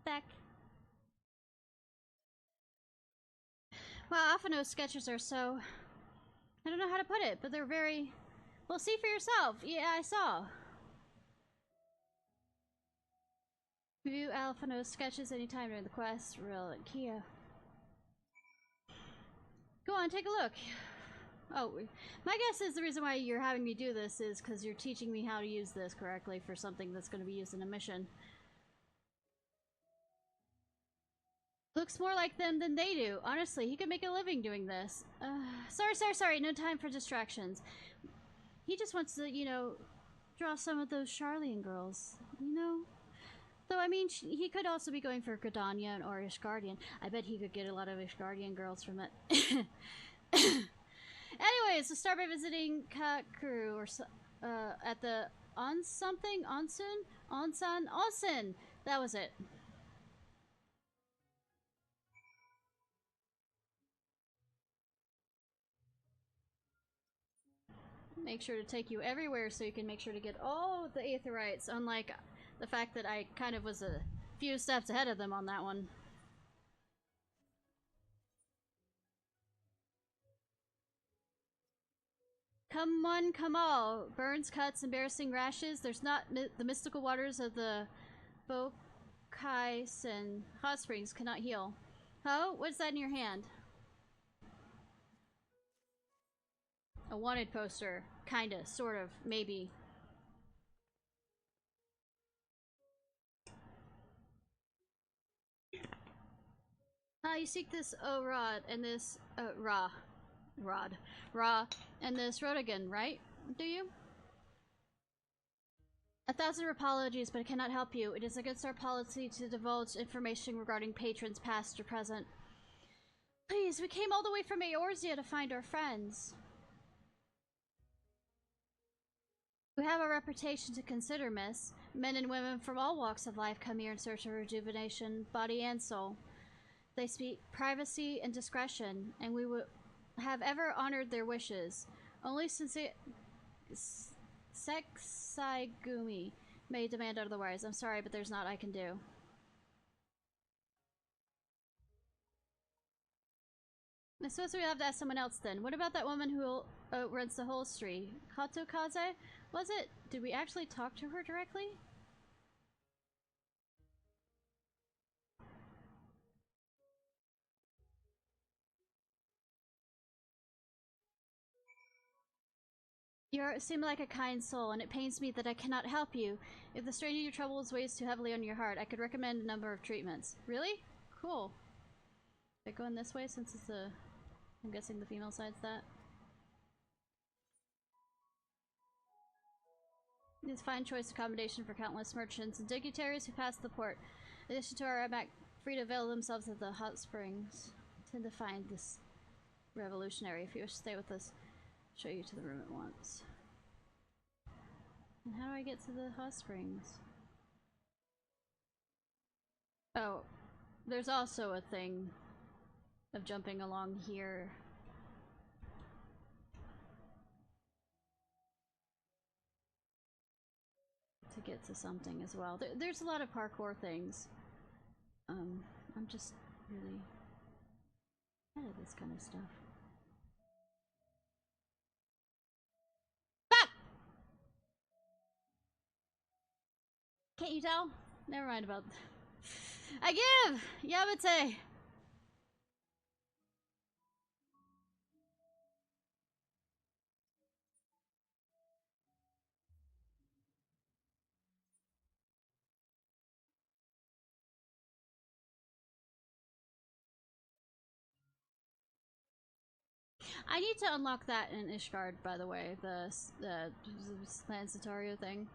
back. Well, Afano's sketches are so... I don't know how to put it, but they're very... Well, see for yourself. Yeah, I saw. View Alphano's sketches anytime during the quest. Real Kia. Go on, take a look. Oh, my guess is the reason why you're having me do this is because you're teaching me how to use this correctly for something that's going to be used in a mission. Looks more like them than they do. Honestly, he could make a living doing this. Sorry. No time for distractions. He just wants to, you know, draw some of those Charlian girls, you know? Though, I mean, he could also be going for Gridania or Ishgardian. I bet he could get a lot of Ishgardian girls from it. Anyways, so start by visiting Kakuru or at the Onsen. That was it. Make sure to take you everywhere so you can make sure to get all the Aetherites, unlike the fact that I kind of was a few steps ahead of them on that one. Come one, come all. Burns, cuts, embarrassing rashes. There's not the mystical waters of the Bokais and hot springs cannot heal. Oh, what's that in your hand? A wanted poster. Kinda, sort of, maybe. You seek this rod and this Ra, and this Rodigan, right? Do you? 1,000 apologies, but I cannot help you. It is against our policy to divulge information regarding patrons past or present. Please, we came all the way from Eorzea to find our friends. We have a reputation to consider, miss. Men and women from all walks of life come here in search of rejuvenation, body and soul. They speak privacy and discretion, and we would have ever honored their wishes. Only since Sexaigumi may demand otherwise. I'm sorry, but there's not I can do. I suppose we have to ask someone else then. What about that woman who runs the holstery? Katokaze? Was it? Did we actually talk to her directly? You seem like a kind soul, and it pains me that I cannot help you. If the strain of your troubles weighs too heavily on your heart, I could recommend a number of treatments. Really? Cool. Is it going this way since it's a... I'm guessing the female side's that. It's a fine choice accommodation for countless merchants and dignitaries who pass the port. In addition to our back, free to avail themselves of the hot springs. I tend to find this revolutionary. If you wish to stay with us, show you to the room at once. And how do I get to the hot springs? Oh, there's also a thing of jumping along here. To get to something as well. There's a lot of parkour things. I'm just really out of this kind of stuff. Ah! Can't you tell? Never mind about... I give! Yabate! I need to unlock that in Ishgard, by the way, the Clan Satario thing.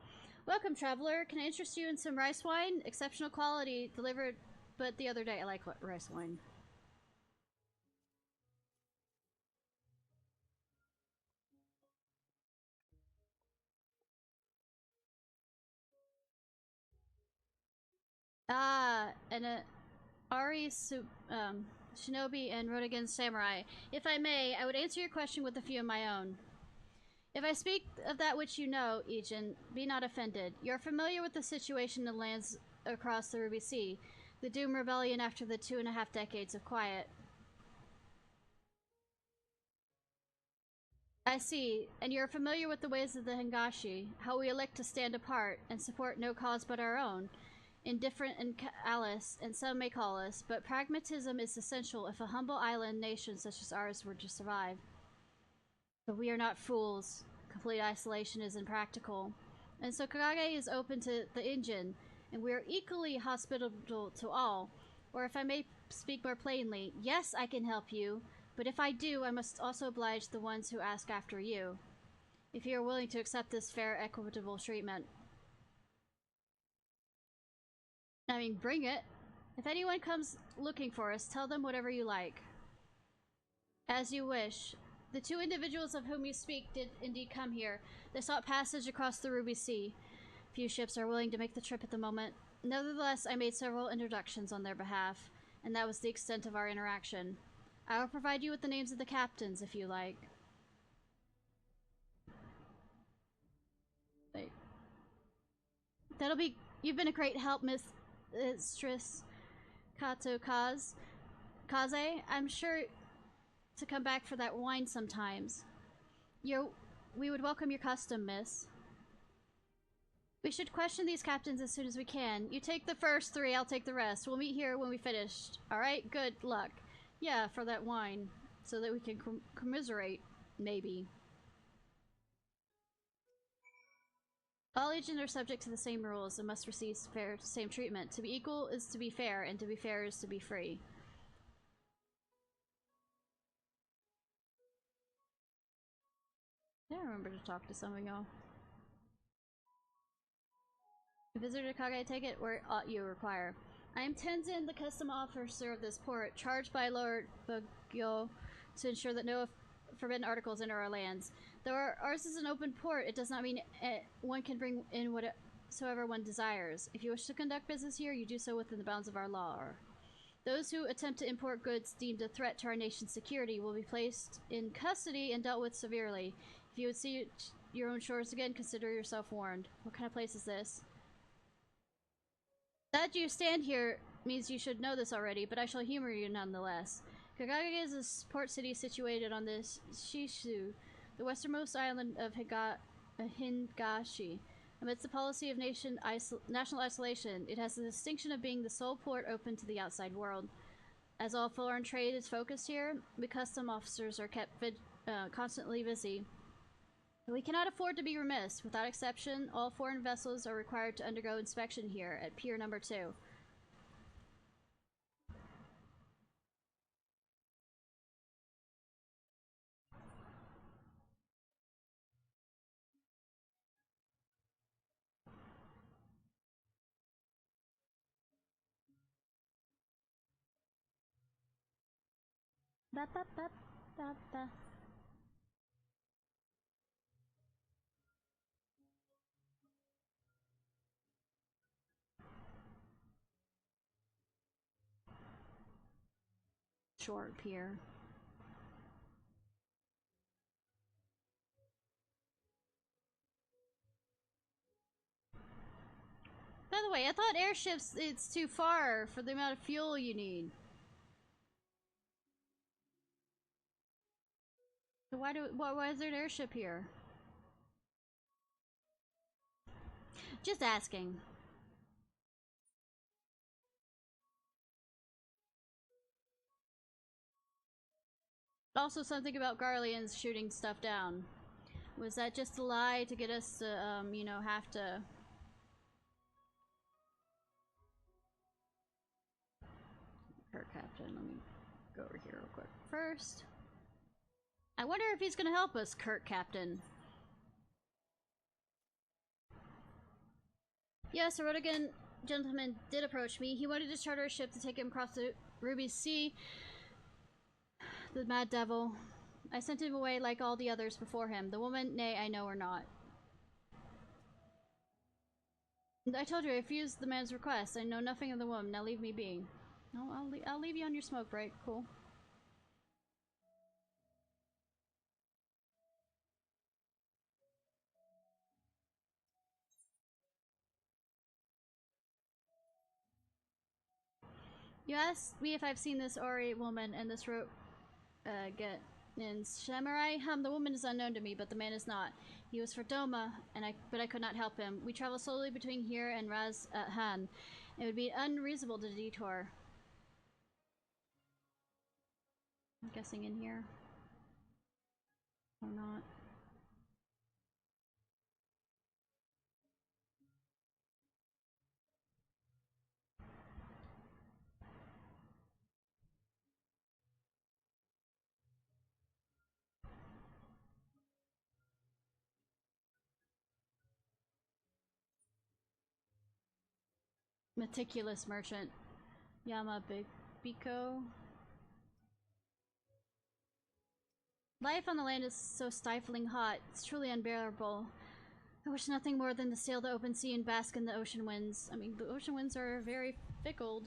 Welcome, traveler. Can I interest you in some rice wine? Exceptional quality, delivered but the other day. I like rice wine. And Ari Shinobi and Rodigan Samurai. If I may, I would answer your question with a few of my own. If I speak of that which you know, Ijin, be not offended. You are familiar with the situation in lands across the Ruby Sea. The Doom Rebellion after the 2.5 decades of quiet. I see, and you're familiar with the ways of the Hingashi, how we elect to stand apart and support no cause but our own. Indifferent and callous, and some may call us, but pragmatism is essential if a humble island nation such as ours were to survive. But we are not fools. Complete isolation is impractical. And so Kagage is open to the engine, and we are equally hospitable to all. Or if I may speak more plainly, yes, I can help you, but if I do, I must also oblige the ones who ask after you. If you are willing to accept this fair, equitable treatment. I mean, bring it. If anyone comes looking for us, tell them whatever you like. As you wish. The two individuals of whom you speak did indeed come here. They sought passage across the Ruby Sea. Few ships are willing to make the trip at the moment. Nevertheless, I made several introductions on their behalf, and that was the extent of our interaction. I will provide you with the names of the captains, if you like. Wait. That'll be... You've been a great help, Mistress Kaze. I'm sure to come back for that wine sometimes. We would welcome your custom, miss. We should question these captains as soon as we can. You take the first 3, I'll take the rest. We'll meet here when we finished. Alright, good luck. Yeah, for that wine. So that we can commiserate, maybe. All agents are subject to the same rules and must receive same treatment. To be equal is to be fair, and to be fair is to be free. I remember to talk to some of y'all. Visitor Kage, take it where you require. I am Tenzin, the custom officer of this port, charged by Lord Bagyo to ensure that no forbidden articles enter our lands. Though ours is an open port, it does not mean one can bring in whatsoever one desires. If you wish to conduct business here, you do so within the bounds of our law. Those who attempt to import goods deemed a threat to our nation's security will be placed in custody and dealt with severely. If you would see your own shores again, consider yourself warned. What kind of place is this? That you stand here means you should know this already, but I shall humor you nonetheless. Kagage is a port city situated on the Shishu, the westernmost island of Hingashi. Amidst the policy of national isolation, it has the distinction of being the sole port open to the outside world. As all foreign trade is focused here, the custom officers are kept constantly busy. We cannot afford to be remiss. Without exception, all foreign vessels are required to undergo inspection here at Pier Number 2. Ba ba ba ba ba. Short pier. By the way, I thought airships, it's too far for the amount of fuel you need. So why is there an airship here? Just asking. Also something about Garleans shooting stuff down. Was that just a lie to get us to, you know, have to... Her captain, let me go over here real quick first. I wonder if he's gonna help us, Kurt Captain. Yes, a Rodigan gentleman did approach me. He wanted to charter a ship to take him across the Ruby Sea. The mad devil. I sent him away like all the others before him. The woman, nay, I know her not. I told you I refused the man's request. I know nothing of the woman. Now leave me be. No, I'll leave you on your smoke break. Cool. You asked me if I've seen this Ori woman and this rope get in Samurai. The woman is unknown to me, but the man is not. He was for Doma, but I could not help him. We travel slowly between here and Raz Han. It would be unreasonable to detour. I'm guessing in here. Or not. Meticulous merchant. Biko. Life on the land is so stifling hot. It's truly unbearable. I wish nothing more than to sail the open sea and bask in the ocean winds. I mean, the ocean winds are very fickle.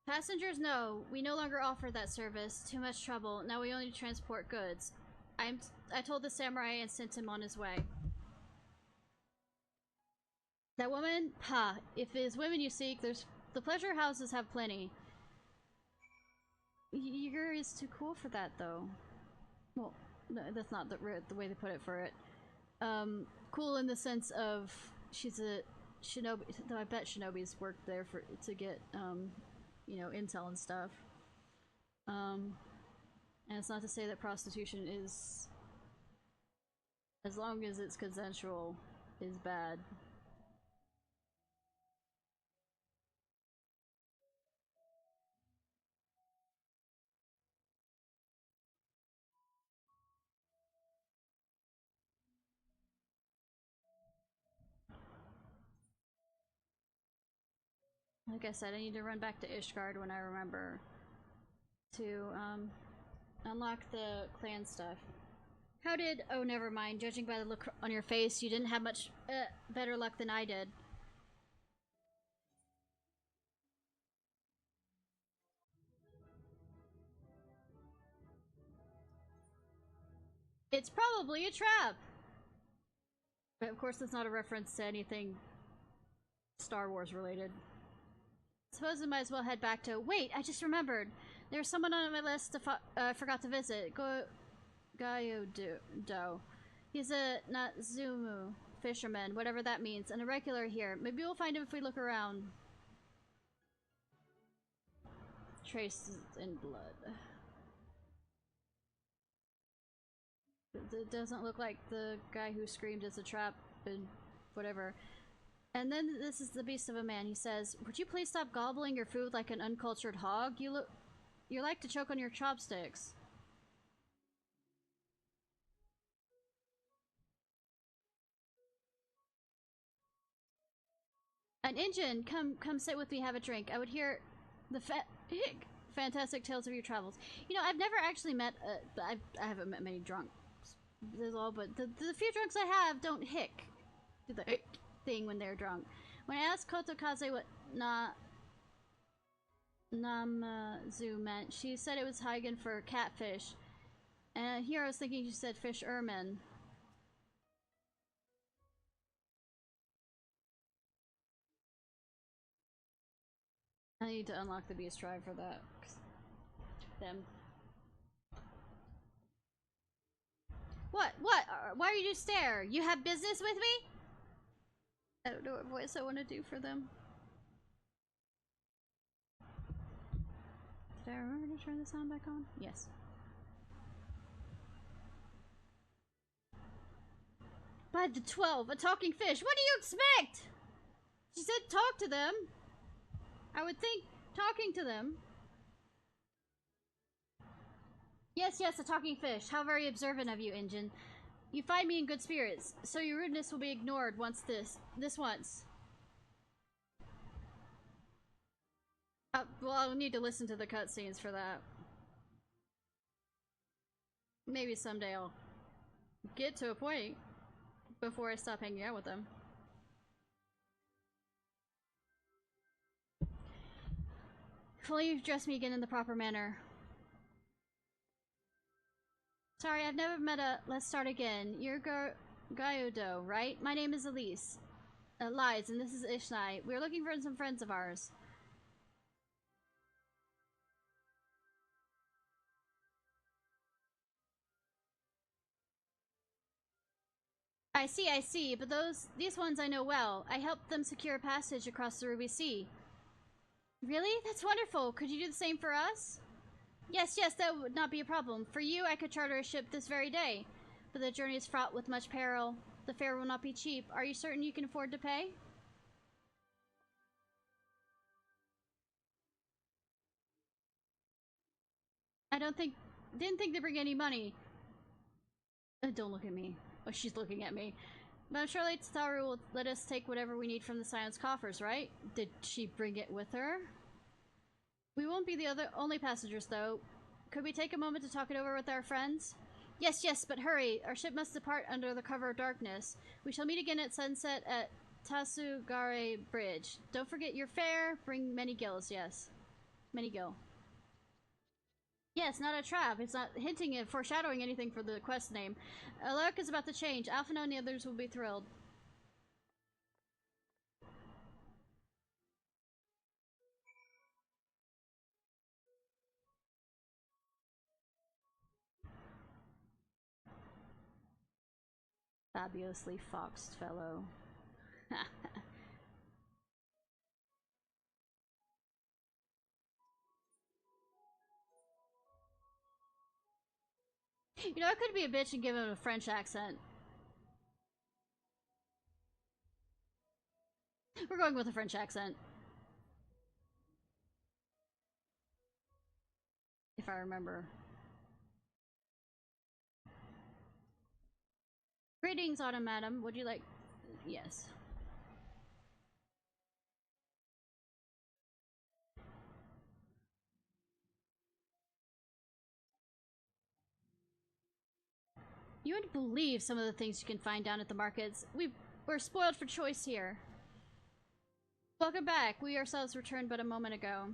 Passengers, no. We no longer offer that service. Too much trouble. Now we only transport goods. I told the samurai and sent him on his way. That woman? Ha. If it is women you seek, the pleasure houses have plenty. Yeager is too cool for that, though. Well, no, that's not the way they put it for it. Cool in the sense of she's a shinobi, though I bet shinobis worked there to get, you know, intel and stuff. And it's not to say that prostitution is, as long as it's consensual, is bad. Like I said, I need to run back to Ishgard when I remember to, unlock the clan stuff. How did— oh, never mind. Judging by the look on your face, you didn't have much, better luck than I did. It's probably a trap! But of course that's not a reference to anything Star Wars related. Suppose I might as well head back to— wait, I just remembered! There's someone on my list I forgot to visit. Gaio-do. He's a Natsumu fisherman, whatever that means, and a regular here. Maybe we'll find him if we look around. Traces in blood. It doesn't look like the guy who screamed it's a trap and whatever. And then this is the beast of a man. He says, "Would you please stop gobbling your food like an uncultured hog? You like to choke on your chopsticks." An Injun, come sit with me, have a drink. I would hear the fantastic tales of your travels. You know, I've never actually met, I haven't met many drunks, there's all, but the few drunks I have don't hick. Do the hick thing when they're drunk. When I asked Kotokaze what Namazu meant, she said it was Hagen for catfish. And here I was thinking she said fish ermine. I need to unlock the beast tribe for that. Them. What? Why are you stare? You have business with me? I don't know what voice I want to do for them. Did I remember to turn the sound back on? Yes. By the 12, a talking fish. What do you expect? She said talk to them. I would think talking to them. Yes, a talking fish. How very observant of you, Injun. You find me in good spirits, so your rudeness will be ignored once this once. Well, I'll need to listen to the cutscenes for that. Maybe someday I'll get to a point before I stop hanging out with them. If only you've dressed me again in the proper manner. Sorry, I've never met a— let's start again. Your Gyudo, right? My name is Elise. Lies, and this is Ishnai. We're looking for some friends of ours. I see, but these ones I know well. I helped them secure a passage across the Ruby Sea. Really? That's wonderful. Could you do the same for us? Yes, that would not be a problem. For you, I could charter a ship this very day. But the journey is fraught with much peril. The fare will not be cheap. Are you certain you can afford to pay? Didn't think they bring any money. Don't look at me. Oh, she's looking at me. But I'm sure Lady Tataru will let us take whatever we need from the Scion's coffers, right? Did she bring it with her? We won't be the only passengers, though. Could we take a moment to talk it over with our friends? Yes, but hurry. Our ship must depart under the cover of darkness. We shall meet again at sunset at Tasugare Bridge. Don't forget your fare. Bring many gills, yes. Many gill. Yes, not a trap. It's not hinting at foreshadowing anything for the quest name. Alaric is about to change. Alphino and the others will be thrilled. Fabulously foxed fellow. You know, I could be a bitch and give him a French accent. We're going with a French accent. If I remember. Greetings, Autumn Madam. Would you like... Yes. You wouldn't believe some of the things you can find down at the markets. We're spoiled for choice here. Welcome back. We ourselves returned but a moment ago.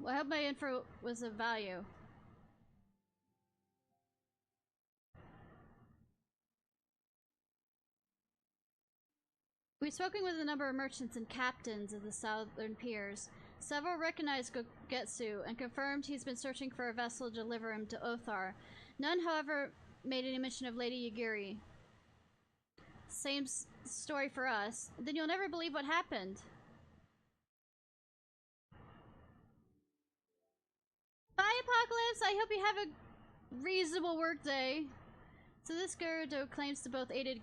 I hope my info was of value. We've spoken with a number of merchants and captains of the southern piers. Several recognized Gogetsu and confirmed he's been searching for a vessel to deliver him to Othar. None, however, made any mention of Lady Yagiri. Same story for us. Then you'll never believe what happened. Bye, Apocalypse! I hope you have a reasonable workday. So this Gerudo claims to both aided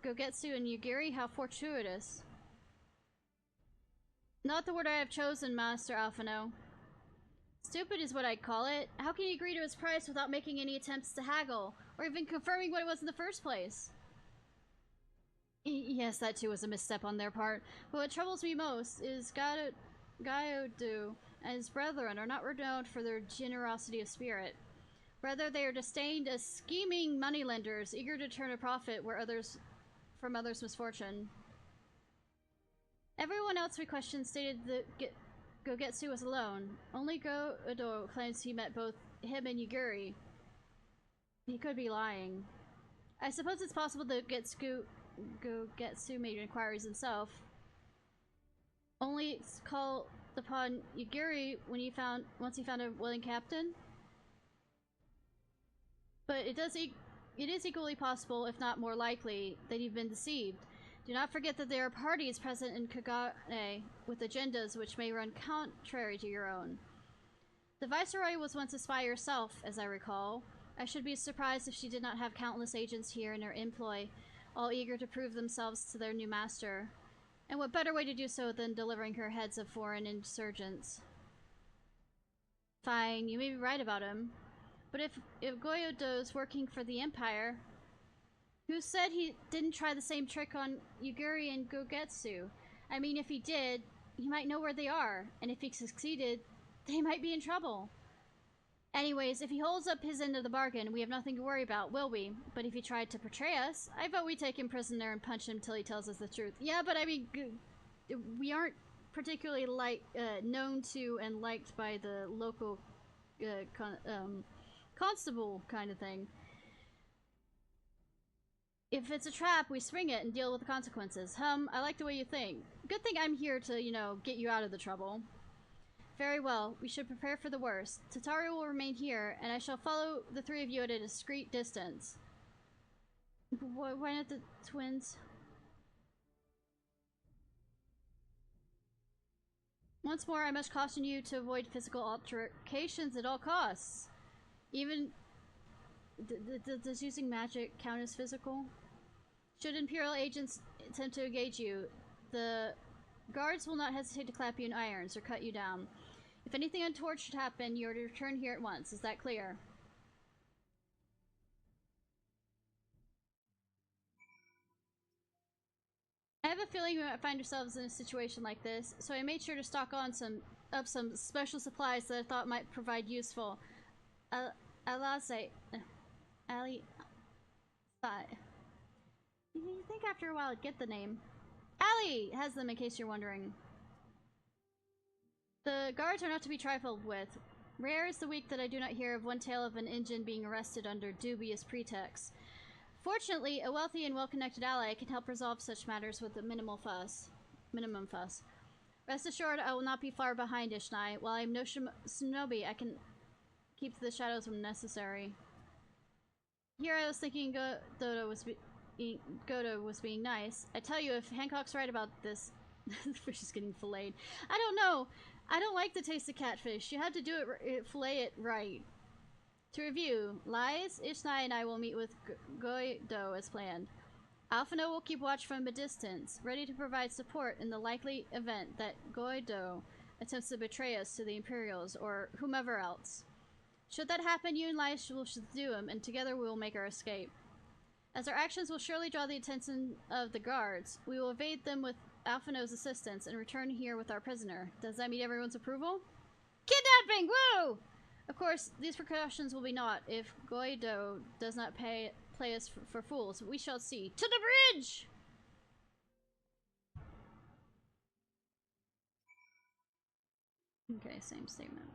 Gogetsu and Yagiri. How fortuitous. Not the word I have chosen, Master Alphino. Stupid is what I'd call it. How can you agree to his price without making any attempts to haggle, or even confirming what it was in the first place? Yes, that too was a misstep on their part. But what troubles me most is Gyudo and his brethren are not renowned for their generosity of spirit. Rather, they are disdained as scheming moneylenders, eager to turn a profit from others' misfortune. Everyone else we questioned stated that Gogetsu was alone. Only Gyudo claims he met both him and Yagiri. He could be lying. I suppose it's possible that Gogetsu made inquiries himself. Only called upon Yagiri once he found a willing captain. But it is equally possible, if not more likely, that you've been deceived. Do not forget that there are parties present in Kagane with agendas which may run contrary to your own. The Viceroy was once a spy herself, as I recall. I should be surprised if she did not have countless agents here in her employ, all eager to prove themselves to their new master. And what better way to do so than delivering her heads of foreign insurgents? Fine, you may be right about him. But if Gyudo's working for the Empire, who said he didn't try the same trick on Yagiri and Gogetsu? I mean, if he did, he might know where they are, and if he succeeded, they might be in trouble. Anyways, if he holds up his end of the bargain, we have nothing to worry about, will we? But if he tried to betray us, I vote we take him prisoner and punch him till he tells us the truth. Yeah, but I mean, we aren't particularly known to and liked by the local constable kind of thing. If it's a trap, we spring it and deal with the consequences. I like the way you think. Good thing I'm here to, you know, get you out of the trouble. Very well. We should prepare for the worst. Tataru will remain here, and I shall follow the three of you at a discreet distance. Why not the twins? Once more, I must caution you to avoid physical altercations at all costs. Even... does using magic count as physical? Should Imperial agents attempt to engage you, the guards will not hesitate to clap you in irons or cut you down. If anything untoward should happen, you are to return here at once. Is that clear? I have a feeling we might find ourselves in a situation like this, so I made sure to stock on some special supplies that I thought might provide useful. Alazai. Ali. Thought. You think after a while I'd get the name. Ali has them in case you're wondering. The guards are not to be trifled with. Rare is the week that I do not hear of one tale of an Injin being arrested under dubious pretexts. Fortunately, a wealthy and well-connected ally can help resolve such matters with a minimum fuss. Rest assured, I will not be far behind Ishnai. While I am no shinobi, I can keep to the shadows when necessary. Here I was thinking Godo was being nice. I tell you, if Hancock's right about this, the fish is getting filleted. I don't know. I don't like the taste of catfish. You had to do it, fillet it right. To review, Lies, Ishnai, and I will meet with Goido as planned. Alphino will keep watch from a distance, ready to provide support in the likely event that Goido attempts to betray us to the Imperials or whomever else. Should that happen, you and Lies will subdue him, and together we will make our escape. As our actions will surely draw the attention of the guards, we will evade them with Alphino's assistance and return here with our prisoner. Does that meet everyone's approval? Kidnapping! Woo! Of course, these precautions will be naught if Goido does not play us for fools. We shall see. To the bridge! Okay, same statement.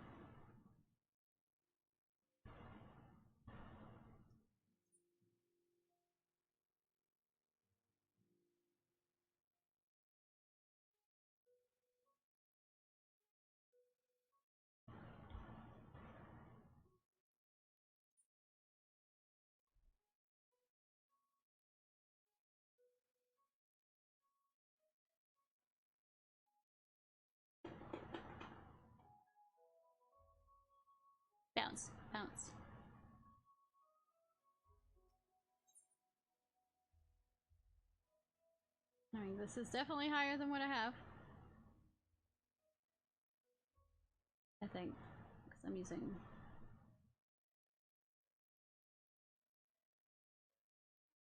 Bounce. Bounce. I mean, this is definitely higher than what I have. I think. Because I'm using...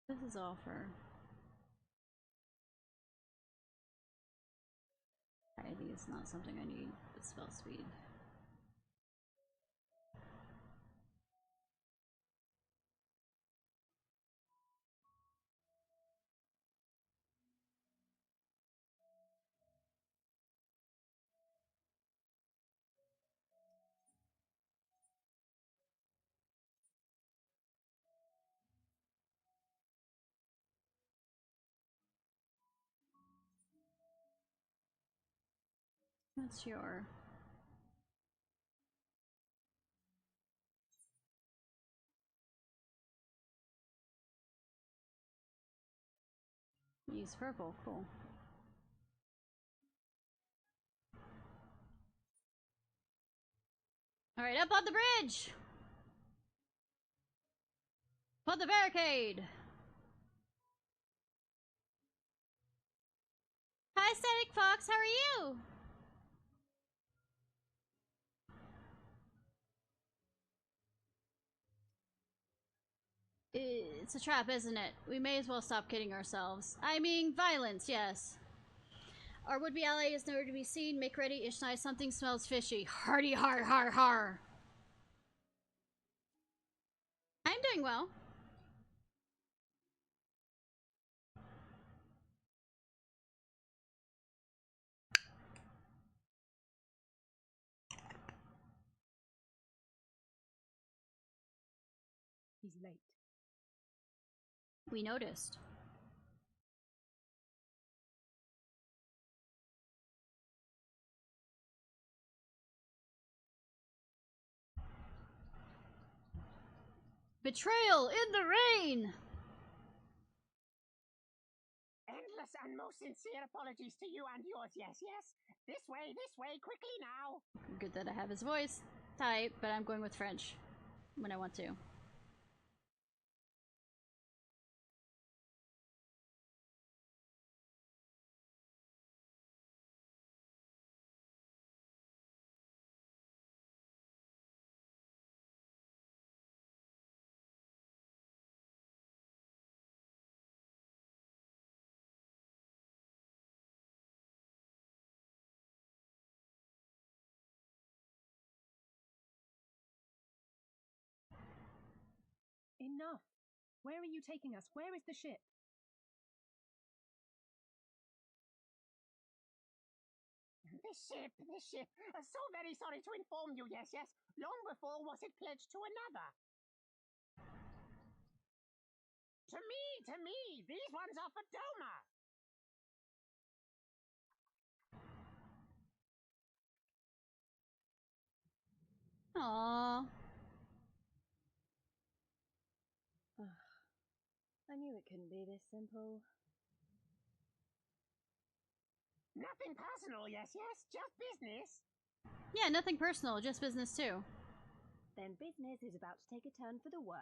This is all for... Variety is not something I need, but spell speed. What's your... Use purple, cool. Alright, up on the bridge! Put the barricade! Hi, Static Fox, how are you? It's a trap, isn't it? We may as well stop kidding ourselves. I mean, violence, yes. Our would-be ally is nowhere to be seen. Make ready, Ishnai. Something smells fishy. Hardy har har har. I'm doing well. He's late. We noticed. Betrayal in the rain! Endless and most sincere apologies to you and yours, yes, yes. This way, quickly now. Good that I have his voice type, but I'm going with French when I want to. Enough! Where are you taking us? Where is the ship? The ship. So very sorry to inform you, yes, yes. Long before was it pledged to another. To me, these ones are for Doma. Aww. I knew it couldn't be this simple. Nothing personal, yes, yes, just business. Yeah, nothing personal, just business too. Then business is about to take a turn for the worse.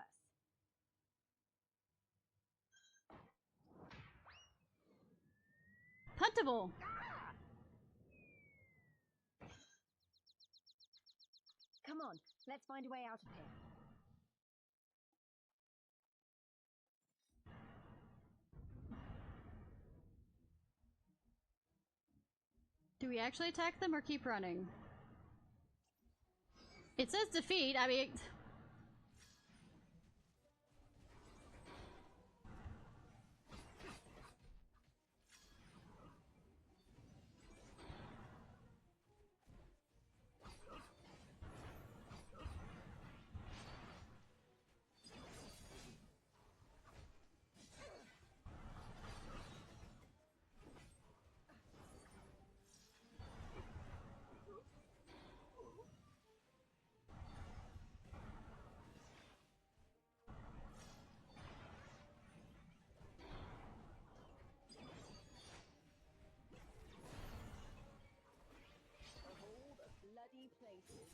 Puntable! Come on, let's find a way out of here. Do we actually attack them or keep running? It says defeat, I mean... Bloody places.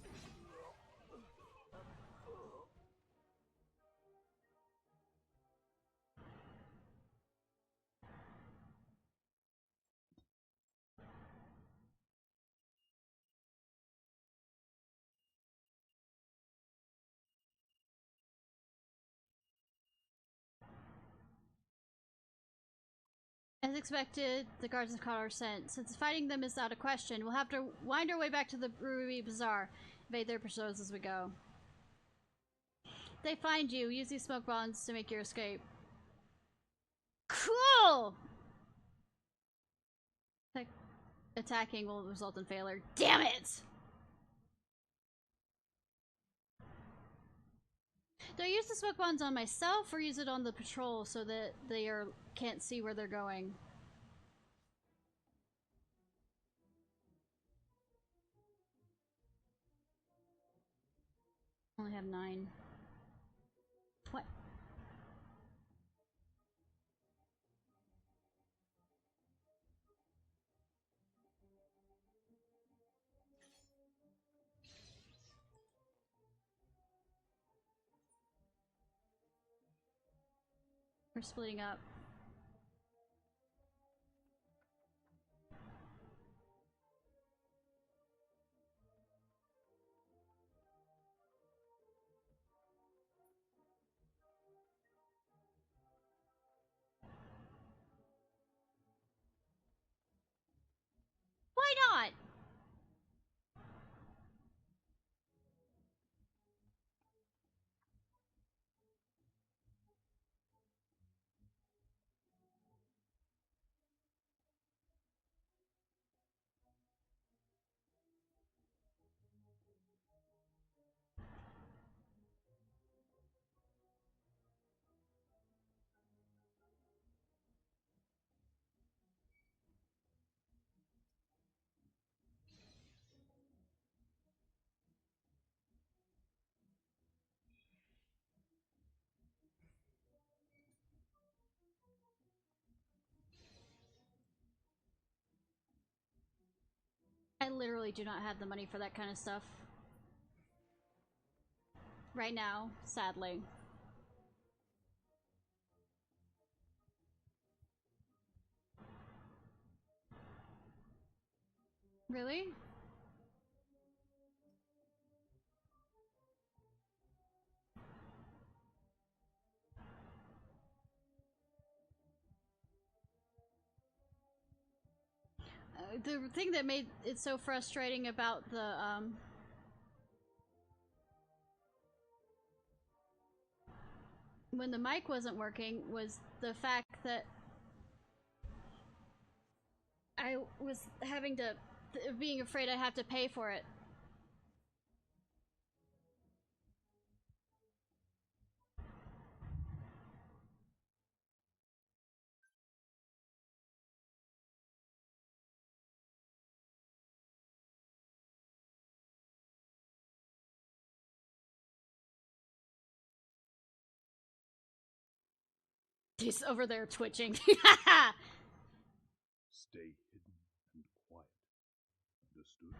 As expected, the guards have caught our scent. Since fighting them is out of question, we'll have to wind our way back to the Ruby Bazaar, evade their pursuits as we go. If they find you, use these smoke bombs to make your escape. Cool! Attacking will result in failure. Damn it! Do I use the smoke bombs on myself or use it on the patrol so that they can't see where they're going? Only have 9. What? We're splitting up. Why not? literally do not have the money for that kind of stuff. Right now, sadly. Really? The thing that made it so frustrating about the, when the mic wasn't working was the fact that I was having to, being afraid I'd have to pay for it. He's over there twitching. Stay hidden and quiet. Understood?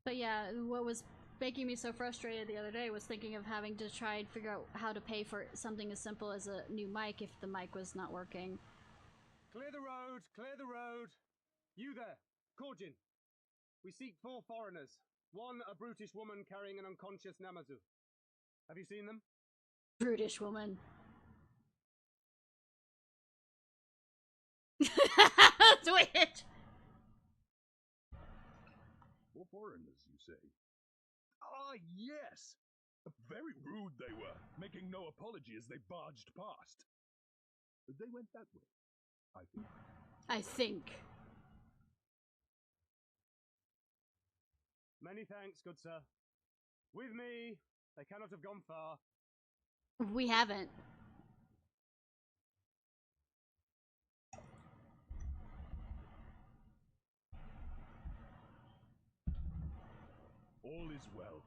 But yeah, what was making me so frustrated the other day was thinking of having to try and figure out how to pay for something as simple as a new mic if the mic was not working. Clear the road! Clear the road! You there, Korjin. We seek 4 foreigners. 1, a brutish woman carrying an unconscious Namazu. Have you seen them? Brutish woman. Twitch! 4 foreigners, you say? Ah, yes! Very rude they were, making no apology as they barged past. They went that way, I think. I think. Many thanks, good sir. With me, they cannot have gone far. We haven't. All is well.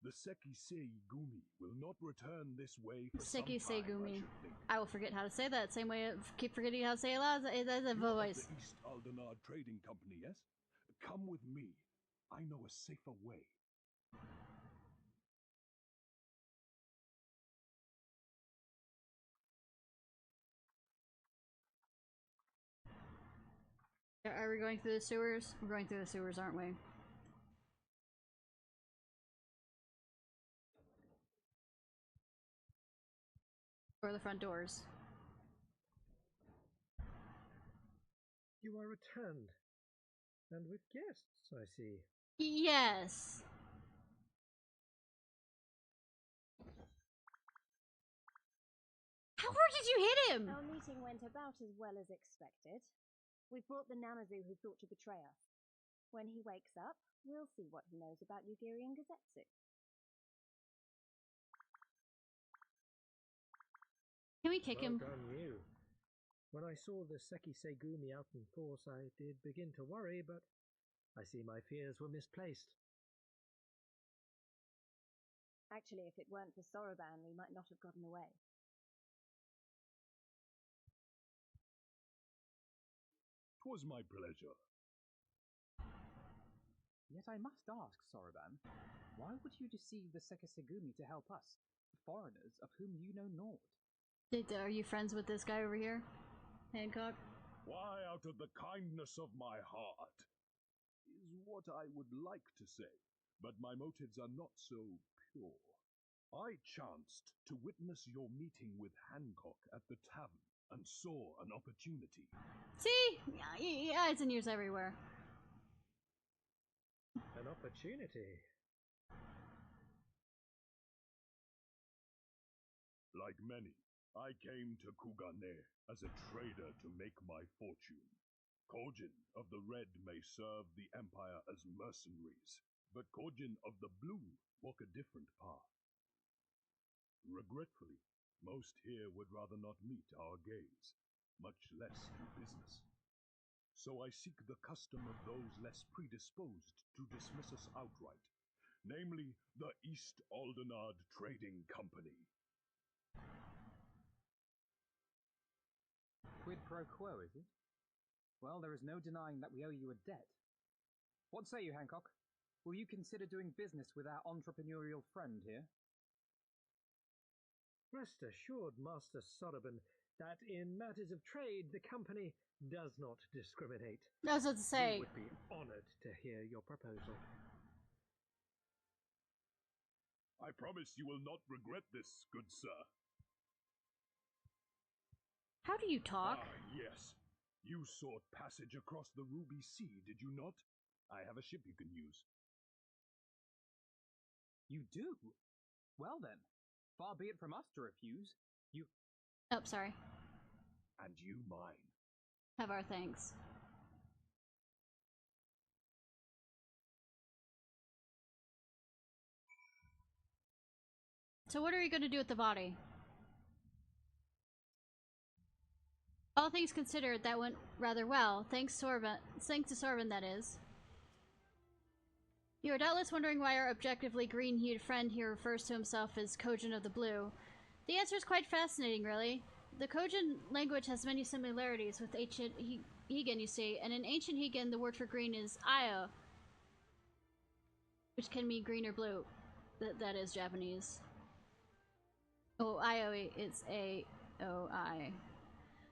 The Sekisei Gumi will not return this way for some Sekisei time, Gumi. I should think. I will forget how to say that. Same way I keep forgetting how to say it loud. That's a You are of voice. the East Aldenard Trading Company, yes? Come with me. I know a safer way. Are we going through the sewers? We're going through the sewers, aren't we? Or the front doors. You are returned. And with guests, I see. Yes. How hard did you hit him? Our meeting went about as well as expected. We've brought the Namazu who thought to betray us. When he wakes up, we'll see what he knows about Yugiri and Gazetsu. Can we kick him? Well done, you. When I saw the Sekisei Gumi out in force, I did begin to worry, but I see my fears were misplaced. Actually, if it weren't for Soroban, we might not have gotten away. "'Twas my pleasure. Yet I must ask, Soroban, why would you deceive the Sekisegumi to help us, foreigners of whom you know naught? Are you friends with this guy over here? Hancock? Why, out of the kindness of my heart, is what I would like to say, but my motives are not so pure. I chanced to witness your meeting with Hancock at the tavern and saw an opportunity. See? Yeah, eyes and ears everywhere. An opportunity. Like many, I came to Kugane as a trader to make my fortune. Kojin of the Red may serve the Empire as mercenaries, but Kojin of the Blue walk a different path. Regretfully, most here would rather not meet our gaze, much less do business. So I seek the custom of those less predisposed to dismiss us outright, namely the East Aldenard Trading Company. pro quo, is it? Well, there is no denying that we owe you a debt. What say you, Hancock? Will you consider doing business with our entrepreneurial friend here? Rest assured, Master Soroban, that in matters of trade, the company does not discriminate. I was about to say. We would be honored to hear your proposal. I promise you will not regret this, good sir. How do you talk? Ah, yes. You sought passage across the Ruby Sea, did you not? I have a ship you can use. You do? Well then, far be it from us to refuse. You... Oh, sorry. And you mine. Have our thanks. So what are you going to do with the body? All things considered, that went rather well. Thanks to Sorban, that is. You are doubtless wondering why our objectively green-hued friend here refers to himself as Kojin of the Blue. The answer is quite fascinating, really. The Kojin language has many similarities with ancient Hegan, you see, and in ancient Hegan, the word for green is Io, which can mean green or blue. That is Japanese. Oh, Io is A-O-I.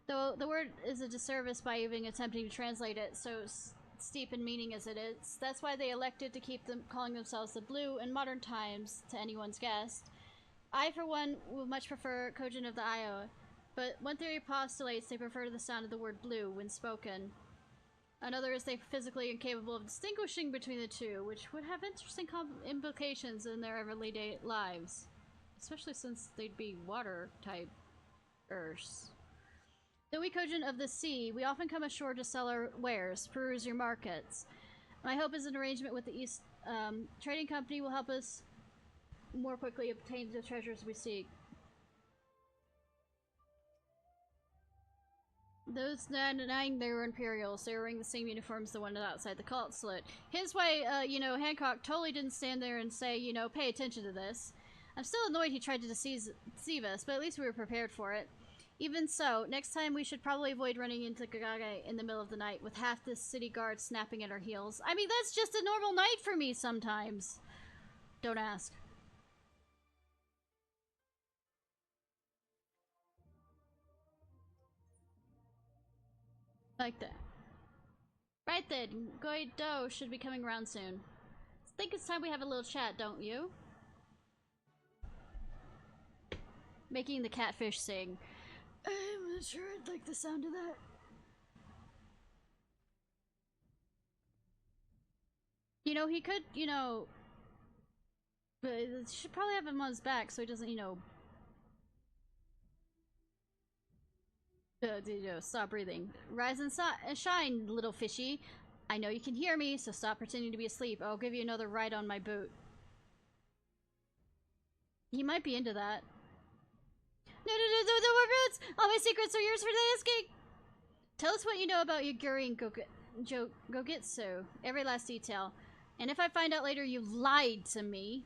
Though the word is a disservice by even attempting to translate it, so steep in meaning as it is. That's why they elected to keep them calling themselves the Blue in modern times, to anyone's guess. I, for one, would much prefer Kojin of the Io, but one theory postulates they prefer the sound of the word blue when spoken. Another is they're physically incapable of distinguishing between the two, which would have interesting implications in their everyday lives. Especially since they'd be water-type Earths. Though we Kojin of the sea, we often come ashore to sell our wares, peruse your markets. My hope is an arrangement with the East Trading Company will help us more quickly obtain the treasures we seek. Those denying they were Imperials, they were wearing the same uniforms the one outside the consulate. Hence why, you know, Hancock totally didn't stand there and say, you know, pay attention to this. I'm still annoyed he tried to deceive us, but at least we were prepared for it. Even so, next time we should probably avoid running into Kagage in the middle of the night with half the city guard snapping at our heels. I mean, that's just a normal night for me sometimes. Don't ask. Like that. Right then, Goido should be coming around soon. I think it's time we have a little chat, don't you? Making the catfish sing. I'm not sure I'd like the sound of that. You know, he could, you know... But should probably have him on his back so he doesn't, you know... stop breathing. Rise and shine, little fishy. I know you can hear me, so stop pretending to be asleep. I'll give you another ride on my boot. He might be into that. No more roots! All my secrets are yours for the asking! Tell us what you know about Yaguri and Gogitsu. Every last detail. And if I find out later you lied to me...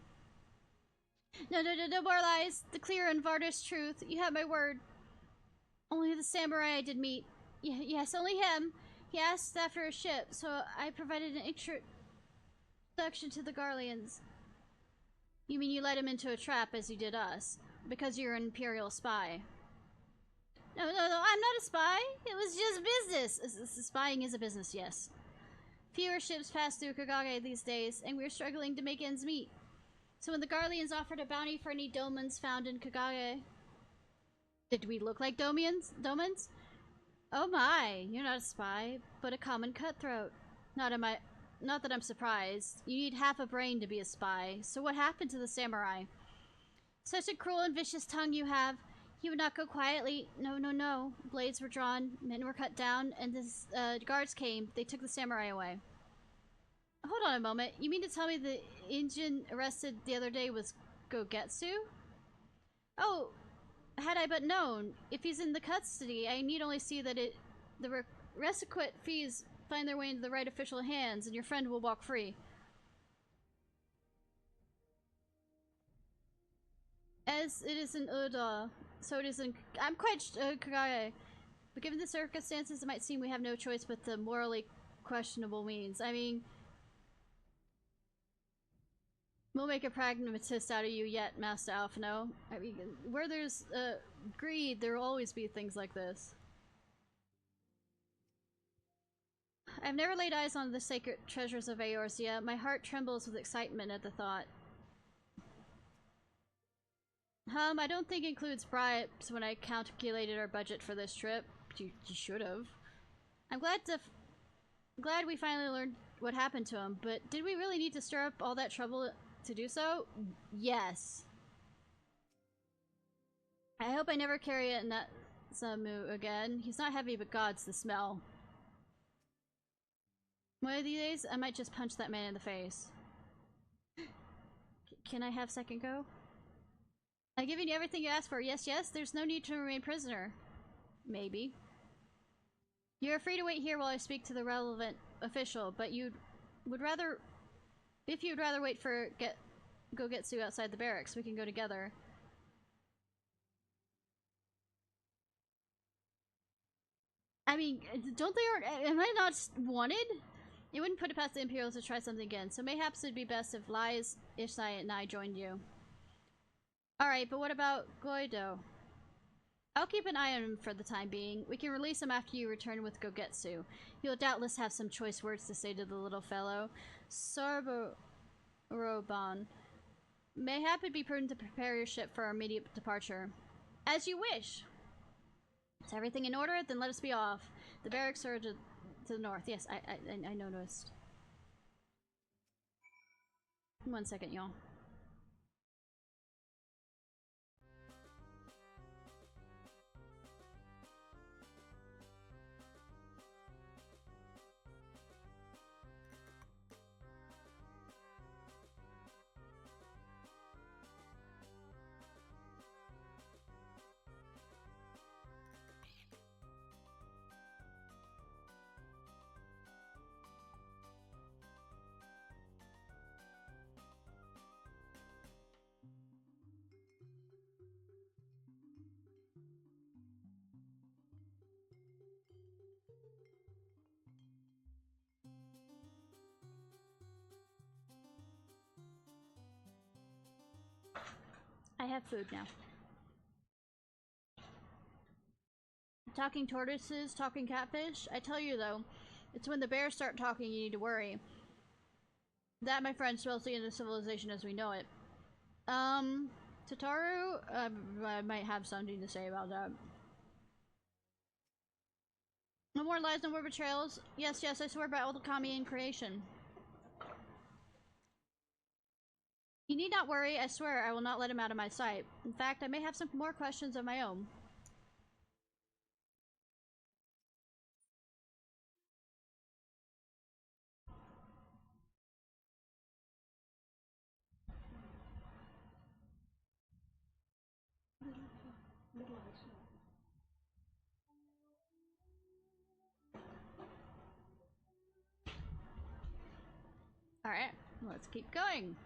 No more lies. The clear and Vardish truth. You have my word. Only the samurai I did meet. Yes, only him. He asked after a ship, so I provided an introduction to the Garleans. You mean you led him into a trap as you did us? Because you're an Imperial spy. No, I'm not a spy. It was just business. Spying is a business, yes. Fewer ships pass through Kagage these days, and we're struggling to make ends meet. So when the Garleans offered a bounty for any domans found in Kagage... Did we look like domans? Oh my, you're not a spy, but a common cutthroat. Not that I'm surprised. You need half a brain to be a spy. So what happened to the samurai? Such a cruel and vicious tongue you have. He would not go quietly. No. Blades were drawn, men were cut down, and the guards came. They took the samurai away. Hold on a moment. You mean to tell me the Injin arrested the other day was Gogetsu? Oh, had I but known. If he's in the custody, I need only see that the requisite fees find their way into the right official hands, and your friend will walk free. As it is in Uda, so it is in... I'm quite Kagage. But given the circumstances, it might seem we have no choice but the morally questionable means. I mean, we'll make a pragmatist out of you yet, Master Alphino. I mean, where there's greed, there will always be things like this. I've never laid eyes on the sacred treasures of Eorzea. My heart trembles with excitement at the thought. I don't think includes bribes when I calculated our budget for this trip. You should have. I'm glad we finally learned what happened to him, but did we really need to stir up all that trouble to do so? Yes. I hope I never carry it in that Samu again. He's not heavy, but God's the smell. One of these days, I might just punch that man in the face. Can I have second go? I've given you everything you asked for. Yes, yes, there's no need to remain prisoner. Maybe. You're free to wait here while I speak to the relevant official, but if you'd rather wait for Gogetsu outside the barracks, we can go together. I mean, don't they am I not wanted? It wouldn't put it past the Imperials to try something again, so mayhaps it'd be best if Lies, Ishnai, and I joined you. Alright, but what about Goido? I'll keep an eye on him for the time being. We can release him after you return with Gogetsu. He'll doubtless have some choice words to say to the little fellow. Sarboroban. Mayhap it'd be prudent to prepare your ship for our immediate departure. As you wish! Is everything in order? Then let us be off. The barracks are to the north. Yes, I noticed. 1 second, y'all. I have food now. Talking tortoises, talking catfish. I tell you though, it's when the bears start talking you need to worry. That, my friend, spells the end of civilization as we know it. Tataru, I might have something to say about that. No more lies, no more betrayals. Yes, yes, I swear by all the kami in creation. You need not worry, I swear I will not let him out of my sight. In fact, I may have some more questions of my own. Alright, let's keep going.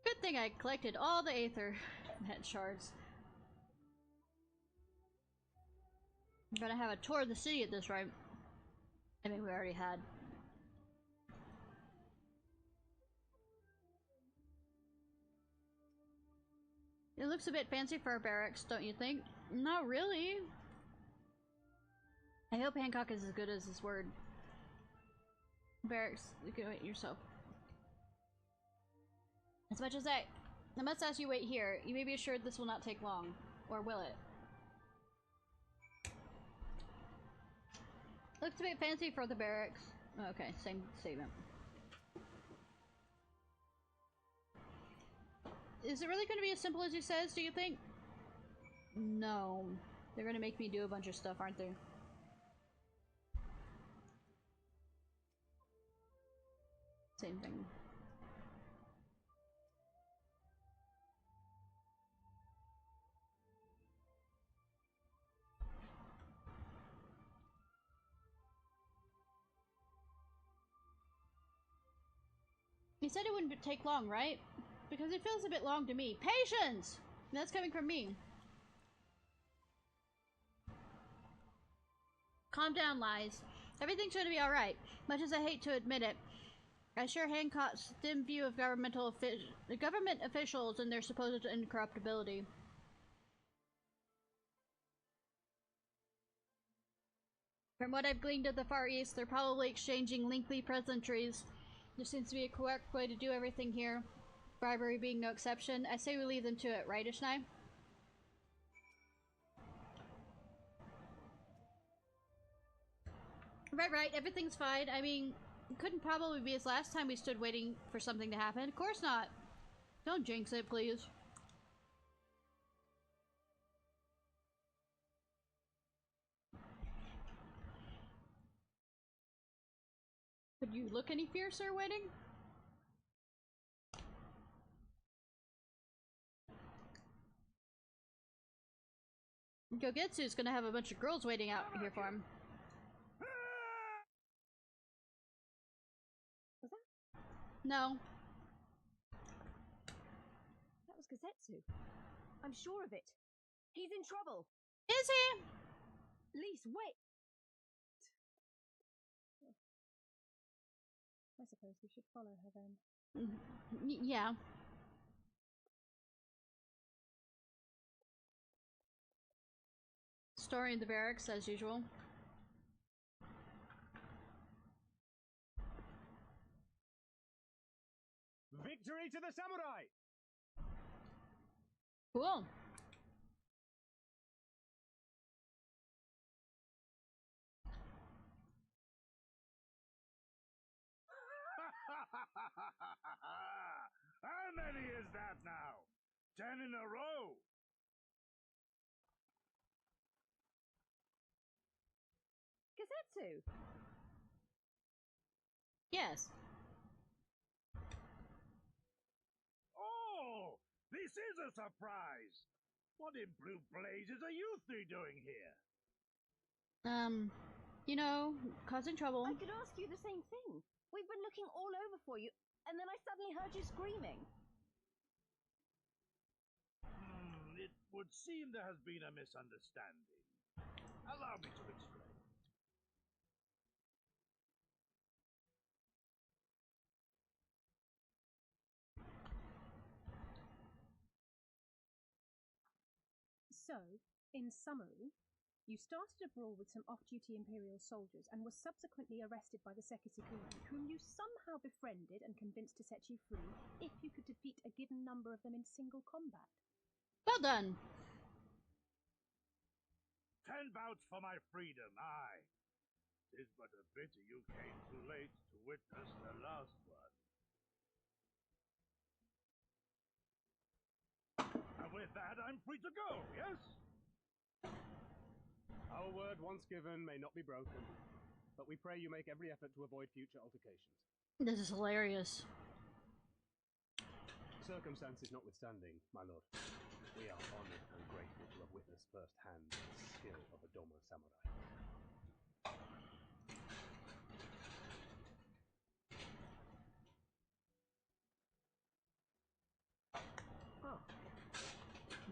Good thing I collected all the Aether net shards. I'm gonna have a tour of the city at this rate. I mean, we already had. It looks a bit fancy for a barracks, don't you think? Not really. I hope Hancock is as good as his word. Barracks, you can wait yourself. As much as I must ask you wait here. You may be assured this will not take long. Or will it? Looks a bit fancy for the barracks. Okay, same statement. Is it really going to be as simple as he says, do you think? No. They're going to make me do a bunch of stuff, aren't they? Same thing. He said it wouldn't take long, right? Because it feels a bit long to me. Patience! That's coming from me. Calm down, Lies. Everything's going to be alright. Much as I hate to admit it, I share Hancock's dim view of government officials and their supposed incorruptibility. From what I've gleaned of the Far East, they're probably exchanging lengthy pleasantries. There seems to be a correct way to do everything here. Bribery being no exception. I say we leave them to it, right, Ishnai? Right, everything's fine. I mean, it couldn't probably be as last time we stood waiting for something to happen. Of course not. Don't jinx it, please. Could you look any fiercer waiting? Gogetsu's gonna have a bunch of girls waiting out here for him. Was that? No. That was Gazetsu. I'm sure of it. He's in trouble. Is he? Lise, wait! I suppose we should follow her then. Yeah. Story in the barracks, as usual. Victory to the samurai! Cool. How many is that now? 10 in a row! Gazetsu! Yes. Oh! This is a surprise! What in blue blazes are you three doing here? You know, causing trouble. I could ask you the same thing. We've been looking all over for you, and then I suddenly heard you screaming. It would seem there has been a misunderstanding. Allow me to explain. So, in summary, you started a brawl with some off-duty Imperial soldiers and were subsequently arrested by the Sekisekuni, whom you somehow befriended and convinced to set you free if you could defeat a given number of them in single combat. Well done. 10 bouts for my freedom, aye. 'Tis but a pity you came too late to witness the last one. And with that, I'm free to go, yes? Our word once given may not be broken, but we pray you make every effort to avoid future altercations. This is hilarious. Circumstances notwithstanding, my lord, we are honored and grateful to have witnessed firsthand the skill of a Domo samurai.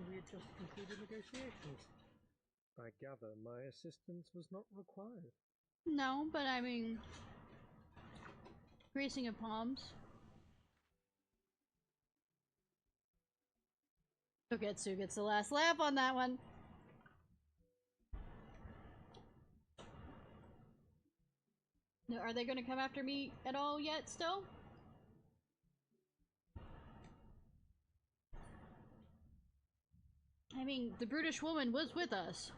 We had just concluded negotiations. I gather my assistance was not required. No, but I mean, greasing of palms. Gogetsu gets the last laugh on that one. No, are they going to come after me at all yet still? I mean, the brutish woman was with us.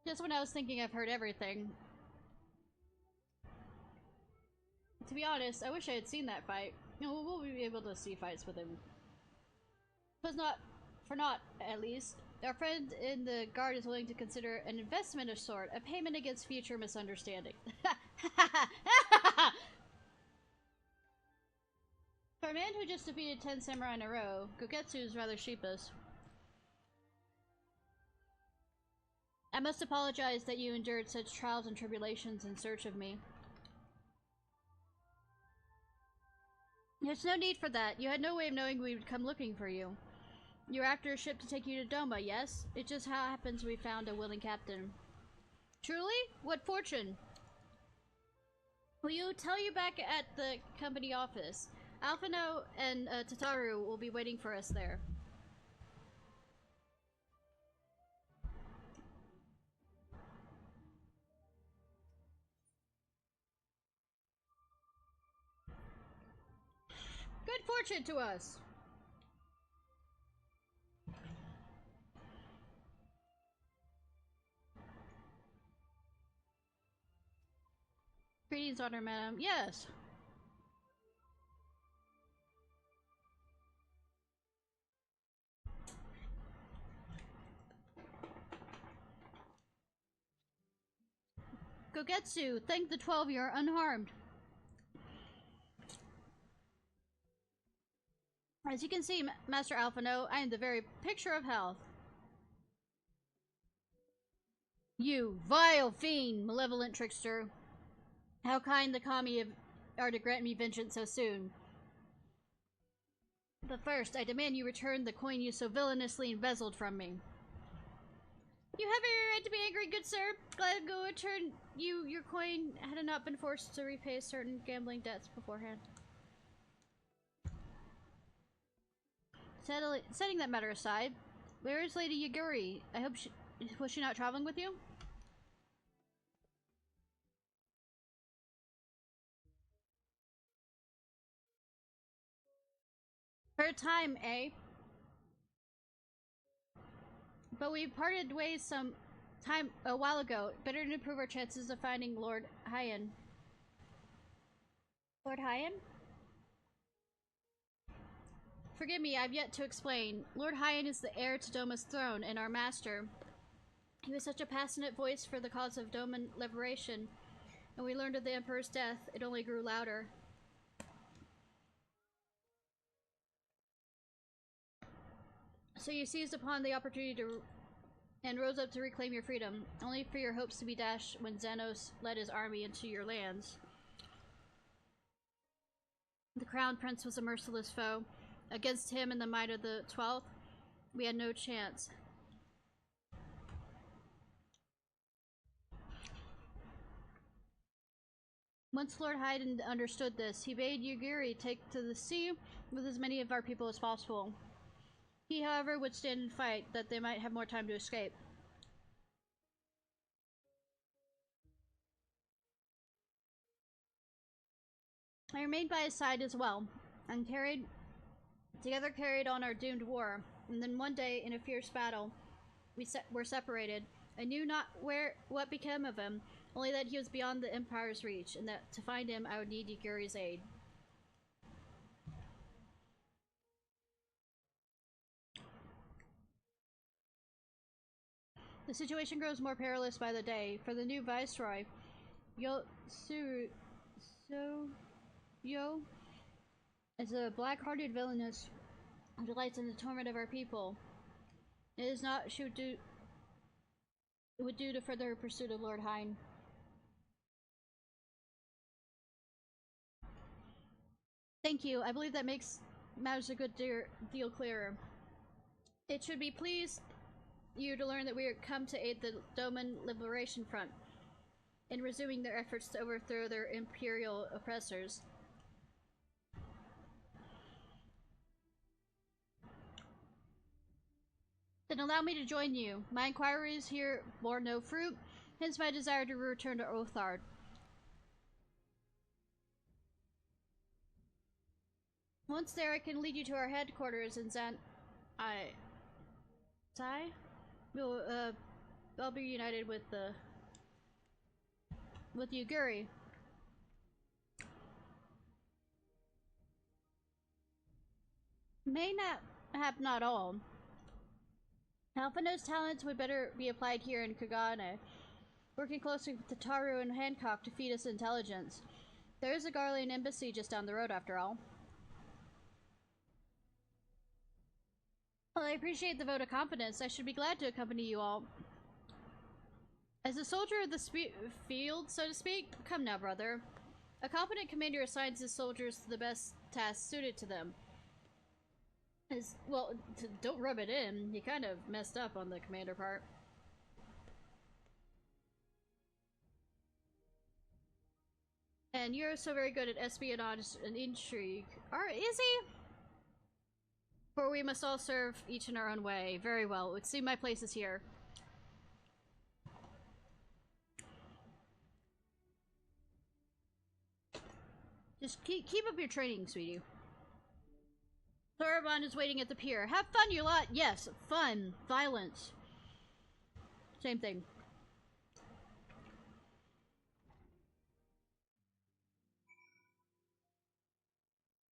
Just when I was thinking I've heard everything. To be honest, I wish I had seen that fight. You know, we'll be able to see fights with him. But not, for not, at least. Our friend in the guard is willing to consider an investment of sort, a payment against future misunderstanding. For a man who just defeated 10 samurai in a row, Gogetsu is rather sheepish. I must apologize that you endured such trials and tribulations in search of me. There's no need for that. You had no way of knowing we would come looking for you. You were after a ship to take you to Doma, yes? It just how happens we found a willing captain. Truly? What fortune? Will you tell you back at the company office? Alphino and Tataru will be waiting for us there. Good fortune to us! Greetings, Honor Madam. Yes! Gogetsu, thank the 12 you're unharmed. As you can see, Master Alphino, I am the very picture of health. You vile fiend, malevolent trickster. How kind the kami are to grant me vengeance so soon. But first, I demand you return the coin you so villainously embezzled from me. You have every right to be angry, good sir. Glad to go return you your coin had it not been forced to repay certain gambling debts beforehand. Setting that matter aside, where is Lady Yaguri? I hope was she not traveling with you? Her time, eh? But we parted ways a while ago. Better to improve our chances of finding Lord Hyan. Lord Hyan? Forgive me, I've yet to explain. Lord Hyan is the heir to Doma's throne and our master. He was such a passionate voice for the cause of Doman liberation. When we learned of the Emperor's death, it only grew louder. So you seized upon the opportunity and rose up to reclaim your freedom, only for your hopes to be dashed when Xanos led his army into your lands. The Crown Prince was a merciless foe. Against him and the might of the 12th, we had no chance. Once Lord Haydn understood this, he bade Yugiri take to the sea with as many of our people as possible. He, however, would stand and fight, that they might have more time to escape. I remained by his side as well, and together carried on our doomed war. And then one day, in a fierce battle, we were separated. I knew not what became of him, only that he was beyond the Empire's reach, and that to find him I would need Yugiri's aid. The situation grows more perilous by the day, for the new viceroy, Yo is a black-hearted villainess who delights in the torment of our people. It is not she would do to further her pursuit of Lord Hine. Thank you. I believe that makes matters a good deal clearer. It should be pleased you to learn that we are come to aid the Doman Liberation Front in resuming their efforts to overthrow their imperial oppressors. Then allow me to join you. My inquiries here bore no fruit, hence my desire to return to Othard. Once there, I can lead you to our headquarters in I'll be united with Yuguri. May not all. Alphino's talents would better be applied here in Kagane, working closely with Tataru and Hancock to feed us intelligence. There is a Garlean embassy just down the road, after all. Well, I appreciate the vote of confidence. I should be glad to accompany you all. As a soldier of the field, so to speak, come now, brother. A competent commander assigns his soldiers to the best tasks suited to them. Well, don't rub it in. He kind of messed up on the commander part. And you're so very good at espionage and intrigue. Is he? For we must all serve each in our own way. Very well. It would seem my place is here. Just keep up your training, sweetie. Thorbon is waiting at the pier. Have fun, you lot! Yes, fun. Violence. Same thing.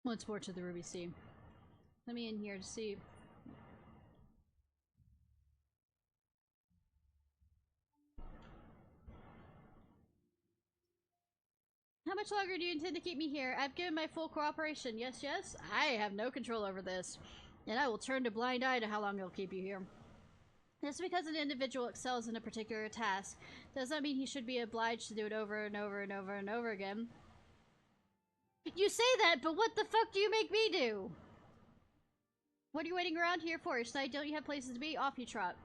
Once more to the Ruby Sea. Let me in here to see. How much longer do you intend to keep me here? I've given my full cooperation. Yes, yes? I have no control over this. And I will turn a blind eye to how long I'll keep you here. Just because an individual excels in a particular task does not mean he should be obliged to do it over and over and over and over again. You say that, but what the fuck do you make me do? What are you waiting around here for? Ishnai, don't you have places to be? Off you trot.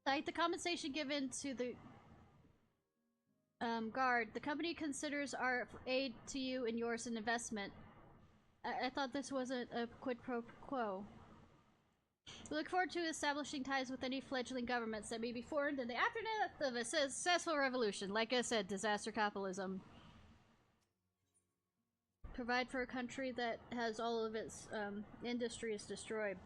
Like the compensation given to the guard, the company considers our aid to you and yours an investment. I thought this wasn't a quid pro quo. We look forward to establishing ties with any fledgling governments that may be formed in the aftermath of a successful revolution. Like I said, disaster capitalism. Provide for a country that has all of its industries destroyed.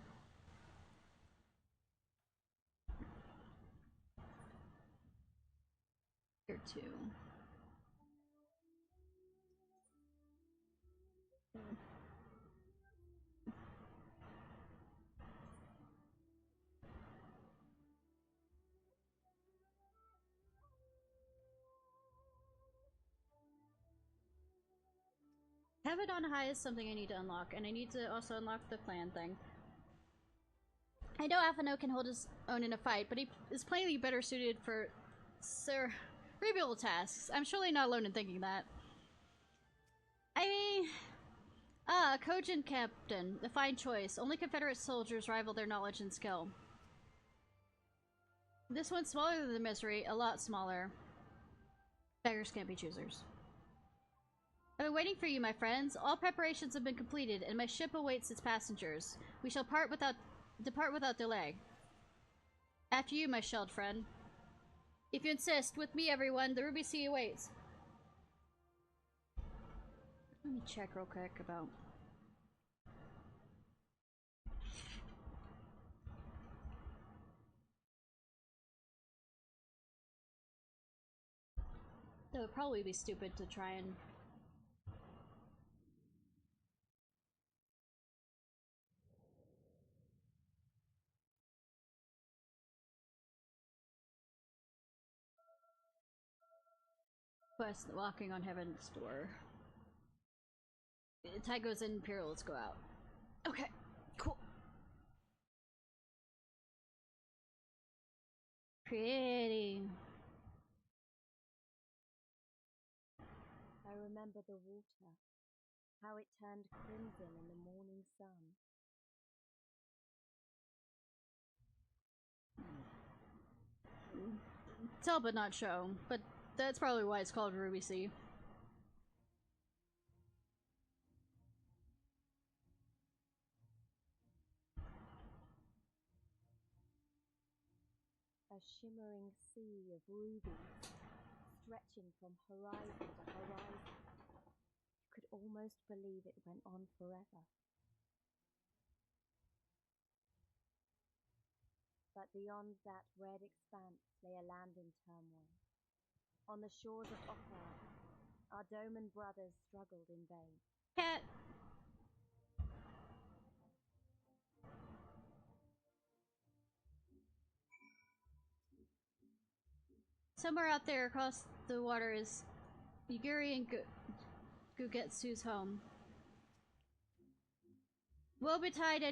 Here too. Heaven on High is something I need to unlock, and I need to also unlock the clan thing. I know Afano can hold his own in a fight, but he is plainly better suited for cerebral tasks. I'm surely not alone in thinking that. I mean... Kojin Captain. A fine choice. Only Confederate soldiers rival their knowledge and skill. This one's smaller than the Misery, a lot smaller. Beggars can't be choosers. I've been waiting for you, my friends. All preparations have been completed, and my ship awaits its passengers. We shall depart without delay. After you, my shelled friend. If you insist, with me, everyone, the Ruby Sea awaits. Let me check real quick about... That would probably be stupid to try and... Quest walking on Heaven's door. Tide goes in, Imperial, let's go out. Okay, cool. Pretty. I remember the water, how it turned crimson in the morning sun. Tell but not show, but that's probably why it's called Ruby Sea. A shimmering sea of rubies, stretching from horizon to horizon. You could almost believe it went on forever. But beyond that red expanse lay a land in turmoil. On the shores of Ophir, our Doman brothers struggled in vain. Cat. Somewhere out there across the water is Yuguri and Gugetsu's home. Woe betide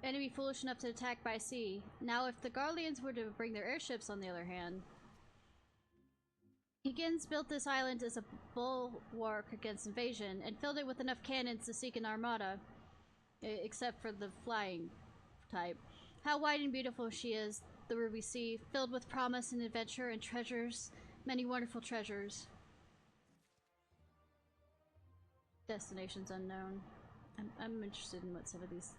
enemy foolish enough to attack by sea. Now, if the Garleans were to bring their airships, on the other hand... Higgins built this island as a bulwark against invasion, and filled it with enough cannons to seek an armada. Except for the flying type. How wide and beautiful she is, the Ruby Sea, filled with promise and adventure and treasures. Many wonderful treasures. Destinations unknown. I'm interested in what some of these...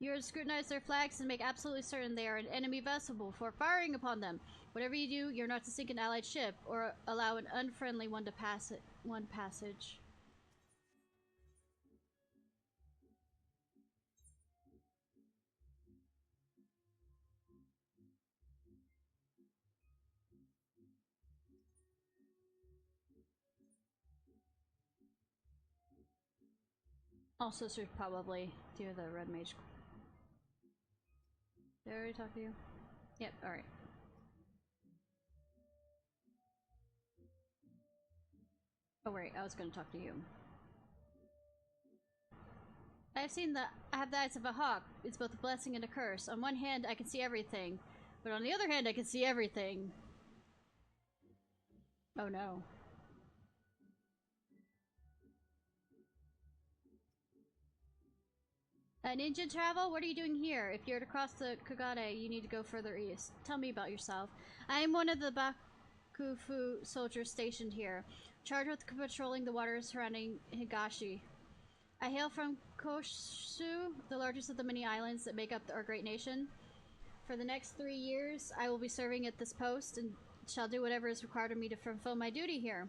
You are to scrutinize their flags and make absolutely certain they are an enemy vessel before firing upon them. Whatever you do, you're not to sink an allied ship or allow an unfriendly one to pass one passage. Also should probably do the red mage. Did I already talk to you? Yep, alright. Oh wait, I was gonna talk to you. I have the eyes of a hawk. It's both a blessing and a curse. On one hand, I can see everything. But on the other hand, I can see everything. Oh no. Ninja travel? What are you doing here? If you're to cross the Kagane, you need to go further east. Tell me about yourself. I am one of the Bakufu soldiers stationed here, charged with patrolling the waters surrounding Higashi. I hail from Koshu, the largest of the many islands that make up our great nation. For the next 3 years, I will be serving at this post and shall do whatever is required of me to fulfill my duty here.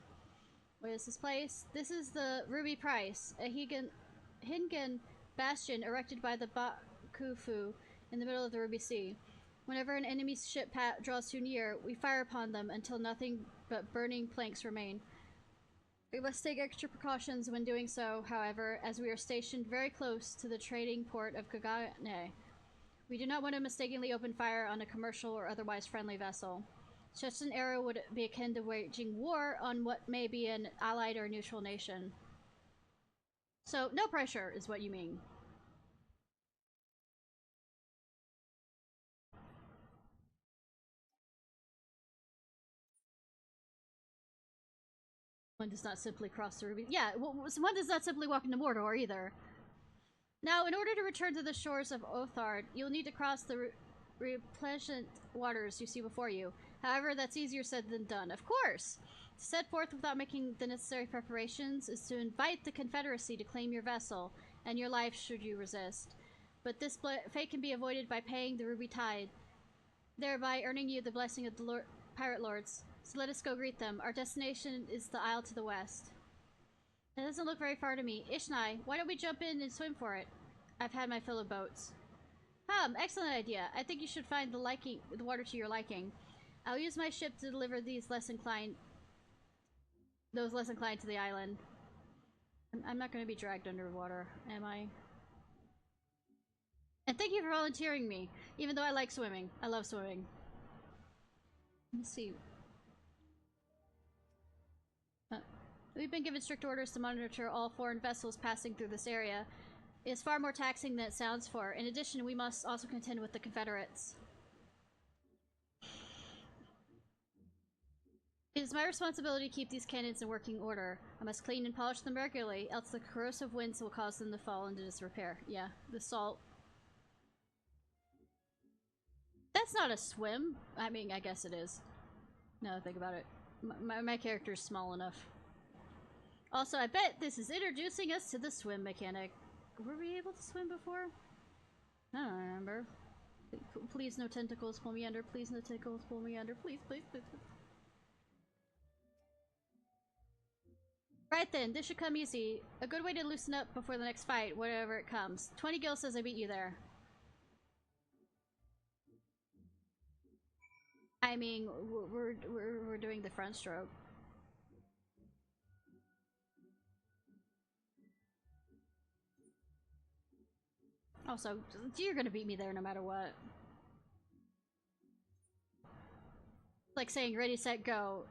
What is this place? This is the Ruby Price, a Hingan bastion erected by the Bakufu in the middle of the Ruby Sea. Whenever an enemy's ship draws too near, we fire upon them until nothing but burning planks remain. We must take extra precautions when doing so, however, as we are stationed very close to the trading port of Kagane. We do not want to mistakenly open fire on a commercial or otherwise friendly vessel. Such an error would be akin to waging war on what may be an allied or neutral nation. So, no pressure is what you mean. One does not simply cross the Ruby... Yeah, well, one does not simply walk into Mordor, either. Now, in order to return to the shores of Othard, you'll need to cross the replenished waters you see before you. However, that's easier said than done. Of course! To set forth without making the necessary preparations is to invite the Confederacy to claim your vessel, and your life should you resist. But this fate can be avoided by paying the Ruby Tide, thereby earning you the blessing of the Pirate Lords. So let us go greet them. Our destination is the isle to the west. That doesn't look very far to me. Ishnai, why don't we jump in and swim for it? I've had my fill of boats. Excellent idea. I think you should find the water to your liking. I'll use my ship to deliver those less inclined to the island. I'm not going to be dragged underwater, am I? And thank you for volunteering me, even though I like swimming. I love swimming. Let me see. We've been given strict orders to monitor all foreign vessels passing through this area. It's far more taxing than it sounds for. In addition, we must also contend with the Confederates. It is my responsibility to keep these cannons in working order. I must clean and polish them regularly, else the corrosive winds will cause them to fall into disrepair. Yeah, the salt. That's not a swim. I mean, I guess it is. Now that I think about it. My character is small enough. Also, I bet this is introducing us to the swim mechanic. Were we able to swim before? I don't remember. Please no tentacles pull me under. Please no tentacles pull me under. Please, please, please. Right then, this should come easy. A good way to loosen up before the next fight, whatever it comes. 20 gil says I beat you there. I mean, we're doing the front stroke. Also, you're gonna beat me there no matter what. Like saying ready, set, go.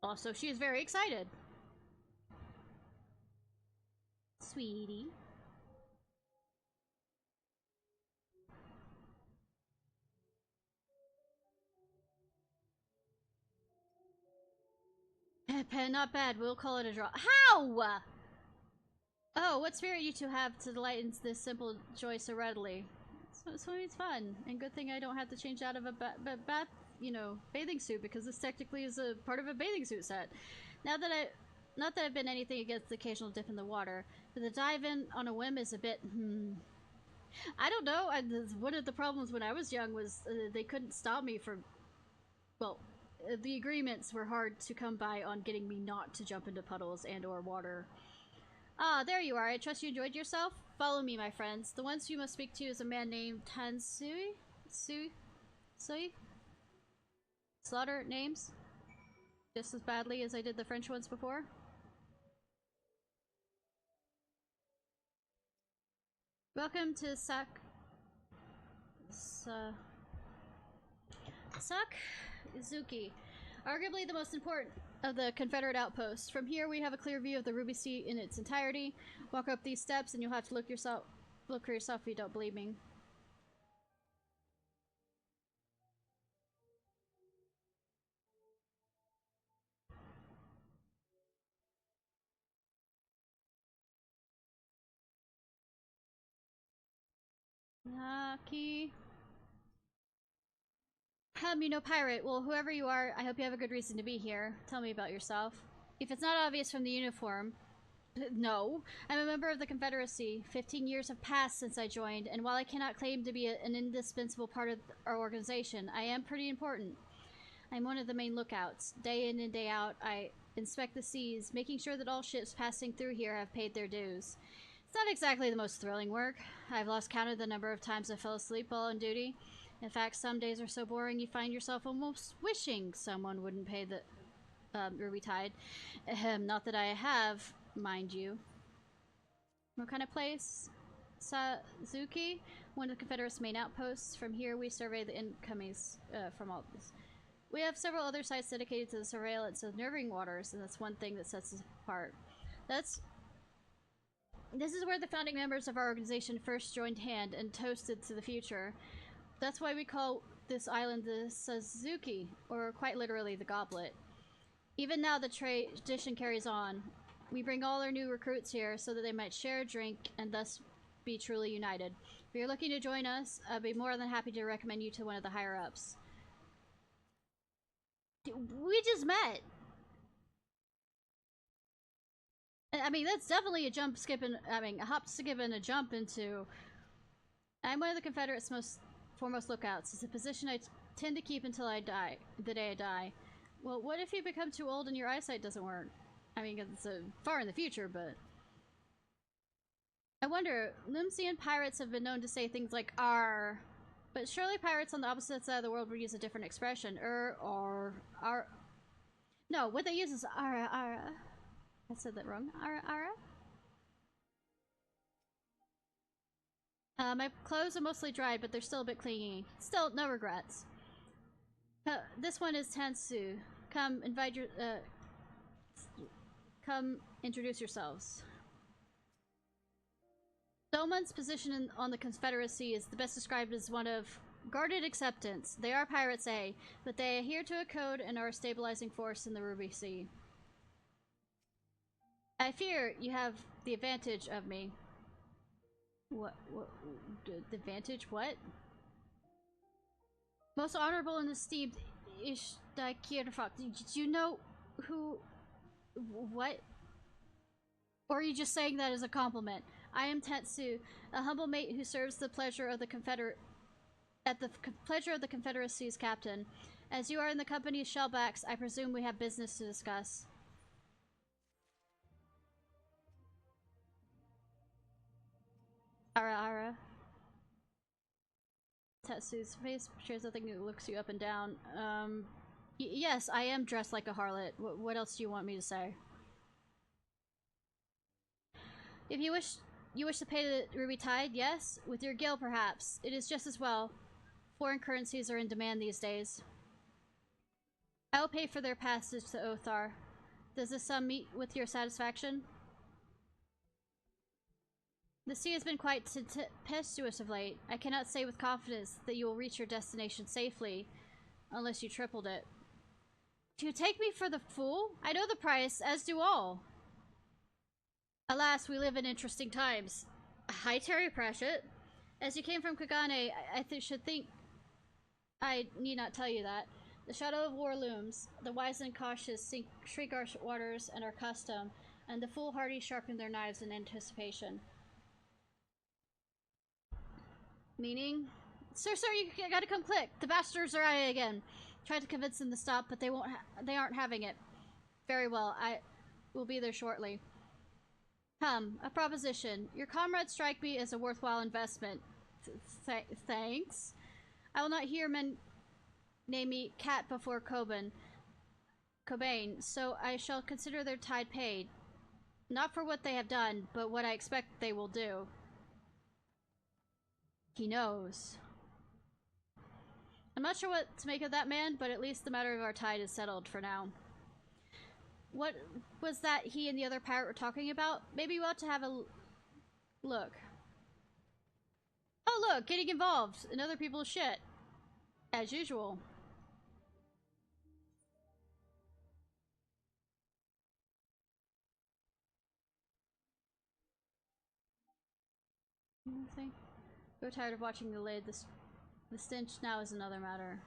Also, she is very excited. sweetie. Not bad. We'll call it a draw. How? Oh, what spirit you two have to delight in this simple joy so readily? Swimming's fun, and good thing I don't have to change out of a bath, you know, bathing suit, because this technically is a part of a bathing suit set. Not that I've been anything against the occasional dip in the water, but the dive in on a whim is a bit, I don't know. One of the problems when I was young was they couldn't stop me from, well, the agreements were hard to come by on getting me not to jump into puddles and or water. Ah, there you are. I trust you enjoyed yourself? Follow me, my friends. The ones you must speak to is a man named Tansui? Sui? Slaughter names? Just as badly as I did the French ones before? Welcome to Sakzuki, arguably the most important of the Confederate outposts. From here, we have a clear view of the Ruby Sea in its entirety. Walk up these steps, and you'll have to look for yourself if you don't believe me. Naki. You know, pirate. Well, whoever you are, I hope you have a good reason to be here. Tell me about yourself. If it's not obvious from the uniform, no. I'm a member of the Confederacy. 15 years have passed since I joined, and while I cannot claim to be an indispensable part of our organization, I am pretty important. I'm one of the main lookouts. Day in and day out, I inspect the seas, making sure that all ships passing through here have paid their dues. It's not exactly the most thrilling work. I've lost count of the number of times I fell asleep while on duty. In fact, some days are so boring you find yourself almost wishing someone wouldn't pay the Ruby Tide. Not that I have, mind you. What kind of place? Sazuki, one of the Confederate's main outposts. From here, we survey the incomings from all this. We have several other sites dedicated to the surveillance of neighboring waters, and that's one thing that sets us apart. This is where the founding members of our organization first joined hand and toasted to the future. That's why we call this island the Sazuki, or quite literally the Goblet. Even now the tradition carries on. We bring all our new recruits here so that they might share a drink and thus be truly united. If you're looking to join us, I'd be more than happy to recommend you to one of the higher-ups. We just met! I mean, that's definitely a hop, skip, and a jump into... I'm one of the Confederate's foremost lookouts. It's a position I tend to keep until I die, the day I die. Well, what if you become too old and your eyesight doesn't work? I mean, it's far in the future, but... I wonder, Lumsian pirates have been known to say things like "ar," but surely pirates on the opposite side of the world would use a different expression. Or, "ar." No, what they use is "ara, ara." I said that wrong. "Ara, ara." My clothes are mostly dried, but they're still a bit clingy. Still, no regrets. This one is Tansu. Come introduce yourselves. Doman's position on the Confederacy is the best described as one of guarded acceptance. They are pirates, but they adhere to a code and are a stabilizing force in the Ruby Sea. I fear you have the advantage of me. What the advantage? What? Most honorable and esteemed Ishnai Ciarfox. Did you know who... what? Or are you just saying that as a compliment? I am Tetsu, a humble mate who serves the pleasure of the pleasure of the Confederacy's captain. As you are in the company of shellbacks, I presume we have business to discuss. Ara. Tetsu's face shares nothing that looks you up and down. Yes, I am dressed like a harlot. What else do you want me to say? If you wish to pay the Ruby Tide, yes? With your gil, perhaps. It is just as well. Foreign currencies are in demand these days. I will pay for their passage to Othar. Does this sum meet with your satisfaction? The sea has been quite tempestuous of late. I cannot say with confidence that you will reach your destination safely, unless you tripled it. Do you take me for the fool? I know the price, as do all. Alas, we live in interesting times. Hi, Terry Pratchett. As you came from Kagane, I should think I need not tell you that. The shadow of war looms. The wise and cautious shrink our waters and our custom, and the foolhardy sharpen their knives in anticipation. Meaning? Sir, you gotta come quick. The bastards are at it again. Tried to convince them to stop, but they aren't having it. Very well, I will be there shortly. Come, a proposition. Your comrades strike me as a worthwhile investment. Thanks. I will not hear men name me Cat before Cobain, so I shall consider their tide paid. Not for what they have done, but what I expect they will do. He knows. I'm not sure what to make of that man, but at least the matter of our tide is settled for now. What was that he and the other pirate were talking about? Maybe we ought to have a look. Oh look, getting involved in other people's shit. As usual. Anything? So tired of watching the lid. The stench now is another matter.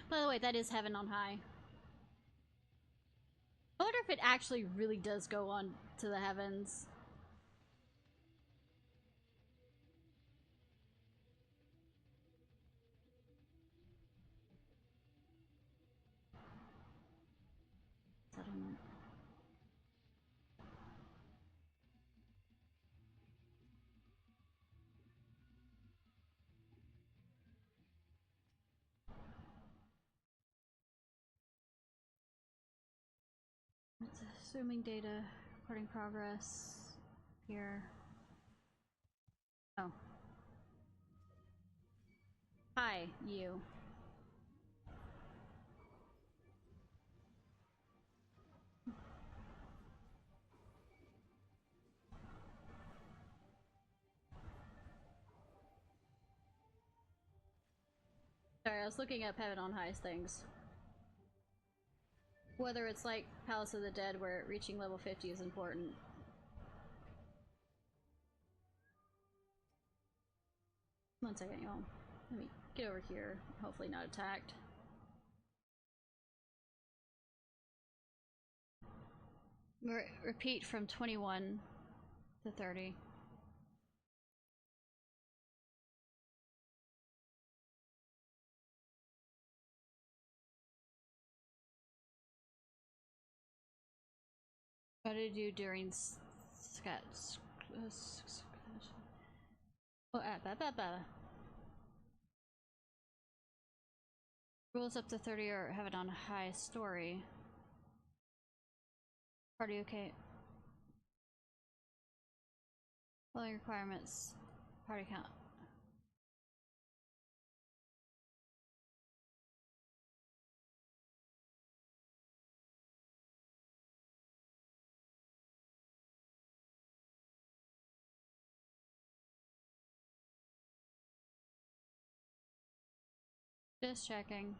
By the way, that is heaven on high. I wonder if it actually really does go on to the heavens. Settlement. Assuming data, recording progress here. Oh. Hi, you. Sorry, I was looking up Heaven on High's things. Whether it's like Palace of the Dead where reaching level 50 is important. One second, y'all. Let me get over here. Hopefully not attacked. Repeat from 21 to 30. What did you do during rules up to 30 or have it on high story. Party okay. Following requirements. Party count. Just checking.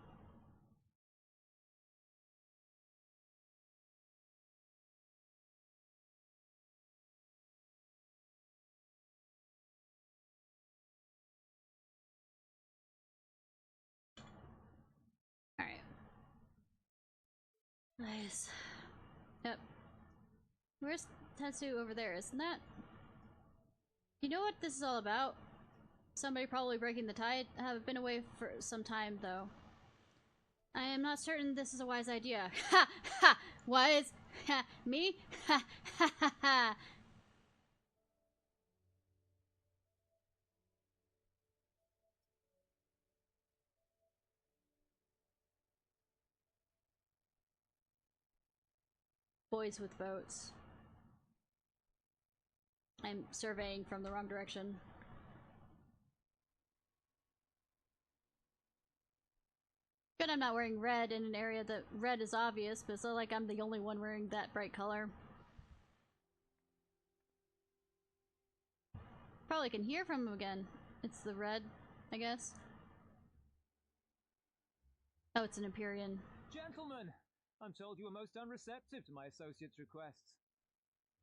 Alright. Nice. Yep. Where's Tetsu over there, isn't that? You know what this is all about? Somebody probably breaking the tide. I have been away for some time, though. I am not certain this is a wise idea. Ha! Ha! Wise? Ha! Me? Ha! Ha! Ha! Ha! Boys with boats. I'm surveying from the wrong direction. Good, I'm not wearing red in an area that red is obvious, but it's not like I'm the only one wearing that bright color. Probably can hear from him again. It's the red, I guess. Oh, it's an Empyrean. Gentlemen, I'm told you are most unreceptive to my associate's requests.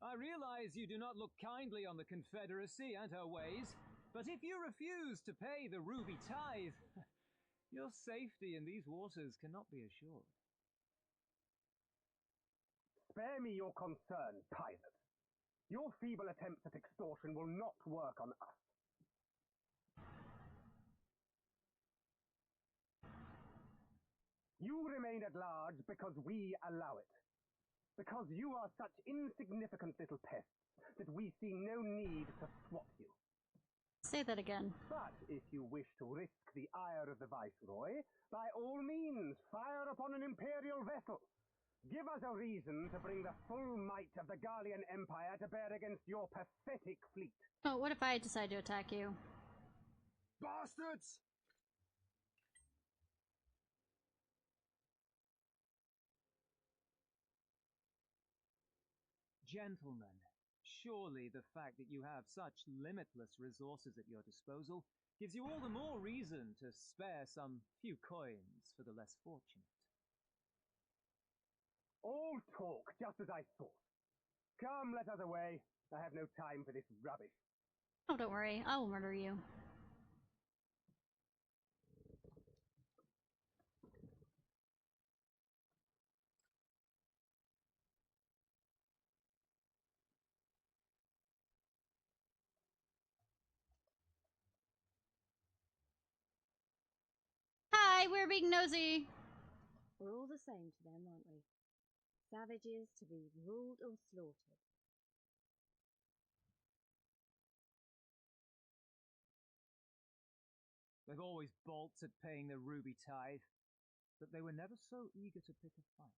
I realize you do not look kindly on the Confederacy and her ways, but if you refuse to pay the ruby tithe, your safety in these waters cannot be assured. Spare me your concern, pilot. Your feeble attempts at extortion will not work on us. You remain at large because we allow it. Because you are such insignificant little pests that we see no need to swat you. Say that again. But if you wish to risk the ire of the Viceroy, by all means, fire upon an Imperial vessel. Give us a reason to bring the full might of the Garlean Empire to bear against your pathetic fleet. Oh, what if I decide to attack you? Bastards! Gentlemen, surely the fact that you have such limitless resources at your disposal gives you all the more reason to spare some few coins for the less fortunate. All talk, just as I thought. Come, let us away. I have no time for this rubbish. Oh, don't worry. I will murder you. Hi, we're being nosy. We're all the same to them, aren't we? Savages to be ruled or slaughtered. They've always balked at paying the ruby tithe, but they were never so eager to pick a fight.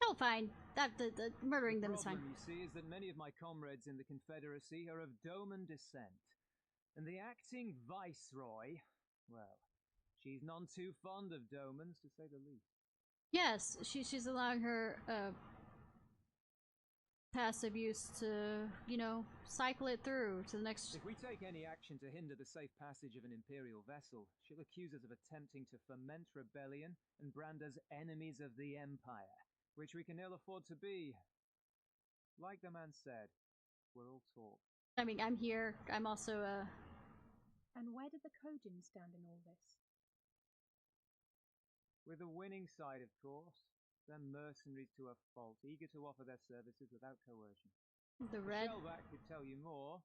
Oh, fine. The murdering them is fine. The problem, you see, is that many of my comrades in the Confederacy are of Doman descent, and the acting Viceroy, well, she's none too fond of Domans, to say the least. Yes, she's allowing her passive use to, you know, cycle it through to the next. If we take any action to hinder the safe passage of an Imperial vessel, she'll accuse us of attempting to foment rebellion and brand us enemies of the Empire, which we can ill afford to be. Like the man said, we're all talk. I mean, I'm here. I'm also And where did the Kojin stand in all this? With the winning side, of course. They're mercenaries to a fault, eager to offer their services without coercion. the red. Shellback could tell you more,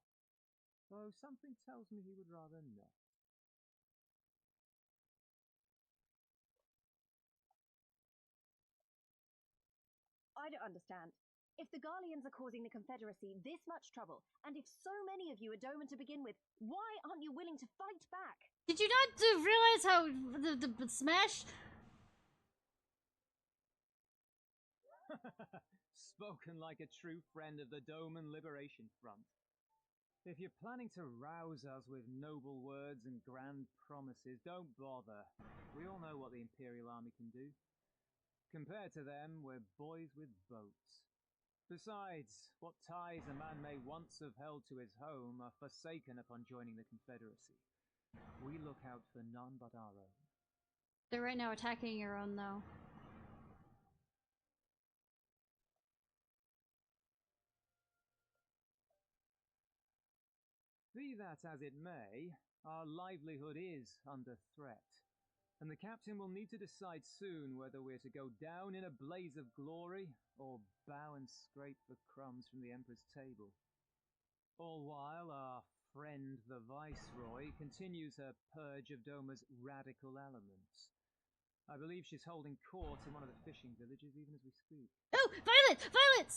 though something tells me he would rather not. I don't understand. If the Garleans are causing the Confederacy this much trouble, and if so many of you are Doman to begin with, why aren't you willing to fight back? Did you not realize how the smash? Spoken like a true friend of the Doman Liberation Front. If you're planning to rouse us with noble words and grand promises, don't bother. We all know what the Imperial Army can do. Compared to them, we're boys with boats. Besides, what ties a man may once have held to his home are forsaken upon joining the Confederacy. We look out for none but our own. They're right now attacking your own, though. Be that as it may, our livelihood is under threat, and the captain will need to decide soon whether we're to go down in a blaze of glory or bow and scrape the crumbs from the Emperor's table. All while our friend the Viceroy continues her purge of Doma's radical elements. I believe she's holding court in one of the fishing villages even as we speak. Oh, Violet! Violet!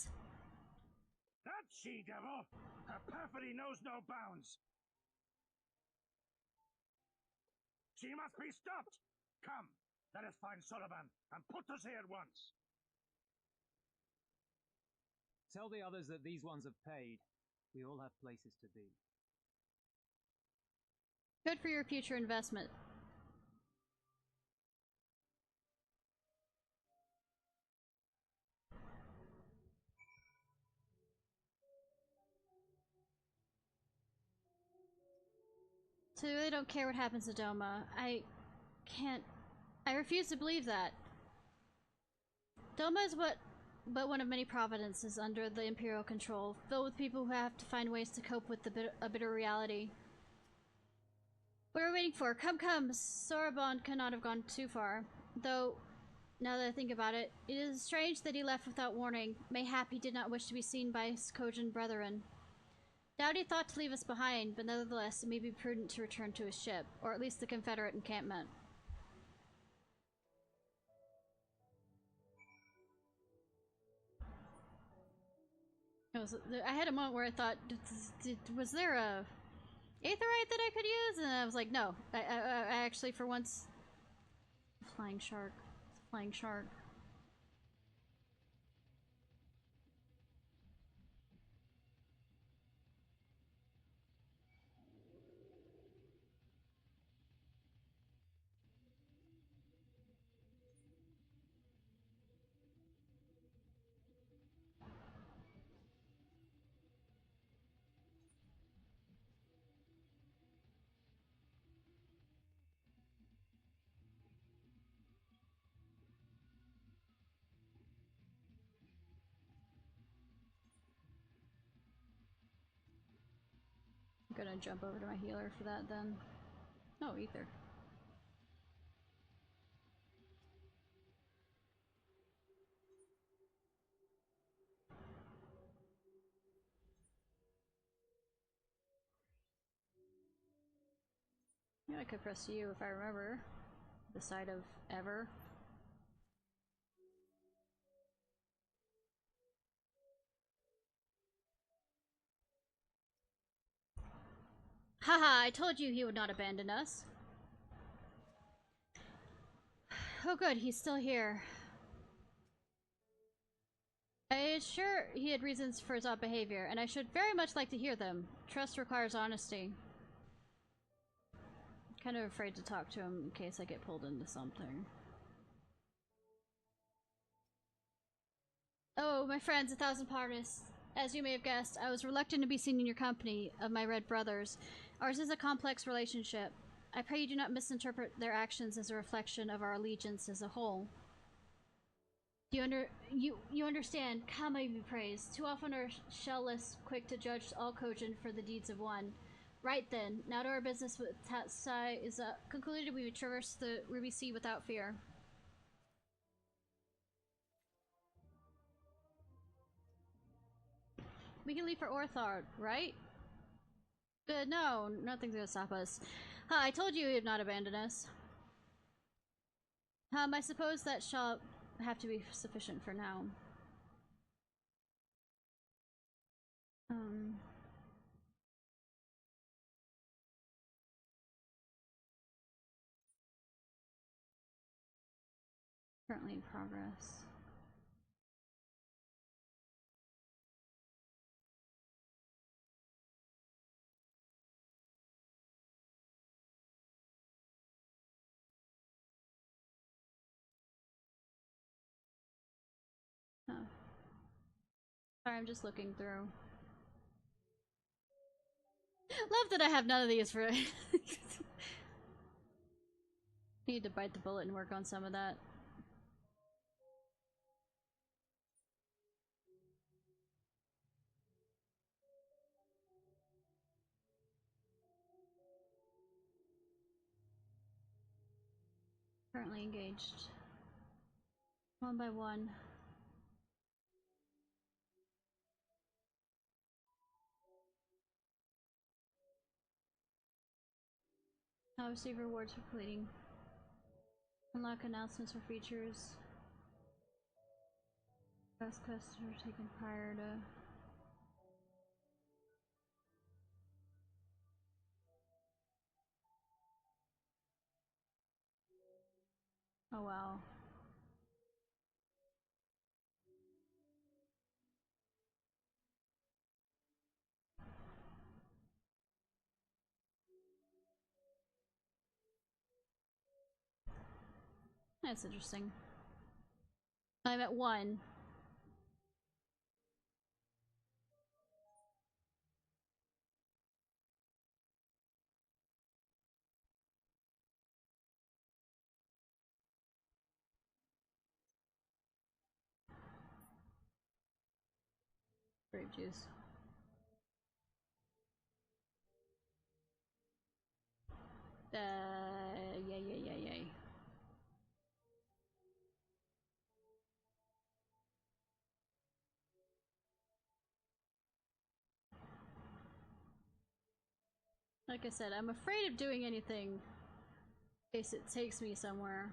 That she-devil! Her perfidy knows no bounds! She must be stopped! Come, let us find Sullivan and put us here at once! Tell the others that these ones have paid. We all have places to be. Good for your future investment. So they really don't care what happens to Doma. I refuse to believe that. Doma is but one of many providences under the Imperial control, filled with people who have to find ways to cope with a bitter reality. What are we waiting for? Come, come! Sorabon cannot have gone too far. Though, now that I think about it, it is strange that he left without warning. Mayhap he did not wish to be seen by his Kojin brethren. Doubt he thought to leave us behind, but nevertheless it may be prudent to return to his ship, or at least the Confederate encampment. I had a moment where I thought, was there a aetherite that I could use? And I was like, no. I actually, for once... Flying shark. Flying shark. I'm gonna jump over to my healer for that then. Oh, ether. Yeah, I could press you if I remember. The side of ever. Haha, I told you he would not abandon us. Oh good, he's still here. I'm sure he had reasons for his odd behavior, and I should very much like to hear them. Trust requires honesty. I'm kind of afraid to talk to him in case I get pulled into something. Oh, my friends, 1,000 pardons. As you may have guessed, I was reluctant to be seen in your company of my red brothers. Ours is a complex relationship. I pray you do not misinterpret their actions as a reflection of our allegiance as a whole. You understand? Kama be praised. Too often are shellless quick to judge all Kojin for the deeds of one. Right then, now to our business with Tatsai is concluded. We would traverse the Ruby Sea without fear. We can leave for Orthard, right? No, nothing's gonna stop us. I told you he would not abandon us. I suppose that shall have to be sufficient for now. Currently in progress. Oh. Sorry, I'm just looking through. Love that I have none of these for... Need to bite the bullet and work on some of that. Currently engaged. One by one. I'll receive rewards for completing. Unlock announcements for features. Best customer taken prior to... Oh wow. That's interesting. I'm at 1. Grape juice. Yay. Like I said, I'm afraid of doing anything in case it takes me somewhere.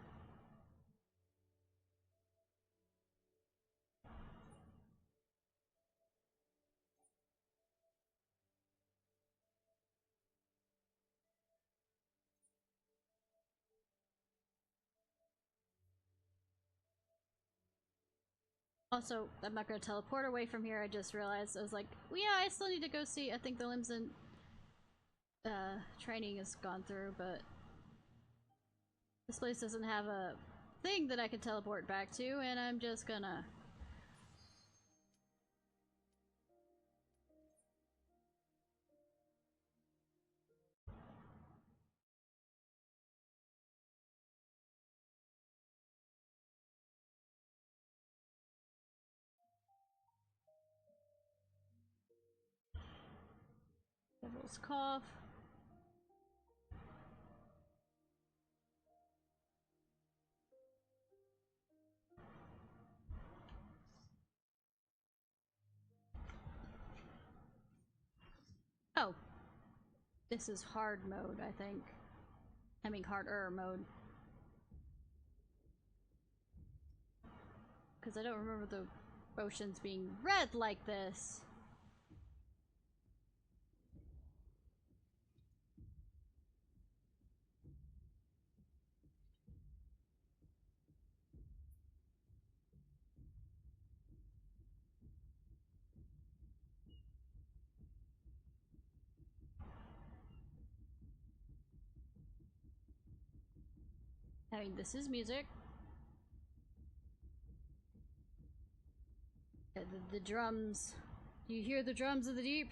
Also, I'm not gonna teleport away from here. I just realized, I was like, well, yeah, I still need to go see, I think the Limson training has gone through, but this place doesn't have a thing that I can teleport back to, and I'm just gonna... Devil's cough. Oh. This is hard mode, I think. I mean harder mode. Because I don't remember the potions being red like this. I mean, this is music. The drums. Do you hear the drums of the deep?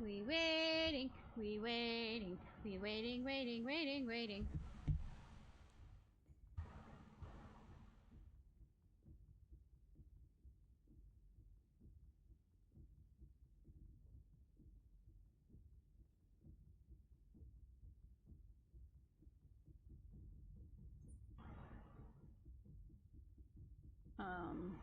We waiting, we waiting, we waiting. Um...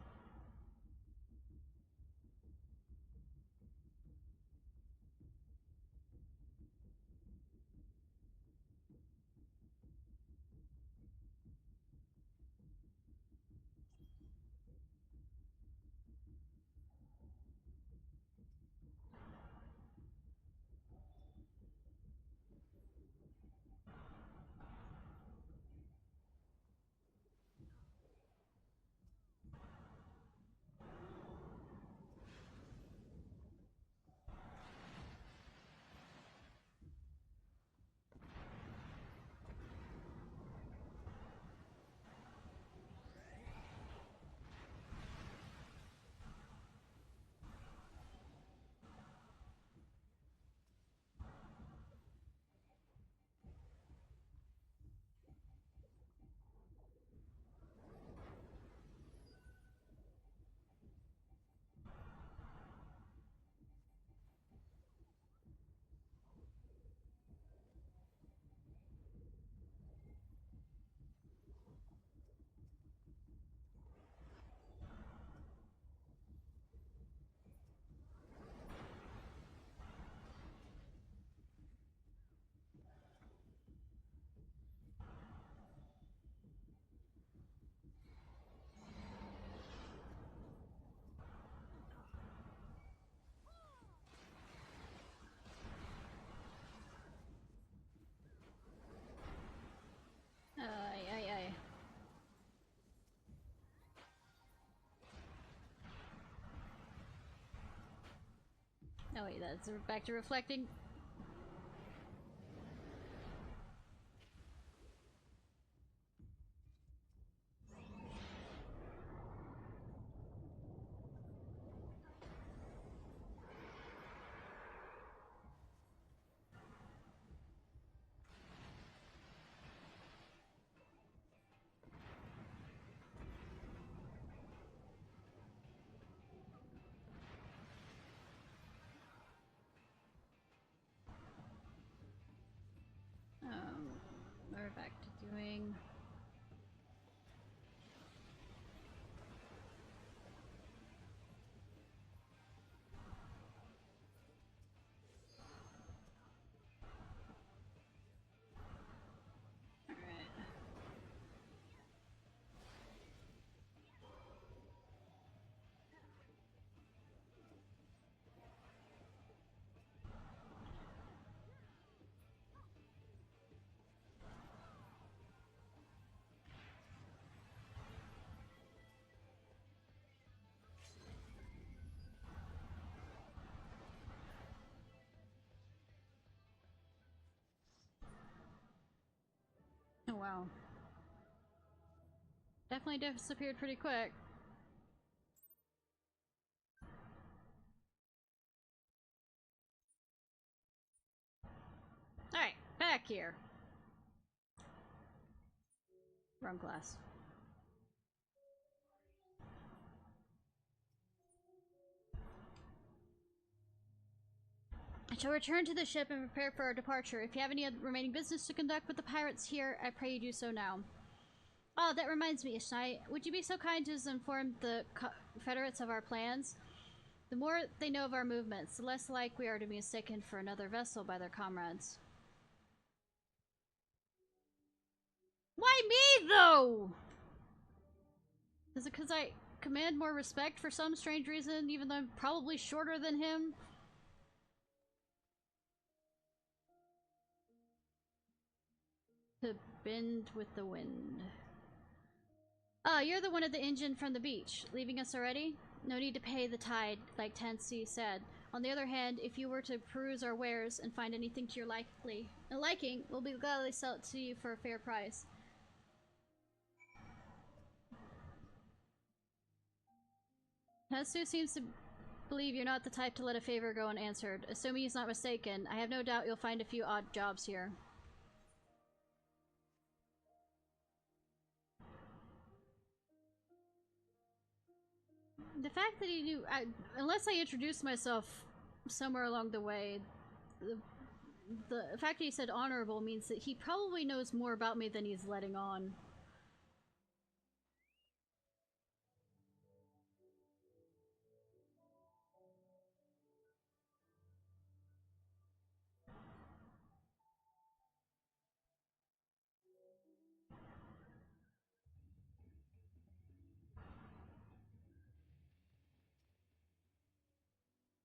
Oh wait, that's back to reflecting. We're back to doing... Oh wow. Definitely disappeared pretty quick. Alright, back here. Wrong class. I shall return to the ship and prepare for our departure. If you have any remaining business to conduct with the pirates here, I pray you do so now. Oh, that reminds me, Ishnai. Would you be so kind as to inform the Confederates of our plans? The more they know of our movements, the less like we are to be mistaken for another vessel by their comrades. Why me, though? Is it because I command more respect for some strange reason, even though I'm probably shorter than him? To bend with the wind. Ah, you're the one at the engine from the beach. Leaving us already? No need to pay the tide, like Tansy said. On the other hand, if you were to peruse our wares and find anything to your liking, we'll be gladly sell it to you for a fair price. Tatsu seems to believe you're not the type to let a favor go unanswered. Assuming he's not mistaken, I have no doubt you'll find a few odd jobs here. The fact that he knew, unless I introduced myself somewhere along the way, the fact that he said honorable means that he probably knows more about me than he's letting on.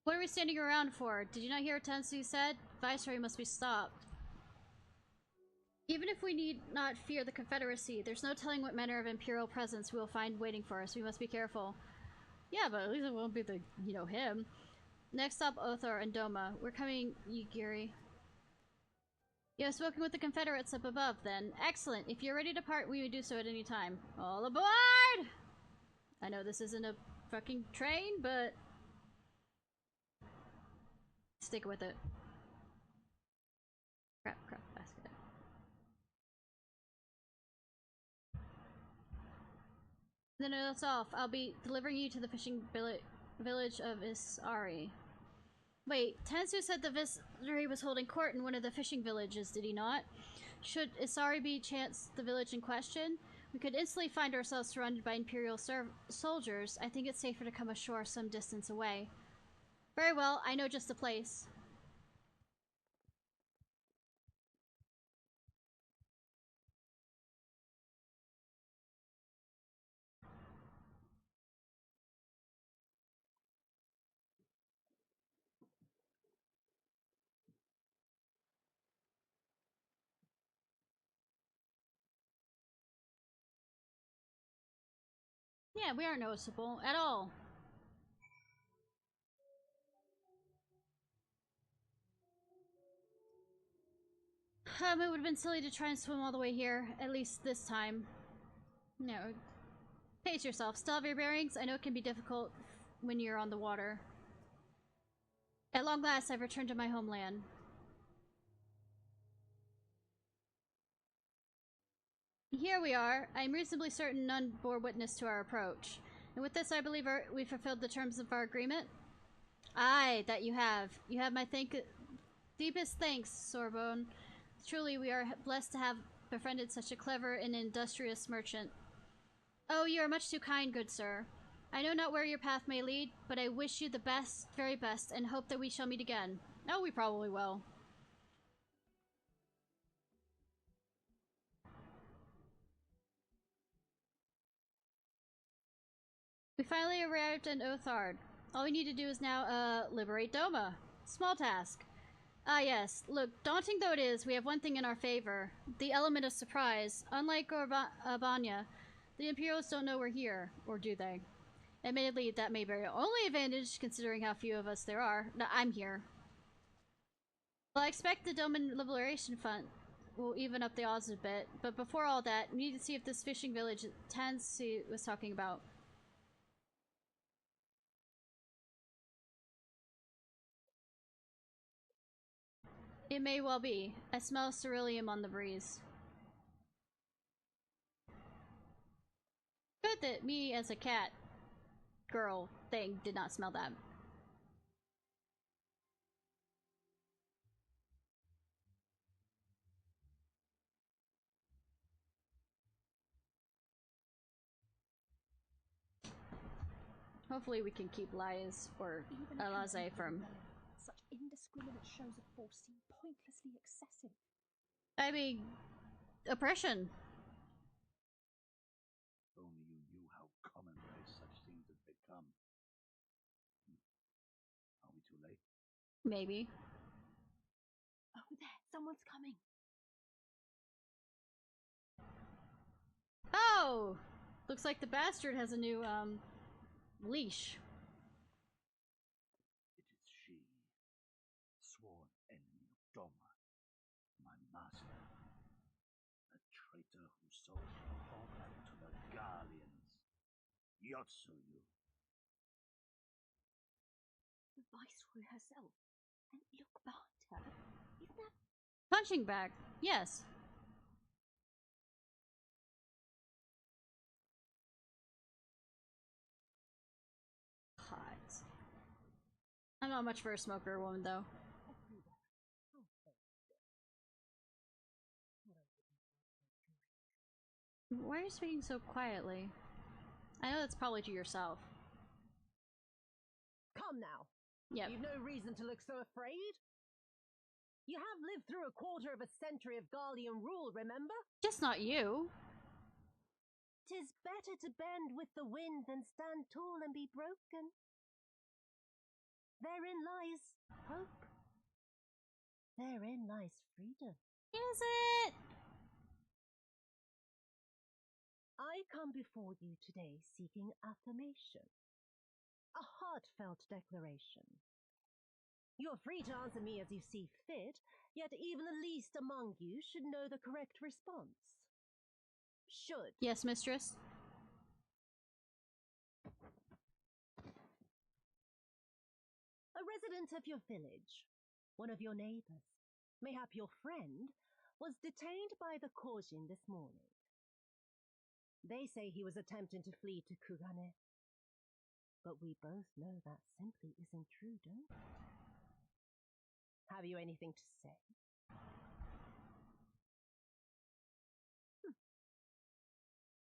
What are we standing around for? Did you not hear what Tensu said? Viceroy must be stopped. Even if we need not fear the Confederacy, there's no telling what manner of Imperial presence we will find waiting for us. We must be careful. Yeah, but at least it won't be the, you know, him. Next stop, Othar and Doma. We're coming, Yugiri. You have spoken with the Confederates up above, then. Excellent. If you're ready to part, we may do so at any time. All aboard! I know this isn't a fucking train, but... stick with it. Crap, basket. Then that's off. I'll be delivering you to the fishing village of Isari. Wait, Tansu said the viceroy was holding court in one of the fishing villages, did he not? Should Isari be chance the village in question? We could instantly find ourselves surrounded by Imperial soldiers. I think it's safer to come ashore some distance away. Very well, I know just the place. Yeah, we aren't noticeable at all. It would have been silly to try and swim all the way here, at least this time. No. Pace yourself. Still have your bearings? I know it can be difficult when you're on the water. At long last, I've returned to my homeland. Here we are. I am reasonably certain none bore witness to our approach. And with this, I believe we fulfilled the terms of our agreement. Aye, that you have. You have my deepest thanks, Sorbonne. Truly, we are blessed to have befriended such a clever and industrious merchant. Oh, you are much too kind, good sir. I know not where your path may lead, but I wish you the best, very best, and hope that we shall meet again. Oh, we probably will. We finally arrived in Othard. All we need to do is now, liberate Doma. Small task. Ah, yes. Look, daunting though it is, we have one thing in our favor. The element of surprise. Unlike Albania, the Imperials don't know we're here. Or do they? Admittedly, that may be our only advantage, considering how few of us there are. No, I'm here. Well, I expect the Doman Liberation Fund will even up the odds a bit, but before all that, we need to see if this fishing village Tansy was talking about. It may well be. I smell ceruleum on the breeze. Good that me as a cat girl thing did not smell that. Hopefully we can keep Lias or Alaze from... Such indiscriminate shows of force seem pointlessly excessive. I mean, oppression. If only you knew how commonplace such things have become. Are we too late? Maybe. Oh, there, someone's coming. Oh! Looks like the bastard has a new, leash. It is she, sworn enemy of Doma, my master, a traitor who sold Doma to the Garleans. Yotsuyu. The Viceroy herself. And look behind her. Isn't that... Punching bag. Yes. Hot. I'm not much for a smoker woman, though. Why are you speaking so quietly? I know that's probably to yourself. Come now. Yep. You've no reason to look so afraid. You have lived through a quarter of a century of Garlean rule, remember? Just not you. 'Tis better to bend with the wind than stand tall and be broken. Therein lies hope. Therein lies freedom. Is it? I come before you today seeking affirmation. A heartfelt declaration. You're free to answer me as you see fit, yet even the least among you should know the correct response. Should. Yes, mistress. A resident of your village, one of your neighbors, mayhap your friend, was detained by the Korjin this morning. They say he was attempting to flee to Kugane. But we both know that simply isn't true, don't we? Have you anything to say?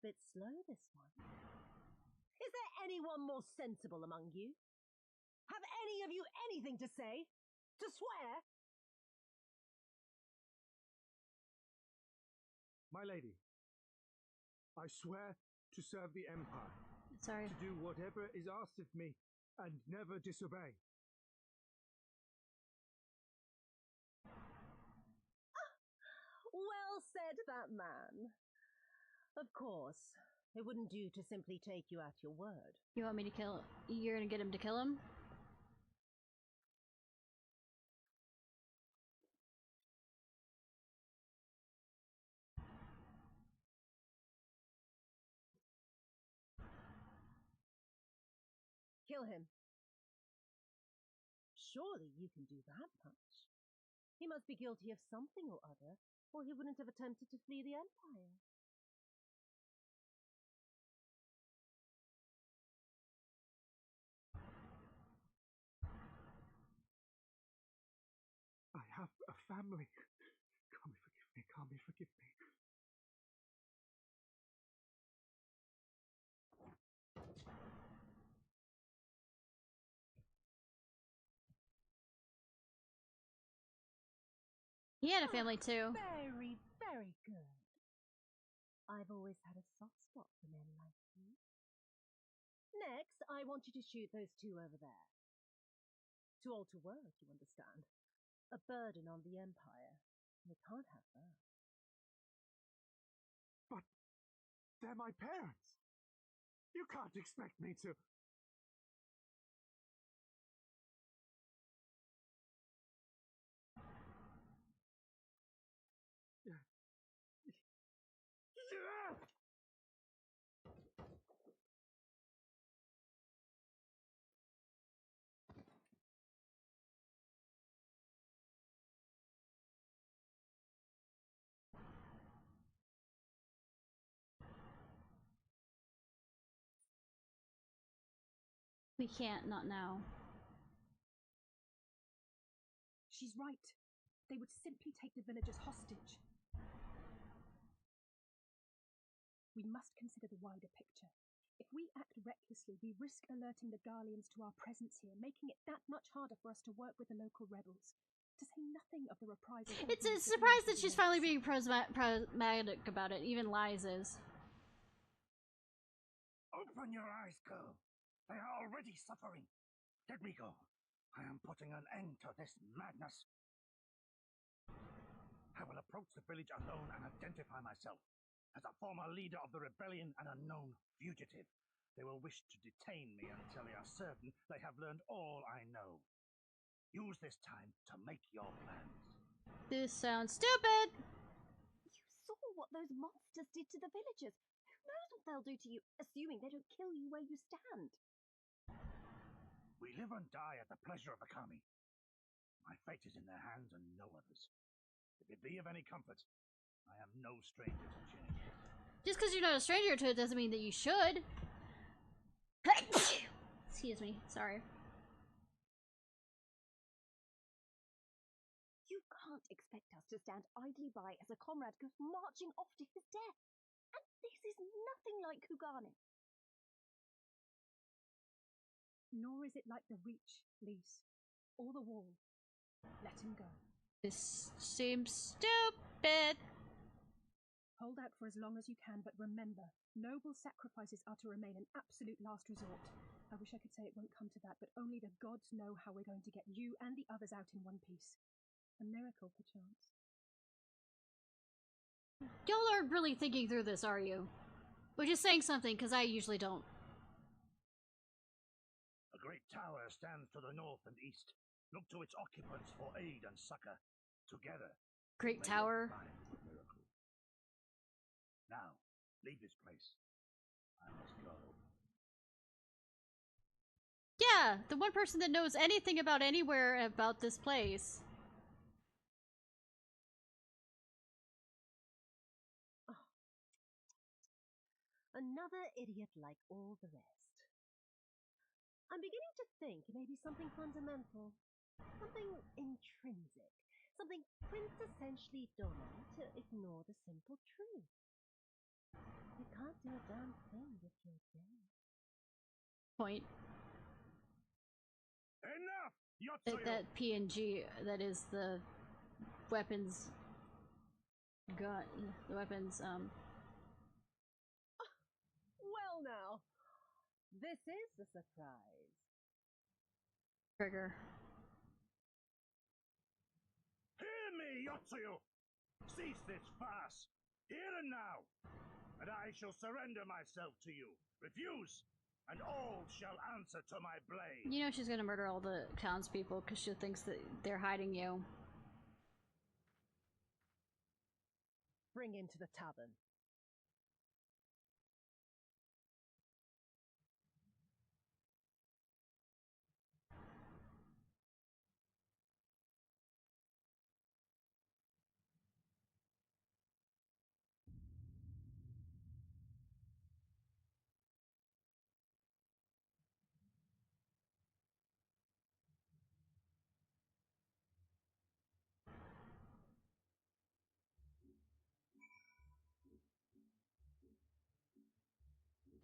Bit slow, this one. Is there anyone more sensible among you? Have any of you anything to say? To swear? My lady, I swear to serve the Empire. Sorry. To do whatever is asked of me, and never disobey. Well said, that man. Of course, it wouldn't do to simply take you at your word. You want me to kill... You're gonna get him to kill him? Kill him. Surely you can do that much. He must be guilty of something or other, or he wouldn't have attempted to flee the Empire. I have a family. Kami, forgive me. Kami, forgive me. He had a family too. Very, very good. I've always had a soft spot for men like you. Next, I want you to shoot those two over there. Too old to work, you understand. A burden on the Empire. We can't have that. But they're my parents. You can't expect me to... We can't, not now. She's right. They would simply take the villagers hostage. We must consider the wider picture. If we act recklessly, we risk alerting the Garleans to our presence here, making it that much harder for us to work with the local rebels. To say nothing of the reprisals. It's a surprise that she's finally being pragmatic about it. Even Lies is. Open your eyes, girl. They are already suffering. Let me go. I am putting an end to this madness. I will approach the village alone and identify myself as a former leader of the rebellion and a known fugitive. They will wish to detain me until they are certain they have learned all I know. Use this time to make your plans. This sounds stupid! You saw what those monsters did to the villagers. Who knows what they'll do to you, assuming they don't kill you where you stand? We live and die at the pleasure of the Kami. My fate is in their hands and no others. If it be of any comfort, I am no stranger to change. Just because you're not a stranger to it doesn't mean that you should. Excuse me, sorry. You can't expect us to stand idly by as a comrade goes marching off to his death. And this is nothing like Kugane. Nor is it like the Reach, Lise, or the Wall. Let him go. This seems stupid. Hold out for as long as you can, but remember, noble sacrifices are to remain an absolute last resort. I wish I could say it won't come to that, but only the gods know how we're going to get you and the others out in one piece. A miracle, perchance. Y'all aren't really thinking through this, are you? We're just saying something, because I usually don't. A great tower stands to the north and east. Look to its occupants for aid and succor. Together. Great tower. Now, leave this place. I must go. Yeah, the one person that knows anything about anywhere about this place. Oh. Another idiot like all the rest. I'm beginning to think it may be something fundamental, something intrinsic, something quintessentially Doma to ignore the simple truth. You can't do a damn thing if you're dead. Point. Enough! Yotsuyo! That PNG, that is the weapons gun, the weapons, Well now, this is the surprise. trigger. Hear me, Yotsuyo! Cease this farce, here and now, and I shall surrender myself to you. Refuse, and all shall answer to my blade. You know she's gonna murder all the townspeople because she thinks that they're hiding you. Bring him to the tavern.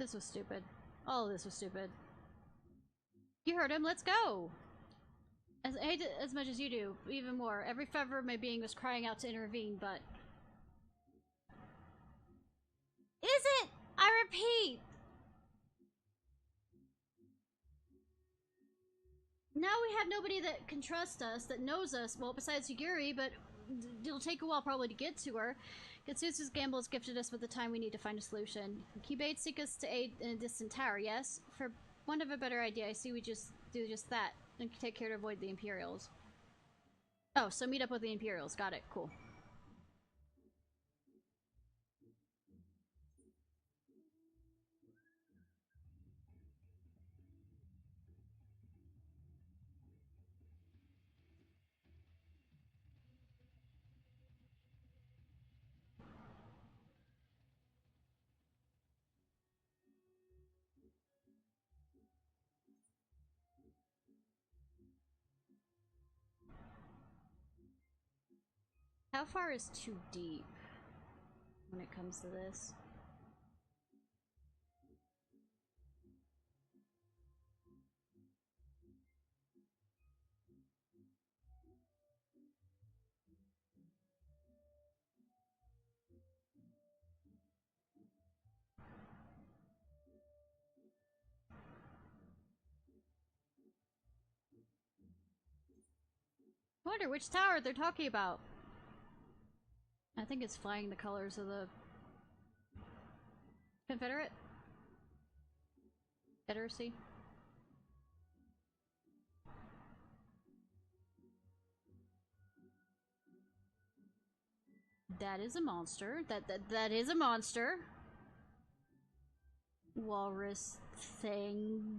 This was stupid. All of this was stupid. You heard him, let's go! I hate it as much as you do, even more. Every fiber of my being was crying out to intervene, but... Is it? I repeat! Now we have nobody that can trust us, that knows us, well, besides Yuguri, but it'll take a while probably to get to her. Katsusa's gamble has gifted us with the time we need to find a solution. Kibate seek us to aid in a distant tower, yes? For want of a better idea, I see we just do just that, and take care to avoid the Imperials. Oh, so meet up with the Imperials, got it, cool. How far is too deep when it comes to this? I wonder which tower they're talking about. I think it's flying the colors of the Confederacy. That is a monster. That is a monster. Walrus thing.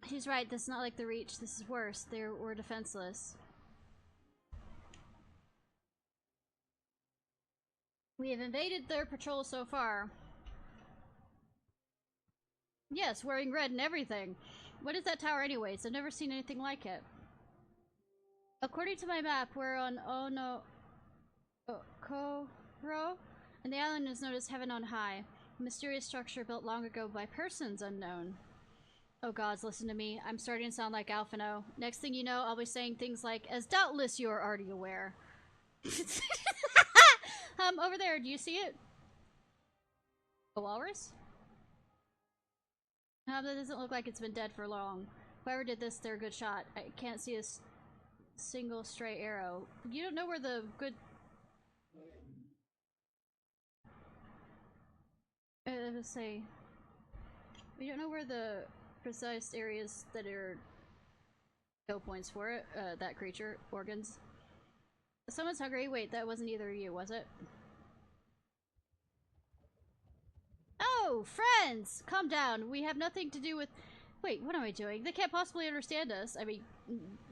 She's right, this is not like the Reach. This is worse. We're defenseless. We have invaded their patrol so far. Yes, wearing red and everything. What is that tower anyways? I've never seen anything like it. According to my map, we're on Koro, and the island is known as Heaven on High. A mysterious structure built long ago by persons unknown. Oh gods, listen to me. I'm starting to sound like Alphino. Next thing you know, I'll be saying things like, as doubtless you are already aware. Over there, do you see it? A walrus? That doesn't look like it's been dead for long. Whoever did this, they're a good shot. I can't see a single stray arrow. You don't know where the good... let's say... We don't know where the precise areas that are kill points for it, that creature, organs. Someone's hungry. Wait, that wasn't either of you, was it? Oh, friends! Calm down. We have nothing to do with... Wait, what am I doing? They can't possibly understand us. I mean,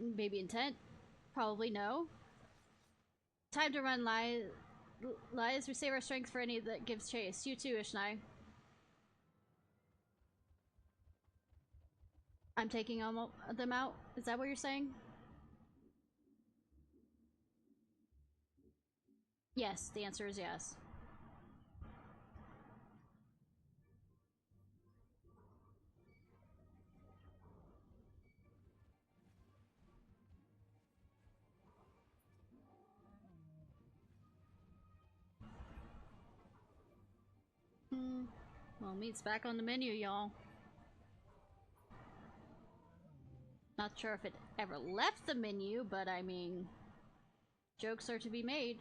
maybe intent? Probably no. Time to run, lies. We save our strength for any that gives chase. You too, Ishnai. I'm taking them out? Is that what you're saying? Yes, the answer is yes. Well, meat's back on the menu, y'all. Not sure if it ever left the menu, but I mean, jokes are to be made.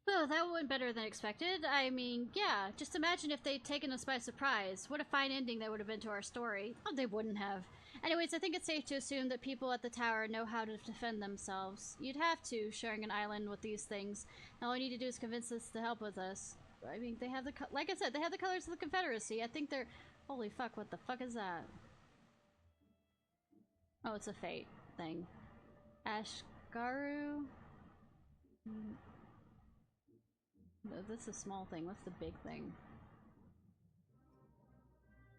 Oh, that went better than expected. I mean, yeah, just imagine if they'd taken us by surprise. What a fine ending that would have been to our story. Oh, they wouldn't have. Anyways, I think it's safe to assume that people at the tower know how to defend themselves. You'd have to, sharing an island with these things. All we need to do is convince us to help with us. I mean, they have the, like I said, they have the colors of the Confederacy. I think they're... Holy fuck, what the fuck is that? Oh, it's a fate thing. Ashgaru? No, that's a small thing. What's the big thing?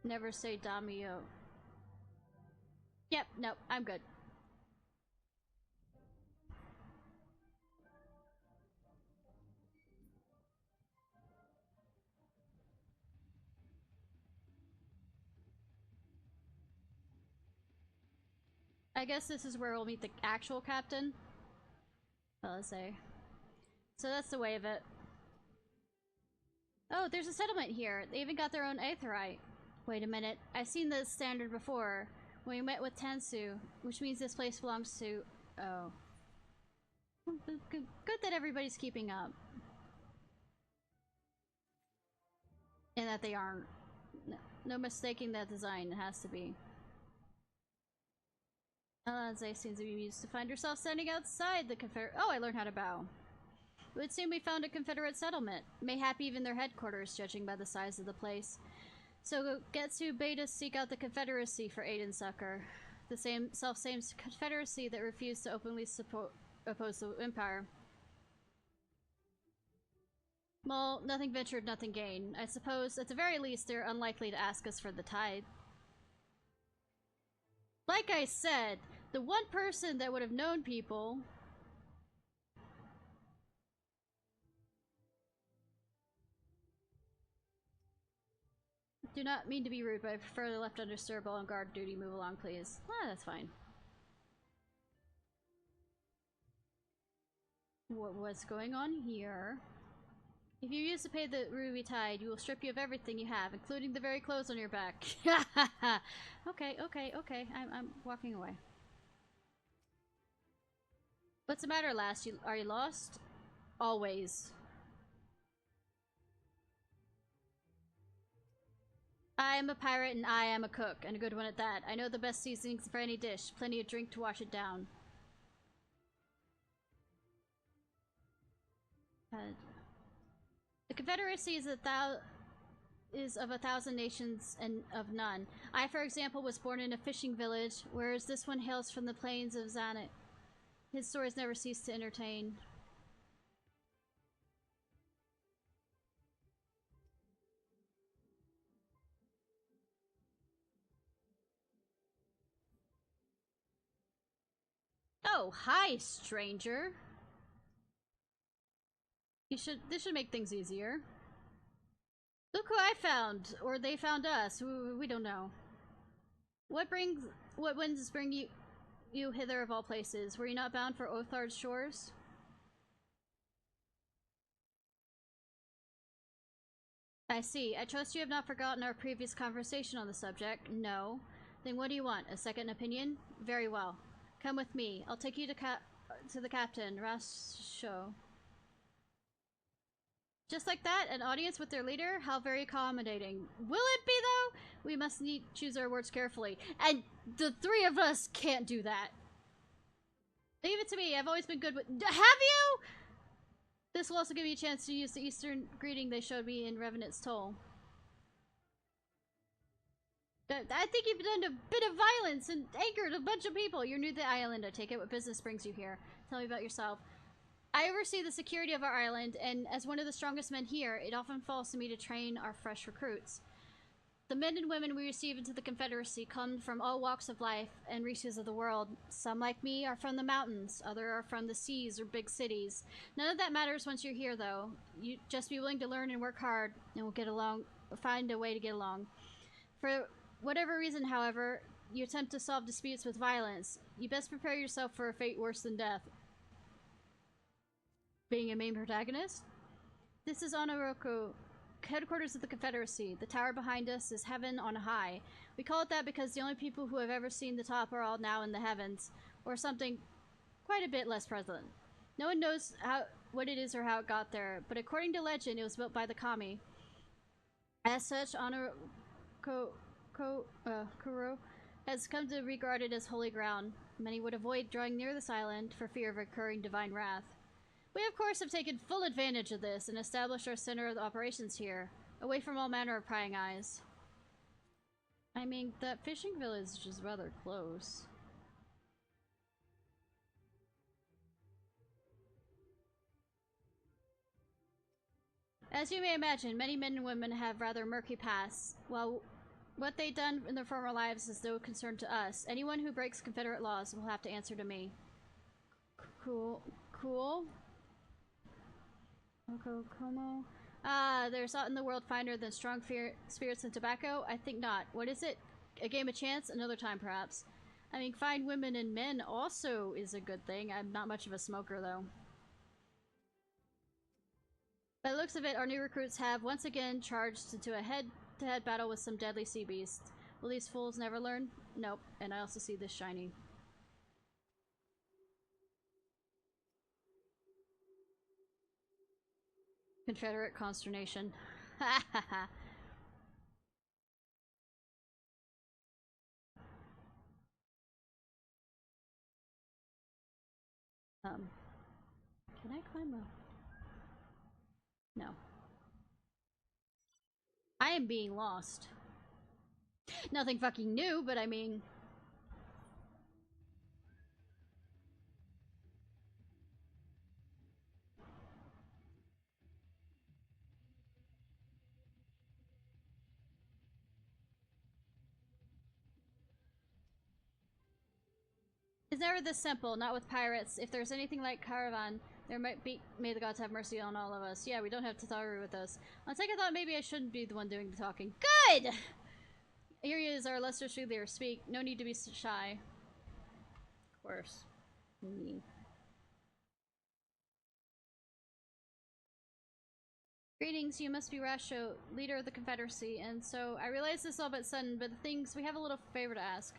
Never say Damio. Yep, nope, I'm good. I guess this is where we'll meet the actual captain. Well, let's say. So that's the way of it. Oh, there's a settlement here. They even got their own aetheryte. Wait a minute. I've seen this standard before. When we met with Tansu, which means this place belongs to... Oh. Good that everybody's keeping up. And that they aren't. No mistaking that design. It has to be. Alonze seems to be amused to find herself standing outside the Confederate... Oh, I learned how to bow. It would seem we found a Confederate settlement. Mayhap even their headquarters, judging by the size of the place. So Getsu bade us seek out the Confederacy for aid and succor. The same Confederacy that refused to openly oppose the Empire. Well, nothing ventured, nothing gained. I suppose, at the very least, they're unlikely to ask us for the tithe. Like I said, the one person that would have known people... Do not mean to be rude, but I prefer the left undisturbed while on guard duty. Move along, please. Ah, that's fine. What's going on here? If you use to pay the ruby tide, you will strip you of everything you have, including the very clothes on your back. Okay. I'm walking away. What's the matter, lass? Are you lost? Always. I am a pirate and I am a cook, and a good one at that. I know the best seasonings for any dish. Plenty of drink to wash it down. The Confederacy is of 1,000 nations and of none. I, for example, was born in a fishing village, whereas this one hails from the plains of Zanet. His stories never cease to entertain. Oh, hi, stranger. This should make things easier. Look who I found, or they found us. We don't know. What winds bring you hither of all places? Were you not bound for Othard's shores? I see. I trust you have not forgotten our previous conversation on the subject. No. Then what do you want? A second opinion? Very well. Come with me. I'll take you to the captain, Rasho. Just like that, an audience with their leader? How very accommodating. Will it be, though? We must choose our words carefully. And the three of us can't do that. Leave it to me. I've always been good with... Have you? This will also give you a chance to use the Eastern greeting they showed me in Revenant's Toll. I think you've done a bit of violence and angered a bunch of people. You're new to the island. I take it. What business brings you here? Tell me about yourself. I oversee the security of our island, and as one of the strongest men here, it often falls to me to train our fresh recruits. The men and women we receive into the Confederacy come from all walks of life and reaches of the world. Some, like me, are from the mountains. Others are from the seas or big cities. None of that matters once you're here, though. You just be willing to learn and work hard, and we'll get along. Find a way to get along. For whatever reason, however, you attempt to solve disputes with violence. You best prepare yourself for a fate worse than death. Being a main protagonist? This is Onoroku, headquarters of the Confederacy. The tower behind us is heaven on high. We call it that because the only people who have ever seen the top are all now in the heavens, or something quite a bit less present. No one knows what it is or how it got there, but according to legend, it was built by the kami. As such, Kuro has come to regard it as holy ground. Many would avoid drawing near this island for fear of incurring divine wrath. We, of course, have taken full advantage of this and established our center of operations here, away from all manner of prying eyes. I mean, that fishing village is rather close. As you may imagine, many men and women have rather murky pasts. While what they've done in their former lives is no concern to us. Anyone who breaks Confederate laws will have to answer to me. Cool. Cool. Como? Ah, there's aught in the world finer than strong spirits and tobacco? I think not. What is it? A game of chance? Another time, perhaps. I mean, fine women and men also is a good thing. I'm not much of a smoker, though. By the looks of it, our new recruits have once again charged into a head-to-head battle with some deadly sea beasts. Will these fools never learn? Nope. And I also see this shiny. Confederate consternation. Ha ha ha. Can I climb up? No. I am being lost. Nothing fucking new, but I mean... It's never this simple, not with pirates. If there's anything like Caravan, there might be— may the gods have mercy on all of us. Yeah, we don't have Tataru with us. On second thought, maybe I shouldn't be the one doing the talking. Good! Here he is, our Lester Soothier. Speak. No need to be shy. Of course. Me. Greetings, you must be Rasho, leader of the Confederacy, and so I realize this all but sudden, but the things— we have a little favor to ask.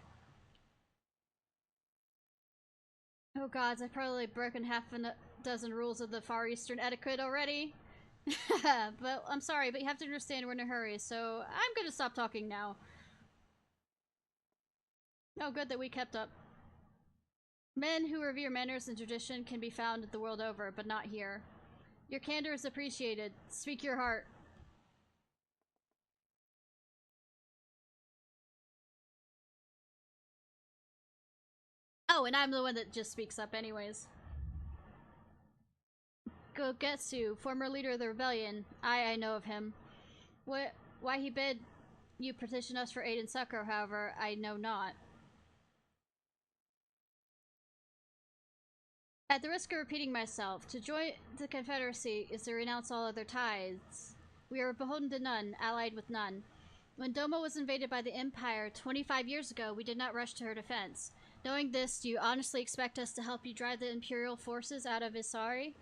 Oh gods, I've probably broken half a dozen rules of the Far Eastern etiquette already. But I'm sorry, but you have to understand we're in a hurry, so I'm gonna stop talking now. Oh, good that we kept up. Men who revere manners and tradition can be found the world over, but not here. Your candor is appreciated. Speak your heart. Oh, and I'm the one that just speaks up anyways. Gogetsu, former leader of the rebellion. I know of him. Why he bid you petition us for aid and succor, however, I know not. At the risk of repeating myself, to join the Confederacy is to renounce all other ties. We are beholden to none, allied with none. When Doma was invaded by the Empire 25 years ago, we did not rush to her defense. Knowing this, do you honestly expect us to help you drive the Imperial forces out of Isari?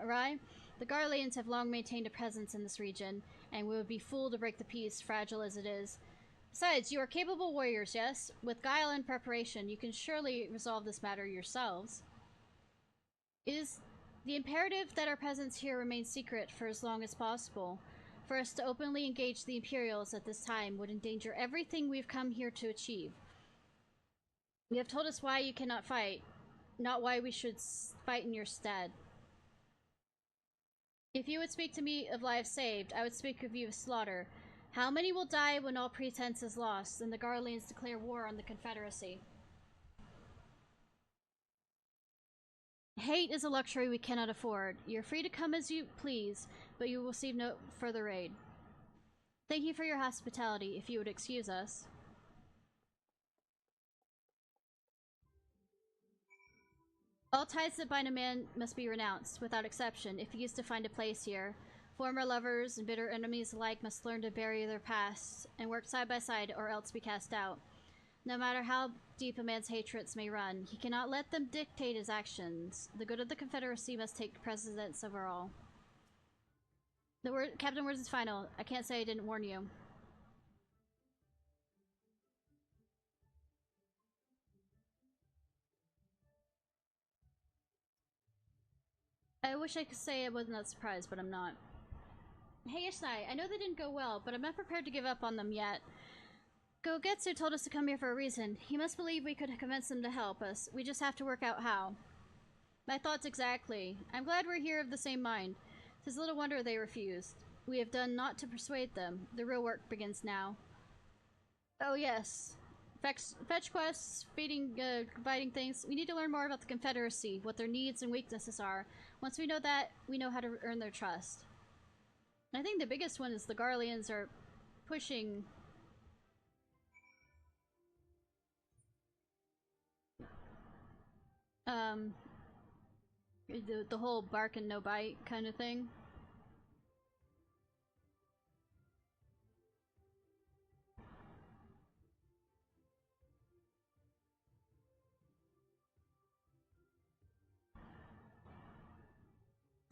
Rai? The Garleans have long maintained a presence in this region, and we would be fool to break the peace, fragile as it is. Besides, you are capable warriors, yes? With guile and preparation, you can surely resolve this matter yourselves. It is the imperative that our presence here remain secret for as long as possible. For us to openly engage the Imperials at this time would endanger everything we've come here to achieve. You have told us why you cannot fight, not why we should fight in your stead. If you would speak to me of lives saved, I would speak of you of slaughter. How many will die when all pretense is lost and the Garleans declare war on the Confederacy? Hate is a luxury we cannot afford. You're free to come as you please, but you will receive no further aid. Thank you for your hospitality, if you would excuse us. All ties that bind a man must be renounced, without exception, if he is to find a place here. Former lovers and bitter enemies alike must learn to bury their past and work side by side or else be cast out. No matter how deep a man's hatreds may run, he cannot let them dictate his actions. The good of the Confederacy must take precedence over all. Captain Words is final. I can't say I didn't warn you. I wish I could say I wasn't that surprised, but I'm not. Hey Ishnai, I know they didn't go well, but I'm not prepared to give up on them yet. Gogetsu told us to come here for a reason. He must believe we could convince them to help us. We just have to work out how. My thoughts exactly. I'm glad we're here of the same mind. 'Tis little wonder they refused. We have done naught to persuade them. The real work begins now. Oh yes. Fetch quests, providing things. We need to learn more about the Confederacy, what their needs and weaknesses are. Once we know that, we know how to earn their trust. I think the biggest one is the Garleans are pushing the whole bark and no bite kind of thing.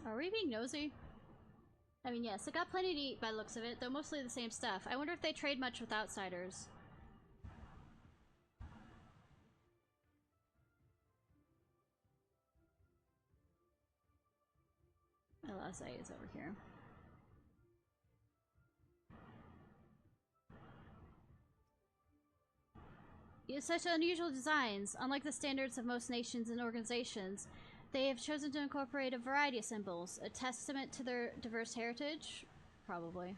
Are we being nosy? I mean, yes, it got plenty to eat by the looks of it, though mostly the same stuff. I wonder if they trade much with outsiders. LSA is over here. You have such unusual designs. Unlike the standards of most nations and organizations, they have chosen to incorporate a variety of symbols. A testament to their diverse heritage? Probably.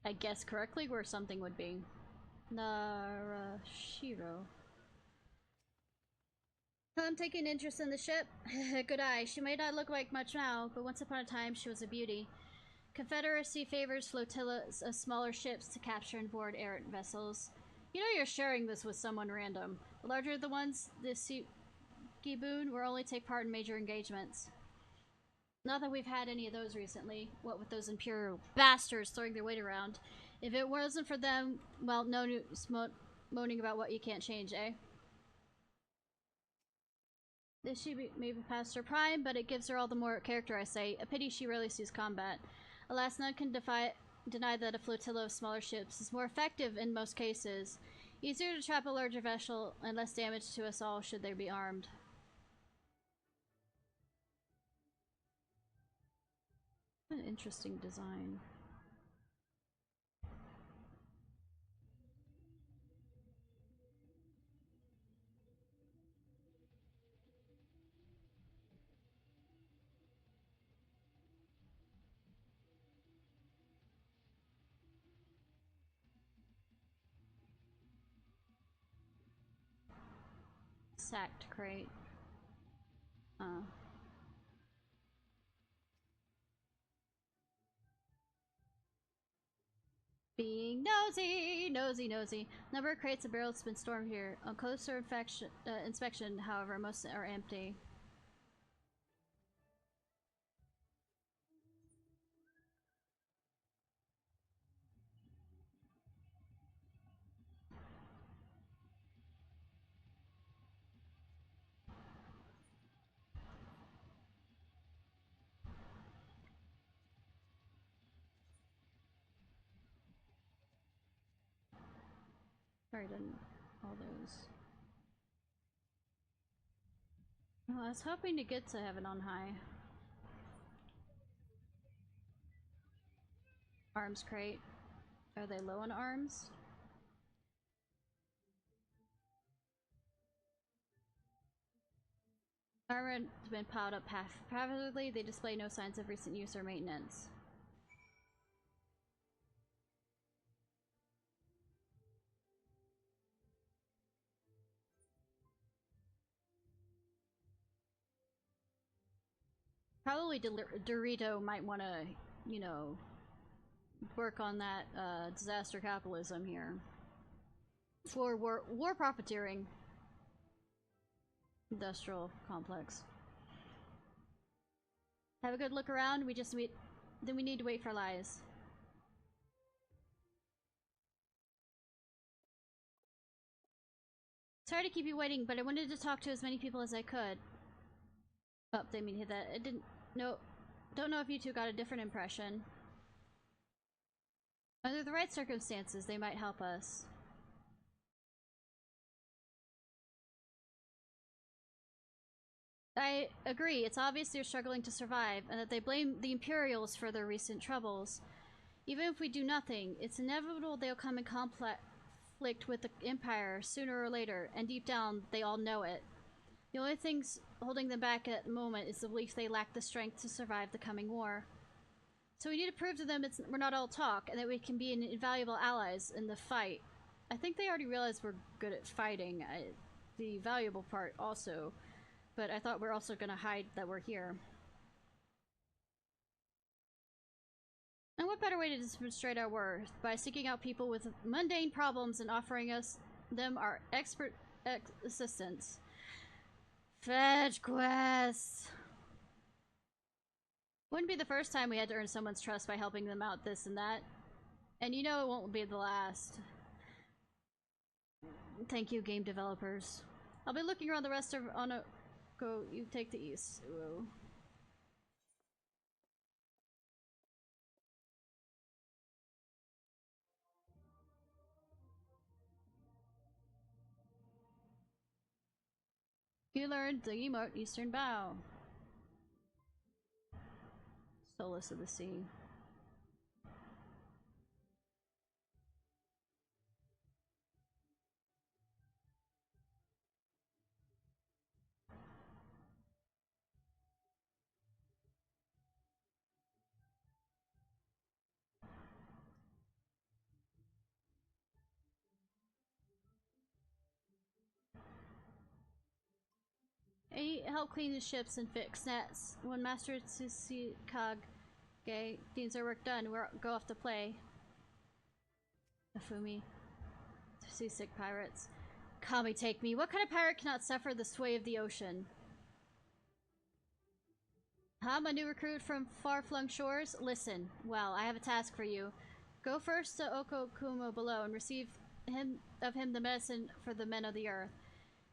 I guess correctly where something would be. Narashiro. I'm taking interest in the ship. Good eye. She may not look like much now, but once upon a time she was a beauty. Confederacy favors flotillas of smaller ships to capture and board errant vessels. You know you're sharing this with someone random. The larger the ones, the Giboon will only take part in major engagements. Not that we've had any of those recently. What with those Imperial bastards throwing their weight around. If it wasn't for them, well, no news moaning about what you can't change, eh? This she may be past her prime, but it gives her all the more character, I say. A pity she rarely sees combat. Alas, none can deny that a flotilla of smaller ships is more effective in most cases. Easier to trap a larger vessel and less damage to us all should they be armed. What an interesting design. Sacked crate. Being nosy. Number of crates and barrels has been stored here. On closer inspection, however, most are empty. Sorry, didn't all those. Oh, I was hoping to get to heaven on high. Arms crate. Are they low on arms? Armor has been piled up haphazardly. They display no signs of recent use or maintenance. Probably Dorito might want to, you know, work on that disaster capitalism here. For war profiteering. Industrial complex. Have a good look around. Then we need to wait for lies. Sorry to keep you waiting, but I wanted to talk to as many people as I could. Oh, didn't mean to hit that. It didn't. No, don't know if you two got a different impression. Under the right circumstances, they might help us. I agree. It's obvious they're struggling to survive, and that they blame the Imperials for their recent troubles. Even if we do nothing, it's inevitable they'll come in conflict with the Empire sooner or later, and deep down, they all know it. The only things holding them back at the moment is the belief they lack the strength to survive the coming war. So we need to prove to them we're not all talk, and that we can be invaluable allies in the fight. I think they already realized we're good at fighting, the valuable part also, but I thought we're also gonna hide that we're here. And what better way to demonstrate our worth? By seeking out people with mundane problems and offering them our expert assistance. Fetch quests! Wouldn't be the first time we had to earn someone's trust by helping them out this and that. And you know it won't be the last. Thank you, game developers. I'll be looking around the rest of go, you take the east. Whoa. You learned the emote Eastern Bow. Solace of the Sea. He helped clean the ships and fix nets. When Master Tsuchikage deems our work done, we'll go off to play. Afumi. Seasick pirates. Kami take me. What kind of pirate cannot suffer the sway of the ocean? I'm a new recruit from far-flung shores. Listen, well, I have a task for you. Go first to Okokumo below and receive of him the medicine for the men of the earth.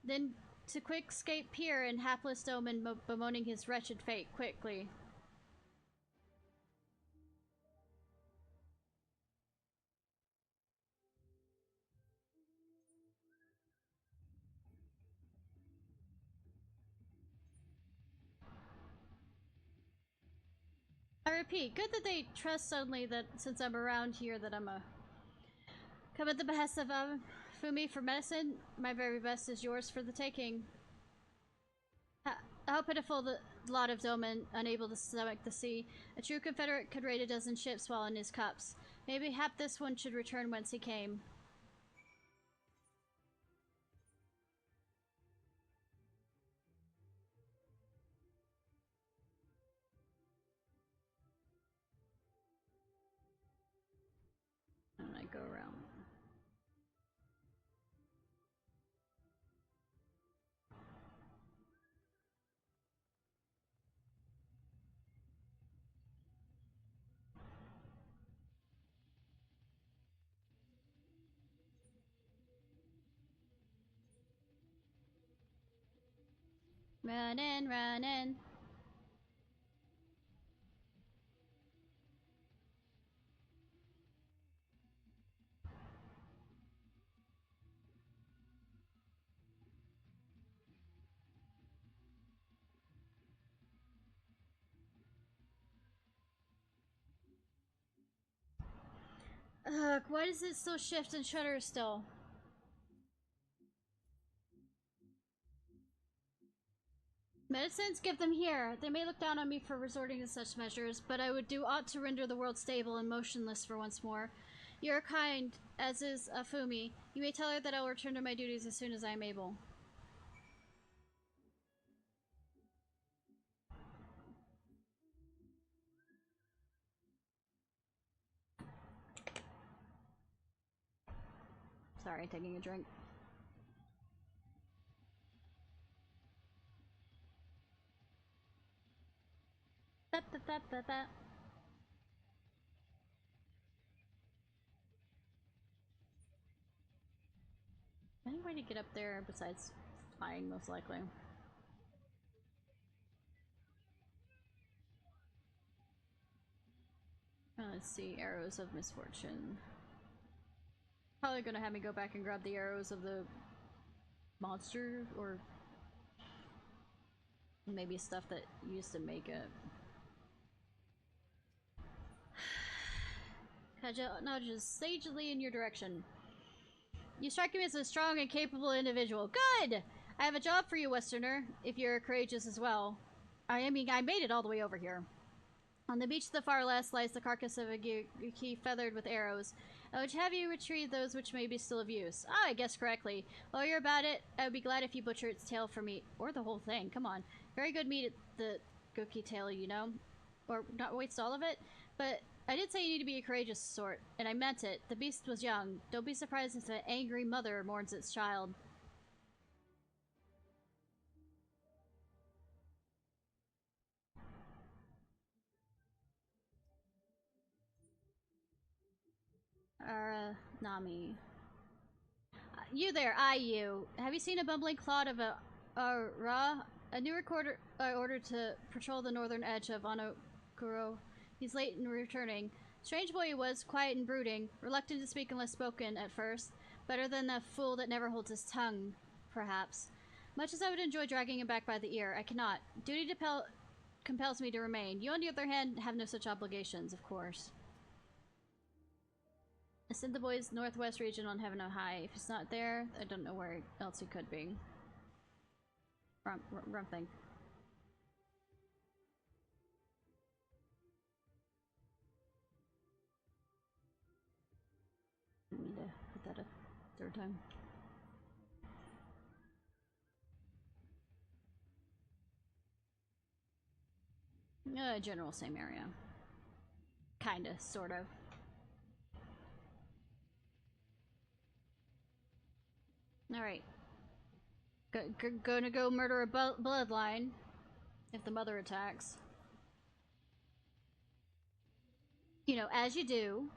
Then to Quickscape Pier and hapless Doman bemoaning his wretched fate quickly. I repeat, good that they trust suddenly that since I'm around here that I'm a... Come at the behest of Fumi for medicine. My very best is yours for the taking. How pitiful the lot of Doman, unable to stomach the sea. A true Confederate could raid a dozen ships while in his cups. Maybe hap this one should return whence he came. And I go around. Run in, run in. Ugh, why does it still shift and shutter still? Medicines? Give them here. They may look down on me for resorting to such measures, but I would do aught to render the world stable and motionless for once more. You are kind, as is Afumi. You may tell her that I will return to my duties as soon as I am able. Sorry, taking a drink. Any way to get up there besides flying, most likely. Let's see, arrows of misfortune. Probably gonna have me go back and grab the arrows of the monster, or maybe stuff that used to make it. Kaja nudges sagely in your direction. You strike me as a strong and capable individual. Good! I have a job for you, Westerner, if you're courageous as well. I mean, I made it all the way over here. On the beach to the far left lies the carcass of a gyuki feathered with arrows. I would have you retrieve those which may be still of use. Ah, I guessed correctly. While you're about it, I would be glad if you butcher its tail for me. Or the whole thing, come on. Very good meat at the gyuki tail, you know? Or not waste all of it? But I did say you need to be a courageous sort, and I meant it. The beast was young. Don't be surprised if an angry mother mourns its child. Nami. You there, you. Have you seen a bumbling clod of a Ra? A new recorder ordered to patrol the northern edge of Onokuro. He's late in returning. Strange boy he was, quiet and brooding, reluctant to speak unless spoken at first. Better than the fool that never holds his tongue, perhaps. Much as I would enjoy dragging him back by the ear, I cannot. Duty compels me to remain. You, on the other hand, have no such obligations, of course. I sent the boys northwest region on Heaven O High. If he's not there, I don't know where else he could be. Wrong thing. I need to put that a third time. General same area. Kinda, sort of. Alright. Gonna go murder a bloodline. If the mother attacks. You know, as you do.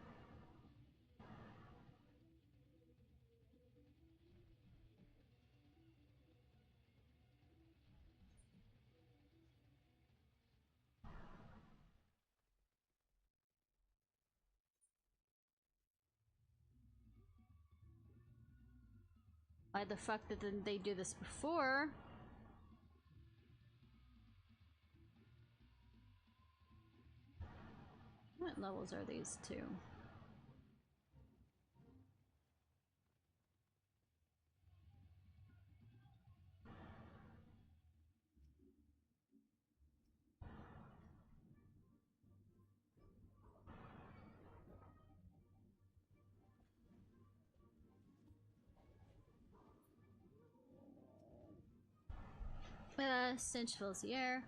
Why the fuck didn't they do this before? What levels are these two? Stench fills the air.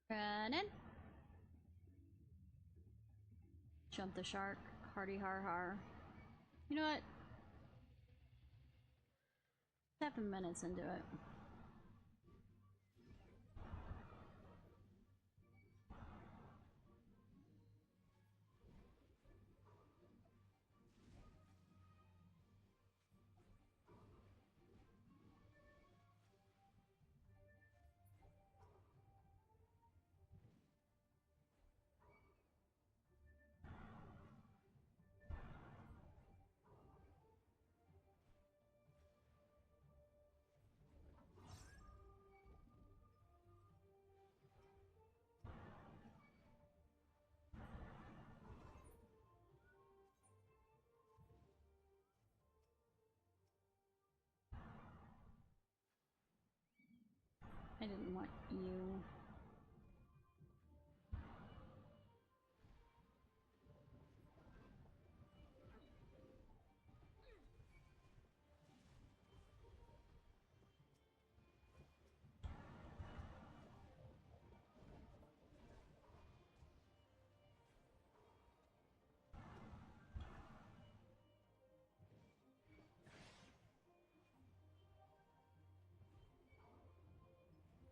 Run in. Jump the shark. Hardy har har. You know what? 7 minutes into it. I didn't want you.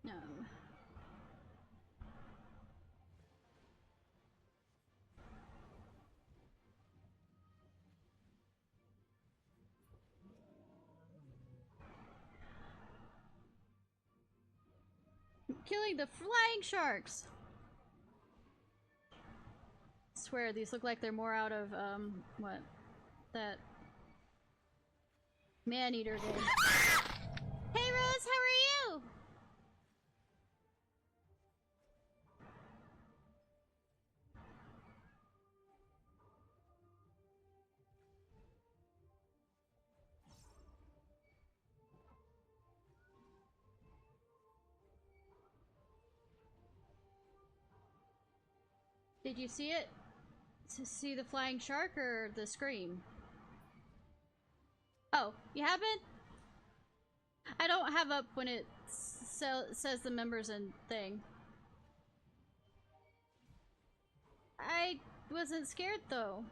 No. Killing the flying sharks! I swear, these look like they're more out of, what? that man-eater game. Hey Rose, how are you? Did you see it? To see the flying shark or the scream? Oh, you haven't? I don't have up when it says the members and thing. I wasn't scared though.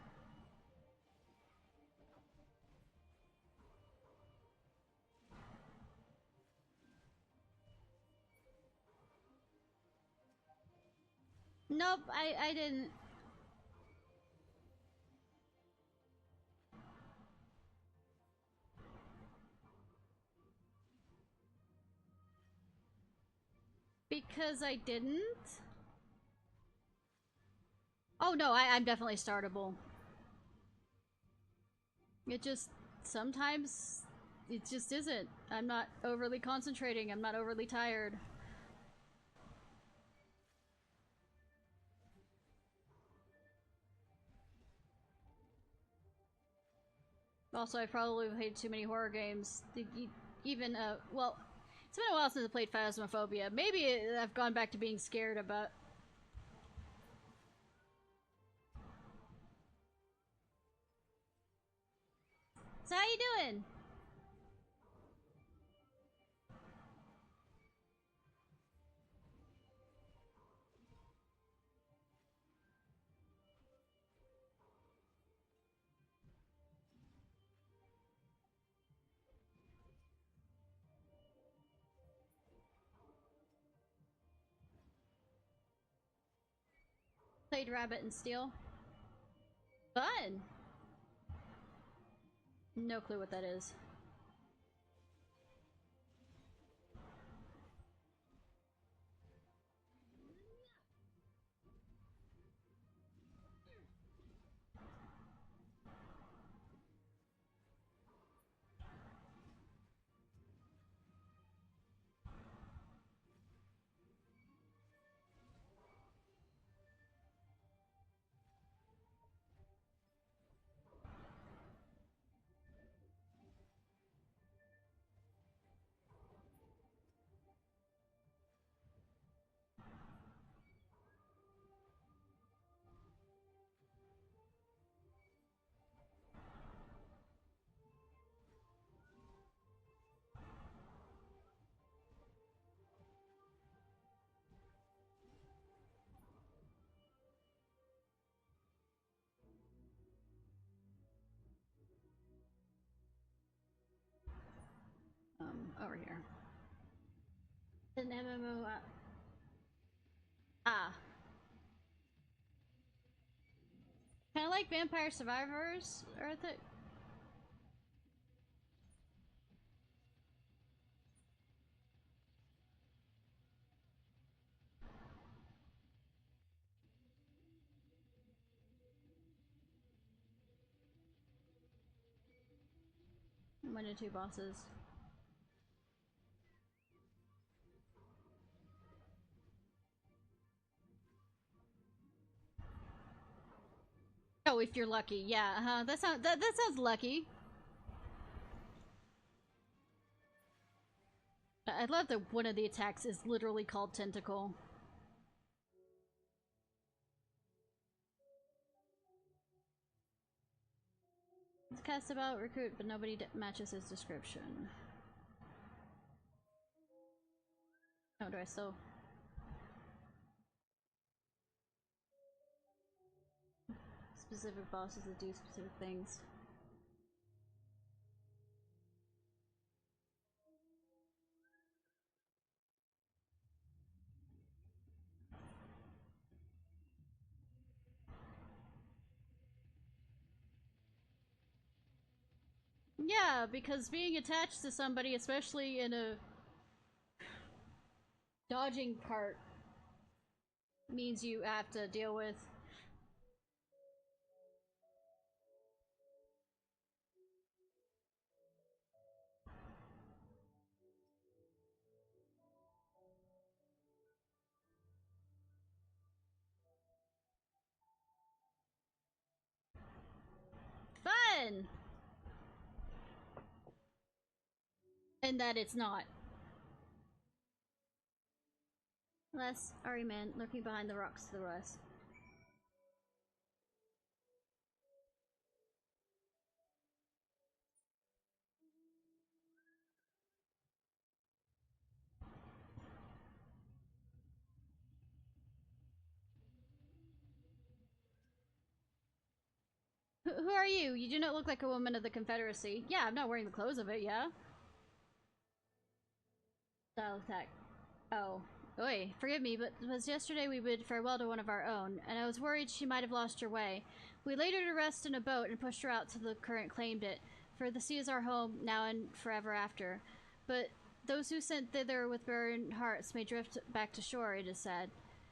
Nope, I didn't. Because I didn't? Oh no, I'm definitely startable. It just, sometimes, it just isn't. I'm not overly concentrating, I'm not overly tired. Also, I probably played too many horror games. Even, well, it's been a while since I played Phasmophobia. Maybe I've gone back to being scared about... So how you doing? Played Rabbit and Steel. Fun! No clue what that is. Over here. An MMO. Ah. Kind of like Vampire Survivors, or the. One or two bosses. Oh, if you're lucky, yeah. That sounds lucky. I love that one of the attacks is literally called Tentacle. It's cast about recruit, but nobody matches his description. Oh, do I still? Specific bosses that do specific things. Yeah, because being attached to somebody, especially in a dodging part, means you have to deal with again. And that it's not. Less Ahriman lurking behind the rocks to the west. Who are you? You do not look like a woman of the Confederacy. Yeah, I'm not wearing the clothes of it, yeah? Style attack. Oh. Oi, forgive me, but it was yesterday we bid farewell to one of our own, and I was worried she might have lost her way. We laid her to rest in a boat and pushed her out to the current claimed it, for the sea is our home now and forever after. But those who sent thither with burdened hearts may drift back to shore, it is said.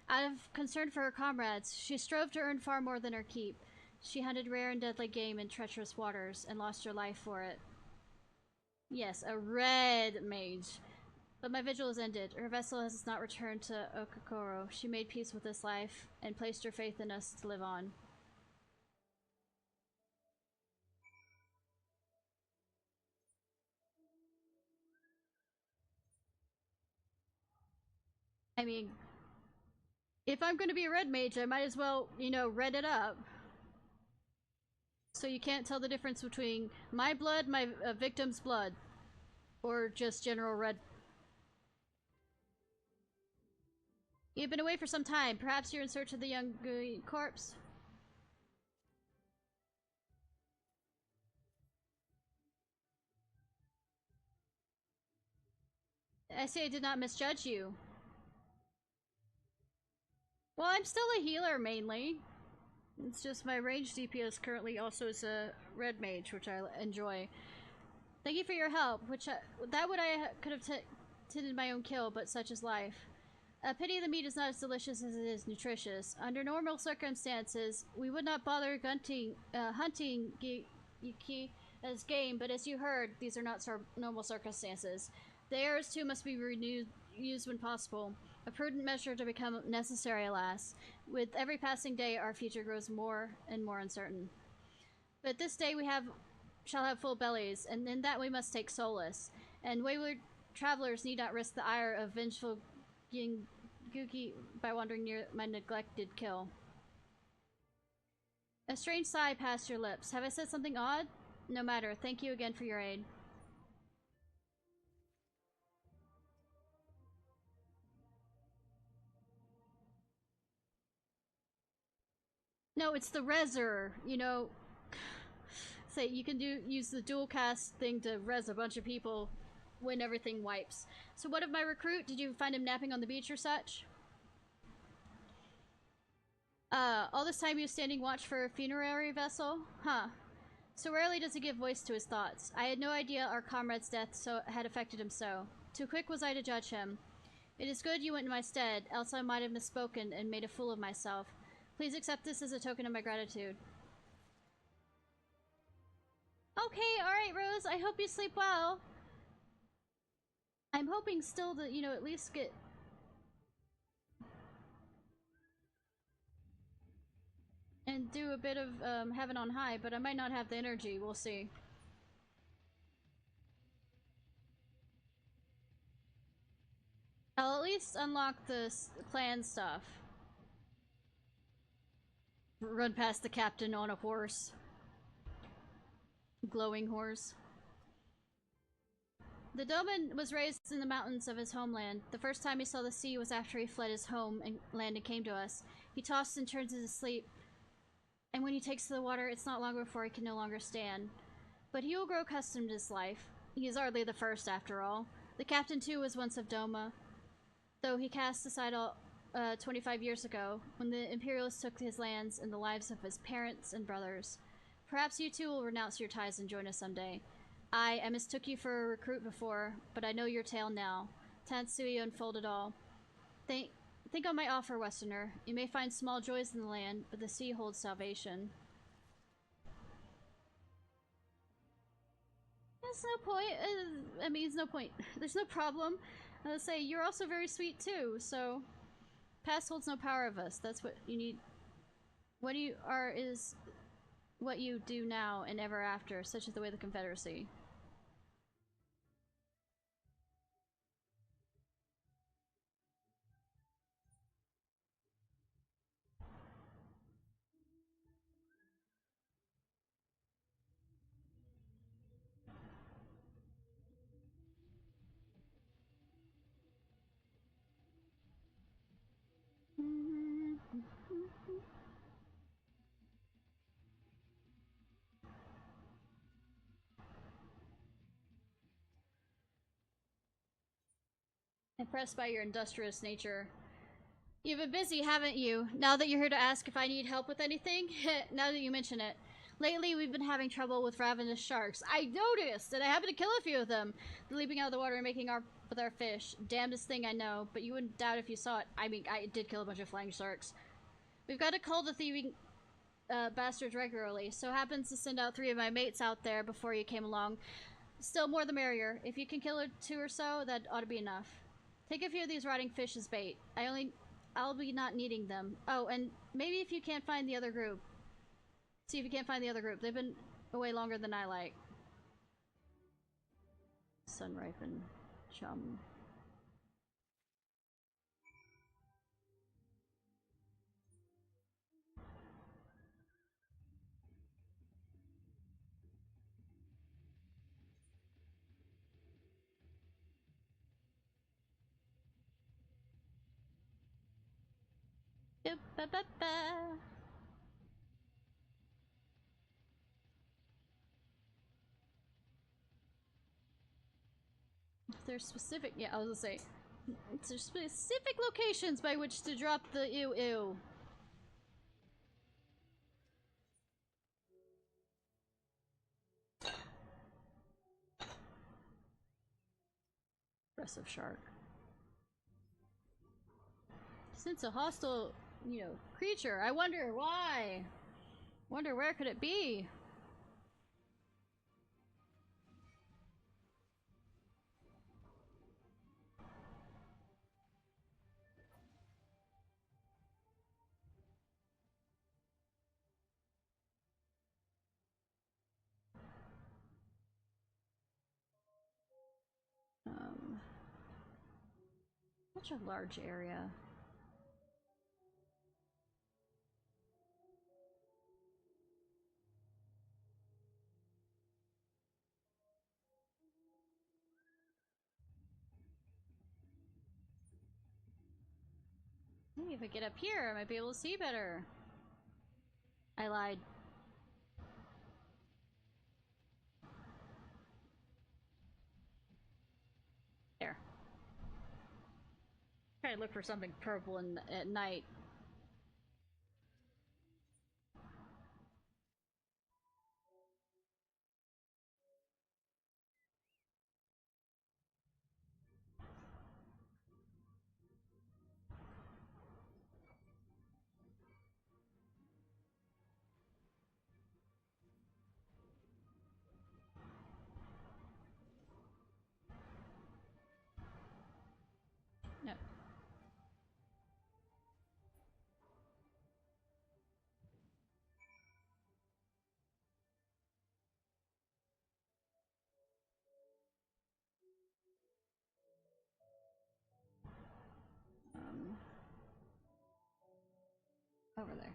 Out of concern for her comrades, she strove to earn far more than her keep. She hunted rare and deadly game in treacherous waters, and lost her life for it. Yes, a red mage. But my vigil is ended. Her vessel has not returned to Okakoro. She made peace with this life, and placed her faith in us to live on. I mean, if I'm gonna be a red mage, I might as well, you know, red it up. So you can't tell the difference between my blood, my victim's blood, or just general red. You've been away for some time. Perhaps you're in search of the young corpse? I say I did not misjudge you. Well, I'm still a healer, mainly. It's just my range DPS currently also is a red mage, which I enjoy. Thank you for your help, which that would I could have tended my own kill, but such is life. Pity the meat is not as delicious as it is nutritious. Under normal circumstances, we would not bother hunting Yuki as game, but as you heard, these are not normal circumstances. The arrows too must be used when possible. A prudent measure to become necessary, alas. With every passing day, our future grows more and more uncertain. But this day we shall have full bellies, and in that we must take solace. And wayward travelers need not risk the ire of vengeful Guki by wandering near my neglected kill. A strange sigh passed your lips. Have I said something odd? No matter. Thank you again for your aid. No, it's the Reser, you know. Say you can use the dual cast thing to res a bunch of people when everything wipes. So what of my recruit? Did you find him napping on the beach or such? All this time he was standing watch for a funerary vessel? Huh. So rarely does he give voice to his thoughts. I had no idea our comrade's death had affected him so. Too quick was I to judge him. It is good you went in my stead, else I might have misspoken and made a fool of myself. Please accept this as a token of my gratitude. Okay, alright, Rose. I hope you sleep well. I'm hoping still to, you know, at least get... and do a bit of Heaven on High, but I might not have the energy. We'll see. I'll at least unlock the clan stuff. Run past the captain on a horse. Glowing horse. The Doman was raised in the mountains of his homeland. The first time he saw the sea was after he fled his home and land and came to us. He tossed and turns in his sleep, and when he takes to the water, it's not long before he can no longer stand. But he will grow accustomed to his life. He is hardly the first, after all. The captain, too, was once of Doma, though he cast aside all 25 years ago, when the Imperialists took his lands and the lives of his parents and brothers. Perhaps you too will renounce your ties and join us someday. I mistook you for a recruit before, but I know your tale now. Tansui unfolded all. Think on my offer, Westerner. You may find small joys in the land, but the sea holds salvation. There's no point. I mean, there's no point. There's no problem. I say, you're also very sweet too, so... Past holds no power of us. That's what you need. What you are is... what you do now and ever after, such as the way of the Confederacy. Impressed by your industrious nature. You've been busy, haven't you? Now that you're here to ask if I need help with anything? Now that you mention it. Lately, we've been having trouble with ravenous sharks. I noticed, and I happened to kill a few of them. They're leaping out of the water and making off with our fish. Damnedest thing I know, but you wouldn't doubt if you saw it. I mean, I did kill a bunch of flying sharks. We've got to cull the thieving bastards regularly, so happens to send out 3 of my mates out there before you came along. Still, more the merrier. If you can kill 2 or so, that ought to be enough. Take a few of these rotting fish as bait. I'll be not needing them. Oh, and maybe if you can't find the other group. See if you can't find the other group. They've been away longer than I like. Sun-ripened chum. Ba-ba-ba. There's specific, yeah, I was gonna say, there's specific locations by which to drop the ew. Aggressive shark. Since a hostile, creature, I wonder why. Wonder where could it be? Such a large area. Maybe if I get up here, I might be able to see better. I lied. There. Try to look for something purple at night. No. Over there.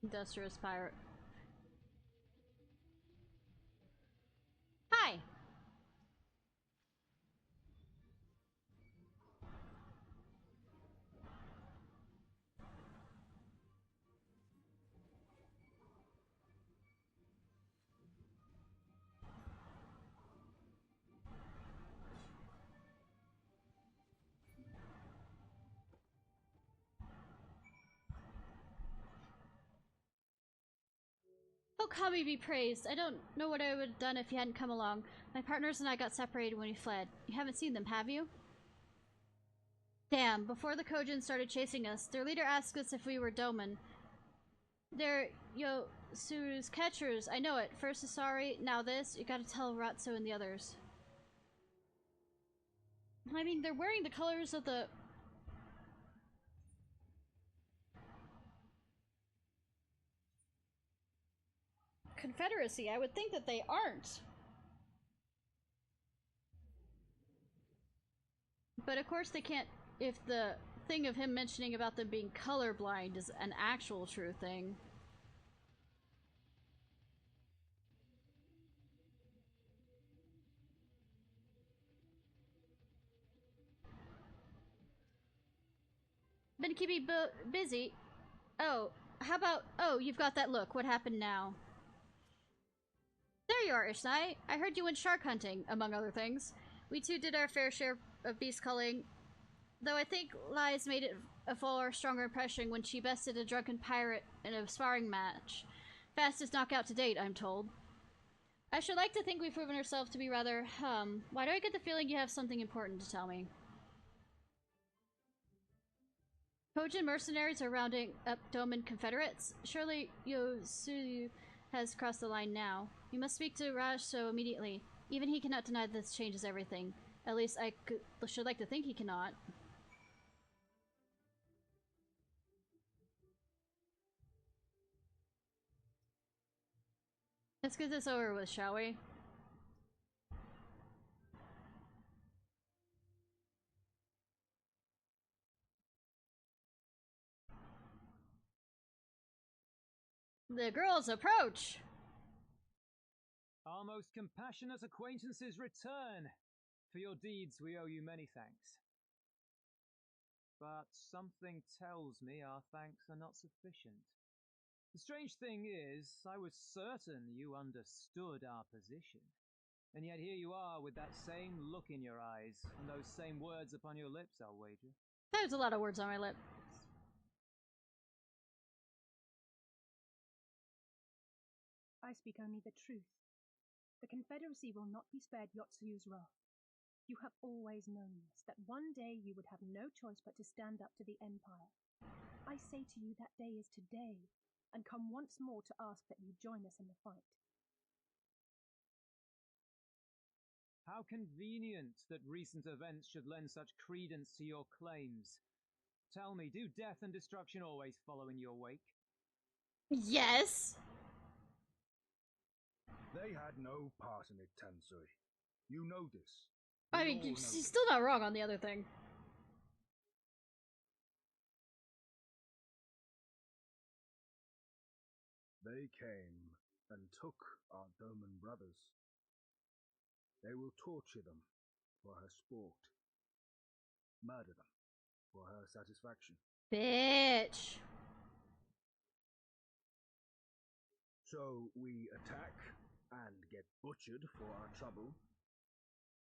Industrious pirate. Hi! Kami be praised. I don't know what I would have done if he hadn't come along. My partners and I got separated when we fled. You haven't seen them, have you? Damn, before the Kojin started chasing us, their leader asked us if we were Doman. They're Yosuru's catchers. I know it. First Asari, now this. You gotta tell Ratsu and the others. I mean, they're wearing the colors of the... Confederacy. I would think that they aren't. But of course they can't... If the thing of him mentioning about them being colorblind is an actual true thing. Been keeping busy. Oh, how about... Oh, you've got that look. What happened now? There you are, Ishnai. I heard you went shark hunting, among other things. We too did our fair share of beast culling, though I think Lies made it a far stronger impression when she bested a drunken pirate in a sparring match. Fastest knockout to date, I'm told. I should like to think we've proven ourselves to be rather, why do I get the feeling you have something important to tell me? Kojin mercenaries are rounding up Doman Confederates? Surely Yosuru has crossed the line now. You must speak to Rajso immediately. Even he cannot deny that this changes everything. At least I should like to think he cannot. Let's get this over with, shall we? The girls approach! Our most compassionate acquaintances return! For your deeds we owe you many thanks. But something tells me our thanks are not sufficient. The strange thing is, I was certain you understood our position. And yet here you are with that same look in your eyes, and those same words upon your lips, I'll wager. There's a lot of words on my lip. I speak only the truth. The Confederacy will not be spared Yotsu's wrath. You have always known this, that one day you would have no choice but to stand up to the Empire. I say to you that day is today, and come once more to ask that you join us in the fight. How convenient that recent events should lend such credence to your claims. Tell me, do death and destruction always follow in your wake? Yes! They had no part in it, Tansui. You know this. I mean, she's still not wrong on the other thing. They came and took our Doman brothers. They will torture them for her sport. Murder them for her satisfaction. Bitch! So we attack and get butchered for our trouble,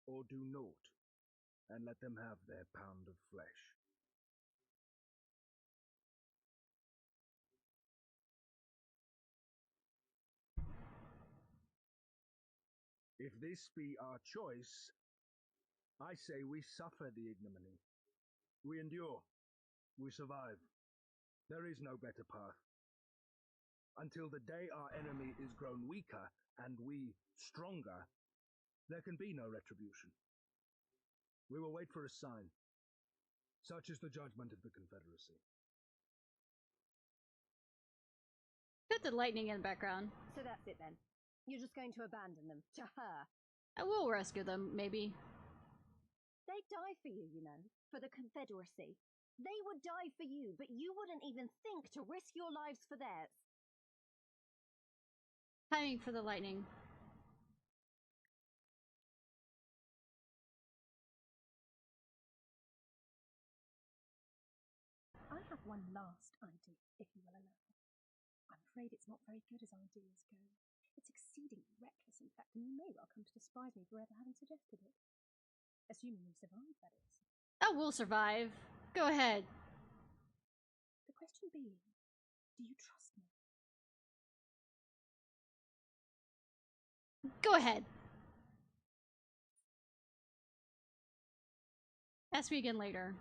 or do naught and let them have their pound of flesh. If this be our choice, I say we suffer the ignominy. We endure. We survive. There is no better path. Until the day our enemy is grown weaker and we stronger, there can be no retribution. We will wait for a sign. Such is the judgment of the Confederacy. Got the lightning in the background. So that's it then. You're just going to abandon them to her. I will rescue them, maybe. They'd die for you, you know, for the Confederacy. They would die for you, but you wouldn't even think to risk your lives for theirs. Timing for the lightning. I have one last idea, if you will allow. I'm afraid it's not very good as ideas go. It's exceedingly reckless, in fact, and you may well come to despise me for ever having suggested it. Assuming we survive, that is. Oh, we'll survive. Go ahead. The question being, do you trust me? Go ahead. Ask me again later.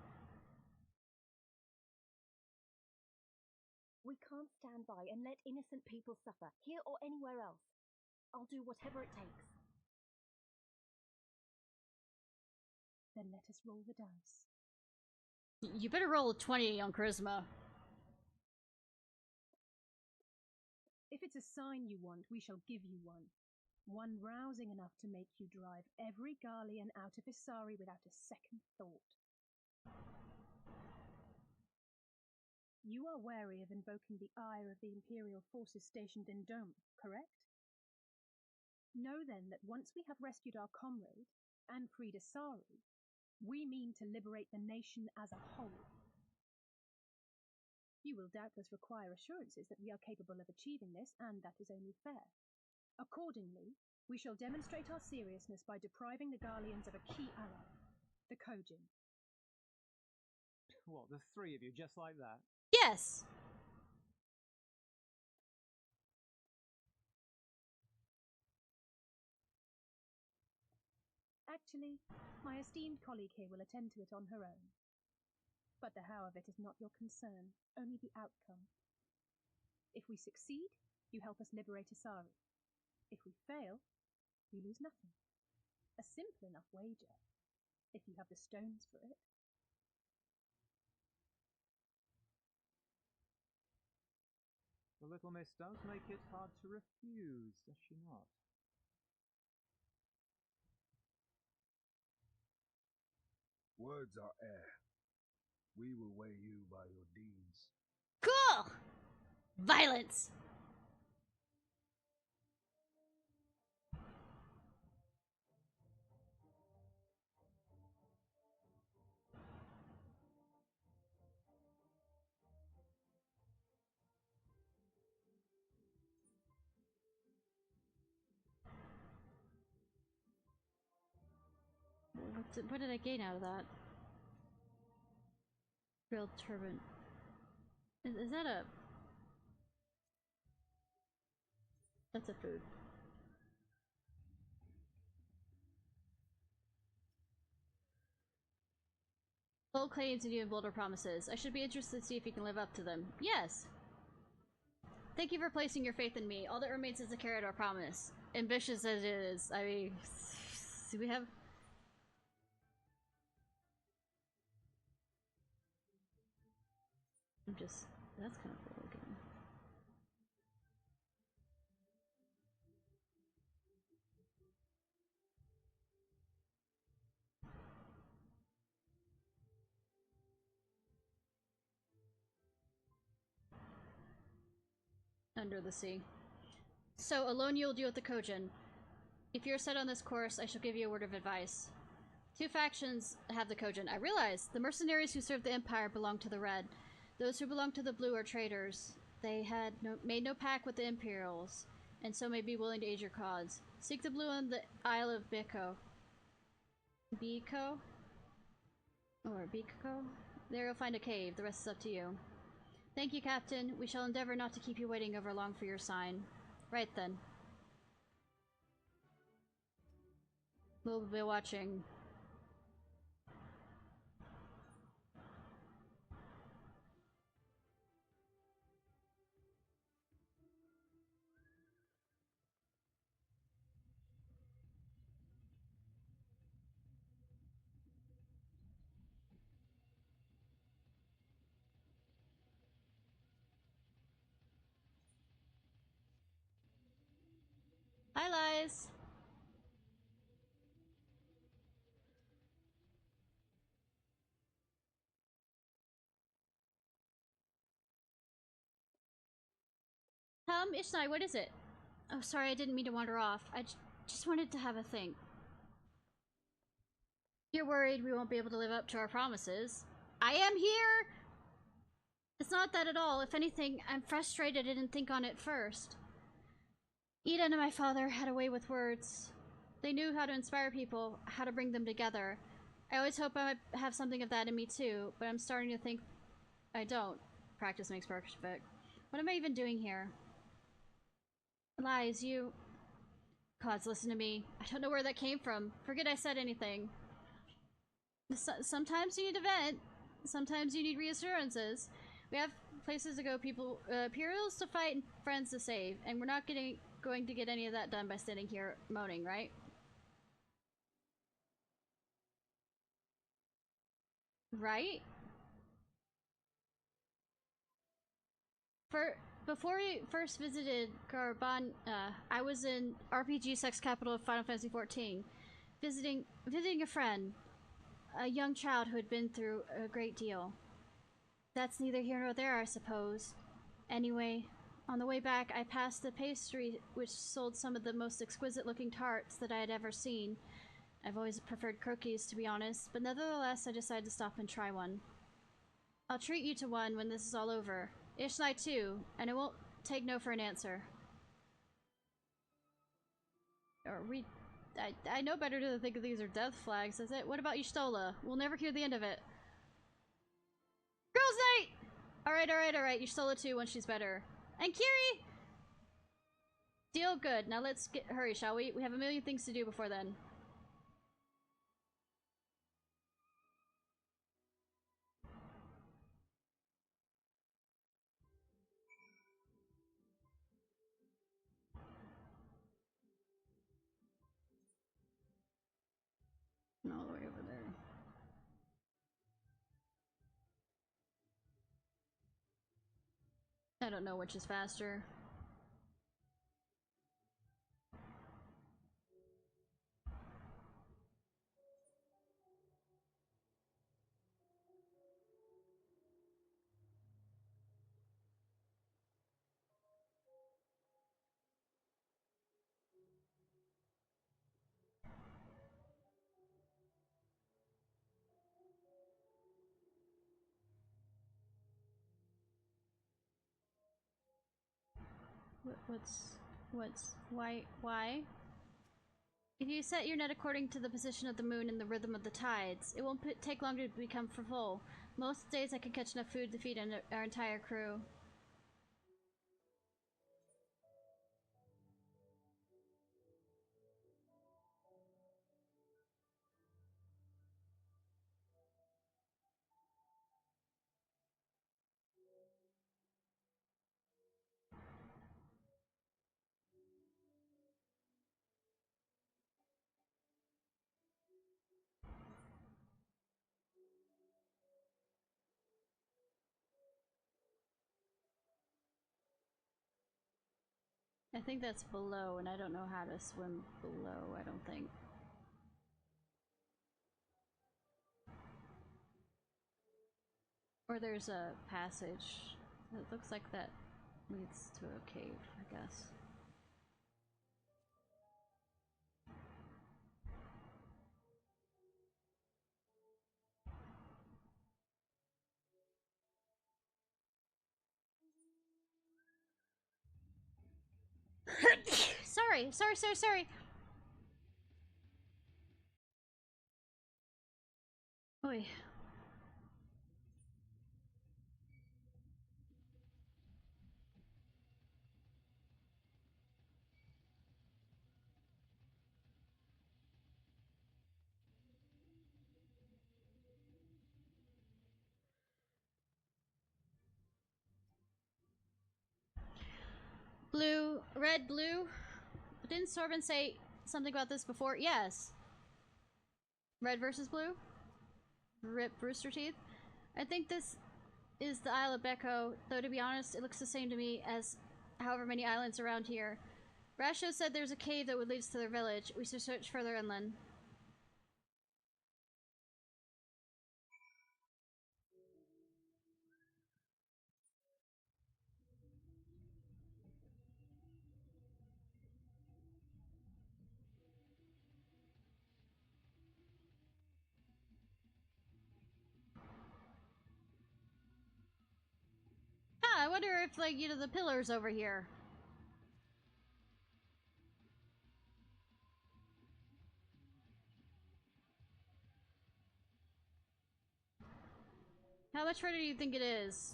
We can't stand by and let innocent people suffer, here or anywhere else. I'll do whatever it takes. Then let us roll the dice. You better roll a 20 on charisma. If it's a sign you want, we shall give you one. One rousing enough to make you drive every Garlean out of Isari without a second thought. You are wary of invoking the ire of the Imperial forces stationed in Dome, correct? Know then that once we have rescued our comrade and freed Isari, we mean to liberate the nation as a whole. You will doubtless require assurances that we are capable of achieving this, and that is only fair. Accordingly, we shall demonstrate our seriousness by depriving the Garleans of a key ally, the Kojin. What, the three of you, just like that? Yes! Actually, my esteemed colleague here will attend to it on her own. But the how of it is not your concern, only the outcome. If we succeed, you help us liberate Isari. If we fail, you lose nothing. A simple enough wager, if you have the stones for it. The little miss does make it hard to refuse, does she not? Words are air. We will weigh you by your deeds. Cool! Violence! What did I gain out of that? Grilled turban. Is that a... That's a food. Bold claims and even bolder promises. I should be interested to see if you can live up to them. Yes! Thank you for placing your faith in me. All that remains is a carrot or promise. Ambitious as it is. I mean... Do we have... I'm just... That's kind of cool looking. Under the sea. So, alone you'll deal with the Kojin. If you're set on this course, I shall give you a word of advice. Two factions have the Kojin. I realize the mercenaries who serve the Empire belong to the Red. Those who belong to the Blue are traitors. They had made no pact with the Imperials, and so may be willing to aid your cause. Seek the Blue on the Isle of Biko. Biko? Or Biko? There you'll find a cave. The rest is up to you. Thank you, Captain. We shall endeavor not to keep you waiting over long for your sign. Right then. We'll be watching. Hi, Lies. Ishnai, what is it? Oh, sorry, I didn't mean to wander off. I just wanted to have a think. You're worried we won't be able to live up to our promises. I am here! It's not that at all. If anything, I'm frustrated I didn't think on it first. Eden and my father had a way with words. They knew how to inspire people, how to bring them together. I always hope I might have something of that in me too, but I'm starting to think I don't. Practice makes perfect. What am I even doing here? Lies, you... Gods, listen to me. I don't know where that came from. Forget I said anything. Sometimes you need to vent. Sometimes you need reassurances. We have places to go, people, Imperials to fight and friends to save, and we're not going to get any of that done by standing here moaning, right? Right? Before we first visited Garban, I was in RPG sex capital of Final Fantasy XIV, visiting a friend, a young child who had been through a great deal. That's neither here nor there, I suppose. Anyway, on the way back, I passed the pastry which sold some of the most exquisite-looking tarts that I had ever seen. I've always preferred cookies, to be honest, but nevertheless, I decided to stop and try one. I'll treat you to one when this is all over. Ishnai too, and I won't take no for an answer. I know better to think of these are death flags, is it? What about Y'shtola? We'll never hear the end of it. Girls' night! Alright, Y'shtola too once she's better. And Kiri! Deal good. Now let's hurry, shall we? We have a million things to do before then. All the way over there. I don't know which is faster. Why? If you set your net according to the position of the moon and the rhythm of the tides, it won't take long to become full. Most days I can catch enough food to feed our entire crew. I think that's below, and I don't know how to swim below, I don't think. Or there's a passage. It looks like that leads to a cave, I guess. Sorry. Oi. Red, blue. Didn't Sorbin say something about this before? Yes. Red versus blue? Rip Rooster Teeth? I think this is the Isle of Beko, though to be honest, it looks the same to me as however many islands around here. Rasho said there's a cave that would lead us to their village. We should search further inland. I wonder if, like, you know, the pillar's over here. How much further do you think it is?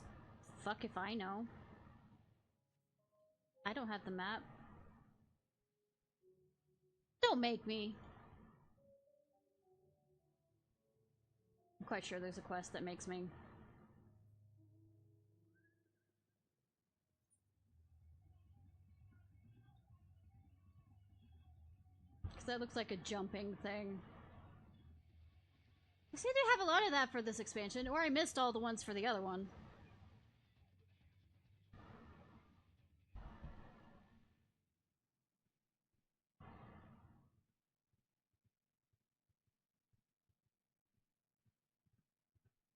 Fuck if I know. I don't have the map. Don't make me. I'm quite sure there's a quest that makes me. Because that looks like a jumping thing. I seem to have a lot of that for this expansion, or I missed all the ones for the other one.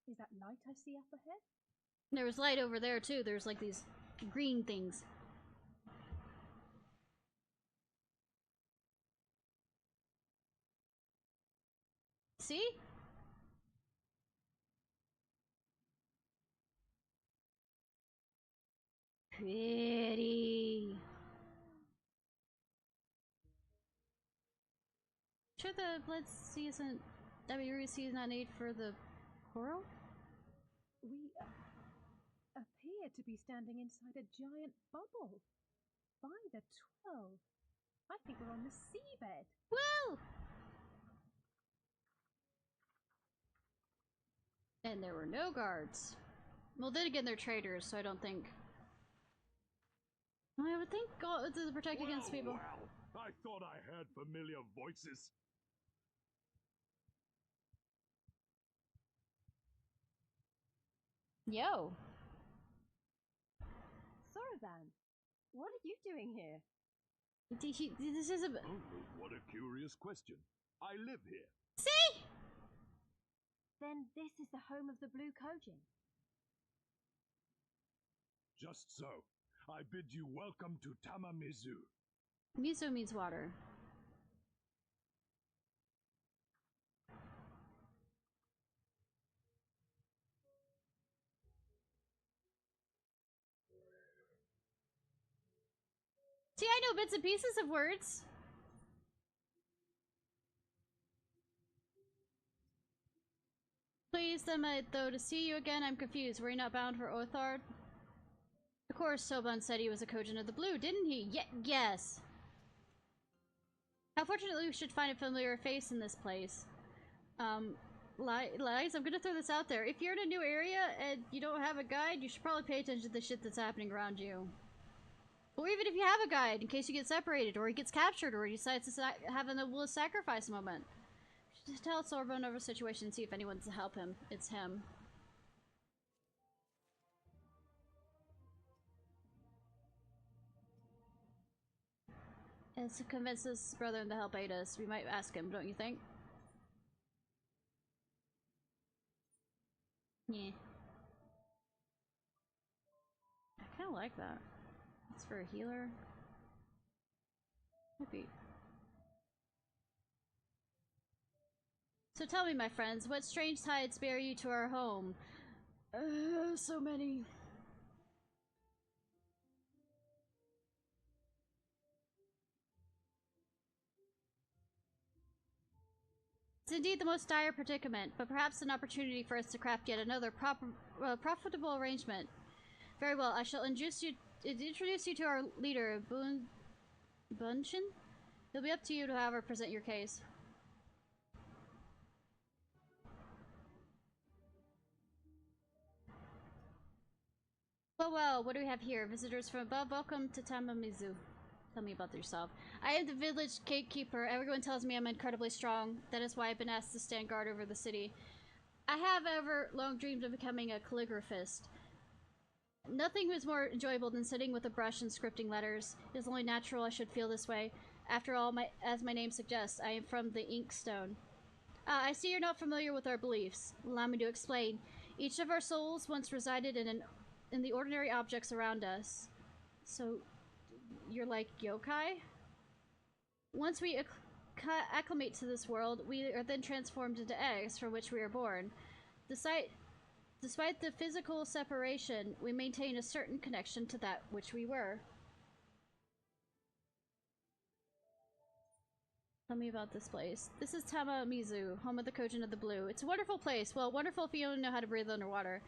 Is that light I see up ahead? There was light over there too. There's like these green things. See? Pretty. Sure the blood season WRC is not made for the coral? We appear to be standing inside a giant bubble. By the 12. I think we're on the seabed. Woo! And there were no guards. Well, then again, they're traders, so I don't think... I would think God to protect against people. Well, I thought I heard familiar voices. Yo. Sorovan, what are you doing here? This is a... Oh, what a curious question. I live here. See? Then this is the home of the Blue Kojin. Just so. I bid you welcome to Tamamizu. Mizu means water. See, I know bits and pieces of words. Pleased, though, to see you again. I'm confused. Were you not bound for Othard? Of course, Soban said he was a Kojin of the Blue, didn't he? Yes. How fortunately we should find a familiar face in this place. Lies, I'm gonna throw this out there. If you're in a new area and you don't have a guide, you should probably pay attention to the shit that's happening around you. Or even if you have a guide, in case you get separated, or he gets captured, or he decides to have a will sacrifice moment. Just tell Sorbonne over the situation and see if anyone's to help him. It's him. And to convince his brother to help aid us, we might ask him, don't you think? Yeah. I kinda like that. It's for a healer. Maybe. So tell me, my friends, what strange tides bear you to our home? So many. It's indeed the most dire predicament, but perhaps an opportunity for us to craft yet another profitable arrangement. Very well, I shall introduce you to our leader, Bunshin. It'll be up to you to, however, present your case. Well, what do we have here? Visitors from above, welcome to Tamamizu. Tell me about yourself. I am the village gatekeeper. Everyone tells me I'm incredibly strong. That is why I've been asked to stand guard over the city. I have ever long dreamed of becoming a calligraphist. Nothing was more enjoyable than sitting with a brush and scripting letters. It is only natural I should feel this way. After all, as my name suggests, I am from the Inkstone. I see you're not familiar with our beliefs. Allow me to explain. Each of our souls once resided in the ordinary objects around us. So, you're like yokai? Once we acclimate to this world, we are then transformed into eggs from which we are born. Despite the physical separation, we maintain a certain connection to that which we were. Tell me about this place. This is Tamamizu, home of the Kojin of the Blue. It's a wonderful place. Well, wonderful if you only know how to breathe underwater.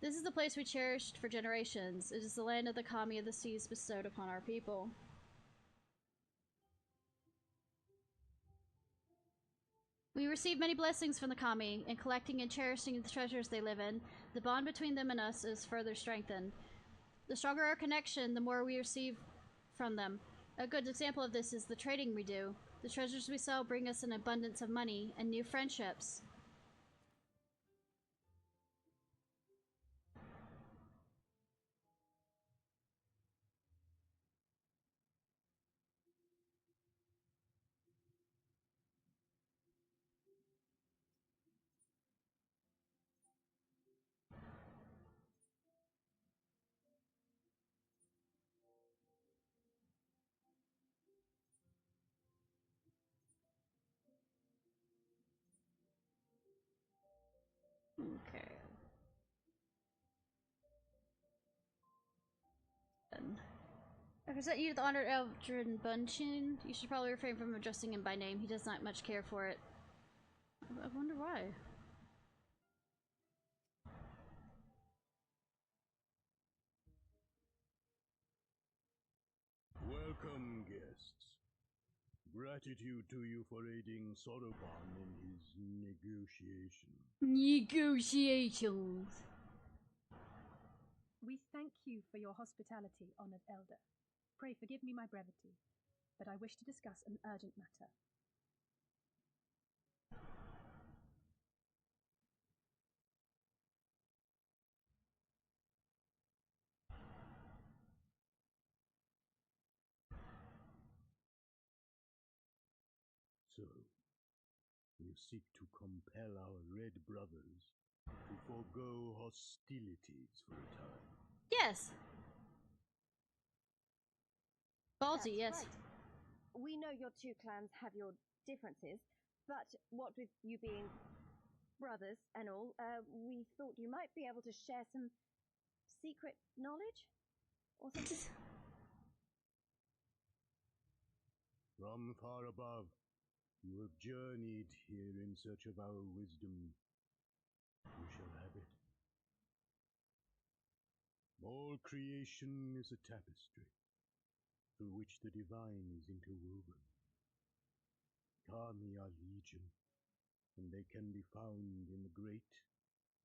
This is the place we cherished for generations. It is the land of the kami of the seas bestowed upon our people. We receive many blessings from the kami. In collecting and cherishing the treasures they live in, the bond between them and us is further strengthened. The stronger our connection, the more we receive from them. A good example of this is the trading we do. The treasures we sell bring us an abundance of money and new friendships. Okay. I present you to the honored Eldrin Bunchin. You should probably refrain from addressing him by name. He does not much care for it. I wonder why. Welcome, guests. Gratitude to you for aiding Soroban in his negotiations. Negotiations. We thank you for your hospitality, honored elder. Pray forgive me my brevity, but I wish to discuss an urgent matter. So, you seek to compel our Red Brothers to forego hostilities for a time. Yes. Ballsy, That's yes. right. We know your two clans have your differences, but what with you being brothers and all, we thought you might be able to share some secret knowledge or something. From far above, you have journeyed here in search of our wisdom. You shall have it. All creation is a tapestry, through which the divine is interwoven. Kami are legion, and they can be found in the great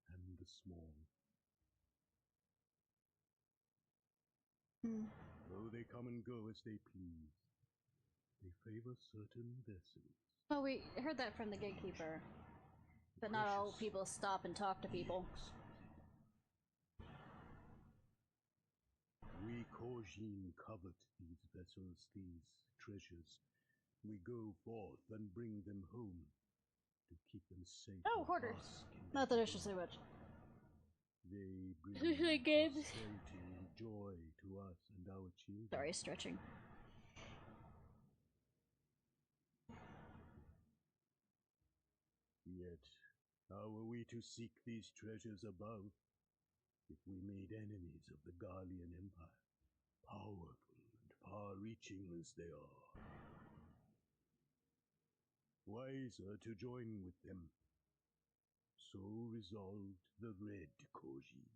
and the small. Though they come and go as they please, they favor certain vessels. Well, we heard that from the gatekeeper. But not all people stop and talk to people. We Kojin covet these vessels, these treasures. We go forth and bring them home to keep them safe. Oh, hoarders. Not that I should say much. They bring Games. prosperity and joy to us and our children. Sorry, stretching. Yet, how are we to seek these treasures above if we made enemies of the Garlean Empire, powerful and far-reaching as they are? Wiser to join with them. So resolved the Red Koji.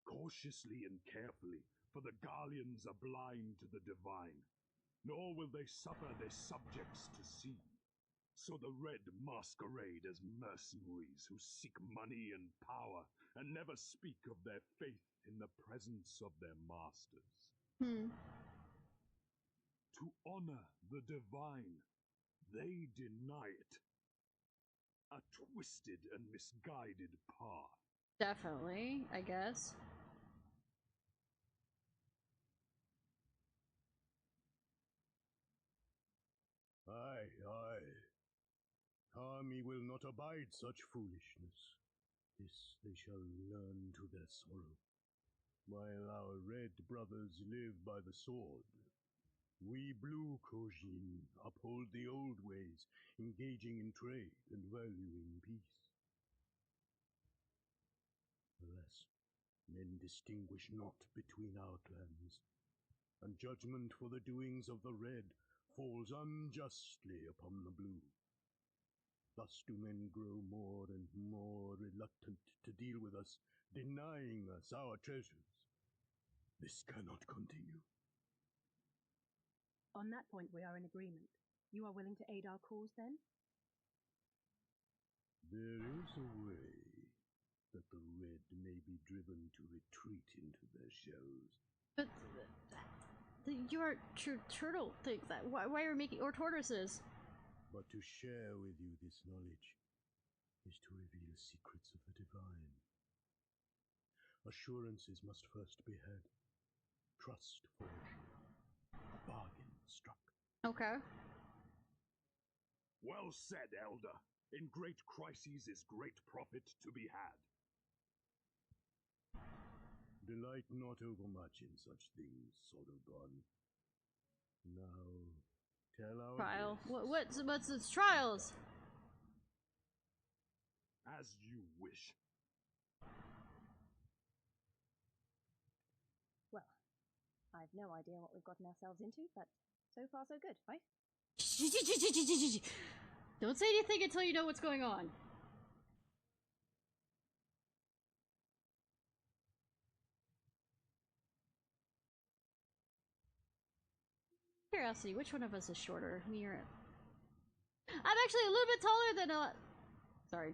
Cautiously and carefully, for the Garleans are blind to the divine, nor will they suffer their subjects to see. So the Red masquerade as mercenaries who seek money and power, and never speak of their faith in the presence of their masters. To honor the divine, they deny it. A twisted and misguided path. Definitely, I guess. Aye, aye. Kami will not abide such foolishness. This they shall learn to their sorrow. While our Red Brothers live by the sword, we Blue Kojin uphold the old ways, engaging in trade and valuing peace. Alas, men distinguish not between our clans, and judgment for the doings of the Red falls unjustly upon the Blue. Thus do men grow more and more reluctant to deal with us, denying us our treasures. This cannot continue. On that point, we are in agreement. You are willing to aid our cause, then? There is a way that the Red may be driven to retreat into their shells. But you aren't true turtle things. Why are we making or tortoises? But to share with you this knowledge is to reveal secrets of the divine. Assurances must first be had. Trust forged. A bargain struck. Okay. Well said, Elder. In great crises is great profit to be had. Delight not overmuch in such things, Sodogon. Now, tell our Trial. guests What's its trials? as you wish. Well, I've no idea what we've gotten ourselves into, but so far so good, right? Don't say anything until you know what's going on. Curiosity, which one of us is shorter? Me or... I'm actually a little bit taller than a... Sorry.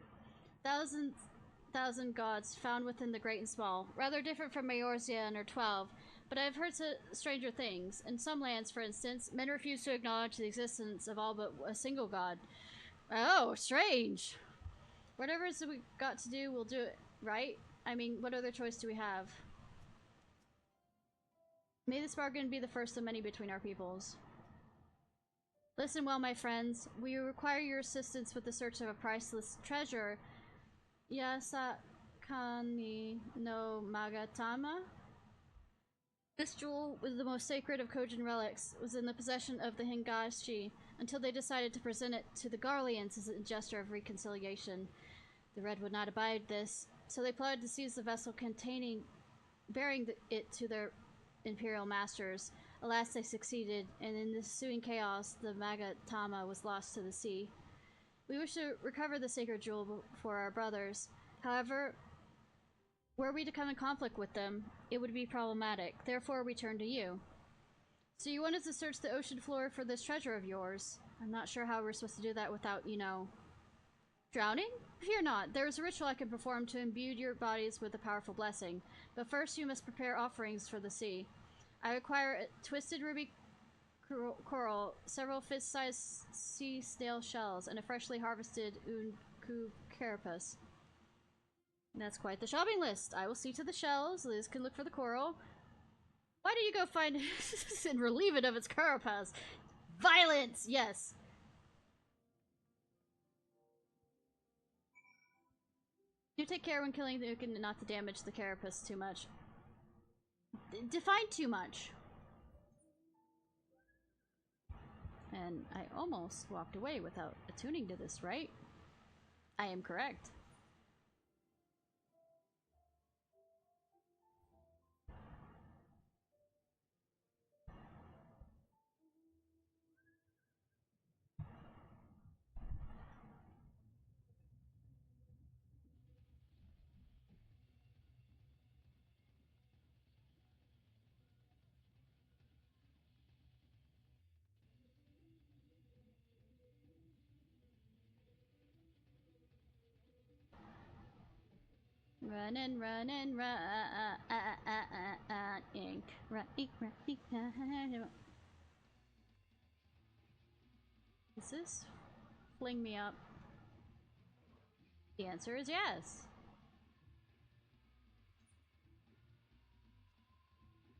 Thousand gods found within the great and small. Rather different from Mayorsia and her 12, but I've heard stranger things. In some lands, for instance, men refuse to acknowledge the existence of all but a single god. Oh, strange. Whatever it is we got to do, we'll do it, right? I mean, what other choice do we have? May this bargain be the first of many between our peoples. Listen well, my friends. We require your assistance with the search of a priceless treasure. Yasakani no Magatama? This jewel was the most sacred of Kojin relics, was in the possession of the Hingashi until they decided to present it to the Garleans as a gesture of reconciliation. The Red would not abide this, so they plotted to seize the vessel bearing it to their imperial masters. Alas, they succeeded, and in the ensuing chaos, the Magatama was lost to the sea. We wish to recover the sacred jewel for our brothers. However, were we to come in conflict with them, it would be problematic. Therefore, we turn to you. So you wanted to search the ocean floor for this treasure of yours. I'm not sure how we're supposed to do that without, you know, drowning? Fear not. There is a ritual I can perform to imbue your bodies with a powerful blessing. But first you must prepare offerings for the sea. I require a twisted ruby coral, several fist-sized sea snail shells, and a freshly harvested unku carapace. That's quite the shopping list. I will see to the shells. Liz can look for the coral. Why don't you go find it and relieve it of its carapace? Violence! Yes. You take care when killing the Ukin not to damage the carapace too much. Define too much. And I almost walked away without attuning to this, right? I am correct. Running, running. Is this fling me up? The answer is yes.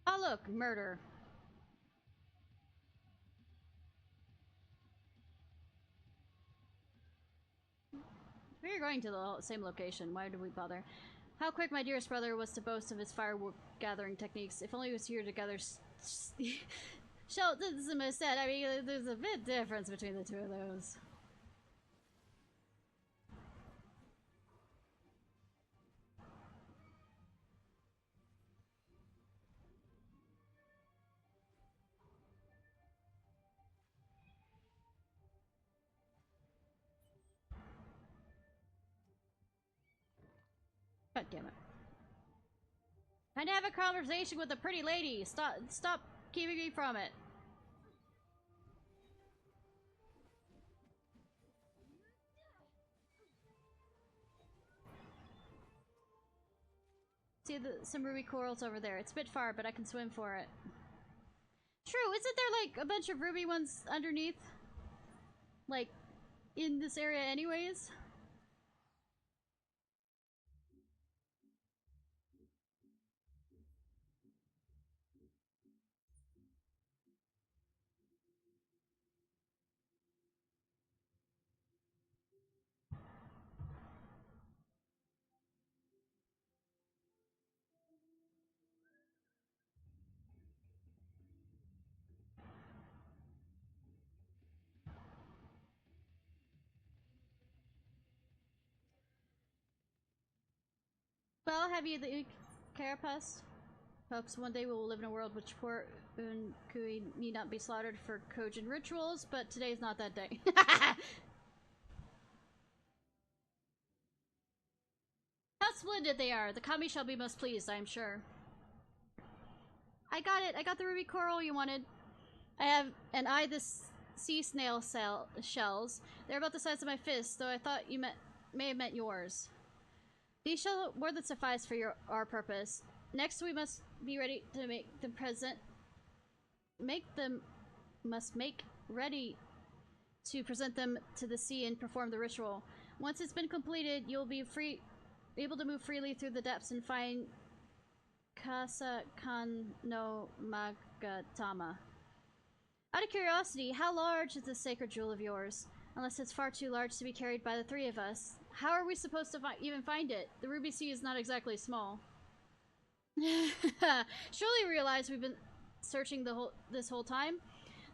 Oh look, murder. We're going to the same location. Why did we bother? How quick my dearest brother was to boast of his firewood gathering techniques. If only he was here to gather shell. This is most sad. I mean, there's a bit difference between the two of those. God damn it. Trying to have a conversation with a pretty lady. Stop keeping me from it. see some ruby corals over there. It's a bit far, but I can swim for it. True, isn't there like a bunch of ruby ones underneath? Like, in this area anyways? Well, have you the carapace? Hopes one day we will live in a world which poor Unkui need not be slaughtered for Kojin rituals, but today's not that day. How splendid they are! The kami shall be most pleased, I am sure. I got it! I got the ruby coral you wanted. I the sea snail shells. They're about the size of my fist, though I thought you may have meant yours. These shall more than suffice for our purpose. Next, we must be ready to make them ready to present them to the sea and perform the ritual. Once it's been completed, you'll be able to move freely through the depths and find Kasa Kan no Magatama. Out of curiosity, how large is this sacred jewel of yours? Unless it's far too large to be carried by the three of us. How are we supposed to even find it? The Ruby Sea is not exactly small. Surely you realize we've been searching this whole time?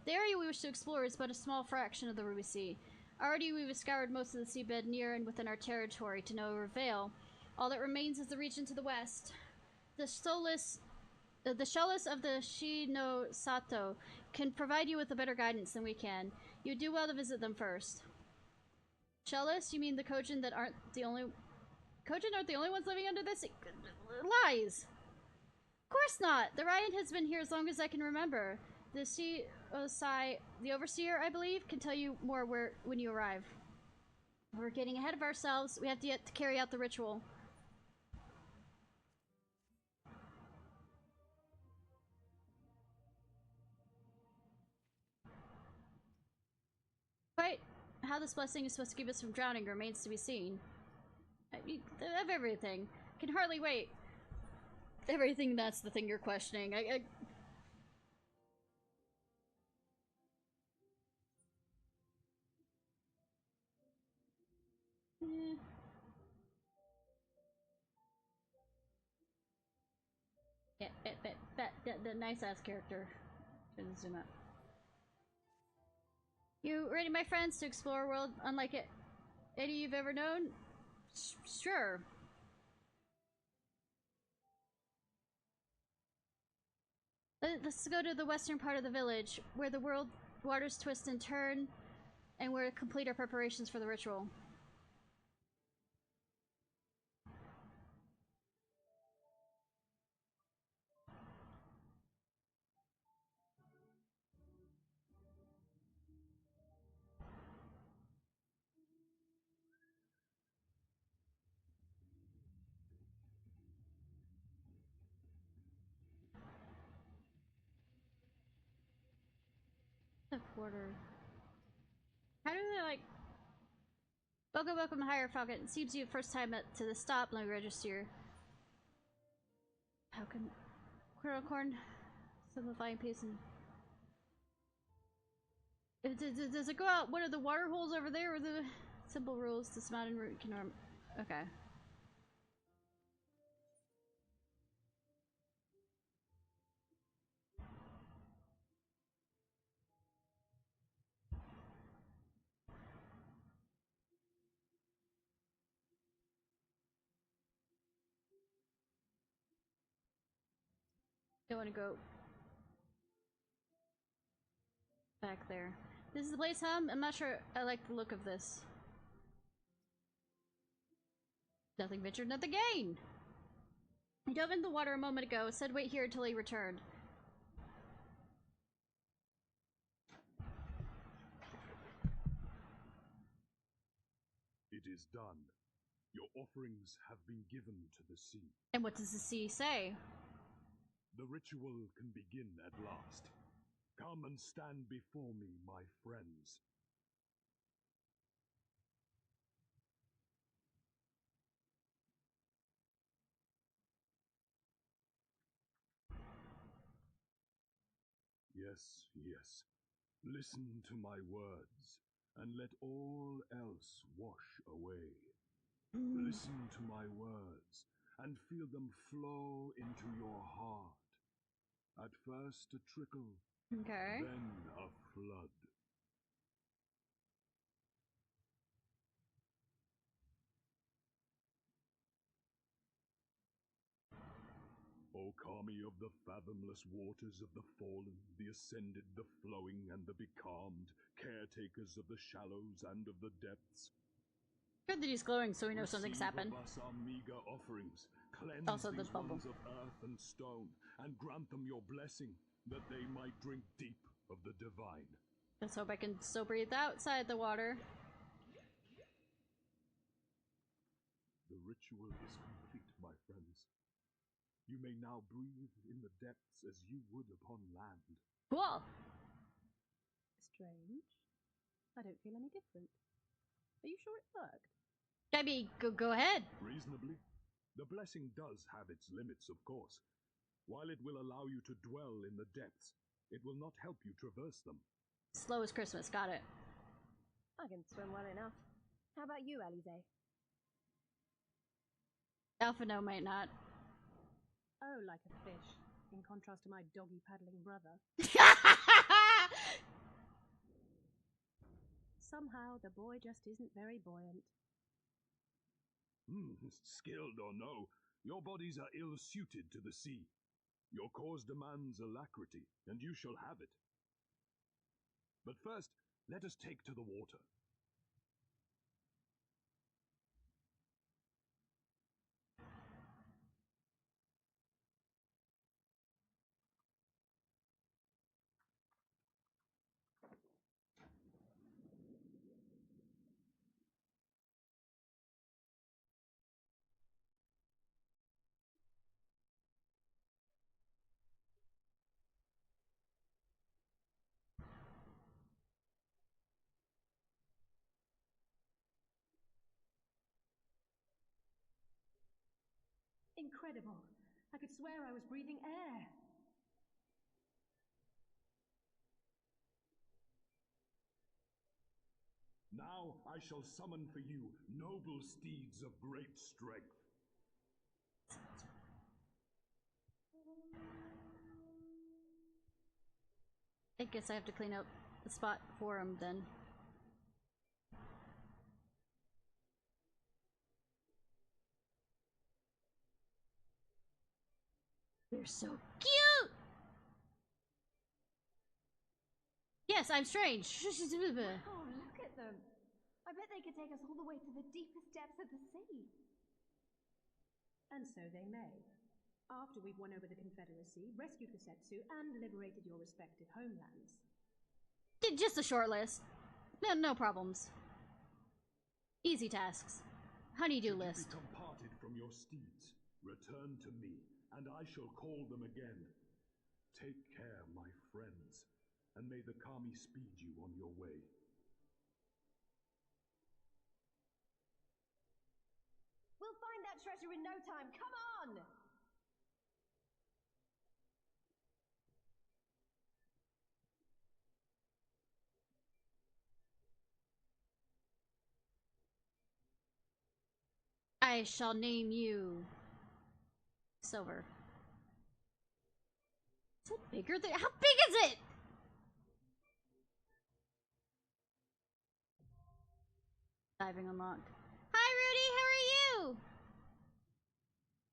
The area we wish to explore is but a small fraction of the Ruby Sea. Already we've scoured most of the seabed near and within our territory to no avail. All that remains is the region to the west. The shellless of the Shi no Sato can provide you with a better guidance than we can. You'd do well to visit them first. Shellless? You mean the Kojin that aren't the only... Kojin aren't the only ones living under this? Lies! Of course not! The Ryan has been here as long as I can remember. The Shi Osai, the Overseer, I believe, can tell you more when you arrive. We're getting ahead of ourselves. We have to carry out the ritual. Quite how this blessing is supposed to keep us from drowning remains to be seen. I mean, of everything. Can hardly wait. Everything, that's the thing you're questioning. Yeah. Yeah, the nice ass character. Shouldn't zoom up. You ready, my friends, to explore a world unlike any you've ever known? Sure. Let's go to the western part of the village, where the world waters twist and turn, and we're complete our preparations for the ritual. The quarter. How do they like... Welcome, Higher Falcon. It seems you first time to the stop. Let me register. How can... Corn? Simplifying pace and... Does it go out one of the water holes over there, or the simple rules to smite and root can arm? Okay. Don't want to go back there. This is the place, huh? I'm not sure I like the look of this. Nothing ventured, nothing gained. He dove into the water a moment ago, said wait here until he returned. It is done. Your offerings have been given to the sea. And what does the sea say? The ritual can begin at last. Come and stand before me, my friends. Yes, yes. Listen to my words, and let all else wash away. Listen to my words, and feel them flow into your heart. At first a trickle, Okay. then a flood. O Kami of the fathomless waters of the fallen, the ascended, the flowing, and the becalmed, caretakers of the shallows and of the depths. Good that he's glowing so we know something's happened. Receive of us our meager offerings, cleanse Also the these bubble. ones of earth and stone, and grant them your blessing, that they might drink deep of the divine. Let's hope I can still breathe outside the water. The ritual is complete, my friends. You may now breathe in the depths as you would upon land. Cool. Strange. I don't feel any different. Are you sure it worked? I mean, go ahead. Reasonably. The blessing does have its limits, of course. While it will allow you to dwell in the depths, it will not help you traverse them. Slow as Christmas, got it. I can swim well enough. How about you, Alize? Alphino might not. Oh, like a fish, in contrast to my doggy paddling brother. Somehow, the boy just isn't very buoyant. Skilled or no, your bodies are ill-suited to the sea. Your cause demands alacrity, and you shall have it. But first, let us take to the water. Incredible. I could swear I was breathing air. Now I shall summon for you noble steeds of great strength. I guess I have to clean up the spot for him then. They're so cute! Yes, I'm strange. Oh, look at them. I bet they could take us all the way to the deepest depths of the sea. And so they may. After we've won over the Confederacy, rescued Kosetsu, and liberated your respective homelands. Just a short list. No problems. Easy tasks. Honeydew list. Become parted from your steeds. Return to me, and I shall call them again. Take care, my friends, and may the Kami speed you on your way. We'll find that treasure in no time. Come on! I shall name you Silver. Is it bigger than— how big is it? Diving unlocked. Hi Rudy, how are you?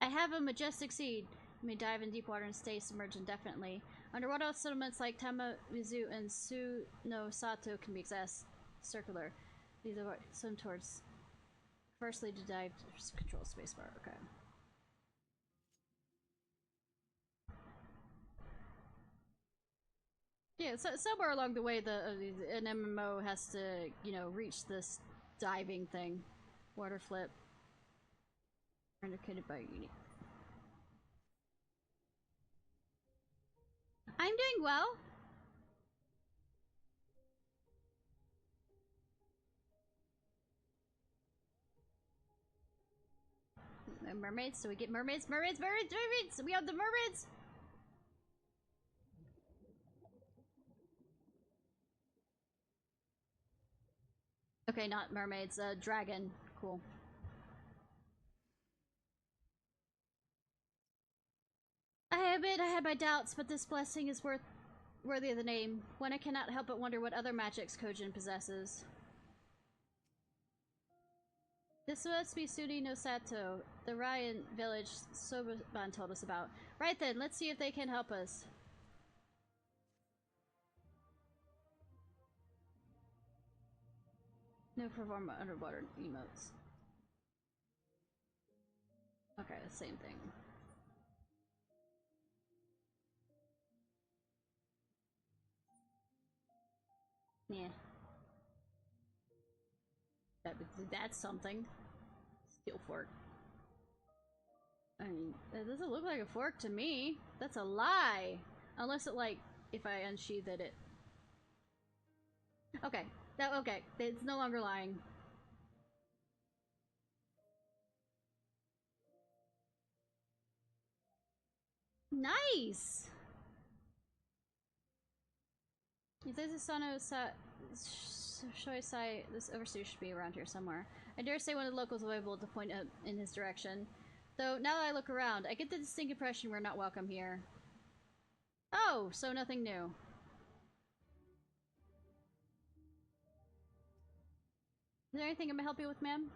I have a majestic seed. You may dive in deep water and stay submerged indefinitely. Underwater settlements like Tamamizu and Sunosato can be accessed. Circular. These are swim towards. Firstly, to dive, control spacebar. Okay. Yeah, so somewhere along the way, an MMO has to, you know, reach this diving thing. Water flip. Indicated by unique. I'm doing well. Mermaids? So we get mermaids, mermaids, mermaids, mermaids! We have the mermaids! Okay, not mermaids, dragon. Cool. I admit I had my doubts, but this blessing is worthy of the name. One I cannot help but wonder what other magics Kojin possesses. This must be Sudi no Sato, the Ryan village Sobaban told us about. Right then, let's see if they can help us. No perform underwater emotes. Okay, the same thing. Yeah. That's something. Steel fork. I mean, it doesn't look like a fork to me. That's a lie. Unless it, like, if I unsheathed it. Okay. Okay. It's no longer lying. Nice! If there's a Sano Shoisai, this overseer should be around here somewhere. I dare say one of the locals will be able to point up in his direction. Though, now that I look around, I get the distinct impression we're not welcome here. Oh, so nothing new. Is there anything I can help you with, ma'am?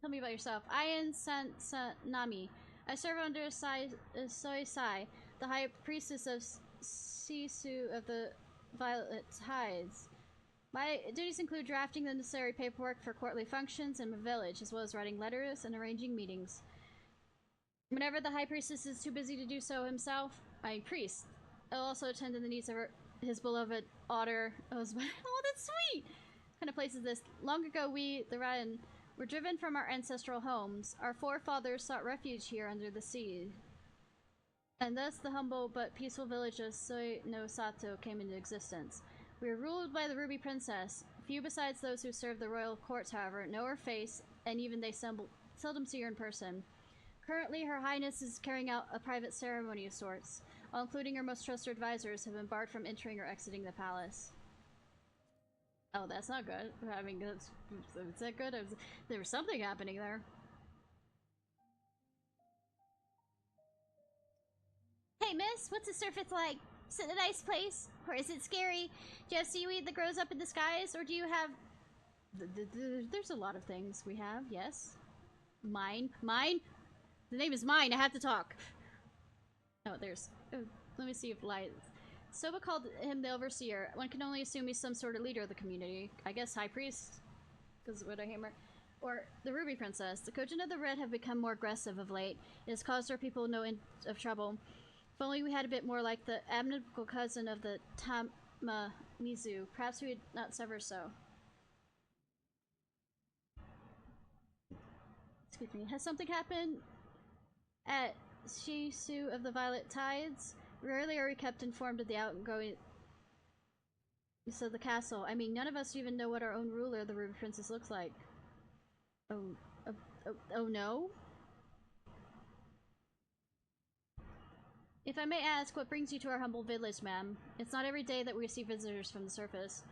Tell me about yourself. Ayan Sanami. I serve under Soisai, the high priestess of Sisu of the Violet Tides. My duties include drafting the necessary paperwork for courtly functions in my village, as well as writing letters and arranging meetings. Whenever the high priestess is too busy to do so himself, priest, I'll also attend to the needs of his beloved otter husband. Oh, that's sweet! What kind of place is this? Long ago, we, the Ryan, were driven from our ancestral homes. Our forefathers sought refuge here under the sea. And thus the humble but peaceful village of Soi no Sato came into existence. We are ruled by the Ruby Princess. Few besides those who serve the royal courts, however, know her face, and even they seldom see her in person. Currently, Her Highness is carrying out a private ceremony of sorts, while including her most trusted advisors have been barred from entering or exiting the palace. Oh, that's not good. I mean, is that good? There was something happening there. Hey, miss, what's the surface like? Is it a nice place? Or is it scary? Do you have seaweed that grows up in the skies? Or do you have... There's a lot of things we have, yes. Mine? The name is Mine, I have to talk. Oh, there's... Oh, let me see if light... Soba called him the Overseer. One can only assume he's some sort of leader of the community. I guess High Priest? Because what I hammer... Or the Ruby Princess. The Kojin of the Red have become more aggressive of late. It has caused our people no end of trouble. If only we had a bit more like the abnegable cousin of the Tama Mizu. Perhaps we would not suffer so. Excuse me. Has something happened at Shisu of the Violet Tides? Rarely are we kept informed of the outgoing of the castle. I mean, none of us even know what our own ruler, the Ruby Princess, looks like. Oh no? If I may ask, what brings you to our humble village, ma'am? It's not every day that we receive visitors from the surface.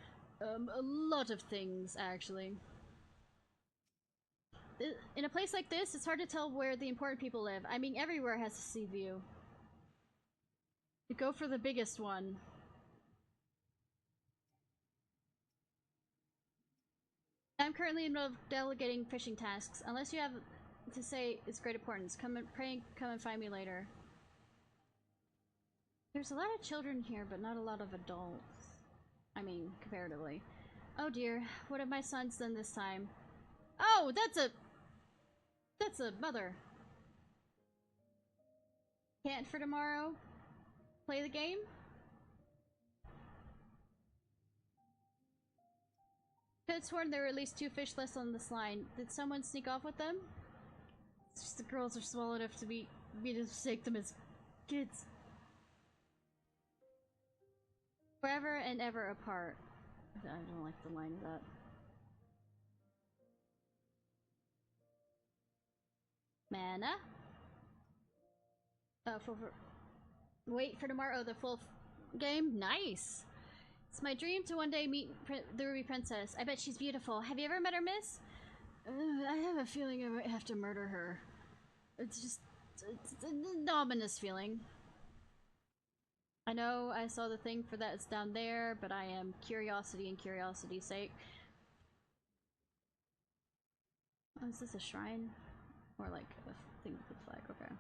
A lot of things, actually. In a place like this, it's hard to tell where the important people live. I mean, everywhere has a sea view. You go for the biggest one. I'm currently in the middle of delegating fishing tasks. Unless you have to say it's great importance, come and find me later. There's a lot of children here, but not a lot of adults. I mean, comparatively. Oh dear, what have my sons done this time? Oh, that's a mother. Can't for tomorrow? Play the game? I could have sworn there were at least 2 fish less on this line. Did someone sneak off with them? It's just the girls are small enough to me to mistake them as kids. Forever and ever apart. I don't like the line of that. Mana? Wait for tomorrow, the full game? Nice! It's my dream to one day meet the Ruby Princess. I bet she's beautiful. Have you ever met her, miss? I have a feeling I might have to murder her. It's an ominous feeling. I know I saw the thing for that is down there, but I am curiosity and curiosity's sake. Oh, is this a shrine? Or like a thing with a flag, okay.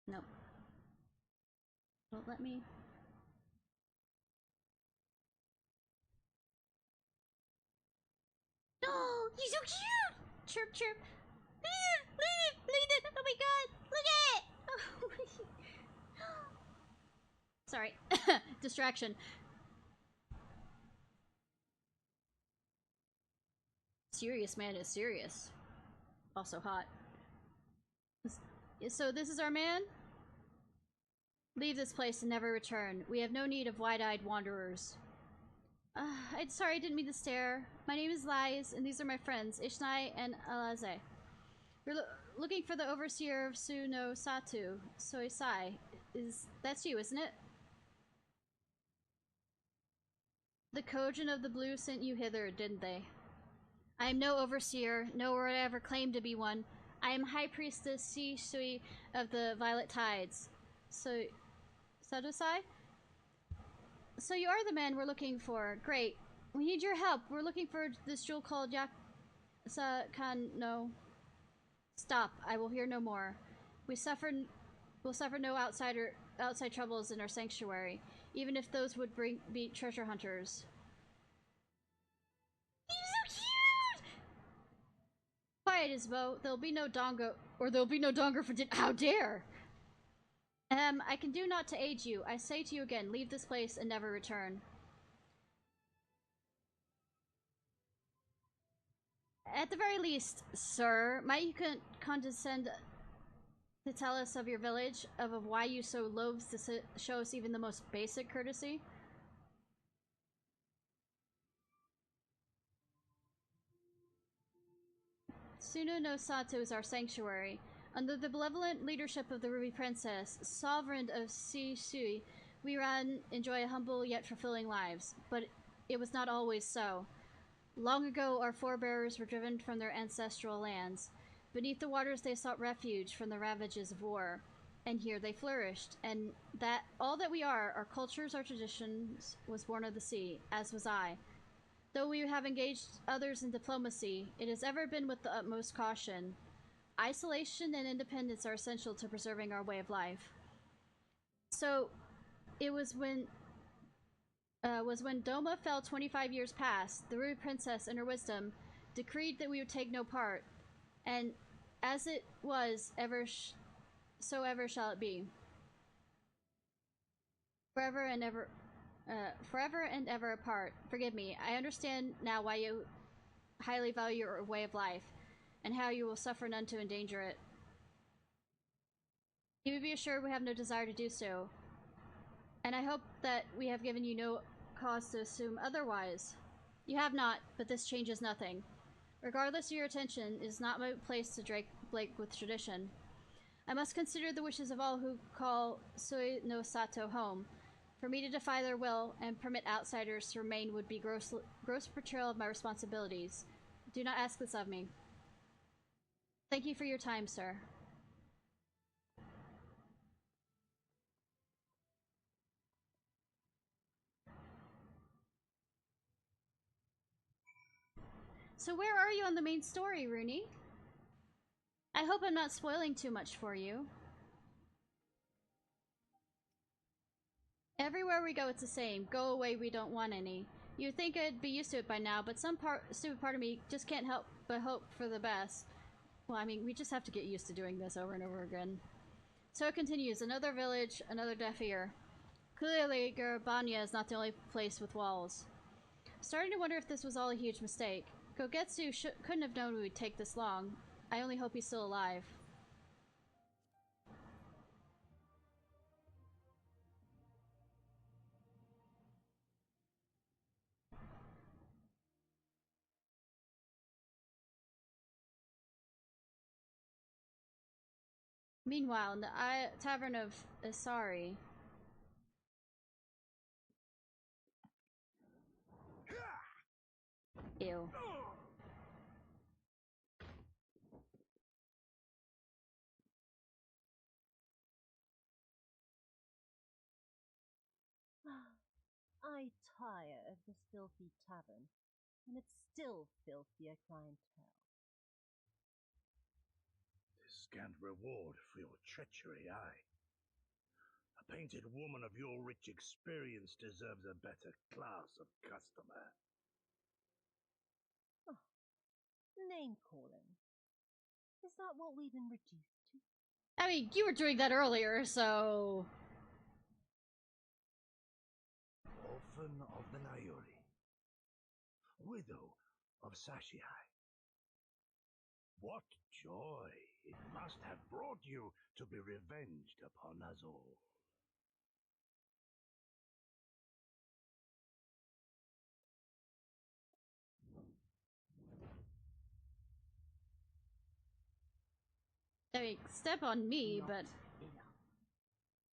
Nope. Don't let me. Oh, you're so cute! Chirp, chirp. Look at it! Oh my god! Look at it! Oh. Sorry. Distraction. Serious man is serious. Also hot. So this is our man? Leave this place and never return. We have no need of wide-eyed wanderers. I'm sorry, I didn't mean to stare. My name is Lies, and these are my friends, Ishnai and Alaze. We're looking for the overseer of Su no Satu, Soisai. That's you, isn't it? The Kojin of the Blue sent you hither, didn't they? I am no overseer, nor would I ever claim to be one. I am High Priestess Shisui of the Violet Tides. Sadosai? So you are the man we're looking for. Great. We need your help. We're looking for this jewel called Yakuza-kan no. Stop. I will hear no more. We'll suffer no outside troubles in our sanctuary, even if those would be treasure hunters. He's so cute! Quiet, Isbo. There'll be no dongo for how dare! I can do naught to aid you. I say to you again, leave this place and never return. At the very least, sir, might you condescend to tell us of your village, of why you so loathe to show us even the most basic courtesy? Suno no Sato is our sanctuary. Under the benevolent leadership of the Ruby Princess, sovereign of Shisui, we enjoy humble yet fulfilling lives. But it was not always so. Long ago, our forebears were driven from their ancestral lands. Beneath the waters they sought refuge from the ravages of war. And here they flourished. And that all that we are, our cultures, our traditions, was born of the sea, as was I. Though we have engaged others in diplomacy, it has ever been with the utmost caution. Isolation and independence are essential to preserving our way of life. So, it was when Doma fell 25 years past, the Ruby Princess, in her wisdom, decreed that we would take no part, and as it was, so ever shall it be. Forever and ever apart. Forgive me, I understand now why you highly value your way of life, and how you will suffer none to endanger it. You may be assured we have no desire to do so, and I hope that we have given you no cause to assume otherwise. You have not, but this changes nothing. Regardless of your attention, it is not my place to break with tradition. I must consider the wishes of all who call Sui no Sato home. For me to defy their will and permit outsiders to remain would be gross betrayal of my responsibilities. Do not ask this of me. Thank you for your time, sir. So where are you on the main story, Rooney? I hope I'm not spoiling too much for you. Everywhere we go, it's the same. Go away, we don't want any. You'd think I'd be used to it by now, but some stupid part of me just can't help but hope for the best. Well, I mean, we just have to get used to doing this over and over again. So it continues. Another village, another deaf ear. Clearly, Garabanya is not the only place with walls. Starting to wonder if this was all a huge mistake. Kogetsu couldn't have known it would take this long. I only hope he's still alive. Meanwhile, in the Tavern of Isari... Ew. I tire of this filthy tavern, and it's still filthier clientele. This scant reward for your treachery, aye. A painted woman of your rich experience deserves a better class of customer. Oh, name calling. Is that what we've been reduced to? I mean, you were doing that earlier, so... Orphan of the Nayuri. Widow of Sashihai. What joy it must have brought you to be revenged upon us all. I mean, step on me, Not but... enough.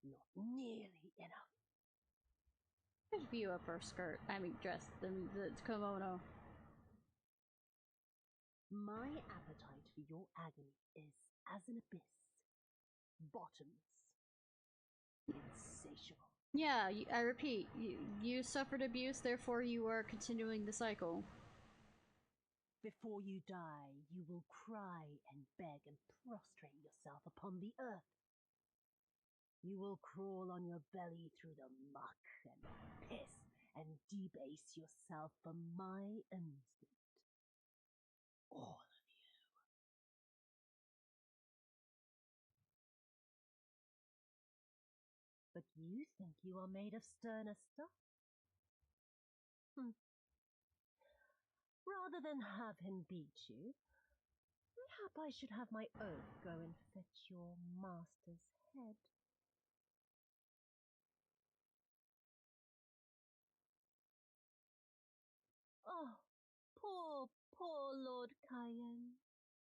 Not nearly enough. Could view up her skirt. I mean, dress. The kimono. My appetite for your agony is as an abyss. Bottomless. Insatiable. Yeah, I repeat, you suffered abuse, therefore you are continuing the cycle. Before you die, you will cry and beg and prostrate yourself upon the earth. You will crawl on your belly through the muck and piss and debase yourself for my amusement. All of you. But you think you are made of sterner stuff? Rather than have him beat you, mayhap I should have my oath go and fetch your master's head. Oh, poor Lord Cayenne.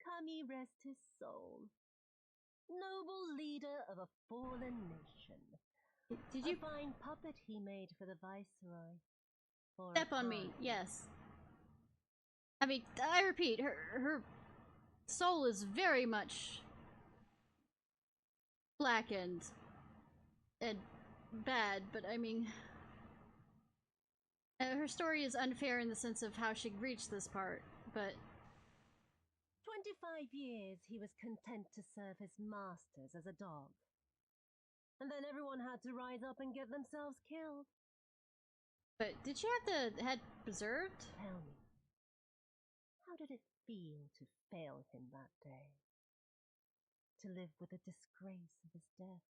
Kami rest his soul. Noble leader of a fallen nation. Did you... A fine puppet he made for the Viceroy. Step on me, yes. I mean, I repeat, her soul is very much blackened and bad, but I mean, her story is unfair in the sense of how she reached this part, but 25 years he was content to serve his masters as a dog. And then everyone had to rise up and get themselves killed. But did she have the head preserved? Tell me, how did it feel to fail him that day? To live with the disgrace of his death?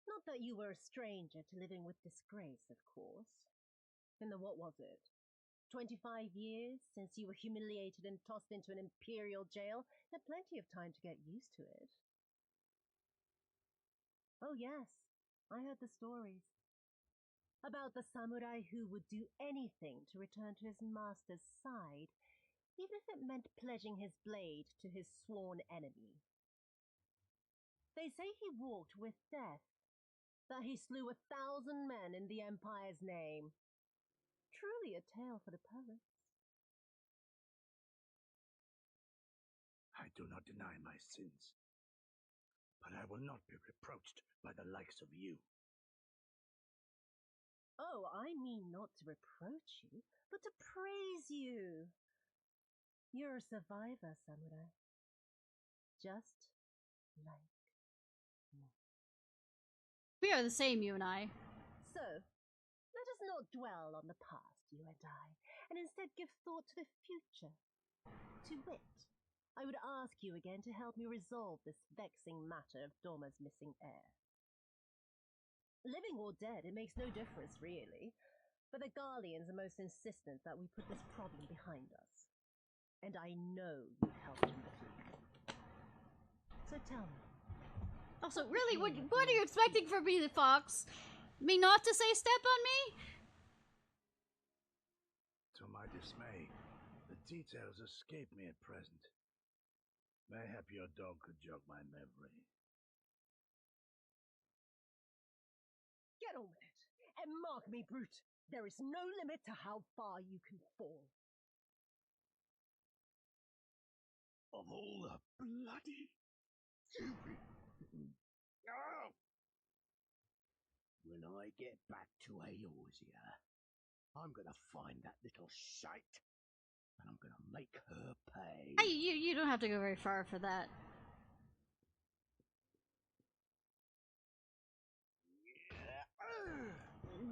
Not that you were a stranger to living with disgrace, of course. In the what was it? 25 years since you were humiliated and tossed into an imperial jail? You had plenty of time to get used to it. Oh yes, I heard the stories. About the samurai who would do anything to return to his master's side, even if it meant pledging his blade to his sworn enemy. They say he walked with death, that he slew 1,000 men in the Empire's name. Truly a tale for the poets. I do not deny my sins, but I will not be reproached by the likes of you. Oh, I mean not to reproach you, but to praise you. You're a survivor, samurai. Just like me. We are the same, you and I. So, let us not dwell on the past, you and I, and instead give thought to the future. To wit, I would ask you again to help me resolve this vexing matter of Doma's missing heir. Living or dead, it makes no difference, really. But the Garleans are most insistent that we put this problem behind us. And I know you'd help them defeat. So tell me. Also, really, what are you expecting from me, the fox? Me not to say step on me? To my dismay, the details escape me at present. Mayhap your dog could jog my memory. Get on with it, and mark me, brute. There is no limit to how far you can fall. Of all the bloody stupid. Oh! When I get back to Eorzea, I'm gonna find that little shite, and I'm gonna make her pay. Hey, you don't have to go very far for that.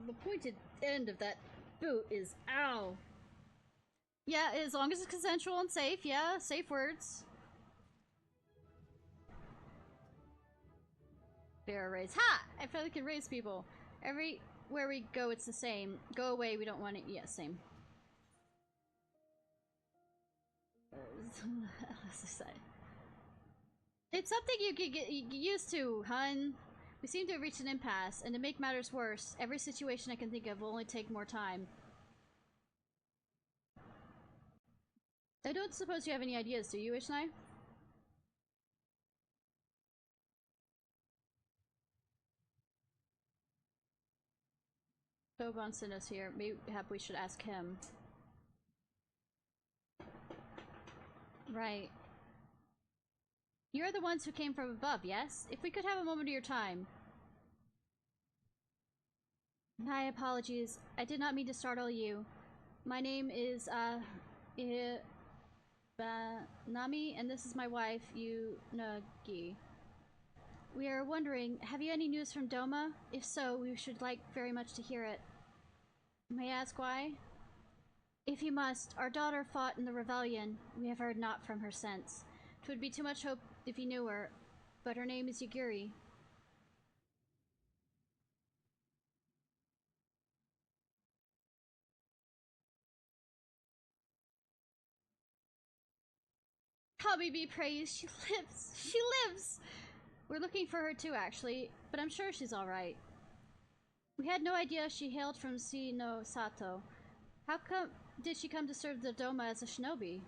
The pointed end of that boot is ow. Yeah, as long as it's consensual and safe, yeah, safe words. Bear raise. Ha! I feel like I can raise people. Everywhere we go, it's the same. Go away, we don't want it. Yeah, same. It's something you could get used to, hun. We seem to have reached an impasse, and to make matters worse, every situation I can think of will only take more time. I don't suppose you have any ideas, do you, Ishnai? Boban sent us here. Maybe we should ask him. Right. You're the ones who came from above, yes? If we could have a moment of your time. My apologies. I did not mean to startle you. My name is, Nami, and this is my wife, Yunagi. We are wondering, have you any news from Doma? If so, we should like very much to hear it. May I ask why? If you must, our daughter fought in the rebellion. We have heard naught from her since. 'Twould be too much hope if you knew her, but her name is Yugiri. Kami be praised, she lives! She lives! We're looking for her too, actually, but I'm sure she's alright. We had no idea she hailed from Shino Sato. How come did she come to serve the Doma as a shinobi?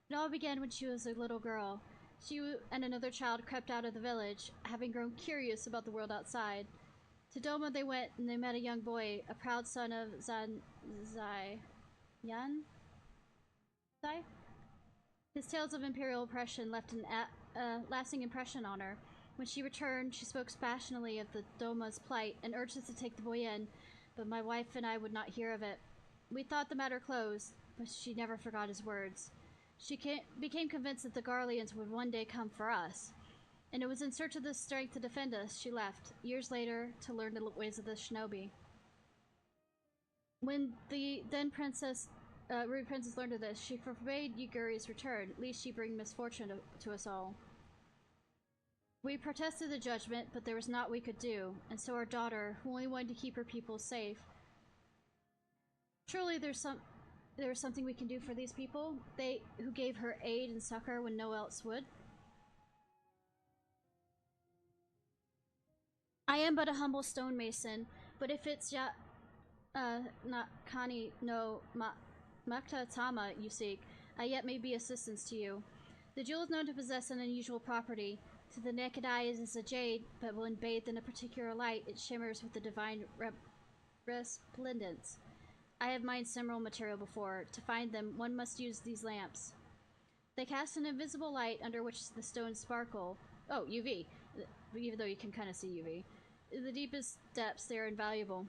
It all began when she was a little girl. She and another child crept out of the village, having grown curious about the world outside. To Doma they went, and they met a young boy, a proud son of Zai. His tales of imperial oppression left an lasting impression on her. When she returned, she spoke passionately of the Doma's plight and urged us to take the boy in, but my wife and I would not hear of it. We thought the matter closed, but she never forgot his words. She became convinced that the Garleans would one day come for us, and it was in search of the strength to defend us she left, years later, to learn the ways of the shinobi. When the then rude princess learned of this, she forbade Yuguri's return, lest she bring misfortune to us all. We protested the judgment, but there was naught we could do, and so our daughter, who only wanted to keep her people safe. Truly there is something we can do for these people, they who gave her aid and succor when no one else would. I am but a humble stonemason, but if it's not Kani no Makta Tama you seek, I yet may be assistance to you. The jewel is known to possess an unusual property. To the naked eye it is a jade, but when bathed in a particular light, it shimmers with the divine resplendence. I have mined similar material before. To find them, one must use these lamps. They cast an invisible light under which the stones sparkle. Oh, UV. Even though you can kind of see UV. In the deepest depths, they are invaluable.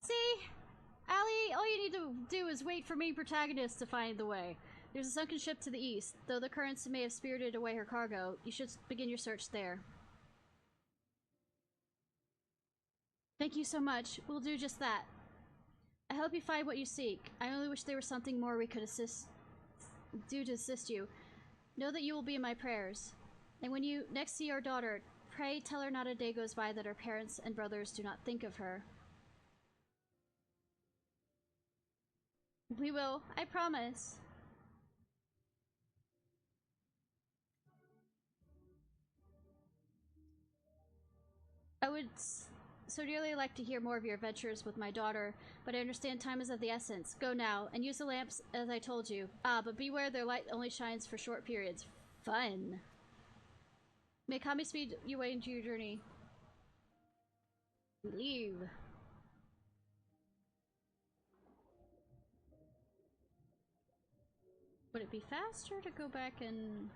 See? Allie, all you need to do is wait for main protagonist to find the way. There's a sunken ship to the east. Though the currents may have spirited away her cargo, you should begin your search there. Thank you so much. We'll do just that. I hope you find what you seek. I only wish there was something more we could do to assist you. Know that you will be in my prayers. And when you next see our daughter, pray tell her not a day goes by that her parents and brothers do not think of her. We will. I promise. I would so dearly like to hear more of your adventures with my daughter, but I understand time is of the essence. Go now, and use the lamps as I told you. Ah, but beware, their light only shines for short periods. Fun. May Kami speed you away into your journey. Leave. Would it be faster to go back and...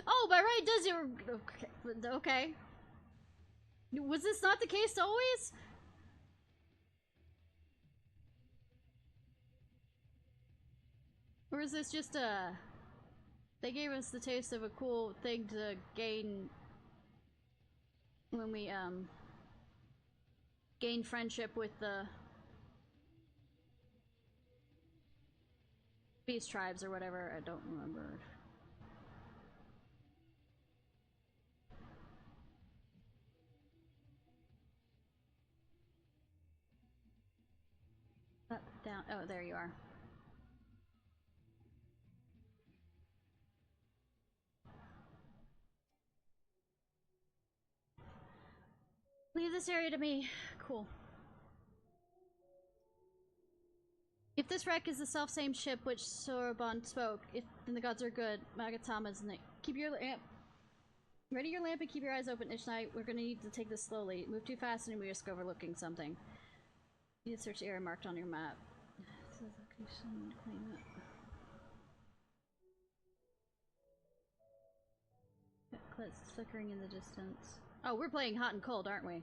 Oh, by right, does it... Okay. Was this not the case always? Or is this just a... They gave us the taste of a cool thing to gain... when we, gain friendship with the... Beast tribes or whatever, I don't remember. Up, down, oh, there you are. Leave this area to me. Cool. If this wreck is the self-same ship which Soroban spoke, then the gods are good. Magatama's name. Keep your lamp. Ready your lamp and keep your eyes open, Ishnai. We're gonna need to take this slowly. Move too fast and we risk overlooking something. You need to search the area marked on your map. It's flickering in the distance. Oh, we're playing hot and cold, aren't we?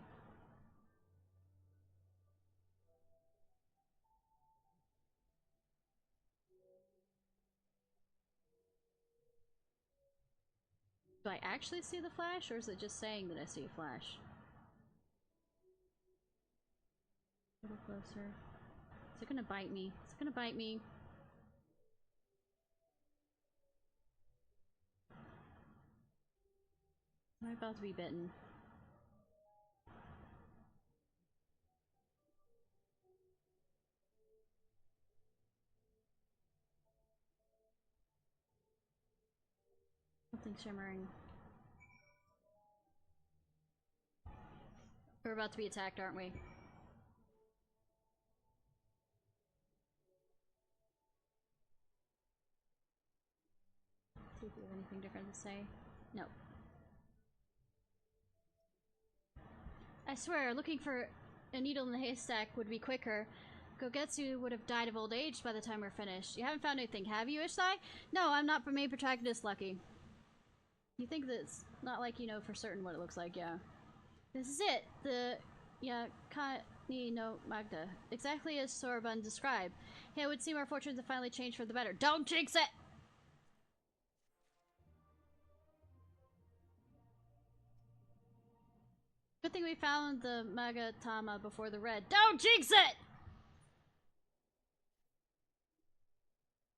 Do I actually see the flash, or is it just saying that I see a flash? A little closer. Is it gonna bite me? Is it gonna bite me? Am I about to be bitten? Something shimmering. We're about to be attacked, aren't we? See if we have anything different to say. No. I swear, looking for a needle in the haystack would be quicker. Gogetsu would have died of old age by the time we're finished. You haven't found anything, have you, Ishnai? No, I'm not main protagonist lucky. You think that's not like you know for certain what it looks like, yeah. This is it! The Yakani no Magda. Exactly as Soroban described. Hey, it would seem our fortunes have finally changed for the better. Don't jinx it! Good thing we found the Magatama before the red. Don't jinx it!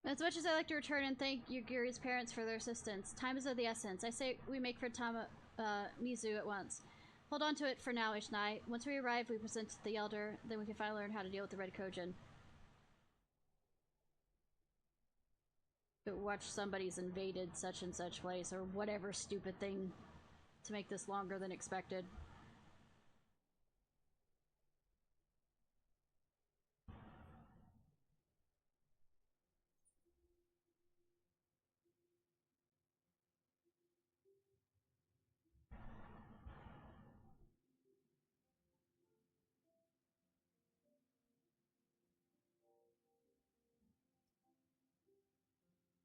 As much as I like to return and thank Yugiri's parents for their assistance, time is of the essence. I say we make for Mizu at once. Hold on to it for now, Ishnai. Once we arrive, we present to the Elder, then we can finally learn how to deal with the Red Kojin. Watch somebody's invaded such and such place, or whatever stupid thing to make this longer than expected.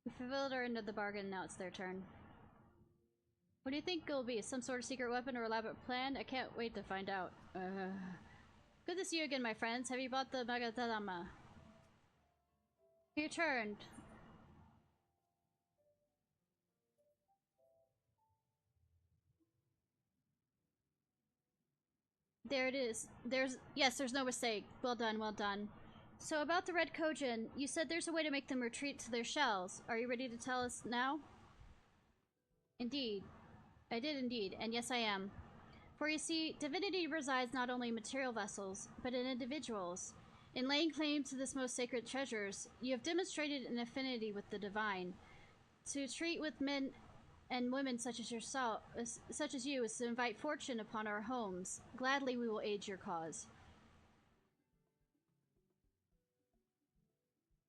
We fulfilled our end of the bargain, now it's their turn. What do you think it'll be? Some sort of secret weapon or elaborate plan? I can't wait to find out. Good to see you again, my friends. Have you bought the Magatama? Your turn. There it is. Yes, there's no mistake. Well done, well done. So about the Red Kojin, you said there's a way to make them retreat to their shells. Are you ready to tell us now? Indeed. I did indeed, and yes I am. For you see, divinity resides not only in material vessels, but in individuals. In laying claim to this most sacred treasures, you have demonstrated an affinity with the divine. To treat with men and women such as yourself, such as you, is to invite fortune upon our homes. Gladly we will aid your cause.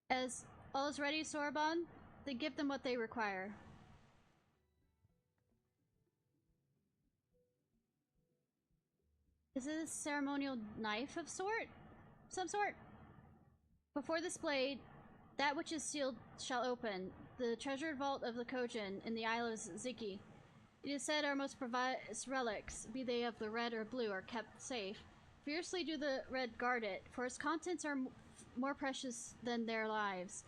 As all is ready, Sorbonne, then give them what they require. Is it a ceremonial knife of some sort? Before this blade, that which is sealed shall open, the treasured vault of the Kojin in the Isle of Ziki. It is said our most prized relics, be they of the red or blue, are kept safe. Fiercely do the red guard it, for its contents are more precious than their lives.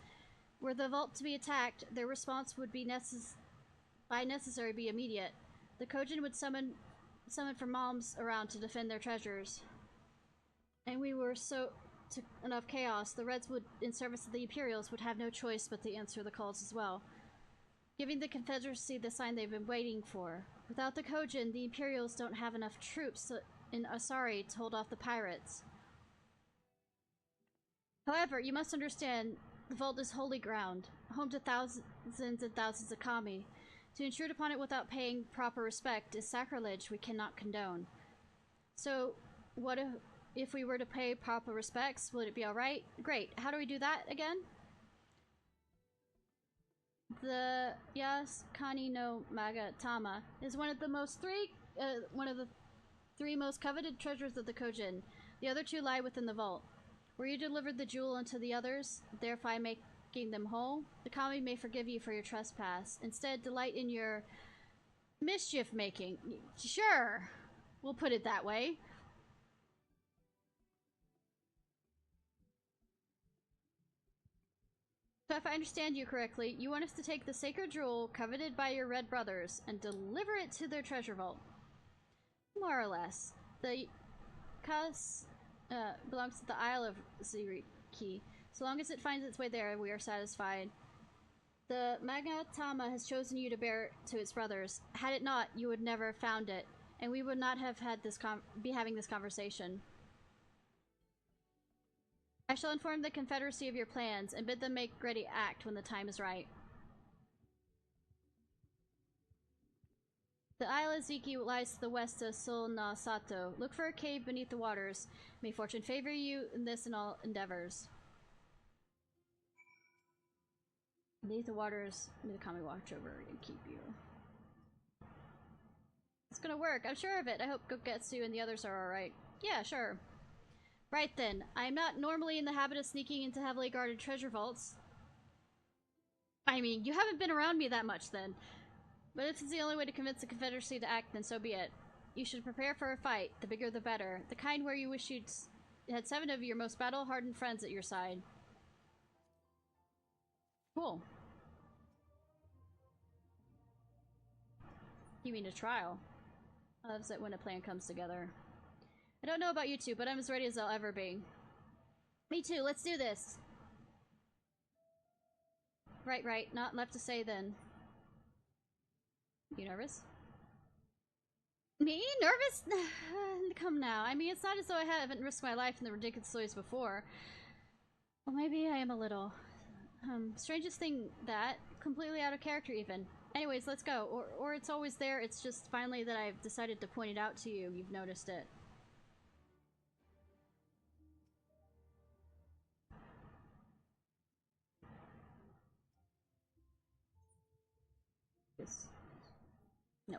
Were the vault to be attacked, their response would be necessary be immediate. The Kojin would summon for moms around to defend their treasures. And we were enough chaos, the Reds would, in service of the Imperials, would have no choice but to answer the calls as well, giving the Confederacy the sign they've been waiting for. Without the Kojin, the Imperials don't have enough troops in Asari to hold off the pirates. However, you must understand, the vault is holy ground, home to thousands and thousands of kami. To intrude upon it without paying proper respect is sacrilege we cannot condone. So, what if we were to pay proper respects? Would it be alright? Great. How do we do that again? The Yaskani no Magatama is one of the three most coveted treasures of the Kojin. The other two lie within the vault. Where you delivered the jewel unto the others, thereby making them whole, the kami may forgive you for your trespass. Instead, delight in your mischief making. Sure, we'll put it that way. So if I understand you correctly, you want us to take the sacred jewel coveted by your red brothers and deliver it to their treasure vault. More or less. The Kas belongs to the Isle of Ziriki. So long as it finds its way there, we are satisfied. The Magatama has chosen you to bear to its brothers. Had it not, you would never have found it, and we would not have had this be having this conversation. I shall inform the Confederacy of your plans and bid them make ready act when the time is right. The Isle of Ziki lies to the west of Sul-na Sato. Look for a cave beneath the waters. May fortune favor you in this and all endeavors. Beneath the waters, may the kami watch over and keep you. It's gonna work, I'm sure of it. I hope Gogetsu and the others are alright. Yeah, sure. Right then, I am not normally in the habit of sneaking into heavily guarded treasure vaults. I mean, you haven't been around me that much then. But if it's the only way to convince the Confederacy to act, then so be it. You should prepare for a fight, the bigger the better. The kind where you wish you'd had 7 of your most battle-hardened friends at your side. Cool. You mean a trial? Loves it when a plan comes together. I don't know about you two, but I'm as ready as I'll ever be. Me too, let's do this! Right, not left to say then. You nervous? Me? Nervous? Come now. I mean, it's not as though I haven't risked my life in the ridiculous stories before. Well, maybe I am a little. Strangest thing that. Completely out of character even. Anyways, let's go. Or it's always there, it's just finally that I've decided to point it out to you, you've noticed it. Yes. No.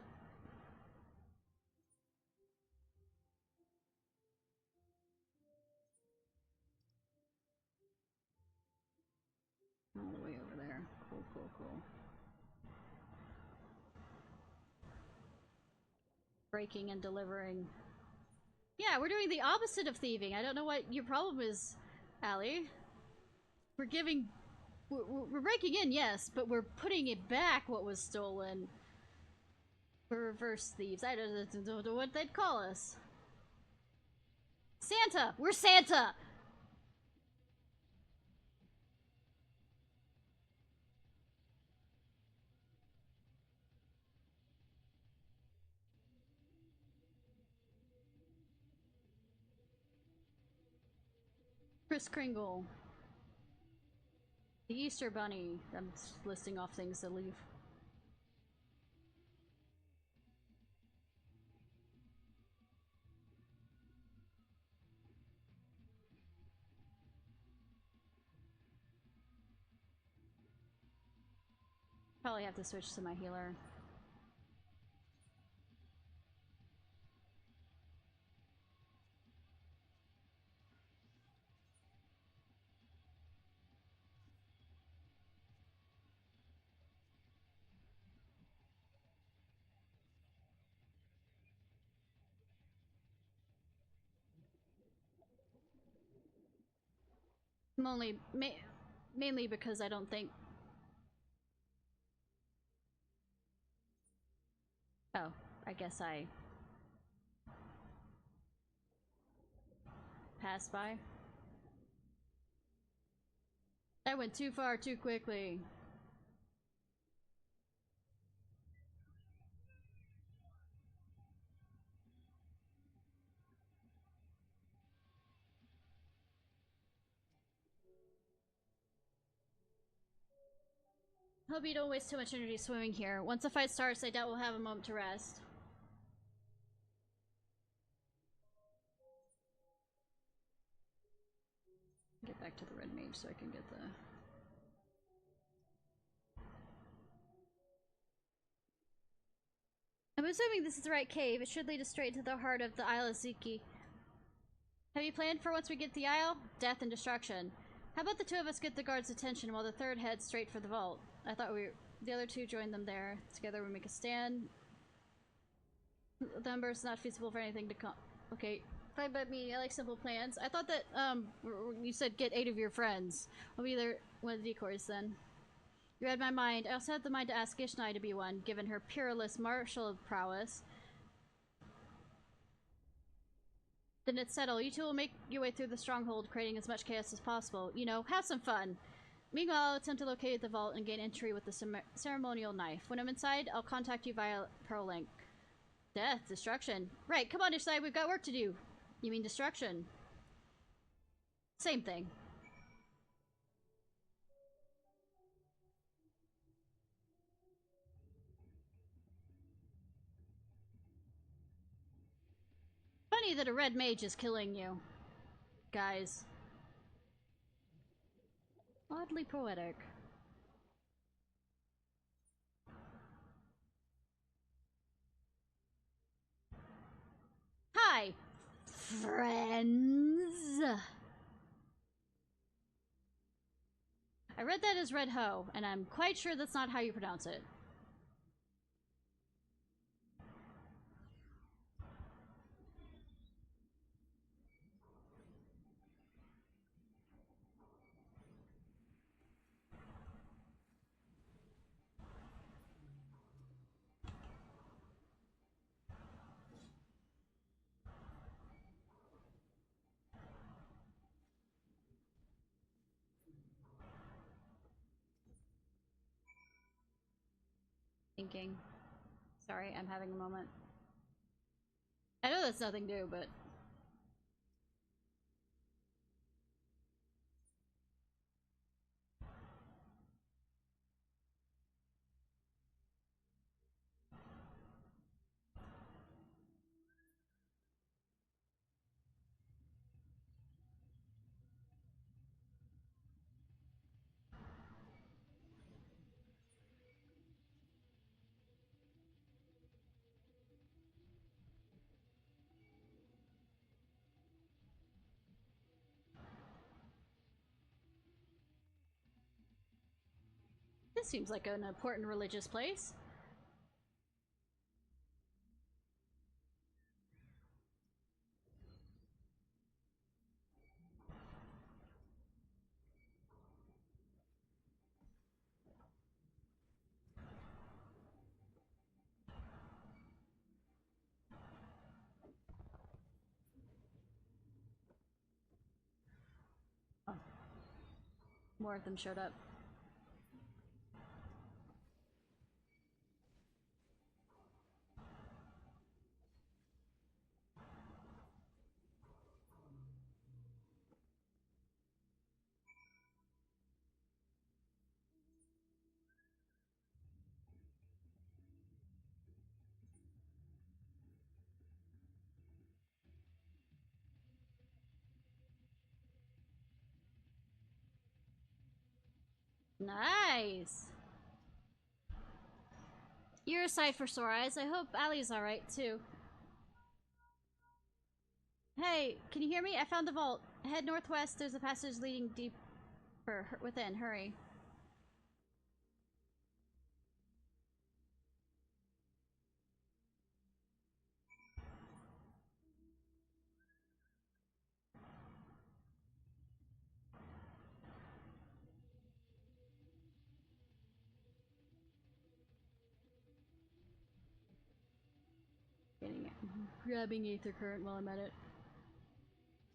All the way over there. Cool. Breaking and delivering. Yeah, we're doing the opposite of thieving. I don't know what your problem is, Allie. We're breaking in, yes, but we're putting it back what was stolen. We're reverse thieves. I don't know what they'd call us. Santa! We're Santa! Kris Kringle. The Easter Bunny. I'm just listing off things to leave. Probably have to switch to my healer. I'm only mainly because I don't think. Oh, I guess I passed by. I went too far too quickly. Hope you don't waste too much energy swimming here. Once the fight starts, I doubt we'll have a moment to rest. Get back to the red mage so I can get the... I'm assuming this is the right cave. It should lead us straight to the heart of the Isle of Zuki. Have you planned for once we get the Isle? Death and destruction. How about the two of us get the guards' attention while the third heads straight for the vault? I thought the other two joined them there. Together we make a stand. The number's not feasible for anything to come. Okay, fine by me. I like simple plans. I thought that you said get 8 of your friends. I'll be either one of the decoys then. You read my mind. I also had the mind to ask Ishnai to be one, given her peerless martial prowess. Then it's settled. You two will make your way through the stronghold, creating as much chaos as possible. You know, have some fun. Meanwhile, I'll attempt to locate the vault and gain entry with the ceremonial knife. When I'm inside, I'll contact you via Pearl Link. Death, destruction. Right, come on, Ishnai, we've got work to do. You mean destruction? Same thing. Funny that a red mage is killing you. Guys. Oddly poetic. Hi, friends. I read that as red hoe, and I'm quite sure that's not how you pronounce it. Thinking. Sorry, I'm having a moment. I know that's nothing new, but... This seems like an important religious place. More of them showed up. Nice! You're a sight for sore eyes. I hope Allie's alright, too. Hey, can you hear me? I found the vault. Head northwest, there's a passage leading deeper within. Hurry. Grabbing Aether Current while I'm at it.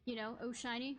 You know, oh shiny.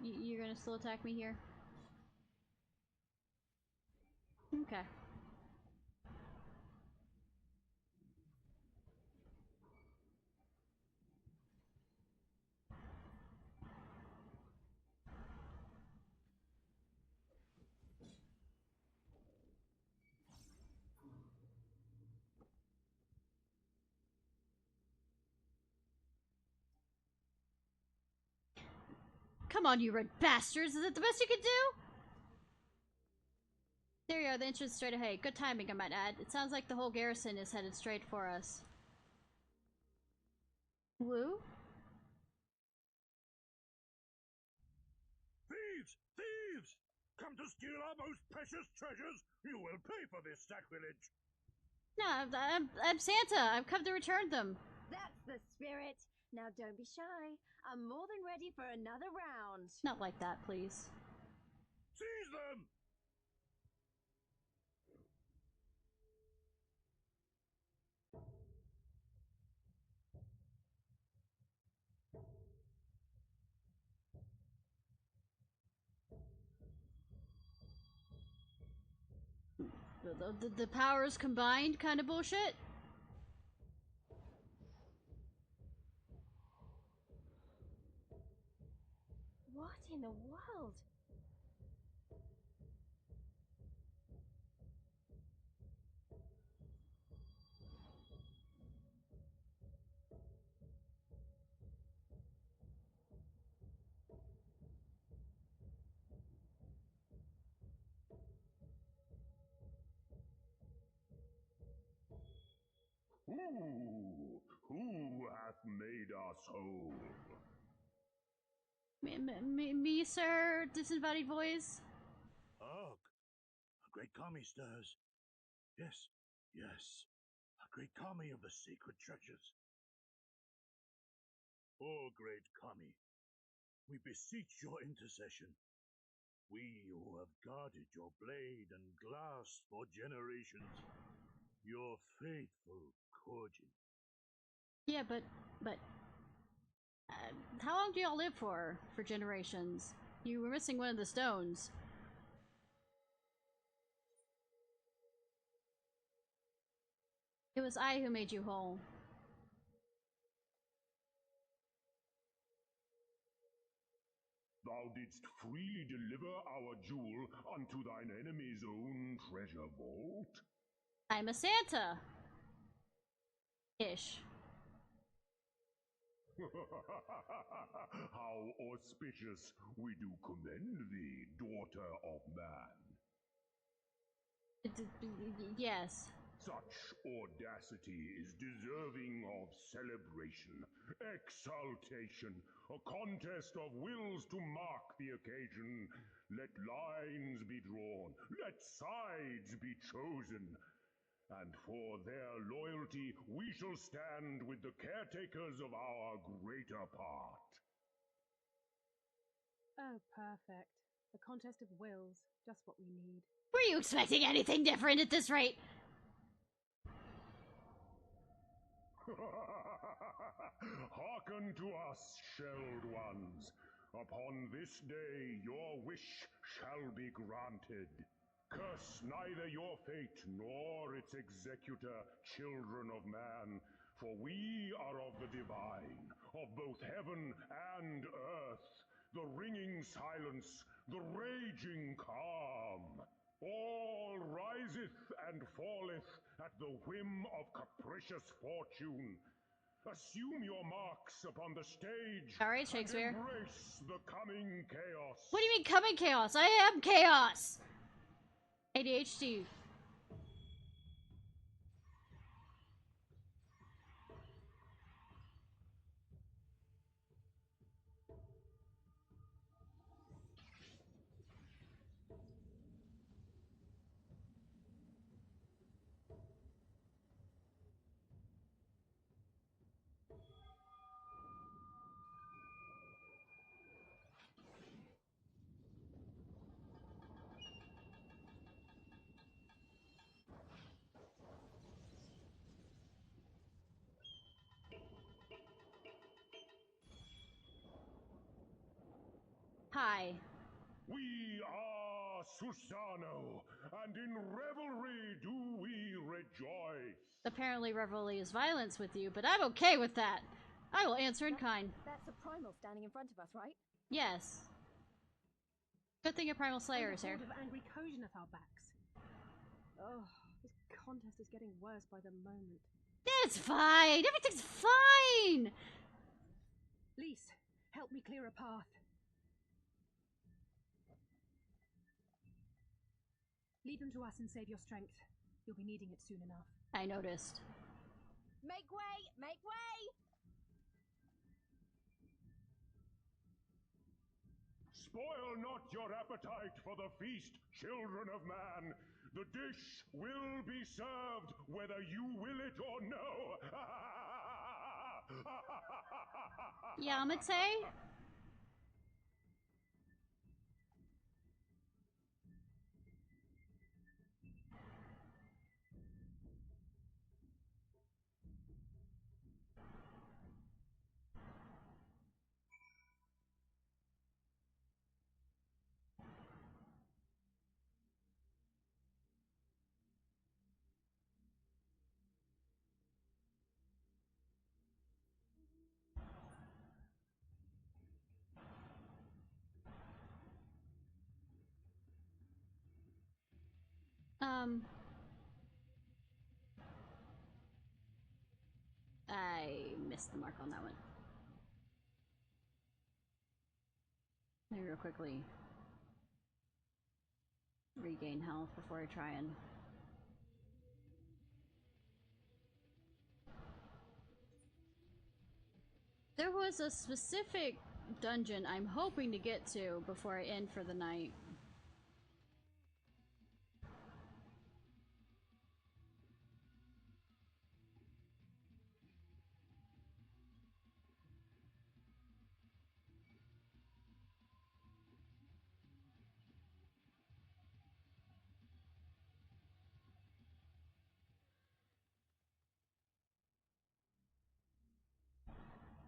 You're gonna still attack me here? Okay. Come on, you red bastards! Is that the best you could do? There you are, the entrance straight ahead. Good timing, I might add. It sounds like the whole garrison is headed straight for us. Woo? Thieves! Thieves! Come to steal our most precious treasures! You will pay for this sacrilege! No, I'm Santa. I've come to return them. That's the spirit. Now don't be shy. I'm more than ready for another round. Not like that, please. Seize them! The powers combined kind of bullshit? What in the world? Who hath made us whole? Me, sir? Disembodied voice? Ugh! A great kami stirs. Yes, yes. A great kami of the sacred treasures. O great kami, we beseech your intercession. We who have guarded your blade and glass for generations. Your faithful Korjin. Yeah, but how long do y'all live for generations? You were missing one of the stones. It was I who made you whole. Thou didst freely deliver our jewel unto thine enemy's own treasure vault? I'm a Santa. Ish. How auspicious! We do commend thee, daughter of man. Yes. Such audacity is deserving of celebration, exaltation, a contest of wills to mark the occasion. Let lines be drawn, let sides be chosen. And for their loyalty, we shall stand with the caretakers of our greater part. Oh, perfect. A contest of wills. Just what we need. Were you expecting anything different at this rate? Hearken to us, shelled ones. Upon this day your wish shall be granted. Curse neither your fate nor its executor, children of man, for we are of the divine, of both heaven and earth, the ringing silence, the raging calm. All riseth and falleth at the whim of capricious fortune. Assume your marks upon the stage. All right, Shakespeare. And embrace the coming chaos. What do you mean coming chaos? I am chaos! ADHD. Hi. We are Susano, and in revelry do we rejoice. Apparently revelry is violence with you, but I'm okay with that. I will answer in kind. That's a primal standing in front of us, right? Yes. Good thing a primal slayer is here. And a horde of angry Kojin at our backs. Oh, this contest is getting worse by the moment. It's fine! Everything's fine! Lise, help me clear a path. Lead them to us and save your strength. You'll be needing it soon enough. I noticed. Make way! Make way! Spoil not your appetite for the feast, children of man. The dish will be served whether you will it or no. Yamate? I missed the mark on that one. Let me real quickly regain health before I try and... There was a specific dungeon I'm hoping to get to before I end for the night.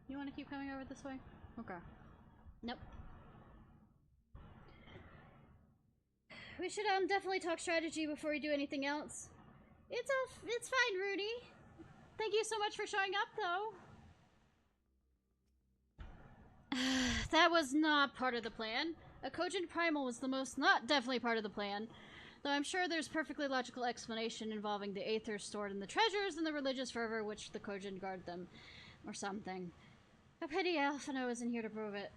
You want to keep coming over this way? Okay. Nope. We should definitely talk strategy before we do anything else. It's fine, Rudy. Thank you so much for showing up, though. That was not part of the plan. A cogent primal was the most not definitely part of the plan. Though I'm sure there's perfectly logical explanation involving the aethers stored in the treasures and the religious fervor which the cogent guard them. Or something. A pity Alphino isn't here to prove it.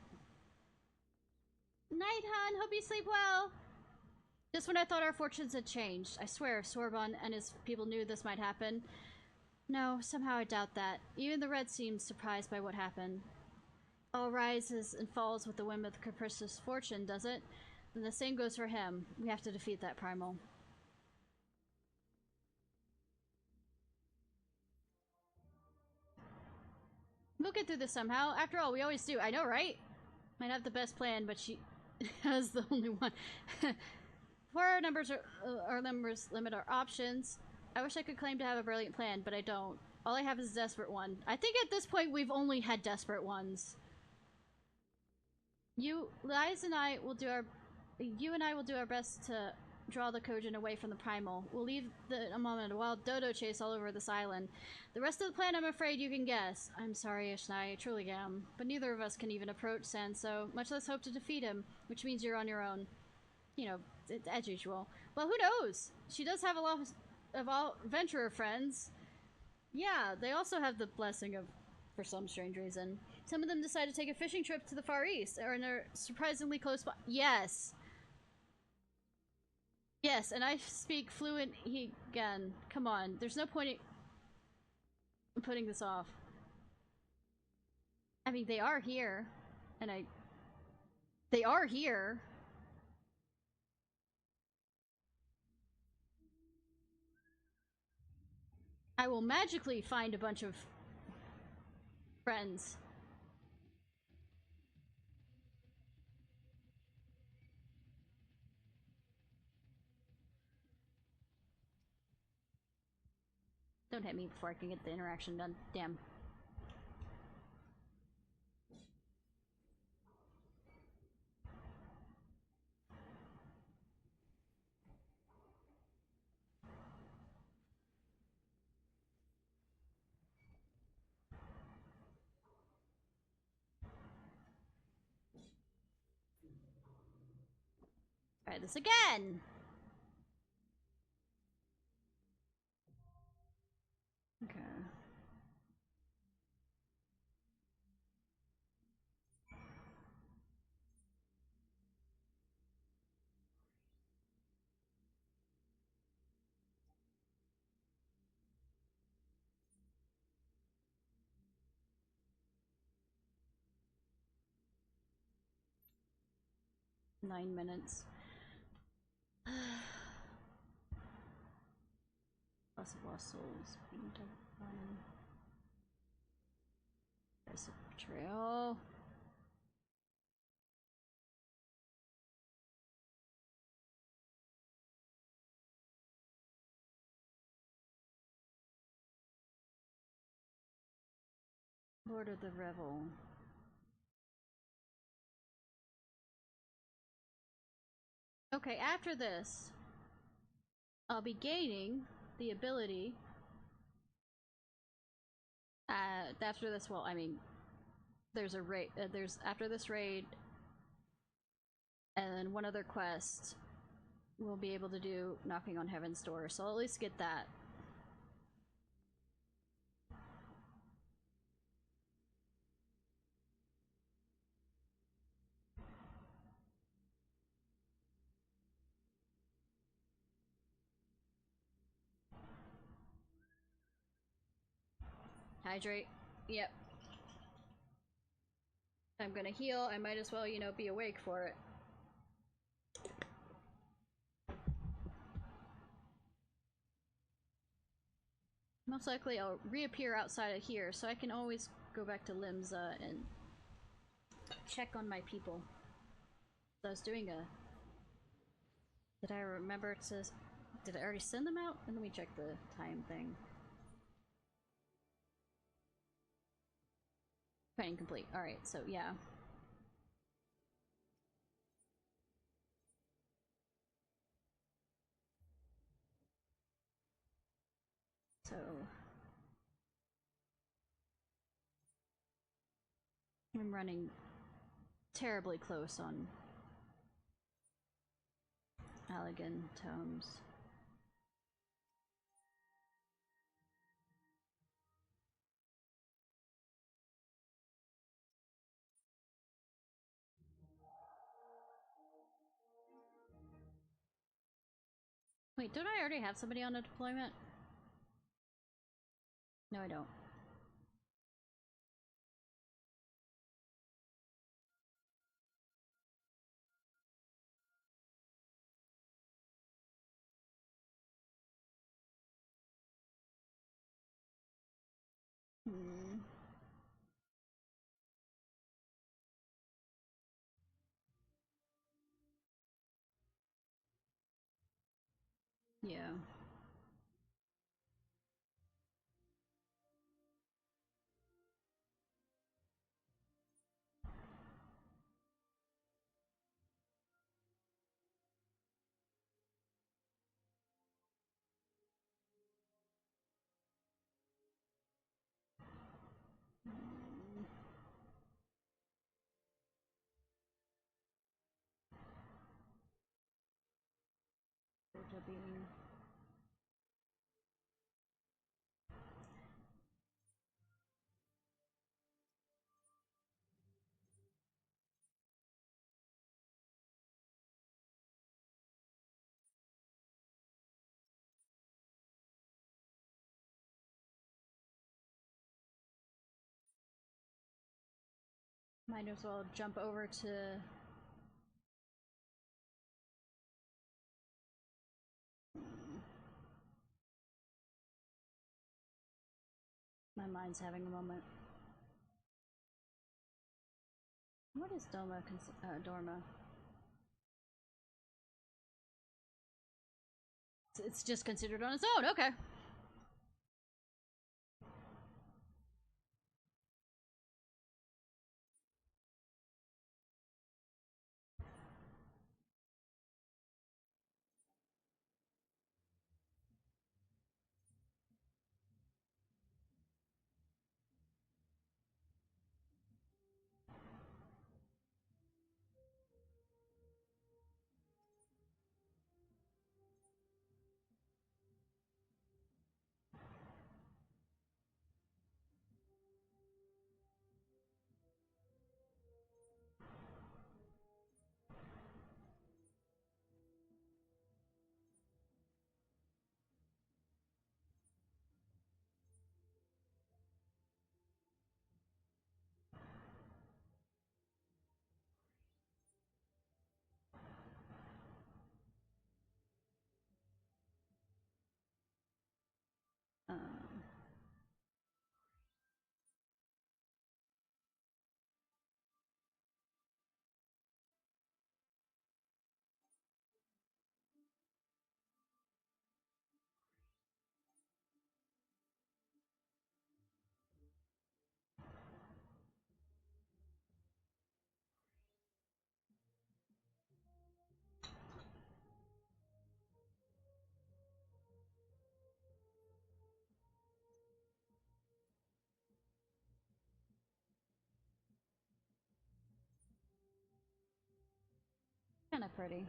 Night, hon. Hope you sleep well. Just when I thought our fortunes had changed. I swear, if Sorbonne and his people knew this might happen. No, somehow I doubt that. Even the Red seems surprised by what happened. All rises and falls with the whim of capricious fortune, does it? Then the same goes for him. We have to defeat that primal. We'll get through this somehow. After all, we always do. I know, right? Might have the best plan, but she has the only one. Before our numbers limit our options. I wish I could claim to have a brilliant plan, but I don't. All I have is a desperate one. I think at this point we've only had desperate ones. You and I will do our best to draw the Kojin away from the primal. We'll leave a moment a wild dodo chase all over this island. The rest of the plan, I'm afraid you can guess. I'm sorry, Ishnai, I truly am. But neither of us can even approach Sanso, much less hope to defeat him, which means you're on your own. You know, as usual. Well, who knows? She does have a lot of all adventurer friends. Yeah, they also have the blessing of, for some strange reason. Some of them decide to take a fishing trip to the Far East, or they're surprisingly close by. Yes! Yes, and I speak fluent again. Come on, there's no point in putting this off. I mean, they are here, and they are here. I will magically find a bunch of friends. Don't hit me before I can get the interaction done. Damn. Try this again! Okay. Nine minutes. Loss of lost souls. There's a betrayal. Lord of the Revel. Okay, after this, I'll be gaining the ability. After this, well, I mean, there's a raid. There's after this raid, and then one other quest. We'll be able to do knocking on Heaven's Door, so I'll at least get that. Hydrate. Yep. I'm gonna heal. I might as well, you know, be awake for it. Most likely I'll reappear outside of here, so I can always go back to Limsa and check on my people. So I was doing a... Did I remember to... Did I already send them out? And let me check the time thing. Training complete. Alright, so yeah. So... I'm running terribly close on Allegan Tomes. Wait, don't I already have somebody on a deployment? No, I don't. Hmm. Yeah. Being might as well jump over to my mind's having a moment. What is Dorma? It's just considered on its own, okay. Um, kind of pretty.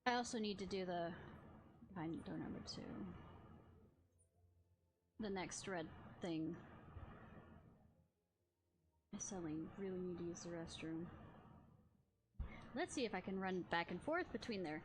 I also need to do the behind door number 2. The next red thing. I suddenly really need to use the restroom. Let's see if I can run back and forth between there.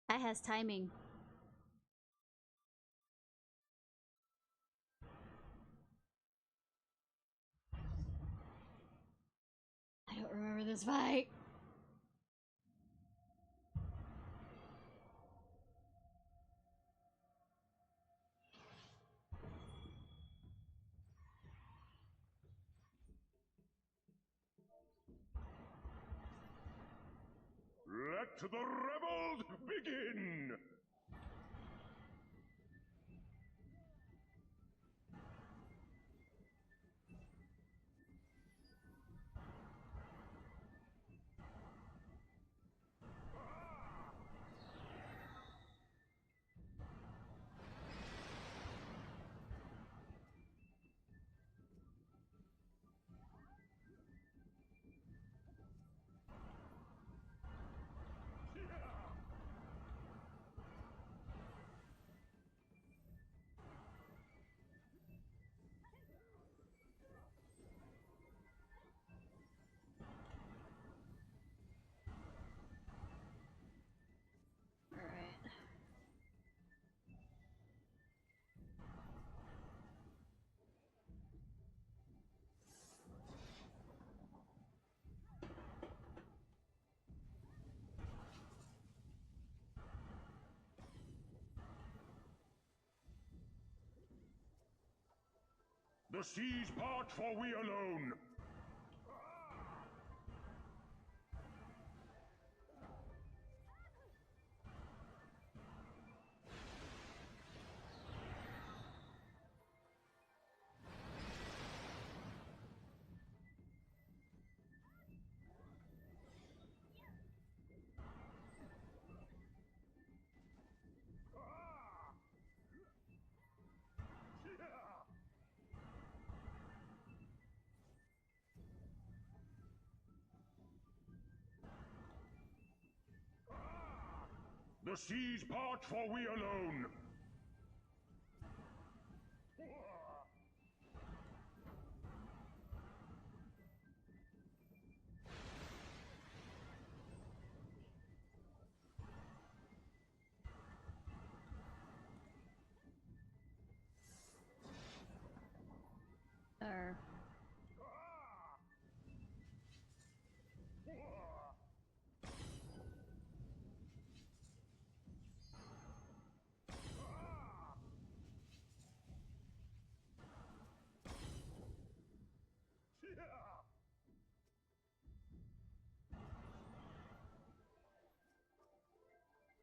That has timing. I don't remember this fight. Let the revels begin! The seas part, for we alone. The seas part, for we alone.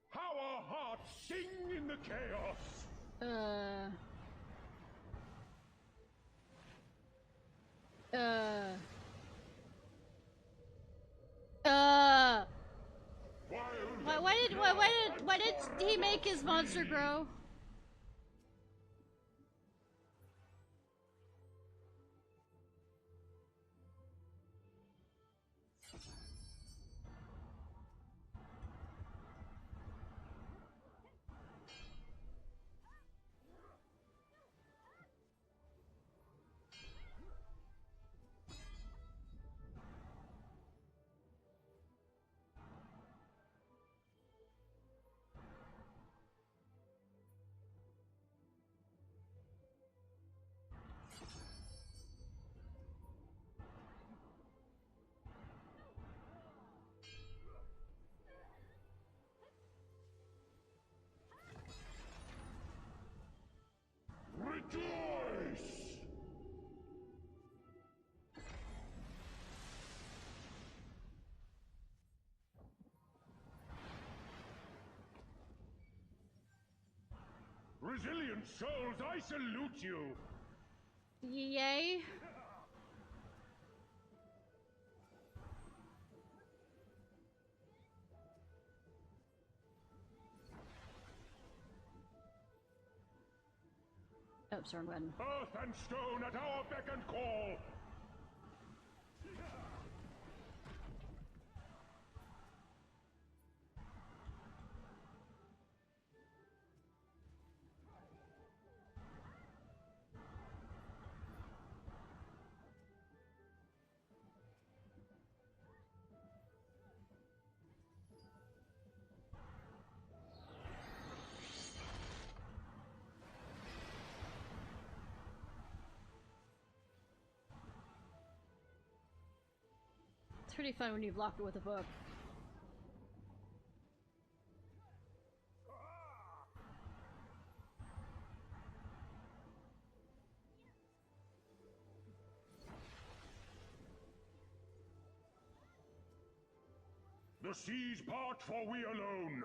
How our hearts sing in the chaos! Why did he make his monster grow? Rejoice! Resilient souls, I salute you! Yay. Oh, sorry, button. Earth and stone at our beck and call! It's pretty fun when you block it with a book. The seas part, for we alone.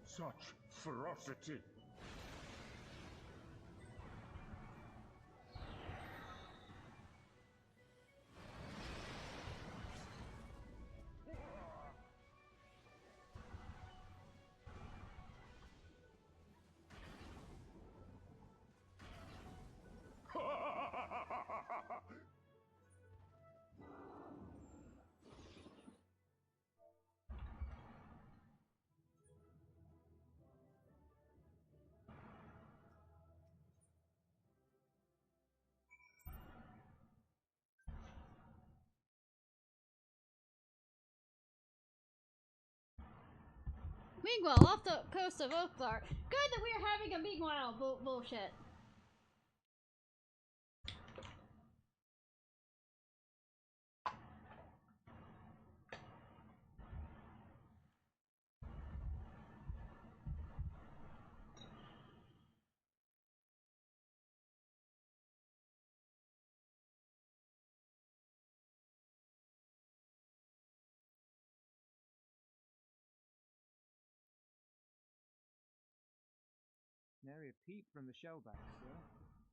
Such ferocity. Meanwhile, off the coast of Oaklar. Good that we're having a meanwhile bullshit. Nary a peep from the shellback, sir.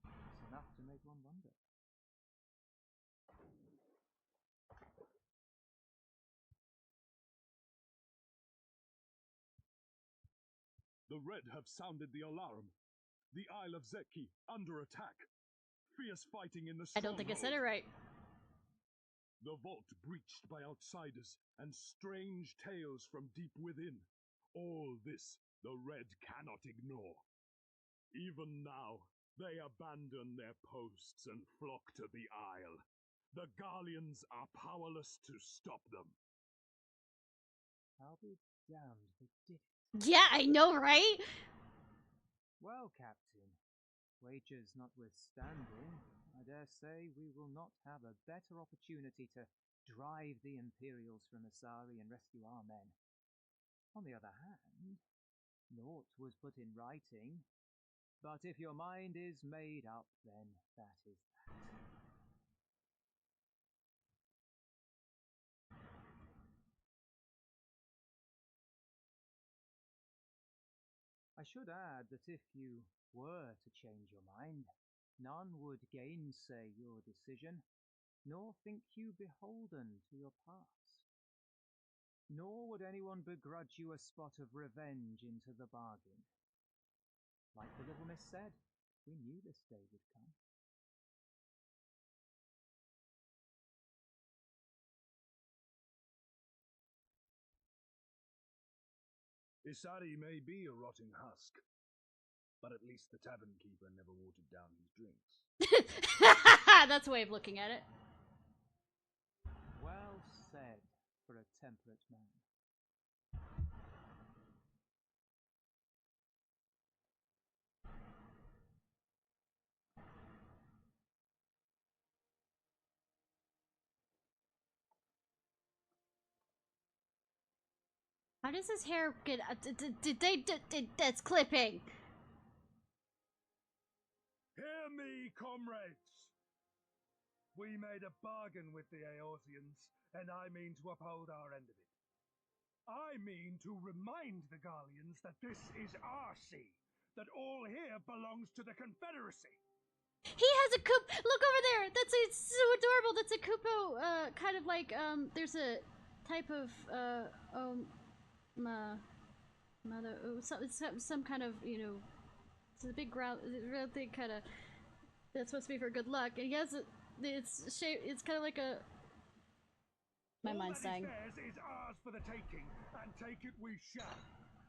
It's enough to make one wonder. The Red have sounded the alarm. The Isle of Zeki under attack. Fierce fighting in the stronghold. I don't think I said it right. The vault breached by outsiders, and strange tales from deep within. All this the Red cannot ignore. Even now, they abandon their posts and flock to the Isle. The Garleans are powerless to stop them. I'll be damned, they did it. Yeah, I know, right? Well, Captain, wagers notwithstanding, I dare say we will not have a better opportunity to drive the Imperials from Asari and rescue our men. On the other hand, naught was put in writing, but if your mind is made up, then that is that. I should add that if you were to change your mind, none would gainsay your decision, nor think you beholden to your past. Nor would anyone begrudge you a spot of revenge into the bargain. Like the little miss said, we knew this day would come. Isari may be a rotting husk, but at least the tavern keeper never watered down his drinks. That's a way of looking at it. Well said for a temperate man. How does his hair get? That's clipping. Hear me, comrades. We made a bargain with the Eorzeans, and I mean to uphold our end of it. I mean to remind the Garleans that this is our sea, that all here belongs to the Confederacy. He has a coop. Look over there. It's so adorable. That's a Kupo. Kind of like there's a type of mother. Some kind of, you know, it's a big ground. Real thing, kind of. That's supposed to be for good luck. And he has a. It's shape. It's kind of like a. My mind's dying. All that is theirs is ours for the taking, and take it we shall.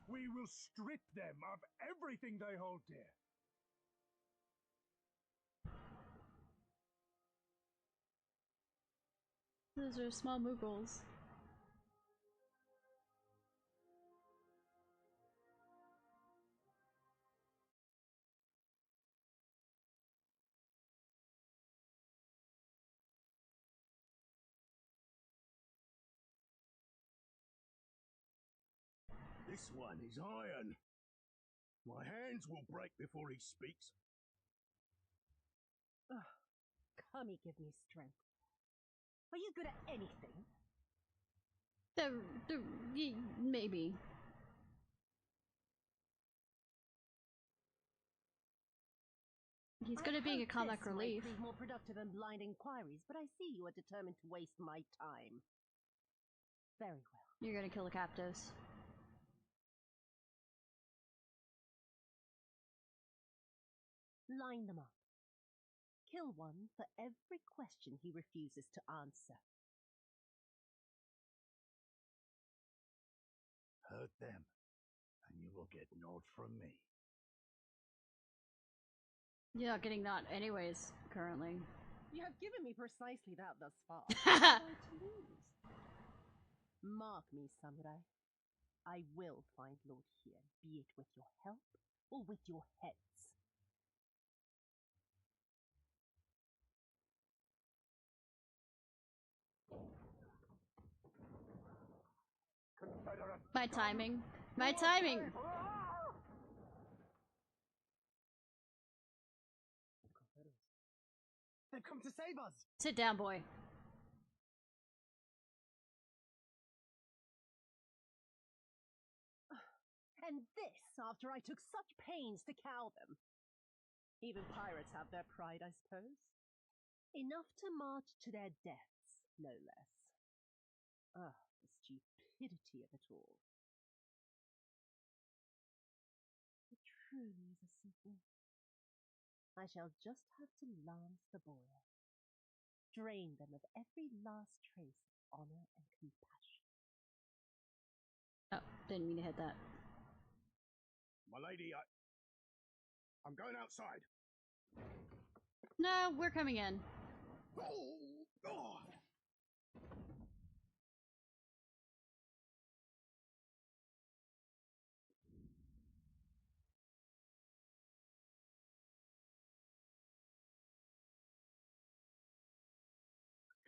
We will strip them of everything they hold dear. Those are small Mughals. This one is iron. My hands will break before he speaks. Kami, give me strength. Are you good at anything? Maybe. He's good at being a comic relief. Might prove more productive than blind inquiries, but I see you are determined to waste my time. Very well. You're gonna kill the captives. Line them up. Kill one for every question he refuses to answer. Hurt them, and you will get naught from me. You're not getting that anyways, currently. You have given me precisely that thus far. To lose. Mark me, samurai. I will find Lord Hien, be it with your help or with your heads. My timing. My timing! They've come to save us! Sit down, boy. And this after I took such pains to cow them. Even pirates have their pride, I suppose. Enough to march to their deaths, no less. Ah, the stupidity of it all. It truly is a sequel. I shall just have to lance the boil. Drain them of every last trace of honor and compassion. Oh, didn't mean to hit that. My lady, I'm going outside. No, we're coming in.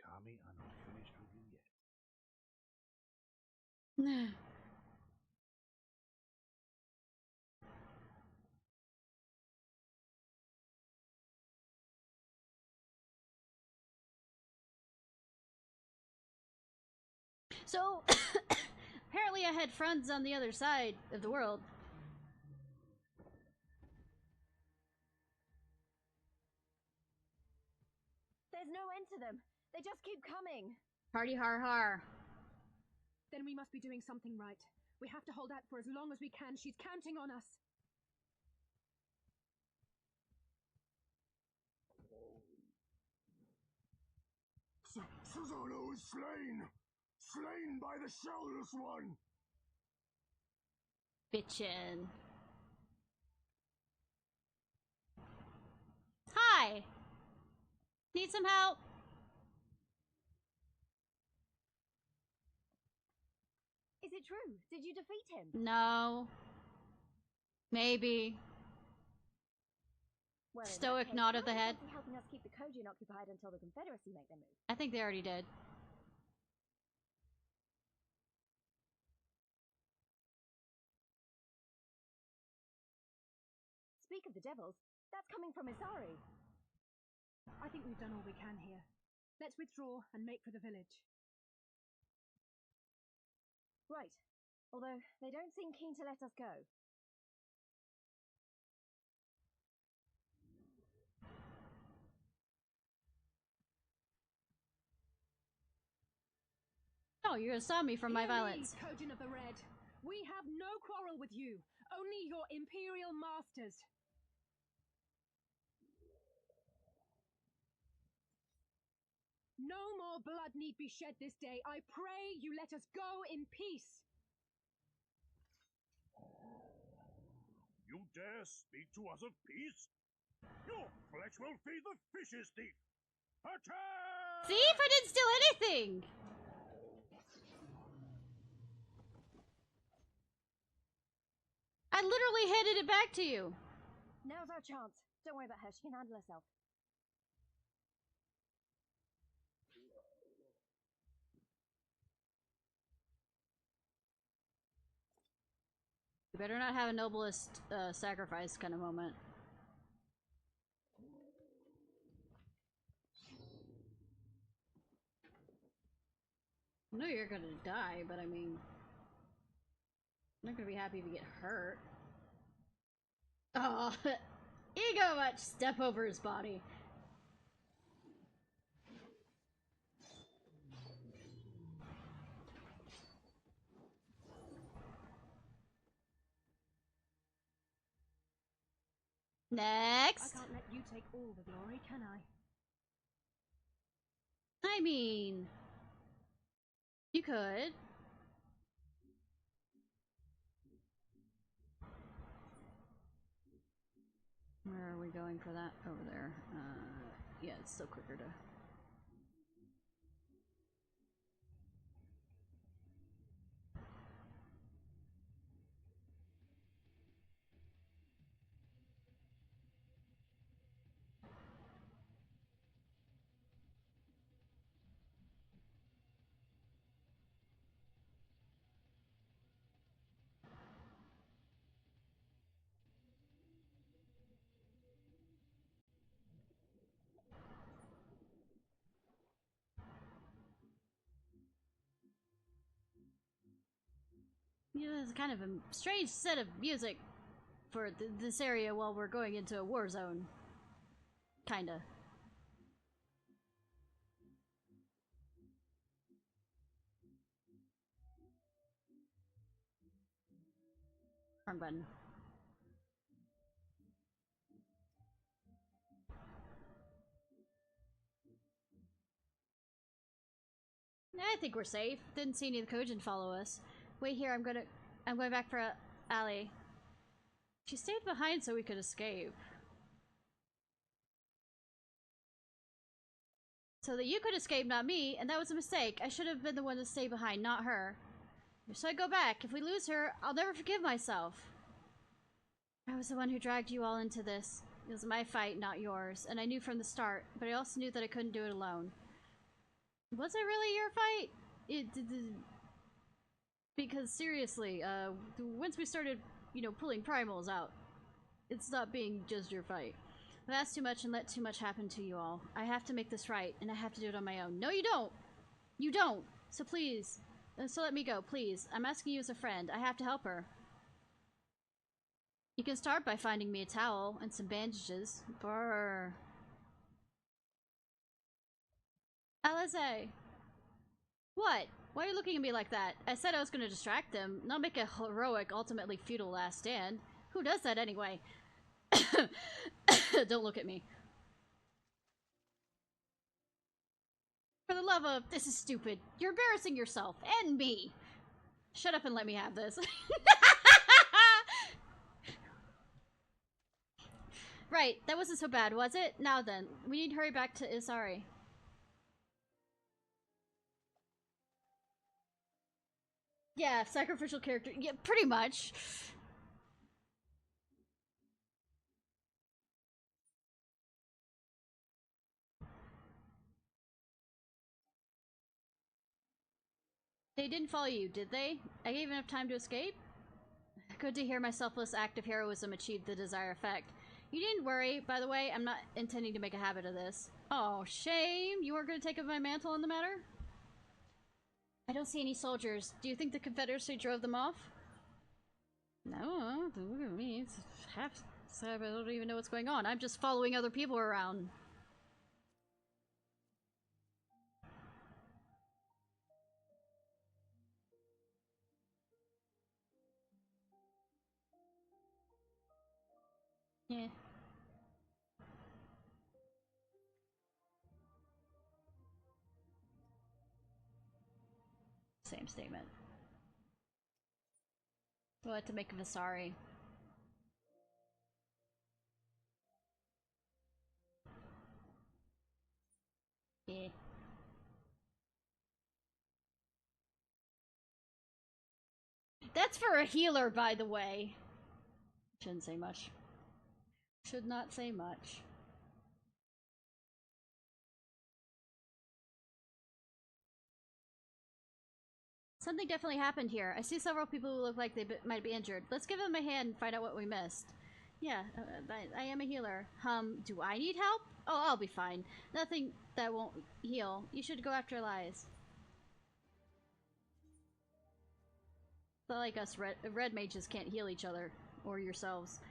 Kami are not finished with you yet. So, apparently I had friends on the other side of the world. There's no end to them. They just keep coming. Party har har. Then we must be doing something right. We have to hold out for as long as we can. She's counting on us. Susano is slain! Slain by the Shellless One! Bitchin'. Hi! Need some help? Is it true? Did you defeat him? No. Maybe. Well, Stoic nod of the head. Helping us keep the Kojin occupied until the Confederacy make their move. I think they already did. Speak of the devils, that's coming from Isari. I think we've done all we can here. Let's withdraw and make for the village. Right. Although they don't seem keen to let us go. Oh, you saw me from my violence. Kojin of the Red. We have no quarrel with you. Only your imperial masters. No more blood need be shed this day. I pray you let us go in peace. You dare speak to us of peace? Your flesh will feed the fishes, thief! Attack! Thief? I didn't steal anything! I literally handed it back to you. Now's our chance. Don't worry about her. She can handle herself. You better not have a noblest sacrifice kind of moment. I know you're gonna die, but I mean, I'm not gonna be happy if you get hurt. Oh, ego much step over his body. Next. I can't let you take all the glory, can I? I mean, you could. Where are we going for that? Over there. Yeah, it's still quicker to... Yeah, it's kind of a strange set of music for this area while we're going into a war zone. Kinda. Wrong button. I think we're safe. Didn't see any of the Kojin follow us. Wait here, I'm going back for Ali. She stayed behind so we could escape. So that you could escape, not me, and that was a mistake. I should have been the one to stay behind, not her. So I go back. If we lose her, I'll never forgive myself. I was the one who dragged you all into this. It was my fight, not yours, and I knew from the start, but I also knew that I couldn't do it alone. Was it really your fight? Because seriously, once we started, you know, pulling primals out, it stopped being just your fight. I've asked too much and let too much happen to you all. I have to make this right, and I have to do it on my own. No, you don't! You don't! So please. So let me go, please. I'm asking you as a friend. I have to help her. You can start by finding me a towel and some bandages. Brrr. Alize! What? Why are you looking at me like that? I said I was gonna distract them, not make a heroic, ultimately futile last stand. Who does that anyway? Don't look at me. For the love of, this is stupid. You're embarrassing yourself, and me. Shut up and let me have this. Right, that wasn't so bad, was it? Now then, we need to hurry back to Isari. Yeah, sacrificial character. Yeah, pretty much. They didn't follow you, did they? I gave enough time to escape? Good to hear my selfless act of heroism achieved the desired effect. You didn't worry, by the way, I'm not intending to make a habit of this. Oh, shame! You weren't going to take up my mantle on the matter? I don't see any soldiers. Do you think the Confederacy drove them off? No, look at me. It's half... I don't even know what's going on. I'm just following other people around. Yeah. Same statement. What to make of Asari? Yeah. That's for a healer, by the way. Shouldn't say much. Should not say much. Something definitely happened here. I see several people who look like they might be injured. Let's give them a hand and find out what we missed. Yeah, I am a healer. Do I need help? Oh, I'll be fine. Nothing that won't heal. You should go after Elias. It's not like us red mages can't heal each other. Or yourselves.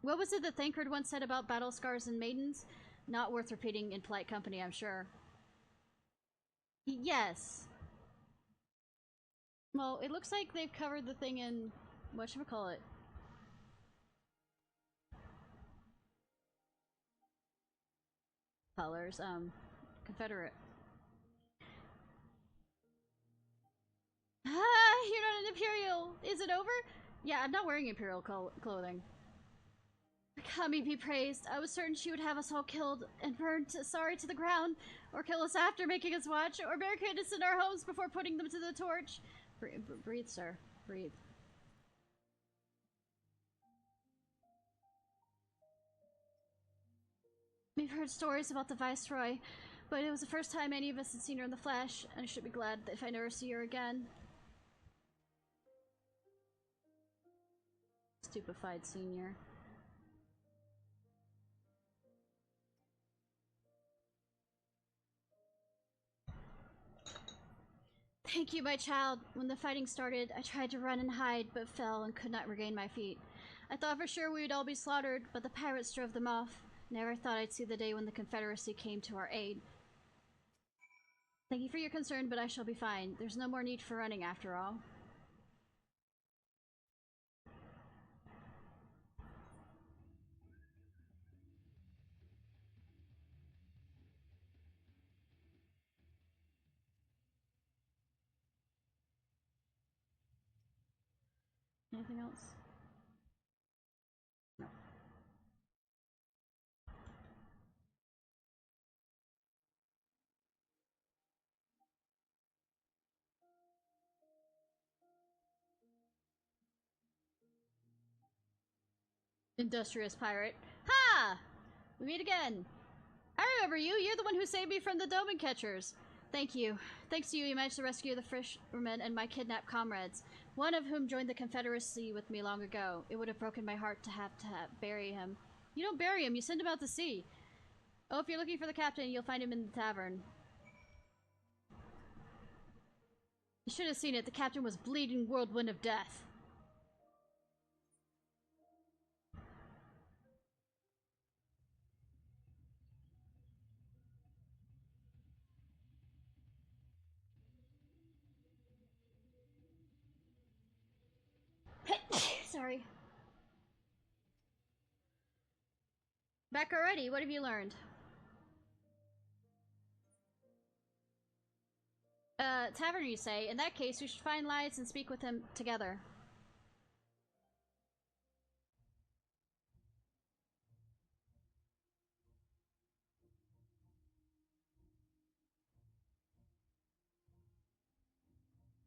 What was it that Thancred once said about battle scars and maidens? Not worth repeating in polite company, I'm sure. Yes. Well, it looks like they've covered the thing in... whatchamacallit? Colors, Confederate. Ah, you're not an Imperial! Is it over? Yeah, I'm not wearing Imperial clothing. Kami be praised. I was certain she would have us all killed and burned sorry to the ground, or kill us after making us watch, or barricade us in our homes before putting them to the torch. Breathe, sir. Breathe. We've heard stories about the Viceroy, but it was the first time any of us had seen her in the flesh, and I should be glad if I never see her again. Stupefied senior. Thank you, my child. When the fighting started, I tried to run and hide, but fell and could not regain my feet. I thought for sure we would all be slaughtered, but the pirates drove them off. Never thought I'd see the day when the Confederacy came to our aid. Thank you for your concern, but I shall be fine. There's no more need for running after all. Anything else? No. Industrious pirate. Ha! We meet again. I remember you. You're the one who saved me from the Doman catchers. Thank you. Thanks to you, you managed to rescue the fishermen and my kidnapped comrades, one of whom joined the Confederacy with me long ago. It would have broken my heart to have bury him. You don't bury him, you send him out to sea. Oh, if you're looking for the captain, you'll find him in the tavern. You should have seen it. The captain was bleeding whirlwind of death. Sorry. Back already? What have you learned? Tavern, you say? In that case, we should find Lias and speak with him together.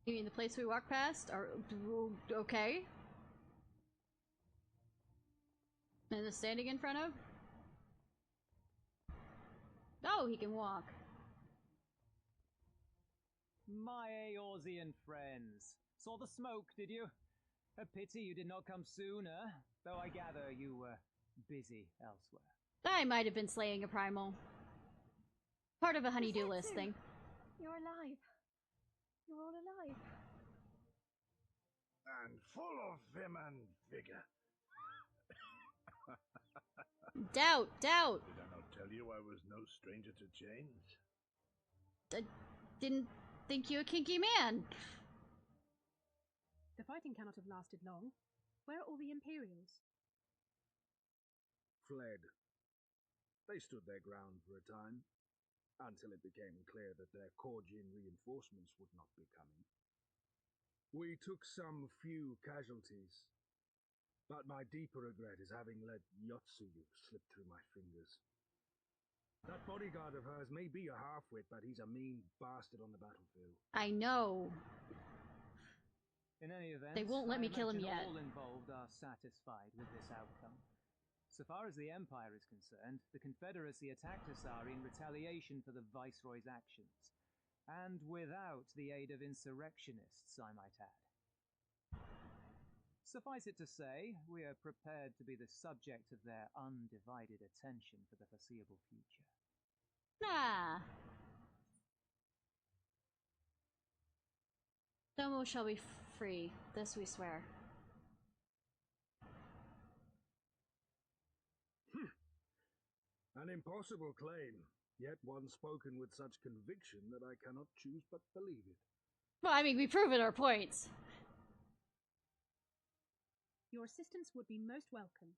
You mean the place we walked past? Or okay. And the standing in front of? Oh, he can walk. My Eorzean friends. Saw the smoke, did you? A pity you did not come sooner, though I gather you were busy elsewhere. I might have been slaying a primal. Part of a honeydew list thing. You're alive. You're all alive. And full of vim and vigor. Doubt. Did I not tell you I was no stranger to chains? I didn't think you a kinky man. The fighting cannot have lasted long. Where are all the Imperials? Fled. They stood their ground for a time, until it became clear that their Korjin reinforcements would not be coming. We took some few casualties, but my deeper regret is having let Yotsuyu slip through my fingers. That bodyguard of hers may be a half-wit, but he's a mean bastard on the battlefield. I know. In any event, they won't let me kill him yet. All involved are satisfied with this outcome. So far as the Empire is concerned, the Confederacy attacked Asari in retaliation for the Viceroy's actions. And without the aid of insurrectionists, I might add. Suffice it to say, we are prepared to be the subject of their undivided attention for the foreseeable future. Ah. Domo shall be free, this we swear. An impossible claim, yet one spoken with such conviction that I cannot choose but believe it. Well, I mean, we've proven our points. Your assistance would be most welcome.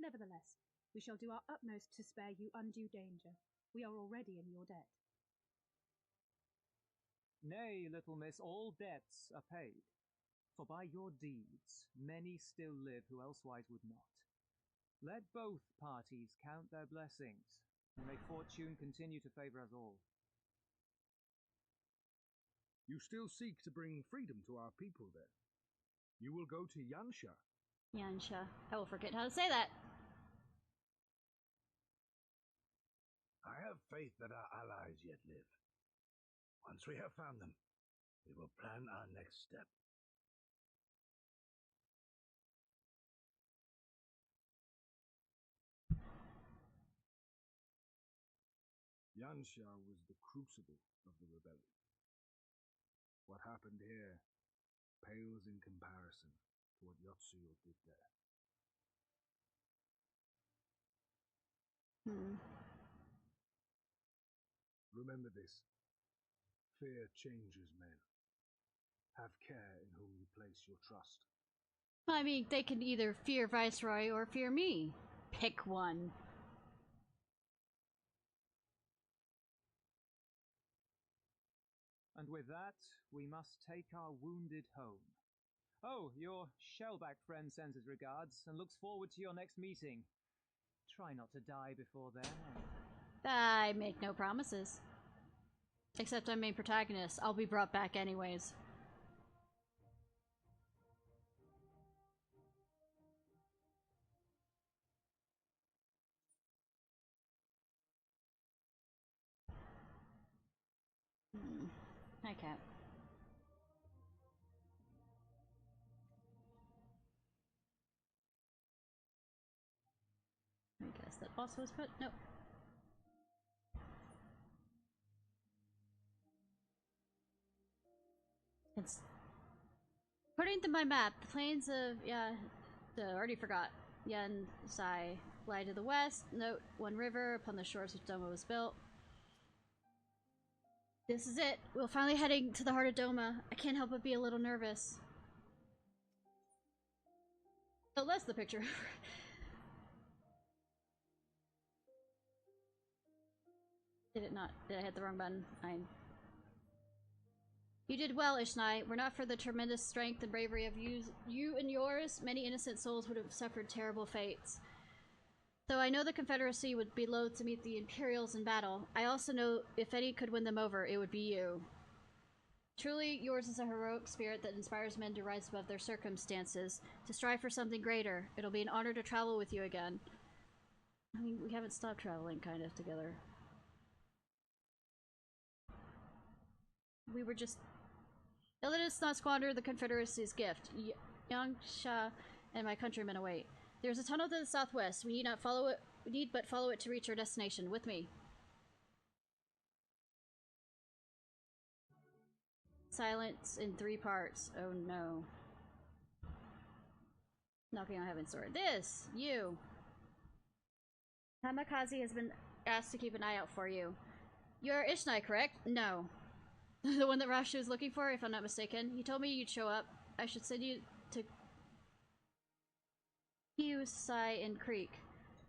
Nevertheless, we shall do our utmost to spare you undue danger. We are already in your debt. Nay, little miss, all debts are paid. For by your deeds, many still live who elsewise would not. Let both parties count their blessings, and may fortune continue to favor us all. You still seek to bring freedom to our people, then? You will go to Yansha. Yansha. I will forget how to say that. I have faith that our allies yet live. Once we have found them, we will plan our next step. Yansha was the crucible of the rebellion. What happened here pales in comparison to what Yotsuyo did there. Remember this. Fear changes men. Have care in whom you place your trust. I mean, they can either fear Viceroy or fear me. Pick one. And with that, we must take our wounded home. Oh, your shellback friend sends his regards and looks forward to your next meeting. Try not to die before then. I make no promises. Except I'm main protagonist. I'll be brought back anyways. Okay. I guess that also was put. Nope. It's according to my map, the plains of already forgot. Yansai lie to the west. Note one river upon the shores which Doma was built. This is it. We're finally heading to the heart of Doma. I can't help but be a little nervous. Oh, that's the picture. Did it not? Did I hit the wrong button? You did well, Ishnai. Were not for the tremendous strength and bravery of you and yours, many innocent souls would have suffered terrible fates. Though I know the Confederacy would be loath to meet the Imperials in battle, I also know if any could win them over, it would be you. Truly, yours is a heroic spirit that inspires men to rise above their circumstances, to strive for something greater. It'll be an honor to travel with you again. I mean, we haven't stopped traveling, kind of, together. We were just... Let us not squander the Confederacy's gift. Yangsha and my countrymen await. There's a tunnel to the southwest. We need not follow it. We need but follow it to reach our destination. With me. Silence in 3 parts. Oh no. Knocking on heaven's door. This! You! Hamakaze has been asked to keep an eye out for you. You're Ishnai, correct? No. The one that Rashu was looking for, if I'm not mistaken. He told me you'd show up. I should send you to Kiyosai in Creek.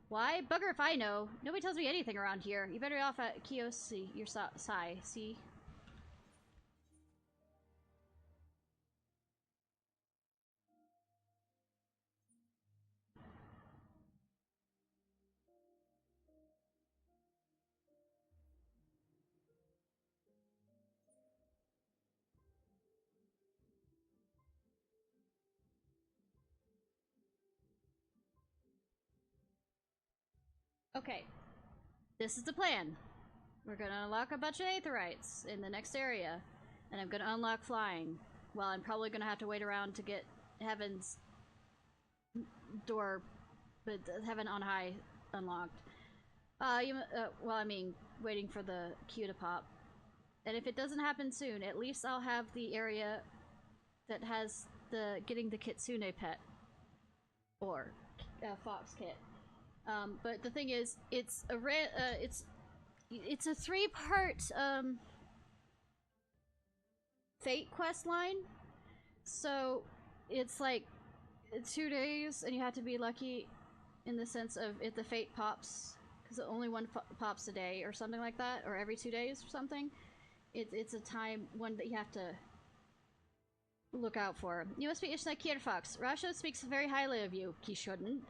Why? Bugger if I know. Nobody tells me anything around here. You better be off at Kiyosai, your Sai, see? Okay. This is the plan. We're gonna unlock a bunch of aetherites in the next area. And I'm gonna unlock flying. Well, I'm probably gonna have to wait around to get Heaven's door, but Heaven on High unlocked. Well, I mean, waiting for the queue to pop. And if it doesn't happen soon, at least I'll have the area that has the getting the Kitsune pet. Or Fox kit. But the thing is, it's a it's a 3-part Fate quest line. So it's like 2 days, and you have to be lucky in the sense of if the Fate pops, because only one pops a day or something like that, or every 2 days or something. It's a one that you have to look out for. You must be Ishnai Ciarfox. Rasho speaks very highly of you. He shouldn't.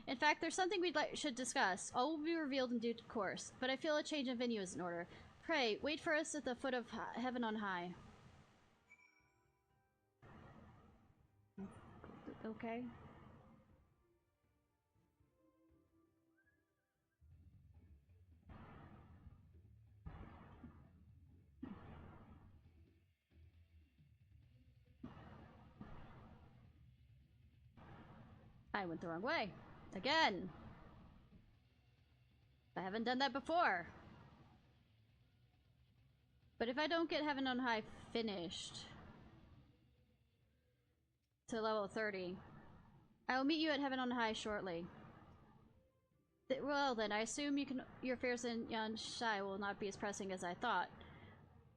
In fact, there's something we should discuss. All will be revealed in due course, but I feel a change in venue is in order. Pray, wait for us at the foot of Heaven on High. Okay. I went the wrong way. Again. I haven't done that before. But if I don't get Heaven on High finished to level 30, I will meet you at Heaven on High shortly. Well then, I assume your affairs in Yanshai will not be as pressing as I thought.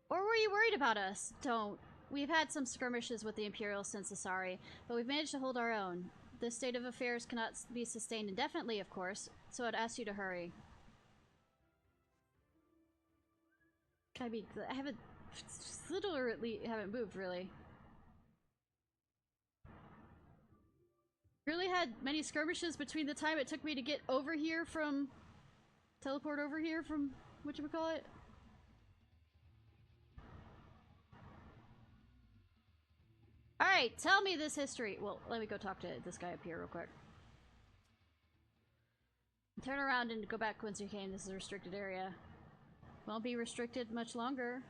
Or were you worried about us? Don't. We've had some skirmishes with the Imperials since Asari, but we've managed to hold our own. This state of affairs cannot be sustained indefinitely, of course, so I'd ask you to hurry. I mean, I haven't... literally haven't moved, really. Really had many skirmishes between the time it took me to get over here from... teleport over here from... whatchamacallit? Alright, tell me this history. Well, let me go talk to this guy up here real quick. Turn around and go back once you came. This is a restricted area. Won't be restricted much longer.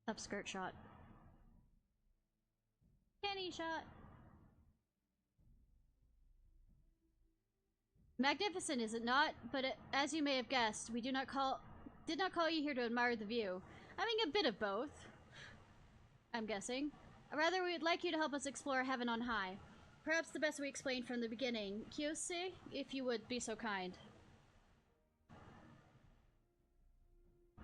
Upskirt shot. Kenny shot. Magnificent, is it not? But as you may have guessed, we did not call you here to admire the view. Having a bit of both, I'm guessing. Rather, we would like you to help us explore Heaven on High. Perhaps the best we explained from the beginning. Kiyose, if you would be so kind.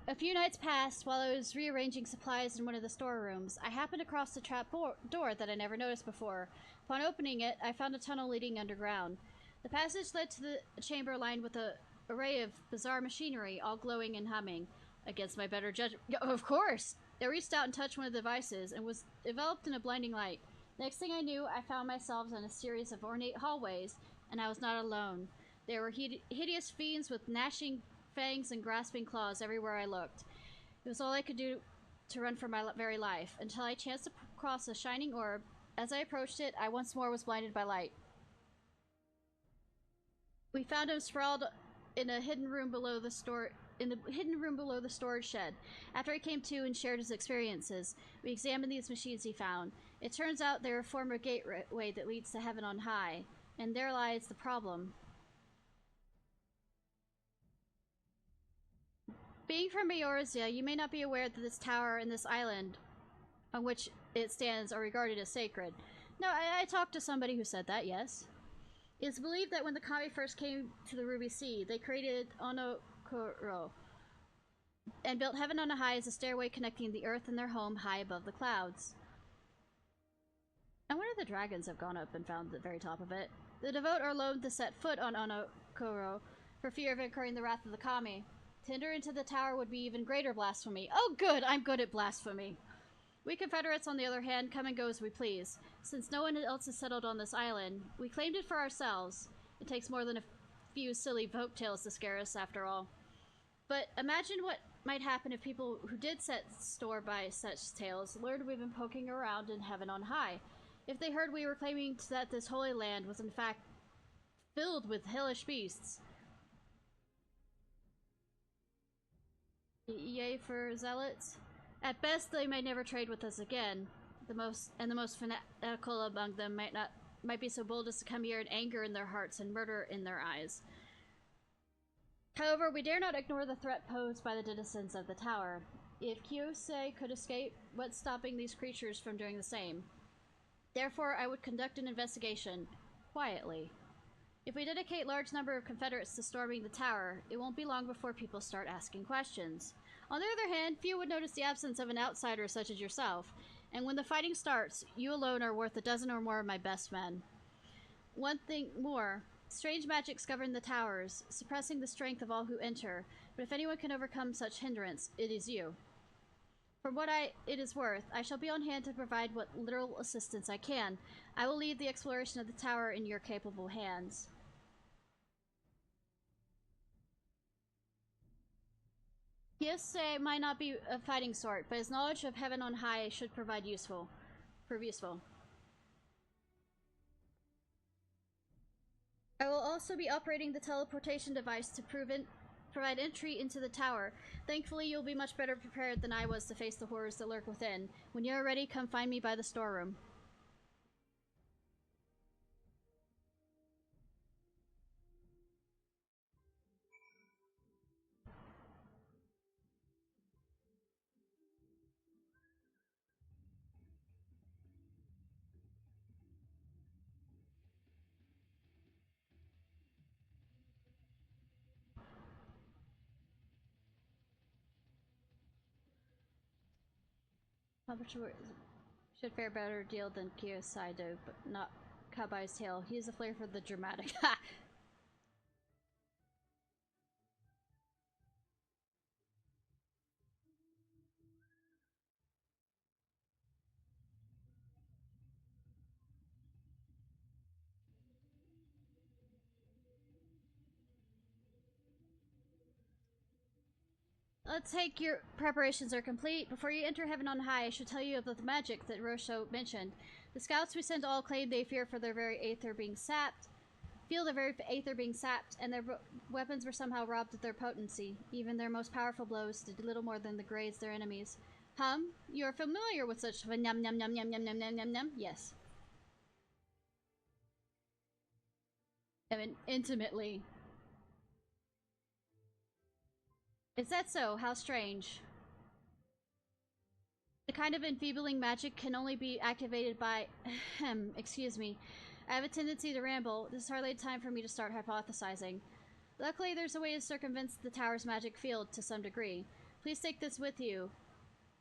A few nights passed while I was rearranging supplies in one of the storerooms. I happened across the trap door that I never noticed before. Upon opening it, I found a tunnel leading underground. The passage led to the chamber lined with an array of bizarre machinery, all glowing and humming. Against my better judgment, of course! I reached out and touched one of the devices, and was enveloped in a blinding light. Next thing I knew, I found myself in a series of ornate hallways, and I was not alone. There were hideous fiends with gnashing fangs and grasping claws everywhere I looked. It was all I could do to run for my very life, until I chanced to cross a shining orb. As I approached it, I once more was blinded by light. We found him sprawled in a hidden room below the storage shed. After I came to and shared his experiences, we examined these machines he found. It turns out they're a former gateway that leads to Heaven on High, and there lies the problem. Being from Eorzea, you may not be aware that this tower and this island on which it stands are regarded as sacred. No, I talked to somebody who said that, yes. It's believed that when the kami first came to the Ruby Sea, they created Onokoro and built Heaven on a High as a stairway connecting the earth and their home high above the clouds. I wonder if the dragons have gone up and found the very top of it. The devout are loath to set foot on Onokoro for fear of incurring the wrath of the kami. To enter into the tower would be even greater blasphemy. Oh good, I'm good at blasphemy. We Confederates, on the other hand, come and go as we please. Since no one else is settled on this island, we claimed it for ourselves. It takes more than a few silly folk tales to scare us after all. But imagine what might happen if people who did set store by such tales learned we've been poking around in heaven on high. If they heard we were claiming that this holy land was in fact filled with hellish beasts. Yay for zealots. At best, they may never trade with us again. The most fanatical among them might be so bold as to come here in anger in their hearts and murder in their eyes. However, we dare not ignore the threat posed by the denizens of the tower. If Kyosei could escape, what's stopping these creatures from doing the same? Therefore, I would conduct an investigation, quietly. If we dedicate large number of Confederates to storming the tower, it won't be long before people start asking questions. On the other hand, few would notice the absence of an outsider such as yourself, and when the fighting starts, you alone are worth a dozen or more of my best men. One thing more, strange magics govern the towers, suppressing the strength of all who enter, but if anyone can overcome such hindrance, it is you. For what it is worth, I shall be on hand to provide what little assistance I can. I will leave the exploration of the tower in your capable hands. Kyosei might not be a fighting sort, but his knowledge of heaven on high should prove useful. I will also be operating the teleportation device to provide entry into the tower. Thankfully, you'll be much better prepared than I was to face the horrors that lurk within. When you're ready, come find me by the storeroom. Publisher should fare better deal than Kyosei do, but not Kabai's tale. He has a flair for the dramatic. Ha! Let's take your preparations are complete. Before you enter heaven on high, I should tell you of the magic that Rosho mentioned. The scouts we sent all claim they fear for their very aether being sapped. Feel their very aether being sapped, and their weapons were somehow robbed of their potency. Even their most powerful blows did little more than graze their enemies. You are familiar with such a num num num num num num num num num? Yes. I mean, intimately. Is that so? How strange. The kind of enfeebling magic can only be activated by... excuse me. I have a tendency to ramble. This is hardly time for me to start hypothesizing. Luckily, there's a way to circumvent the tower's magic field to some degree. Please take this with you.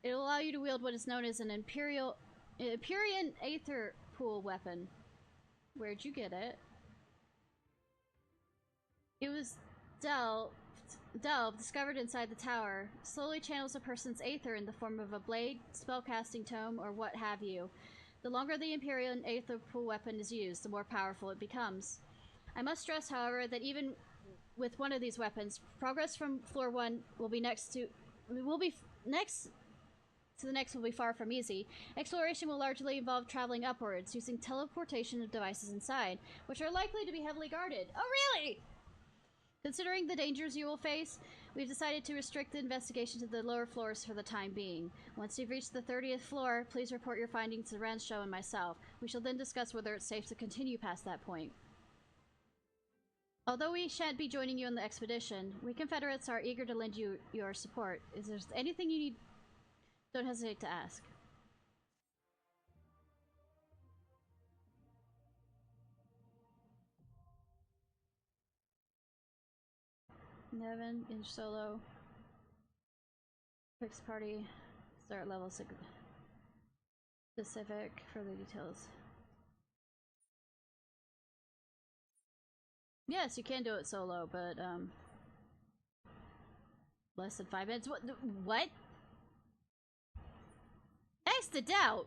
It will allow you to wield what is known as an Empyrean Aether Pool weapon. Where'd you get it? It was delved, discovered inside the tower, slowly channels a person's aether in the form of a blade, spellcasting tome, or what have you. The longer the Empyrean Aether Pool weapon is used, the more powerful it becomes. I must stress, however, that even with one of these weapons, progress from floor 1 will be far from easy. Exploration will largely involve traveling upwards, using teleportation devices inside, which are likely to be heavily guarded. Oh, really? Considering the dangers you will face, we've decided to restrict the investigation to the lower floors for the time being. Once you've reached the 30th floor, please report your findings to Rancho and myself. We shall then discuss whether it's safe to continue past that point. Although we shan't be joining you in the expedition, we Confederates are eager to lend you your support. Is there anything you need? Don't hesitate to ask. Nevin, inch solo. Fix party. Start level specific. Further details. Yes, you can do it solo, but less than 5 minutes. What? X the doubt.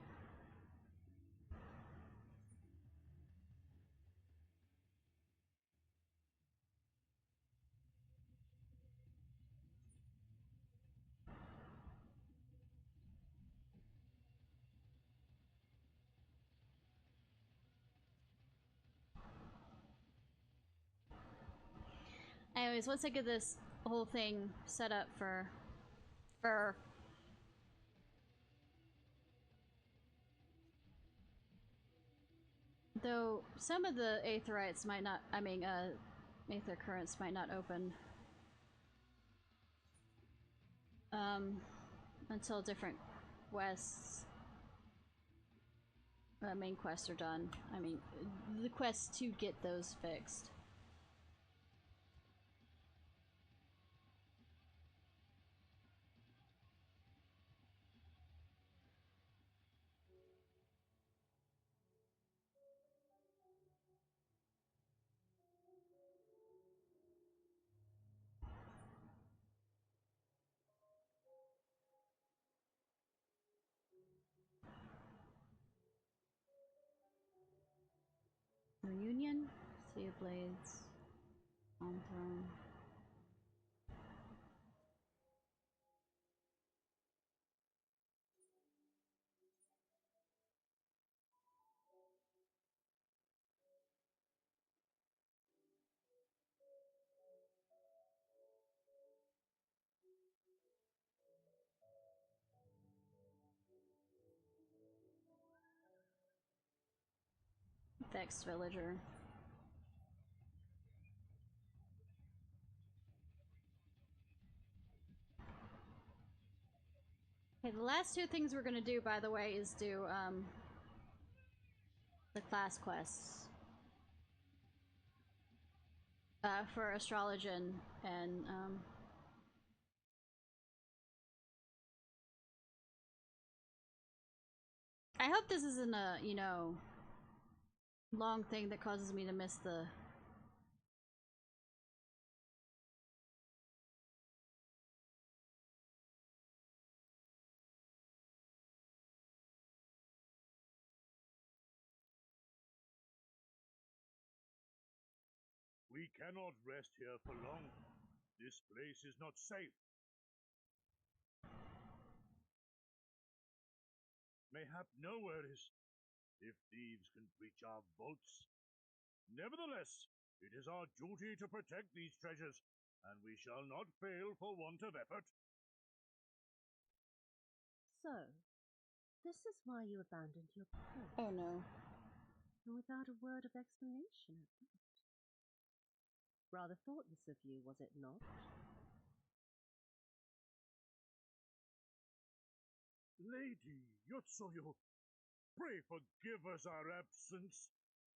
Anyways, once I get this whole thing set up for though some of the aetherites might not, aether currents might not open until different quests, main quests are done. I mean, the quests to get those fixed. Reunion, Sea of Blades, On Throne. Vex Villager. Okay, the last two things we're gonna do, by the way, is do the class quests for Astrologian and I hope this isn't a, you know, long thing that causes me to miss the We cannot rest here for long. This place is not safe. Mayhap nowhere is, if thieves can breach our vaults. Nevertheless, it is our duty to protect these treasures, and we shall not fail for want of effort. So, this is why you abandoned your post. Oh no. And without a word of explanation at that. Rather thoughtless of you, was it not? Lady Yotsuyu, pray forgive us our absence,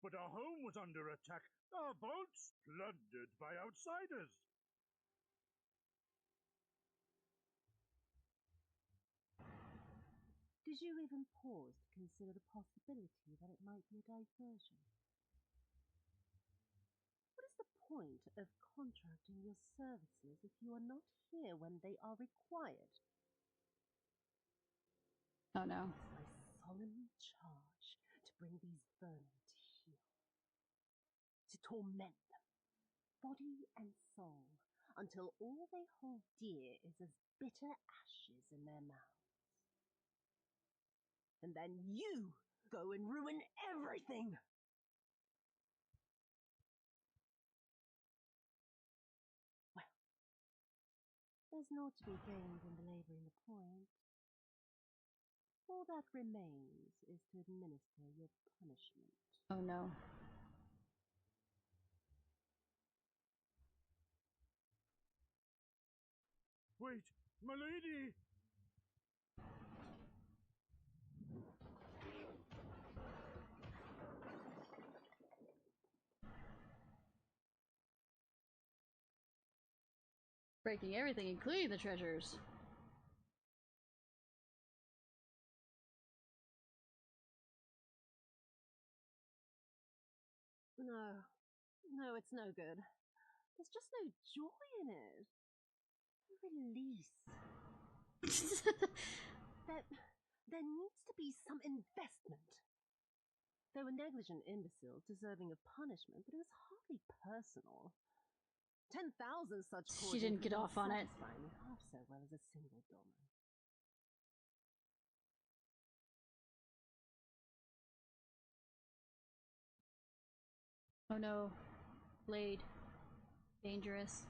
but our home was under attack, our vaults plundered by outsiders. Did you even pause to consider the possibility that it might be a diversion? What is the point of contracting your services if you are not here when they are required? Oh no. It's my solemn charge to bring these vermin to heel, to torment them, body and soul, until all they hold dear is as bitter ashes in their mouths. And then you go and ruin everything! Well, there's naught to be gained in belabouring the point. All that remains is to administer your punishment. Oh no. Wait, my lady! Breaking everything, including the treasures. No, it's no good. There's just no joy in it. Release. There needs to be some investment. They were negligent imbeciles deserving of punishment, but it was hardly personal. 10,000 such She didn't get off on it. satisfy me half so well as a single dollar. Oh no. Blade. Dangerous.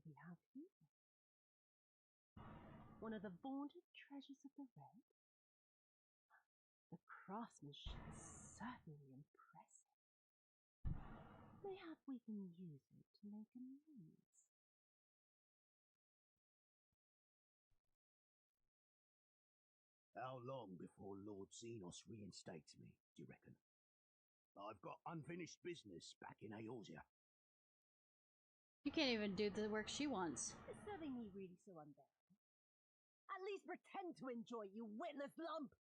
we have here? One of the vaunted treasures of the red? The craftsmanship is certainly impressive. Mayhap we can use it to make amends. How long before Lord Xenos reinstates me, do you reckon? I've got unfinished business back in Eorzea. You can't even do the work she wants. Is serving me really so unbearable? At least pretend to enjoy, you witless lump!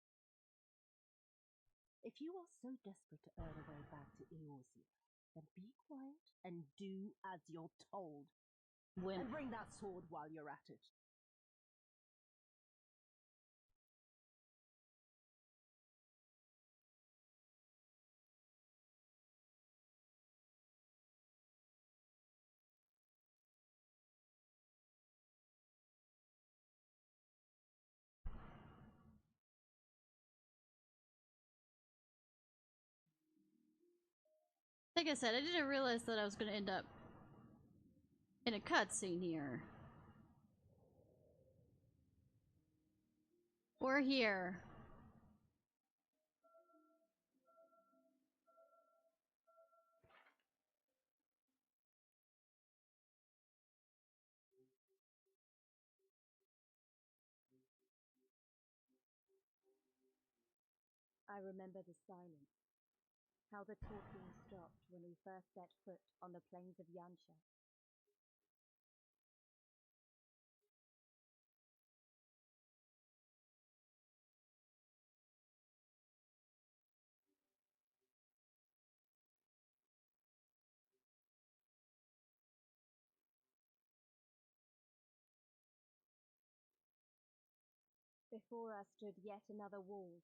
If you are so desperate to earn a way back to Eorzea, then be quiet and do as you're told. And bring that sword while you're at it. Like I said, I didn't realize that I was gonna end up in a cutscene here. We're here. I remember the silence, how the talking stopped when we first set foot on the plains of Yansha. Before us stood yet another wall,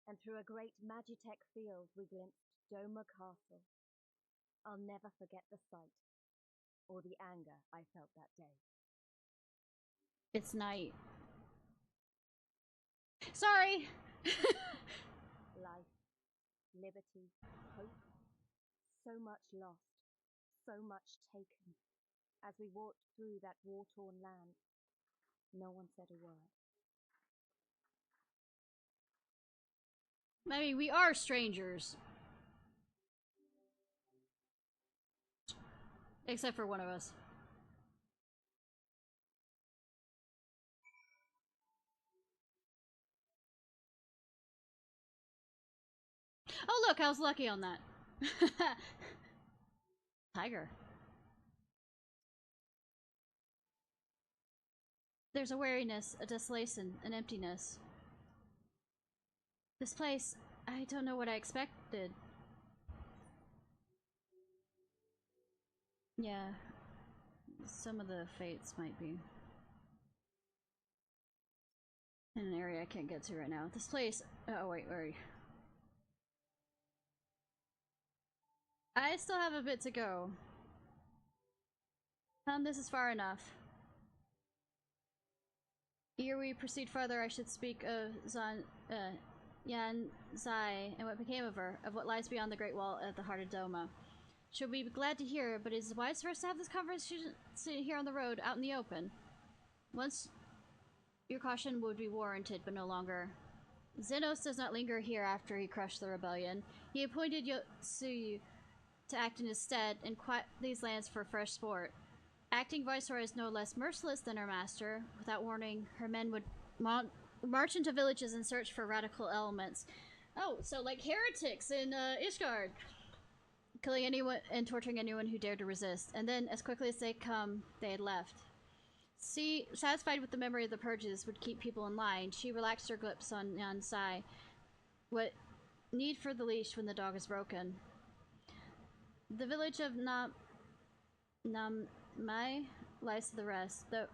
and through a great Magitech field we glimpsed Doma Castle. I'll never forget the sight, or the anger I felt that day. It's night. Sorry! Life, liberty, hope, so much lost, so much taken. As we walked through that war-torn land, no one said a word. I mean, we are strangers. Except for one of us. Oh look, I was lucky on that. Tiger. There's a weariness, a desolation, an emptiness. This place, I don't know what I expected. Yeah, some of the fates might be in an area I can't get to right now. This place, oh wait, wait. I still have a bit to go. This is far enough. Ere we proceed further, I should speak of Yan Zai and what became of her, of what lies beyond the Great Wall at the heart of Doma. She'll be glad to hear, but it is wise for us to have this conversation here on the road, out in the open. Once your caution would be warranted, but no longer. Xenos does not linger here after he crushed the rebellion. He appointed Yotsuyu to act in his stead and quiet these lands for fresh sport. Acting Viceroy is no less merciless than her master. Without warning, her men would march into villages and search for radical elements. Oh, so like heretics in Ishgard. Killing anyone and torturing anyone who dared to resist. And then, as quickly as they come, they had left. Satisfied with the memory of the purges would keep people in line, she relaxed her grips on Yan Sai. What need for the leash when the dog is broken? The village of Namai lies to the rest, though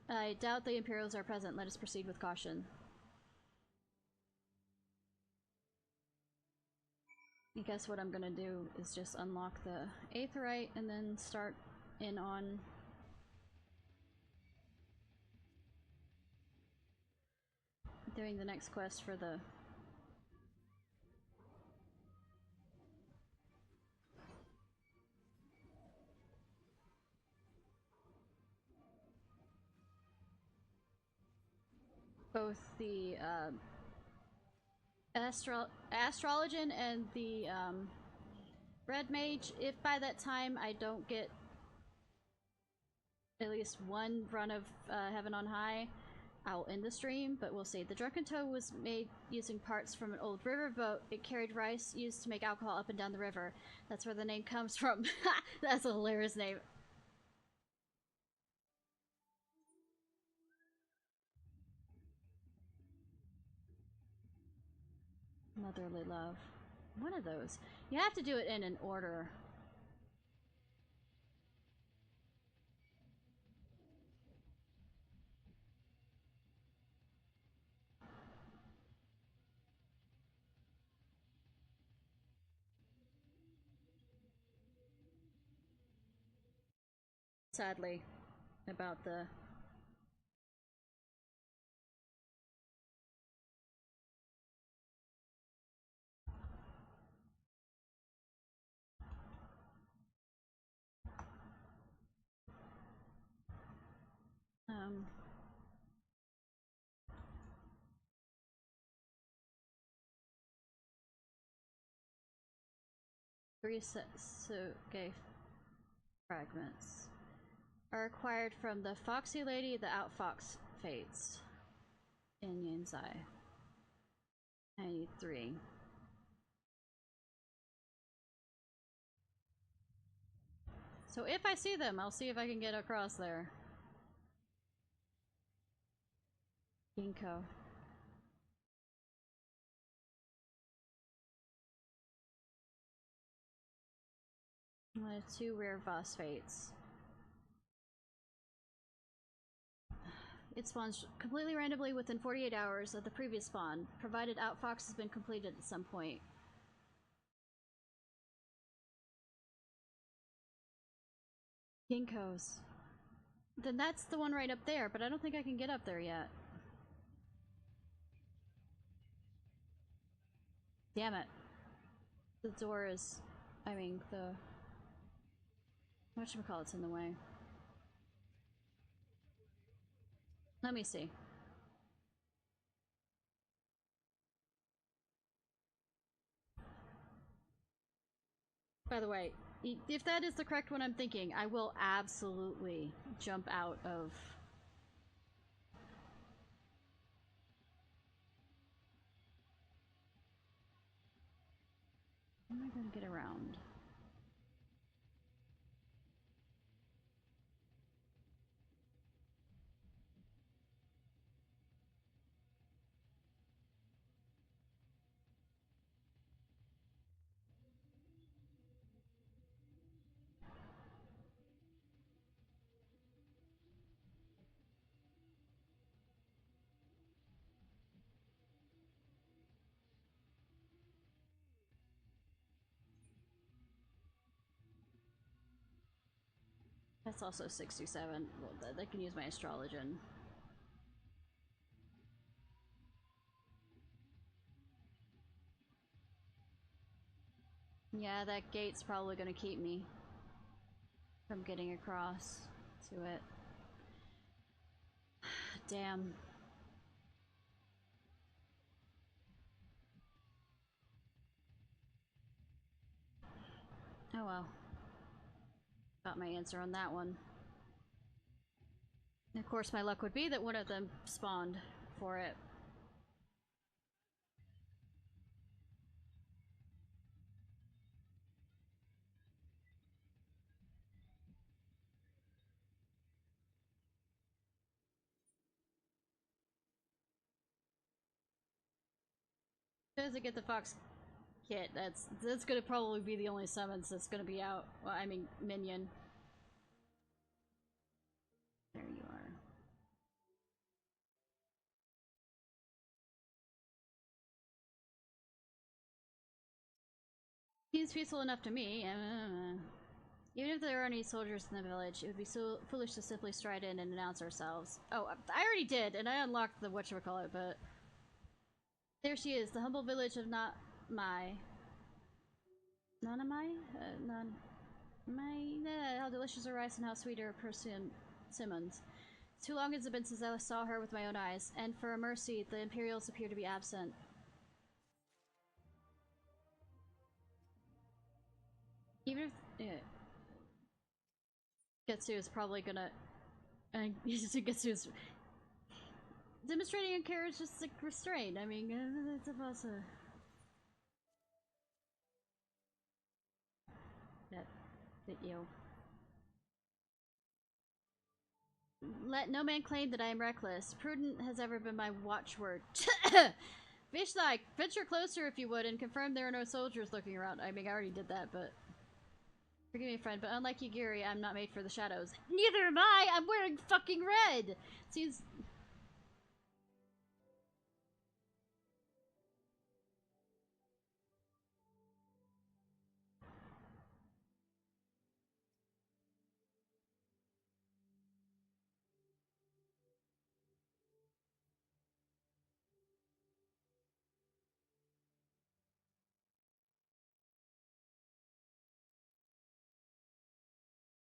I doubt the Imperials are present. Let us proceed with caution. I guess what I'm gonna do is just unlock the Aetheryte and then start in on doing the next quest for the both the astrologian and the red mage. If by that time I don't get at least one run of Heaven on High, I'll end the stream, but we'll see. The Drunken Toad was made using parts from an old river boat. It carried rice used to make alcohol up and down the river. That's where the name comes from. That's a hilarious name. Motherly love. One of those. You have to do it in an order. Sadly, about the three okay, fragments are acquired from the Foxy Lady, the Outfox Fates in Yanzai. I need 3. So if I see them, I'll see if I can get across there. Ginkgo. 2 rare phosphates. It spawns completely randomly within 48 hours of the previous spawn, provided Outfox has been completed at some point. Ginkgos. Then that's the one right up there, but I don't think I can get up there yet. Damn it. The door is... I mean, the... whatchamacallit's in the way. Let me see. By the way, if that is the correct one I'm thinking, I will absolutely jump out of... How am I going to get around? That's also 67. Well, I can use my astrologian. Yeah, that gate's probably gonna keep me from getting across to it. Damn. Oh well. Got my answer on that one. And of course, my luck would be that one of them spawned for it. As I get the fox kit, that's gonna probably be the only summons that's gonna be out. Well, I mean, minion. There you are. Seems peaceful enough to me. Even if there are any soldiers in the village, it would be so foolish to simply stride in and announce ourselves. Oh, I already did, and I unlocked the whatchamacallit, but... There she is, the humble village of Nanamai. Nanamai? How delicious are rice and how sweet are persimmons. Too long has it been since I saw her with my own eyes, and for a mercy, the Imperials appear to be absent. Even if... Yeah. Getsu is probably gonna... Getsu is... Demonstrating care is just like restraint. I mean, it's about to... That you... Let no man claim that I am reckless. Prudent has ever been my watchword. Fish-like, venture closer if you would, and confirm there are no soldiers looking around. I mean, I already did that, but... Forgive me, friend, but unlike Yugiri, I'm not made for the shadows. Neither am I! I'm wearing fucking red! Seems...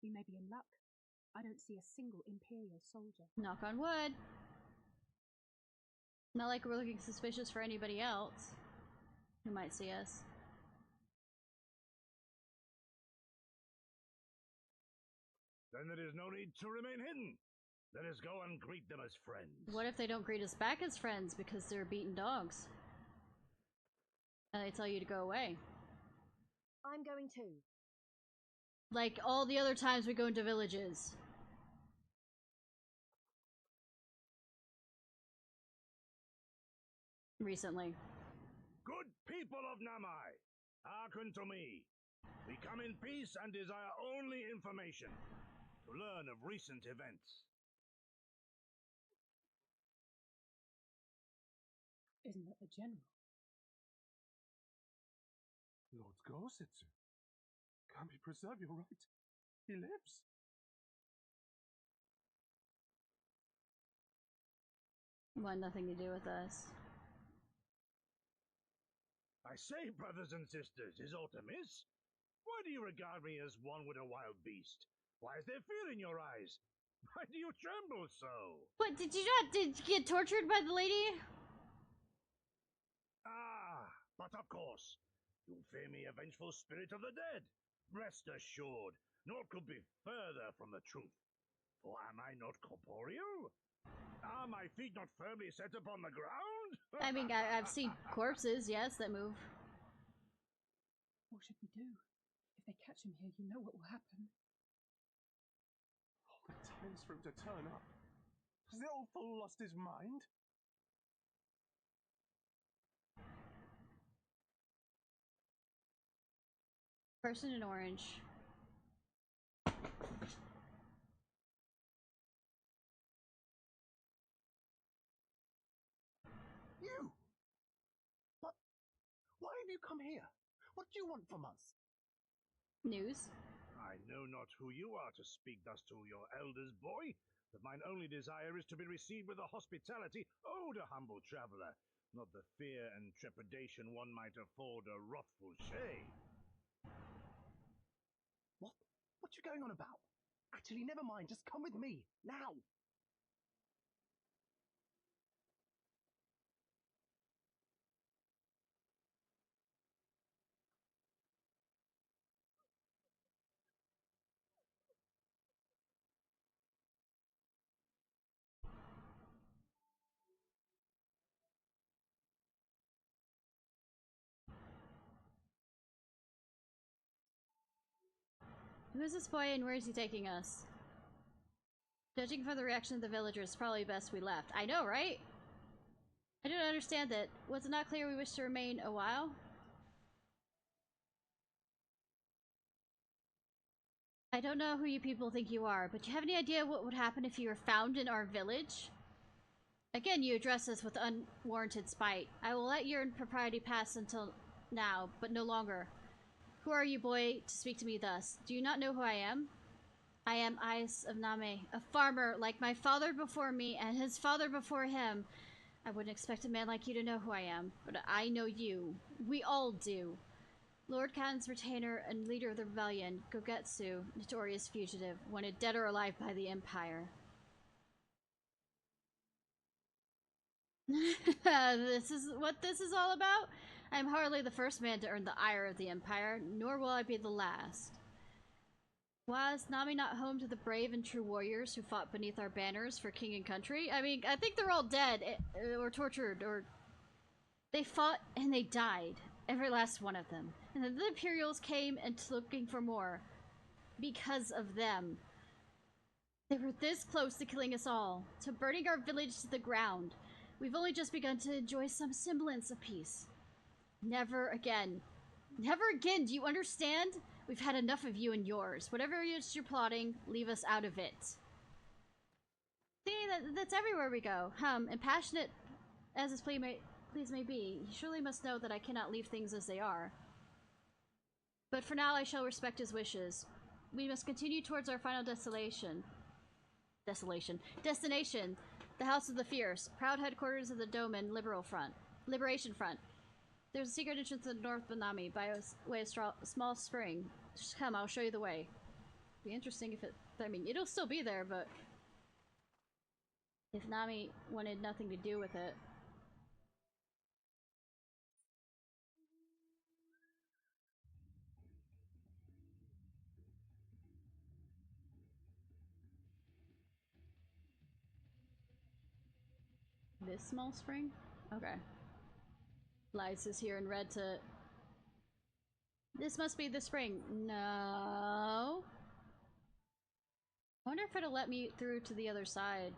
We may be in luck. I don't see a single Imperial soldier. Knock on wood. Not like we're looking suspicious for anybody else who might see us. Then there is no need to remain hidden. Let us go and greet them as friends. What if they don't greet us back as friends because they're beaten dogs? And they tell you to go away. I'm going too. Like all the other times we go into villages. Recently. Good people of Namai, hearken to me. We come in peace and desire only information to learn of recent events. Isn't that the general? Lord Gosetsu. Kami, preserve your right. He lives. Want nothing to do with us. I say, brothers and sisters, is aught amiss? Why do you regard me as one with a wild beast? Why is there fear in your eyes? Why do you tremble so? What, did you get tortured by the lady? Ah, but of course, you fear me a vengeful spirit of the dead. Rest assured, naught could be further from the truth. For am I not corporeal? Are my feet not firmly set upon the ground? I mean, I've seen corpses, yes, that move. What should we do? If they catch him here, you know what will happen. All the times for him to turn up. Has the old fool lost his mind? Person in orange. You! But why have you come here? What do you want from us? News. I know not who you are to speak thus to your elders, boy, but mine only desire is to be received with the hospitality owed a humble traveller, not the fear and trepidation one might afford a wrathful shade. What you going on about? Actually, never mind, just come with me, now! Who is this boy and where is he taking us? Judging from the reaction of the villagers, it's probably best we left. I know, right? I don't understand that. Was it not clear we wish to remain a while? I don't know who you people think you are, but do you have any idea what would happen if you were found in our village? Again, you address us with unwarranted spite. I will let your impropriety pass until now, but no longer. Who are you, boy, to speak to me thus? Do you not know who I am? I am Ice of Name, a farmer like my father before me and his father before him. I wouldn't expect a man like you to know who I am, but I know you. We all do. Lord Khan's retainer and leader of the rebellion, Gogetsu, notorious fugitive, wanted dead or alive by the Empire. This is what this is all about? I'm hardly the first man to earn the ire of the Empire, nor will I be the last. Was Nami not home to the brave and true warriors who fought beneath our banners for king and country? I mean, I think they're all dead, or tortured, or... They fought and they died. Every last one of them. And then the Imperials came and looking for more. Because of them. They were this close to killing us all. To burning our village to the ground. We've only just begun to enjoy some semblance of peace. Never again. Never again, do you understand? We've had enough of you and yours. Whatever it is you're plotting, leave us out of it. See, that's everywhere we go. And passionate as his pleas may be, he surely must know that I cannot leave things as they are. But for now, I shall respect his wishes. We must continue towards our final destination. Destination. The House of the Fierce. Proud headquarters of the Doman Liberation Front. There's a secret entrance to the north of Nami by way of small spring. Just come, I'll show you the way. Be interesting if it... I mean, it'll still be there, but... If Nami wanted nothing to do with it... This small spring? Okay. Lights is here in red to... This must be the spring. No. I wonder if it'll let me through to the other side.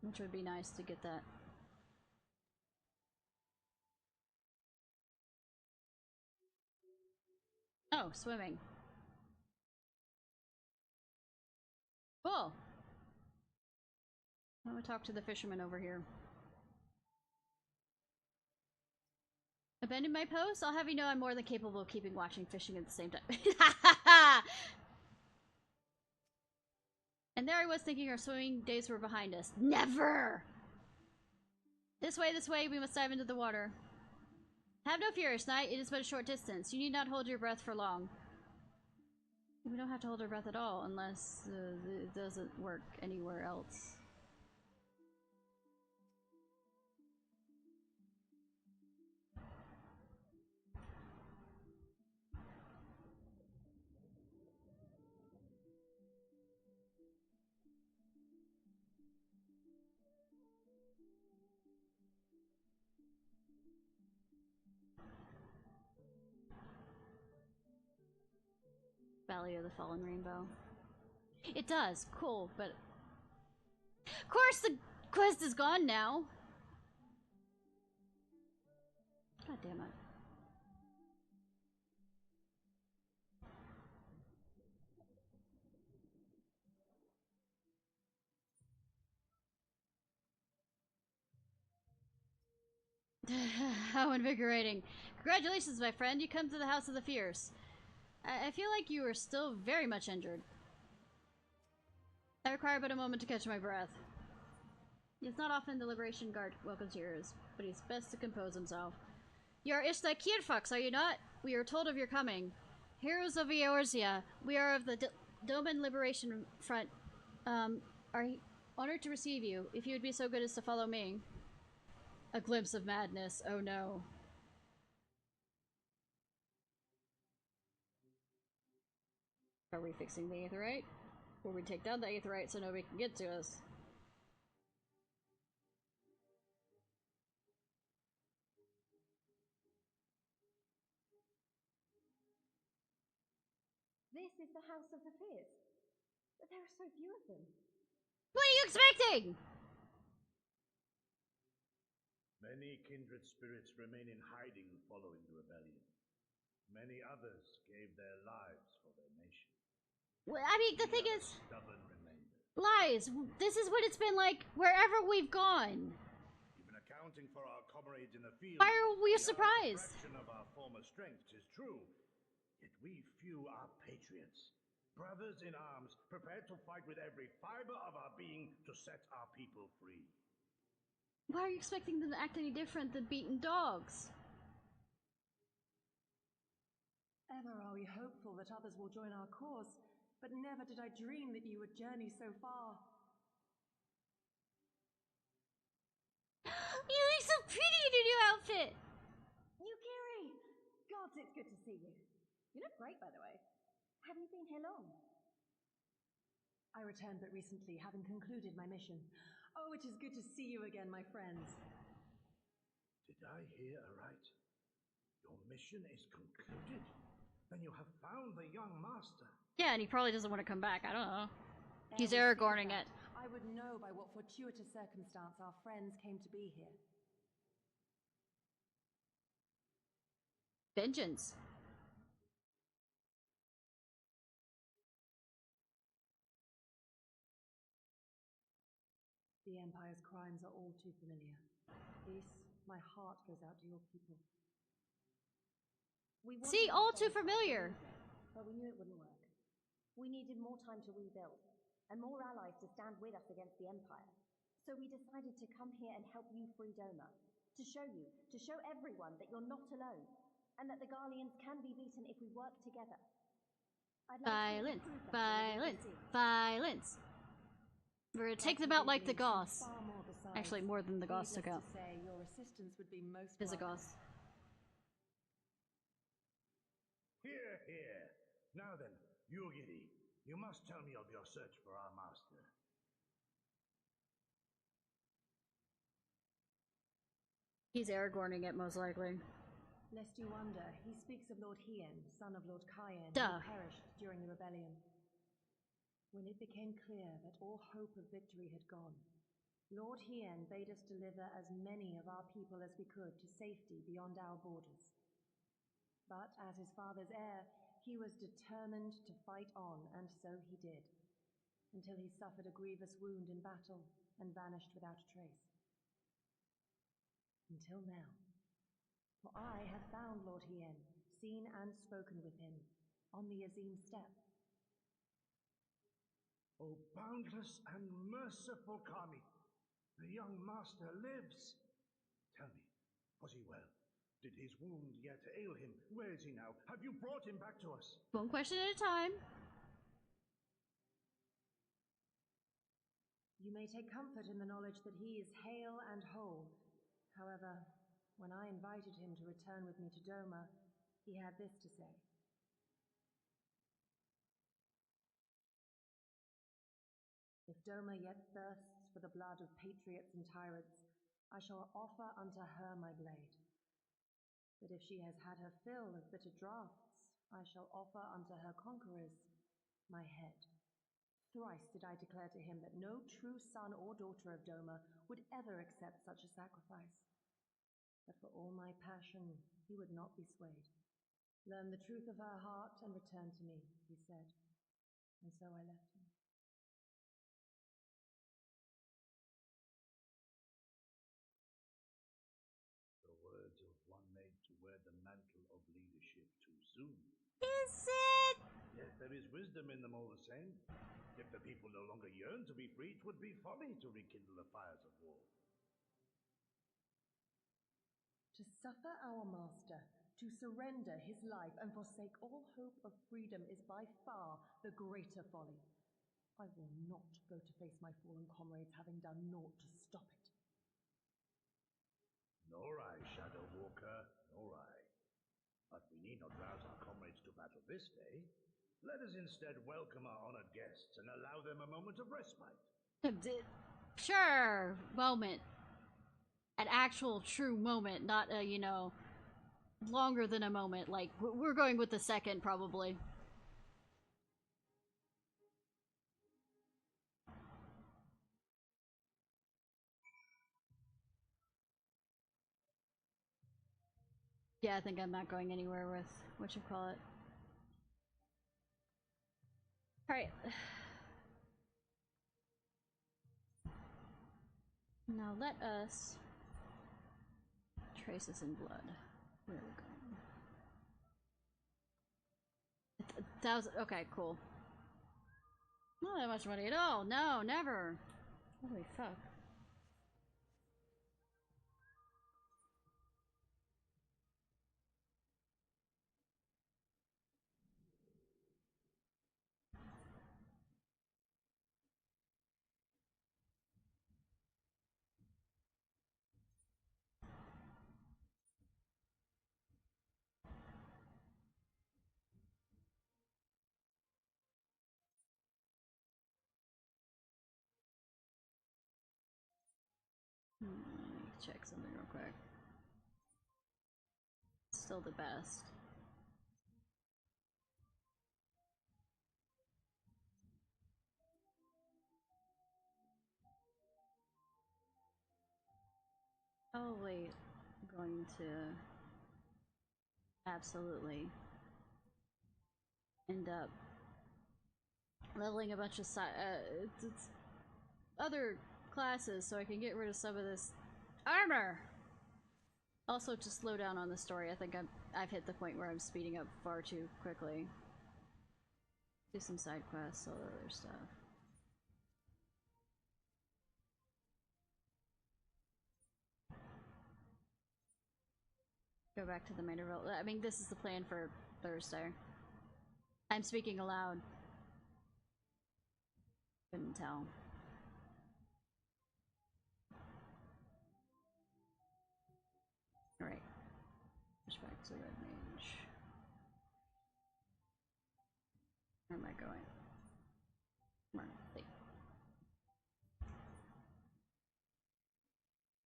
Which would be nice to get that. Oh, swimming. Cool. I'm gonna talk to the fisherman over here. Abandon my post? I'll have you know I'm more than capable of keeping watching fishing at the same time. And there I was thinking our swimming days were behind us. Never! This way, we must dive into the water. Have no fear, Ishnai, it is but a short distance. You need not hold your breath for long. We don't have to hold our breath at all, unless it doesn't work anywhere else. Valley of the Fallen Rainbow. It does. Cool, but... Of course the quest is gone now! God damn it. How invigorating. Congratulations, my friend. You come to the House of the Fierce. I feel like you are still very much injured. I require but a moment to catch my breath. It's not often the Liberation Guard welcomes heroes, but he's best to compose himself. You are Ishnai Ciarfox, are you not? We are told of your coming. Heroes of Eorzea, we are of the Doman Liberation Front, are honored to receive you, if you would be so good as to follow me. A glimpse of madness, oh no. Are we fixing the aetheryte? Or we take down the aetheryte so nobody can get to us? This is the House of the Fierce. But there are so few of them. What are you expecting? Many kindred spirits remain in hiding following the rebellion. Many others gave their lives for their nation. Well, I mean, the thing is... Stubborn remainders. Lies! This is what it's been like wherever we've gone. Even accounting for our comrades in the field... Why are we surprised? The fraction of our former strengths is true. Yet we few are patriots. Brothers in arms, prepared to fight with every fiber of our being to set our people free. Why are you expecting them to act any different than beaten dogs? Ever are we hopeful that others will join our cause, but never did I dream that you would journey so far. You fit. Yukiri! Gods, it's good to see you. You look great, by the way. Have you been here long? I returned but recently, having concluded my mission. Oh, it is good to see you again, my friends. Did I hear aright? Your mission is concluded? Then you have found the young master. Yeah, and he probably doesn't want to come back. I don't know. He's Ere we speak of Aragorning that, it. I would know by what fortuitous circumstance our friends came to be here. Vengeance. The Empire's crimes are all too familiar. Ace, my heart goes out to your people. See, all too familiar. But we knew it wouldn't work. We needed more time to rebuild, and more allies to stand with us against the Empire. So we decided to come here and help you free Doma. To show everyone that you're not alone, and that the Garleans can be beaten if we work together. I'd like Violence, to prove that violence, to violence. We're gonna take them out like the Goths. Actually, more than the Goths took out. Your assistance would be most Visigoths. Here, here. Now then, Yugiri, you must tell me of your search for our master. He's Aragorning it, most likely. Lest you wonder, he speaks of Lord Hien, son of Lord Cayenne, Duh. who perished during the rebellion. When it became clear that all hope of victory had gone, Lord Hien bade us deliver as many of our people as we could to safety beyond our borders. But as his father's heir, he was determined to fight on, and so he did, until he suffered a grievous wound in battle and vanished without a trace. Until now. For I have found Lord Hien, seen and spoken with him, on the Azim steppe. O boundless and merciful Kami, the young master lives. Tell me, was he well? Did his wound yet ail him? Where is he now? Have you brought him back to us? One question at a time. You may take comfort in the knowledge that he is hale and whole. However, when I invited him to return with me to Doma, he had this to say. If Doma yet thirsts for the blood of patriots and tyrants, I shall offer unto her my blade. But if she has had her fill of bitter draughts, I shall offer unto her conquerors my head. Thrice did I declare to him that no true son or daughter of Doma would ever accept such a sacrifice. But for all my passion, he would not be swayed. Learn the truth of her heart and return to me, he said. And so I left him. The words of one made to wear the mantle of leadership too soon. Is it? Yet there is wisdom in them all the same. If the people no longer yearn to be free, 'twould be folly to rekindle the fires of war. To suffer our master, to surrender his life and forsake all hope of freedom is by far the greater folly. I will not go to face my fallen comrades having done naught to stop it. Nor I, Shadow Walker, nor I. But we need not rouse our comrades to battle this day. Let us instead welcome our honored guests and allow them a moment of respite. Sure, moment. An actual true moment, not a, you know, longer than a moment. Like, we're going with the second, probably. Yeah, I think I'm not going anywhere with whatchamacallit. Alright. Now let us trace this in blood. Where are we going? 1,000. Okay, cool. Not that much money at all. No, never. Holy fuck. Let me check something real quick. Still the best. Probably going to absolutely end up leveling a bunch of it's other classes so I can get rid of some of this armor. Also, to slow down on the story, I think I've hit the point where I'm speeding up far too quickly. Do some side quests, all the other stuff. Go back to the main revolt. I mean, this is the plan for Thursday. I'm speaking aloud. Couldn't tell. Alright. Push back to Red Mage. Where am I going? Come on, wait.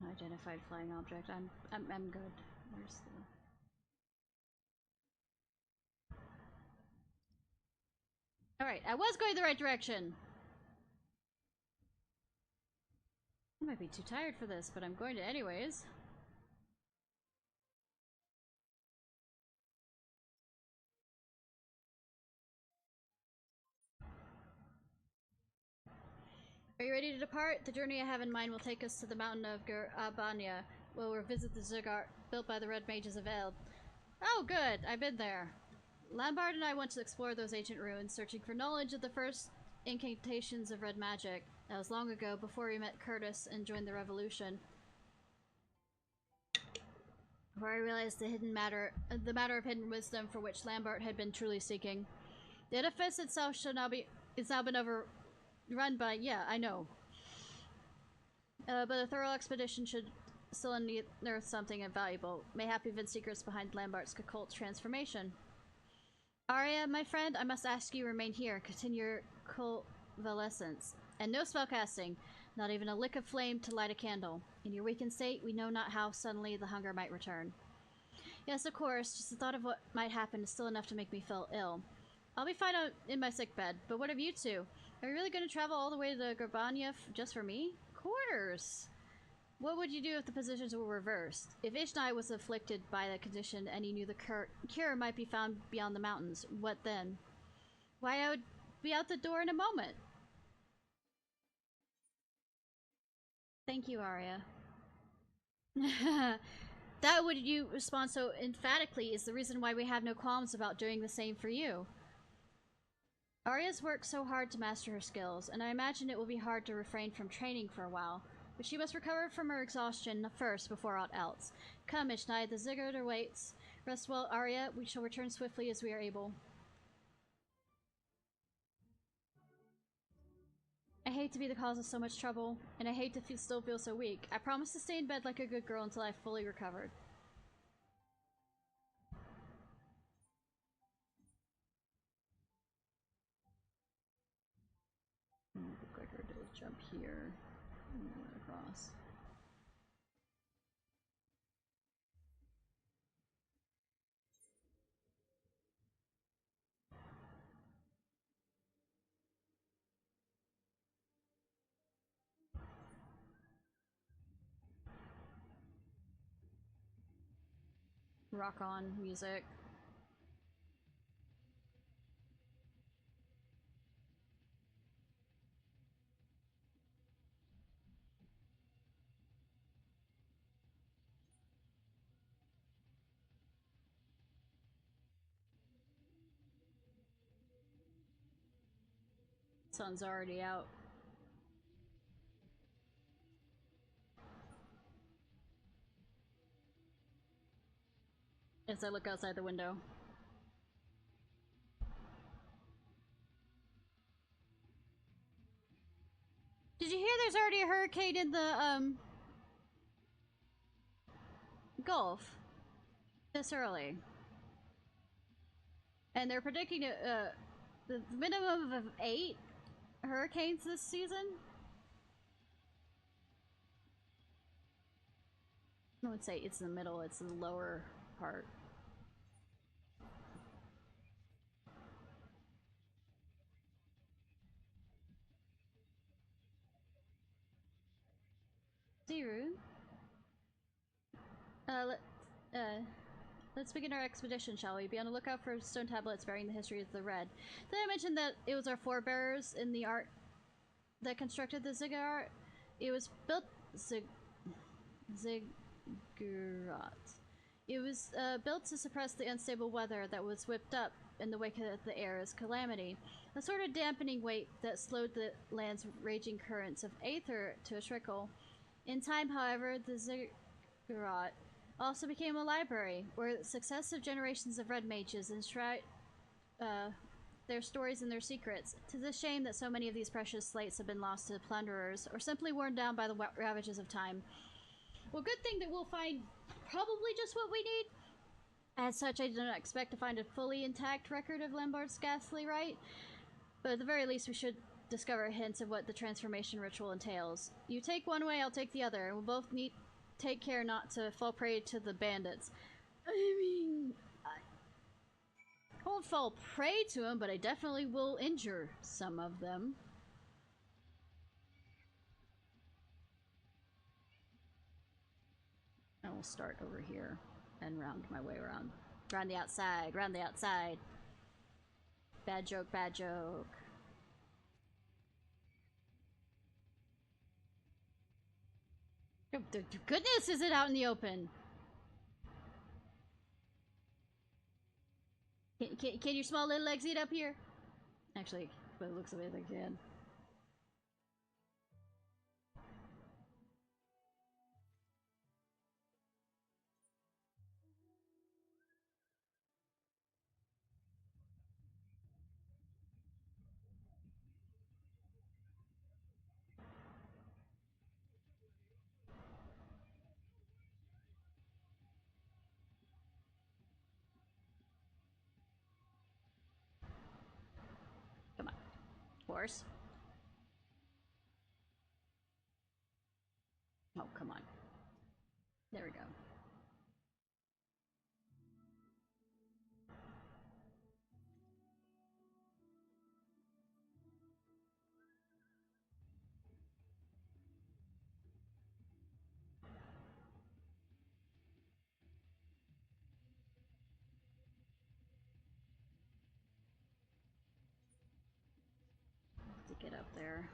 Identified flying object. I'm good. Where's the... Alright, I was going the right direction! I might be too tired for this, but I'm going to anyways. Are you ready to depart? The journey I have in mind will take us to the mountain of Gurbania, where we'll visit the Ziggurat built by the Red Mages of Eld. Oh good, I've been there. Lambert and I went to explore those ancient ruins, searching for knowledge of the first incantations of red magic. That was long ago, before we met Curtis and joined the revolution. Where I realized the matter of hidden wisdom for which Lambert had been truly seeking. The edifice itself is now been overrun by, yeah, I know. But a thorough expedition should still unearth something invaluable. Mayhap even secrets behind Lambert's occult transformation. Arya, my friend, I must ask you remain here, continue your convalescence. And no spellcasting, not even a lick of flame to light a candle. In your weakened state, we know not how suddenly the hunger might return. Yes, of course, just the thought of what might happen is still enough to make me feel ill. I'll be fine in my sickbed, but what of you two? Are you really going to travel all the way to Gurbania just for me? Of course! What would you do if the positions were reversed? If Ishnai was afflicted by the condition and he knew the cure might be found beyond the mountains, what then? Why, I would be out the door in a moment. Thank you, Arya. That would you respond so emphatically is the reason why we have no qualms about doing the same for you. Arya's worked so hard to master her skills, and I imagine it will be hard to refrain from training for a while. But she must recover from her exhaustion first before aught else. Come, Ishnai, the Ziggurat awaits. Rest well, Arya. We shall return swiftly as we are able. I hate to be the cause of so much trouble, and I hate to still feel so weak. I promise to stay in bed like a good girl until I've fully recovered. It'd be quicker to jump here and across. Rock on music. Sun's already out. As I look outside the window. Did you hear there's already a hurricane in the, Gulf? This early. And they're predicting the minimum of 8 hurricanes this season? I would say it's in the middle, it's in the lower part. Ziru? Let's begin our expedition, shall we? Be on the lookout for stone tablets bearing the history of the Red. Did I mention that it was our forebears in the art that constructed the ziggurat? It was built ziggurat. It was built to suppress the unstable weather that was whipped up in the wake of the era's calamity. A sort of dampening weight that slowed the land's raging currents of aether to a trickle. In time, however, the ziggurat also became a library, where successive generations of red mages enshrine their stories and their secrets. 'Tis a shame that so many of these precious slates have been lost to plunderers, or simply worn down by the ravages of time. Well, good thing that we'll find probably just what we need. As such, I do not expect to find a fully intact record of Lambard's ghastly rite, but at the very least we should discover hints of what the transformation ritual entails. You take one way, I'll take the other, and we'll both take care not to fall prey to the bandits. I mean, I won't fall prey to them, but I definitely will injure some of them. I will start over here and round my way around. Round the outside, round the outside. Bad joke, bad joke. Goodness, is it out in the open? Can your small little legs eat up here? Actually, by the looks of it, they can. Come on. Horse. Oh, come on. There we go. To get up there.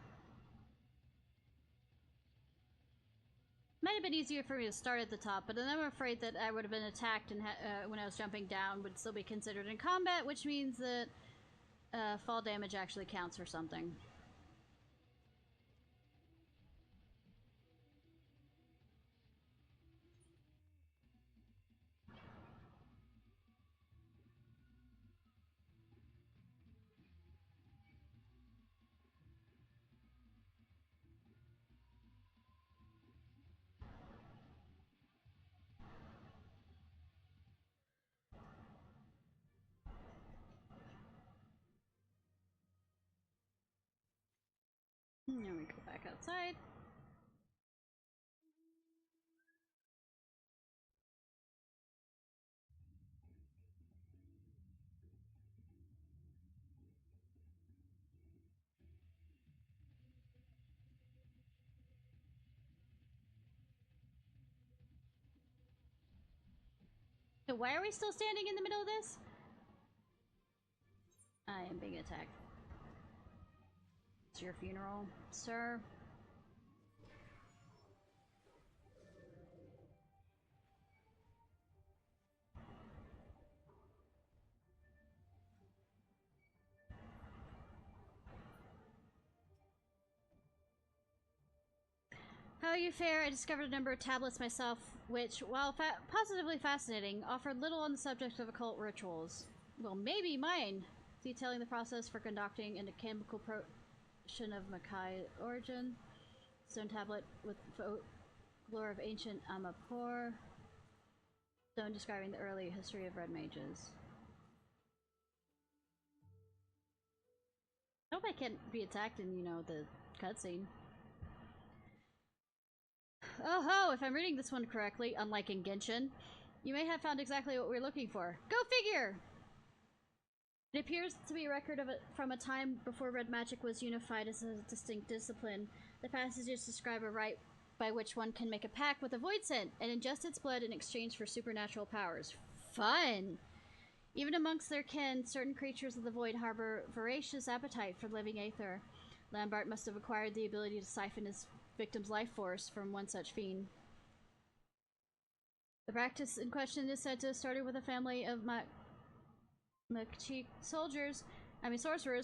Might have been easier for me to start at the top, but then I'm afraid that I would have been attacked and when I was jumping down would still be considered in combat, which means that fall damage actually counts for something. Now we go back outside. So why are we still standing in the middle of this? I am being attacked. It's your funeral, sir. How you fare? I discovered a number of tablets myself, which, while positively fascinating, offered little on the subject of occult rituals. Well, maybe mine, detailing the process for conducting an chemical potion of Makai origin. Stone tablet with folklore of ancient Amapur. Stone describing the early history of red mages. I hope I can't be attacked in, you know, the cutscene. Oh ho, if I'm reading this one correctly, unlike in Genshin, you may have found exactly what we're looking for. Go figure! It appears to be a record of from a time before red magic was unified as a distinct discipline. The passages describe a rite by which one can make a pact with a void scent and ingest its blood in exchange for supernatural powers. Fun! Even amongst their kin, certain creatures of the void harbor voracious appetite for living aether. Lambert must have acquired the ability to siphon his victim's life force from one such fiend. The practice in question is said to have started with a family of Mak'chi sorcerers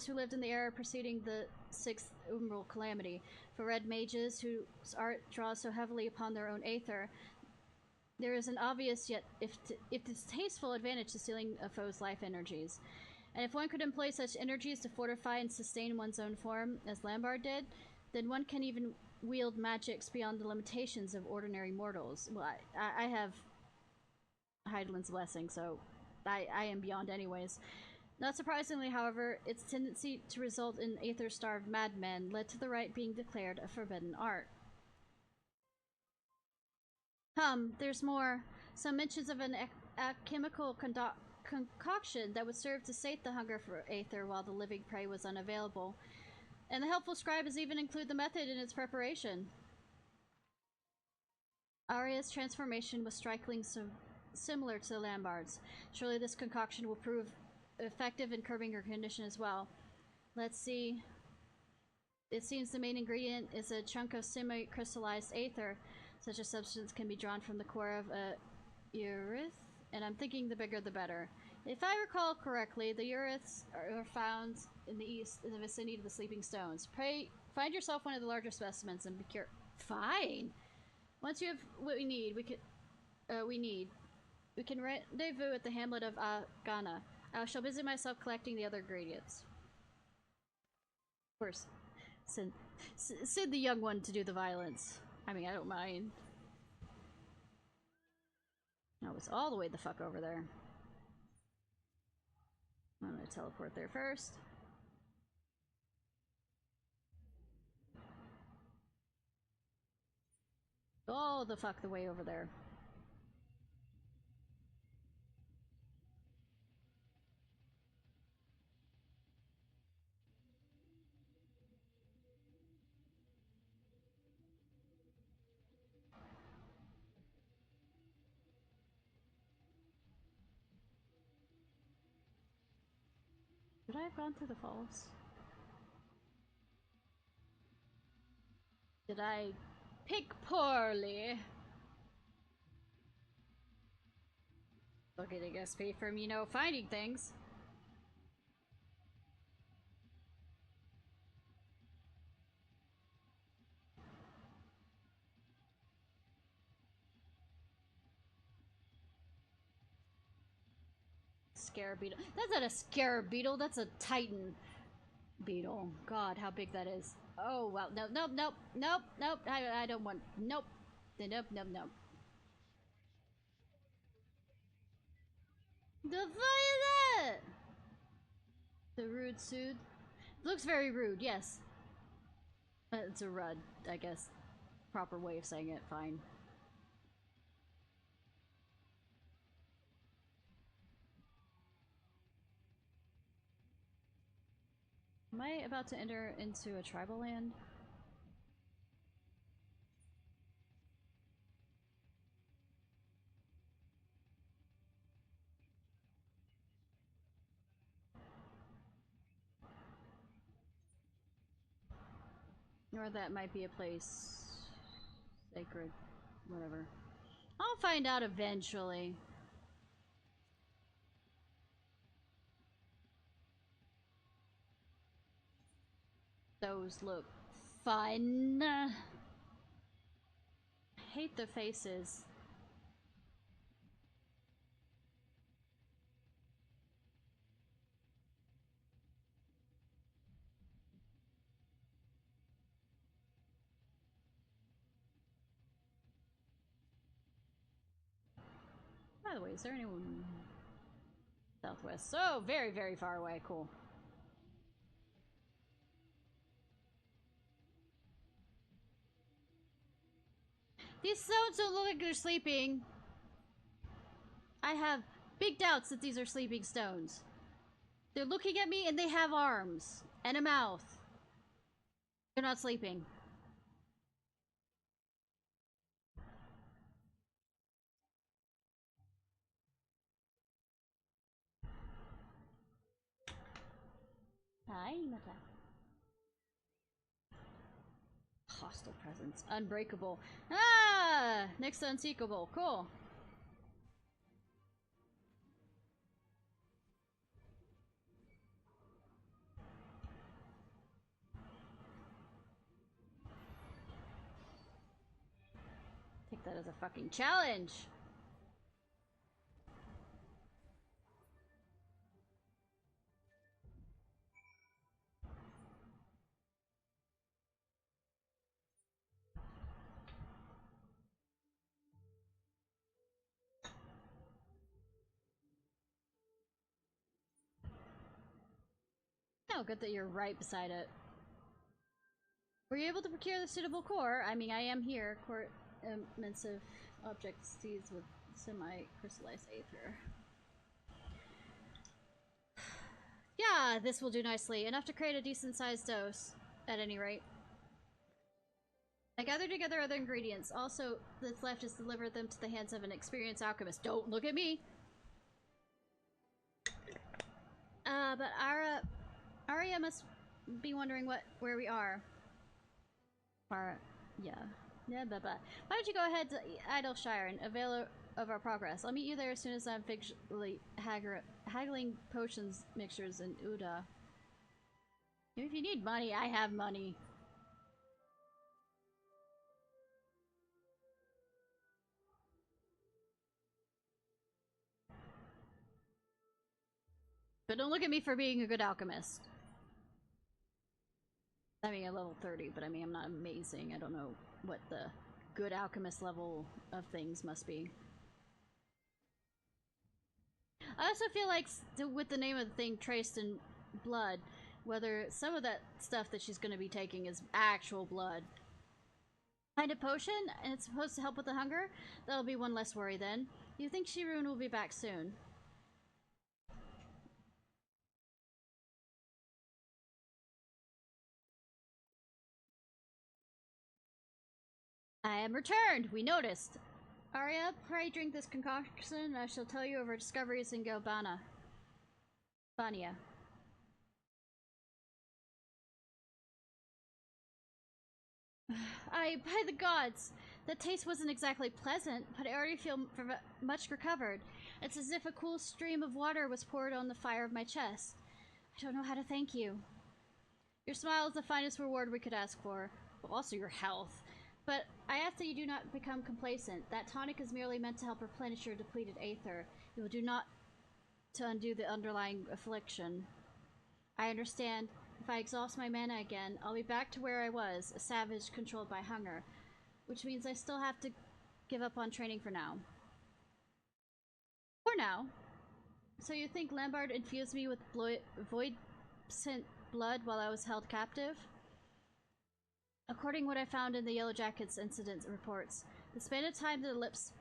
who lived in the era preceding the Sixth Umbral Calamity. For red mages whose art draws so heavily upon their own aether, there is an obvious yet if distasteful advantage to stealing a foe's life energies. And if one could employ such energies to fortify and sustain one's own form, as Lambert did, then one can even wield magics beyond the limitations of ordinary mortals. Well, I have Heidelin's blessing, so I am beyond anyways. Not surprisingly, however, its tendency to result in aether-starved madmen led to the rite being declared a forbidden art. There's more. Some mentions of a chemical concoction that would serve to sate the hunger for aether while the living prey was unavailable. And the helpful scribes even include the method in its preparation. Arya's transformation was strikingly similar to Lambert's. Surely this concoction will prove effective in curbing her condition as well. Let's see. It seems the main ingredient is a chunk of semi-crystallized aether. Such a substance can be drawn from the core of a urith, and I'm thinking the bigger the better. If I recall correctly, the uriths are found in the east, in the vicinity of the Sleeping Stones. Pray, find yourself one of the larger specimens and be careful. Fine! Once you have what we need, we can rendezvous at the hamlet of Agana. I shall busy myself collecting the other ingredients. Of course, send the young one to do the violence. I mean, I don't mind. No, it's all the way the fuck over there. I'm gonna teleport there first. All the fuck the way over there. Should I have gone through the falls? Did I pick poorly? Still getting XP from, you know, finding things. Scarab beetle. That's not a scarab beetle, that's a titan beetle. God, how big that is. Oh, wow. No, nope, nope, nope, nope. I don't want. Nope. Nope, nope, nope. The fuck is that? The rude suit. Looks very rude, yes. It's a rud, I guess. Proper way of saying it, fine. Am I about to enter into a tribal land? Or that might be a place sacred, whatever. I'll find out eventually. Those look fun. I hate the faces. By the way, is there anyone southwest? So very, very far away. Cool. These stones don't look like they're sleeping. I have big doubts that these are sleeping stones. They're looking at me and they have arms and a mouth. They're not sleeping. Hi, Mata. Hostile presence. Unbreakable. Ah! Next to unseekable. Cool. Take that as a fucking challenge. Oh, good that you're right beside it. Were you able to procure the suitable core? I mean, I am here. Core immense of objects seized with semi-crystallized aether. Yeah, this will do nicely. Enough to create a decent-sized dose, at any rate. I gathered together other ingredients. Also, that's left is deliver them to the hands of an experienced alchemist. Don't look at me! But Arya must be wondering where we are. Yeah. Yeah, but why don't you go ahead to Idleshire and avail of our progress? I'll meet you there as soon as I'm haggling potions mixtures in Uda. If you need money, I have money. But don't look at me for being a good alchemist. I mean, at level 30, but I mean, I'm not amazing. I don't know what the good alchemist level of things must be. I also feel like, with the name of the thing traced in blood, whether some of that stuff that she's going to be taking is actual blood. Find a potion, and it's supposed to help with the hunger? That'll be one less worry then. You think Shirun will be back soon? I am returned! We noticed! Arya, pray drink this concoction, and I shall tell you of our discoveries in Galbania. By the gods! The taste wasn't exactly pleasant, but I already feel much recovered. It's as if a cool stream of water was poured on the fire of my chest. I don't know how to thank you. Your smile is the finest reward we could ask for. But also your health. But I ask that you do not become complacent. That tonic is merely meant to help replenish your depleted aether. It will do not to undo the underlying affliction. I understand. If I exhaust my mana again, I'll be back to where I was, a savage controlled by hunger. Which means I still have to give up on training for now. For now. So you think Lambard infused me with void-sent blood while I was held captive? According to what I found in the Yellow Jackets incident reports, the span of time that elapsed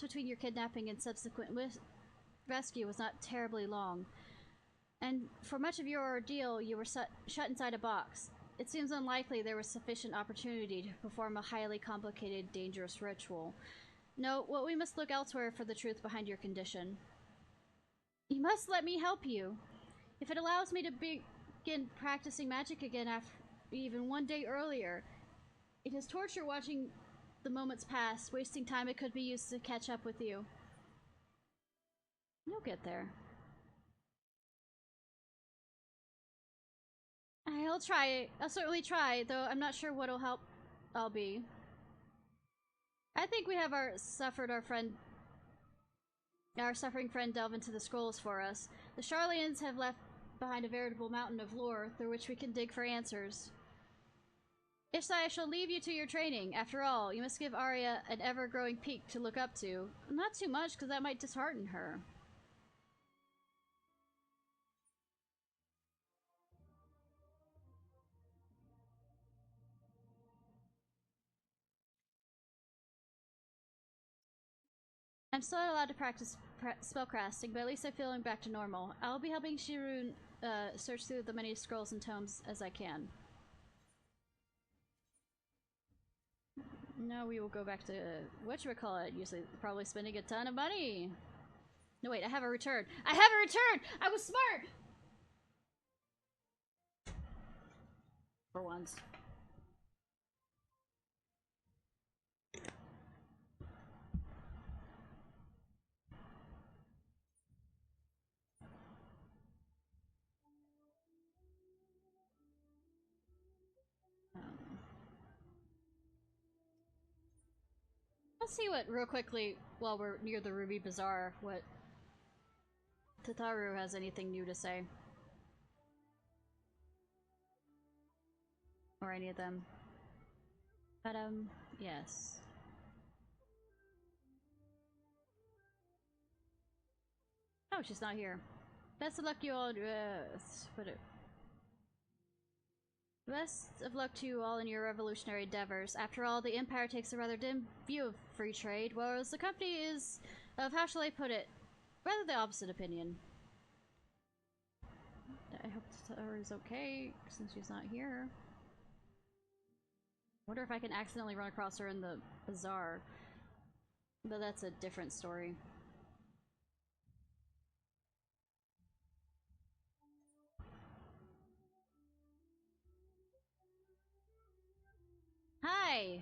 between your kidnapping and subsequent rescue was not terribly long. And for much of your ordeal, you were shut inside a box. It seems unlikely there was sufficient opportunity to perform a highly complicated, dangerous ritual. No, well, we must look elsewhere for the truth behind your condition. You must let me help you. If it allows me to begin practicing magic again after even one day earlier. It is torture watching the moments pass, wasting time it could be used to catch up with you. You'll get there. I'll try. I'll certainly try, though I'm not sure what'll help I'll be. I think we have our suffering friend delve into the scrolls for us. The Charlians have left behind a veritable mountain of lore through which we can dig for answers. Ishnai, I shall leave you to your training. After all, you must give Arya an ever-growing peak to look up to. Not too much, because that might dishearten her. I'm still not allowed to practice spellcasting, but at least I'm feeling back to normal. I'll be helping Shirun search through the many scrolls and tomes as I can. Now we will go back to whatchamacallit, usually probably spending a ton of money. No wait, I have a return. I have a return! I was smart! For once. Let's see what, real quickly, while we're near the Ruby Bazaar, what Tataru has anything new to say. Or any of them. But, yes. Oh, she's not here. Best of luck you all, Best of luck to you all in your revolutionary endeavors. After all, the Empire takes a rather dim view of free trade, whereas the company is, of how shall I put it, rather the opposite opinion. I hope Tataru's okay, since she's not here. Wonder if I can accidentally run across her in the bazaar. But that's a different story. Hi!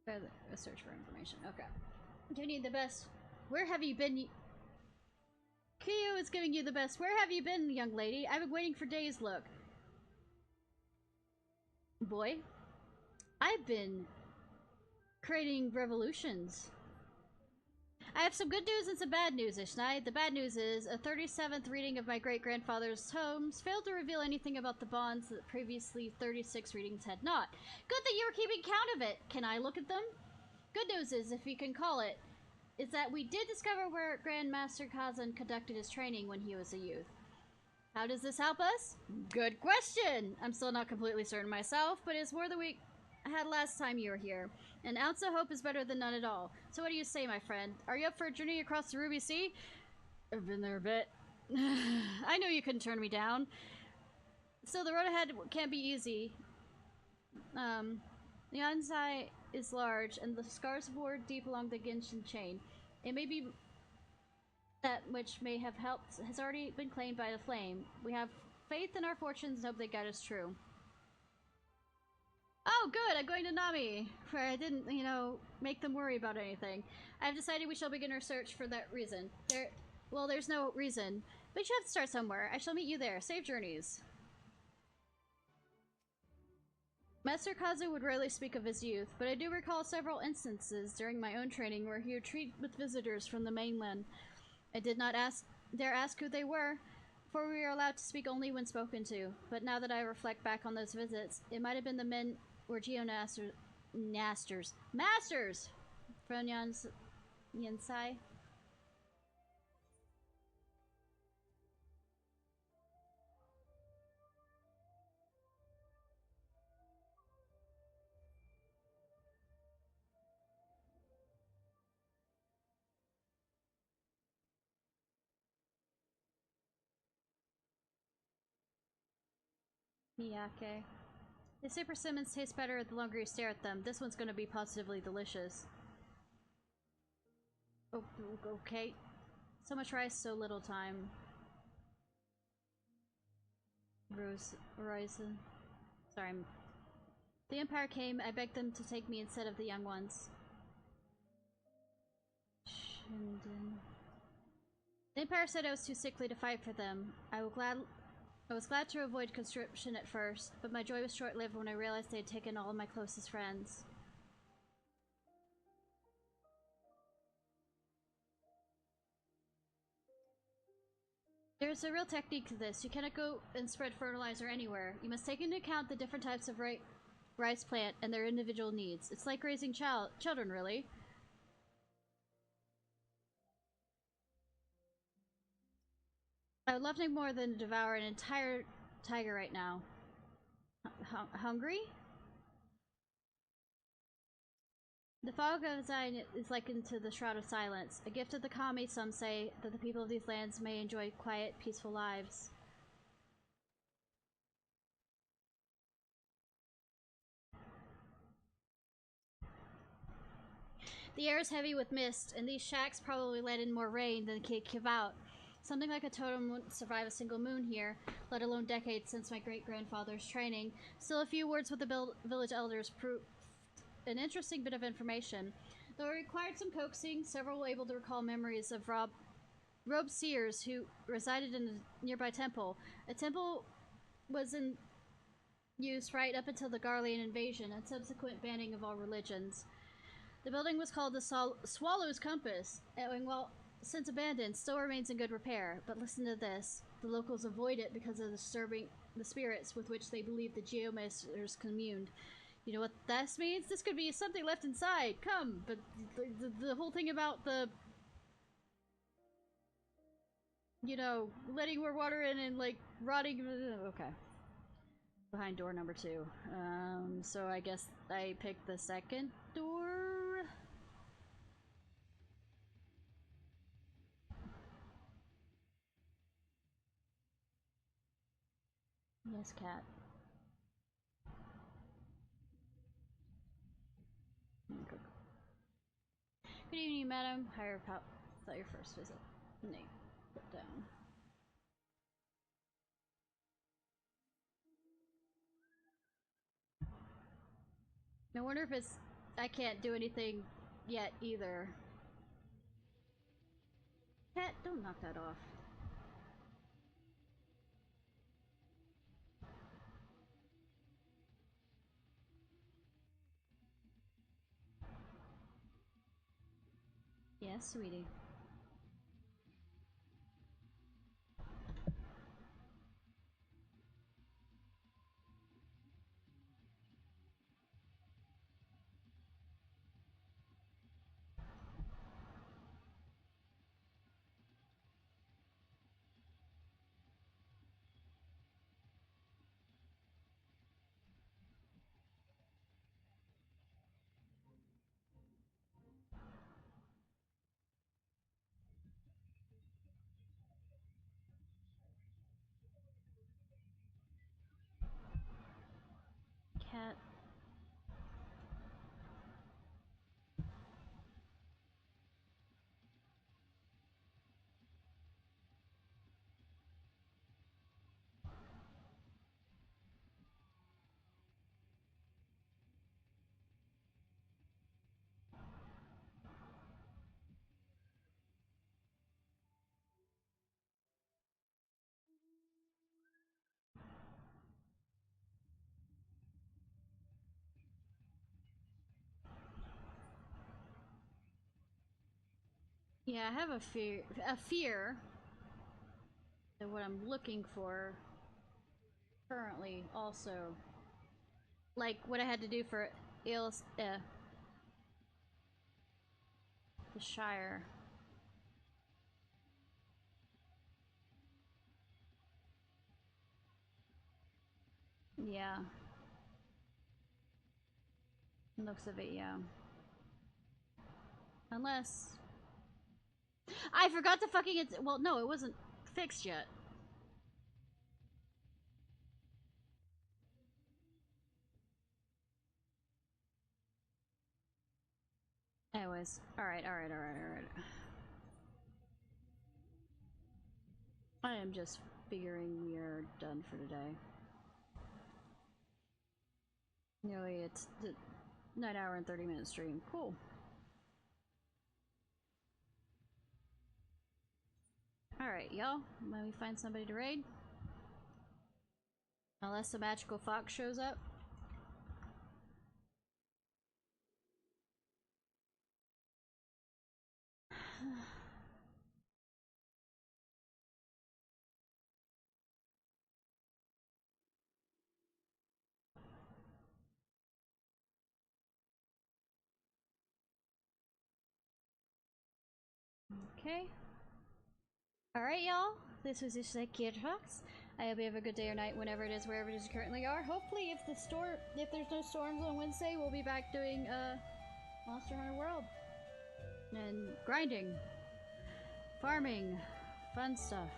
A search for information. Okay. Do you need the best? Where have you been? Kiyo is giving you the best. Where have you been, young lady? I've been waiting for days, look. Boy, I've been creating revolutions. I have some good news and some bad news, Ishnai. The bad news is a 37th reading of my great-grandfather's tomes failed to reveal anything about the bonds that previously 36 readings had not. Good that you were keeping count of it. Can I look at them? Good news is, if you can call it, is that we did discover where Grandmaster Kazan conducted his training when he was a youth. How does this help us? Good question! I'm still not completely certain myself, but it's more than we had last time you were here. An ounce of hope is better than none at all. So what do you say, my friend? Are you up for a journey across the Ruby Sea? I've been there a bit. I knew you couldn't turn me down. Still, the road ahead can't be easy. The Ansai is large, and the scars bore deep along the Genshin chain. It may be that which may have helped has already been claimed by the flame. We have faith in our fortunes and hope they guide us true. Oh, good! I'm going to Nami, where I didn't, make them worry about anything. I've decided we shall begin our search for that reason. There's no reason. But you have to start somewhere. I shall meet you there. Safe journeys. Master Kazu would rarely speak of his youth, but I do recall several instances during my own training where he would treat with visitors from the mainland. I did not dare ask who they were, for we were allowed to speak only when spoken to. But now that I reflect back on those visits, it might have been the men or Masters from Yansai. Miyake. They say persimmons taste better the longer you stare at them. This one's gonna be positively delicious. Oh, okay. So much rice, so little time. Horizon. Sorry, The Empire came. I begged them to take me instead of the young ones. Shinden. The Empire said I was too sickly to fight for them. I was glad to avoid conscription at first, but my joy was short-lived when I realized they had taken all of my closest friends. There's a real technique to this. You cannot go and spread fertilizer anywhere. You must take into account the different types of rice plant and their individual needs. It's like raising children, really. I would love nothing more than to devour an entire tiger right now. Hungry? The fog of Zion is likened to the Shroud of Silence, a gift of the kami, some say, that the people of these lands may enjoy quiet, peaceful lives. The air is heavy with mist, and these shacks probably let in more rain than can give out. Something like a totem wouldn't survive a single moon here, let alone decades since my great-grandfather's training. Still, a few words with the village elders proved an interesting bit of information. Though it required some coaxing, several were able to recall memories of robed seers who resided in a nearby temple. A temple was in use right up until the Garlean invasion and subsequent banning of all religions. The building was called the Swallow's Compass, and while since abandoned, still remains in good repair. But listen to this. The locals avoid it because of disturbing the spirits with which they believe the geomasters communed. You know what this means? This could be something left inside. Come! But the whole thing about the... You know, letting more water in and, like, rotting... Okay. Behind door number 2. So I guess I picked the second door? Yes, cat. Good evening, madam. Higher pop. Thought your first visit. Name. Put down. I wonder if it's... I can't do anything yet either. Cat, don't knock that off. Yes, sweetie. Cat. Yeah, I have a fear that what I'm looking for currently also, like what I had to do for the Shire. Yeah. Looks of it, yeah. Unless... I forgot to fucking... Well, no, it wasn't fixed yet. Anyways. Alright. I am just figuring we are done for today. Nearly, it's the 9-hour and 30-minute stream. Cool. Alright, y'all. Let me find somebody to raid. Unless the magical fox shows up. Okay. Alright, y'all. This was Ishnai Ciarfox. I hope you have a good day or night whenever it is, wherever it is you currently are. Hopefully, if there's no storms on Wednesday, we'll be back doing, Monster Hunter World. And grinding. Farming. Fun stuff.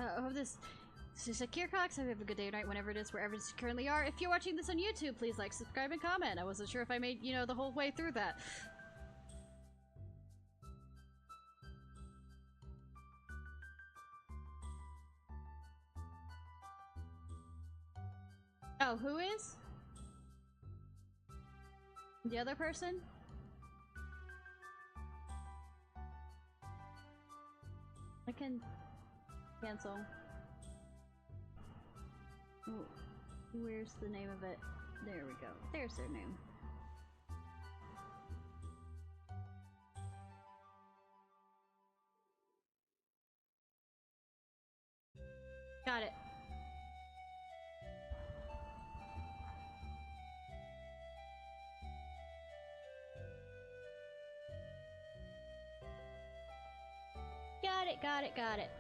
I hope this is a Ciarfox. I hope you have a good day or night whenever it is, wherever it is you currently are. If you're watching this on YouTube, please like, subscribe, and comment. I wasn't sure if I made, you know, the whole way through that. Oh, who is? The other person? I can cancel. Ooh, where's the name of it? There we go. There's their name. Got it. Got it, got it, got it.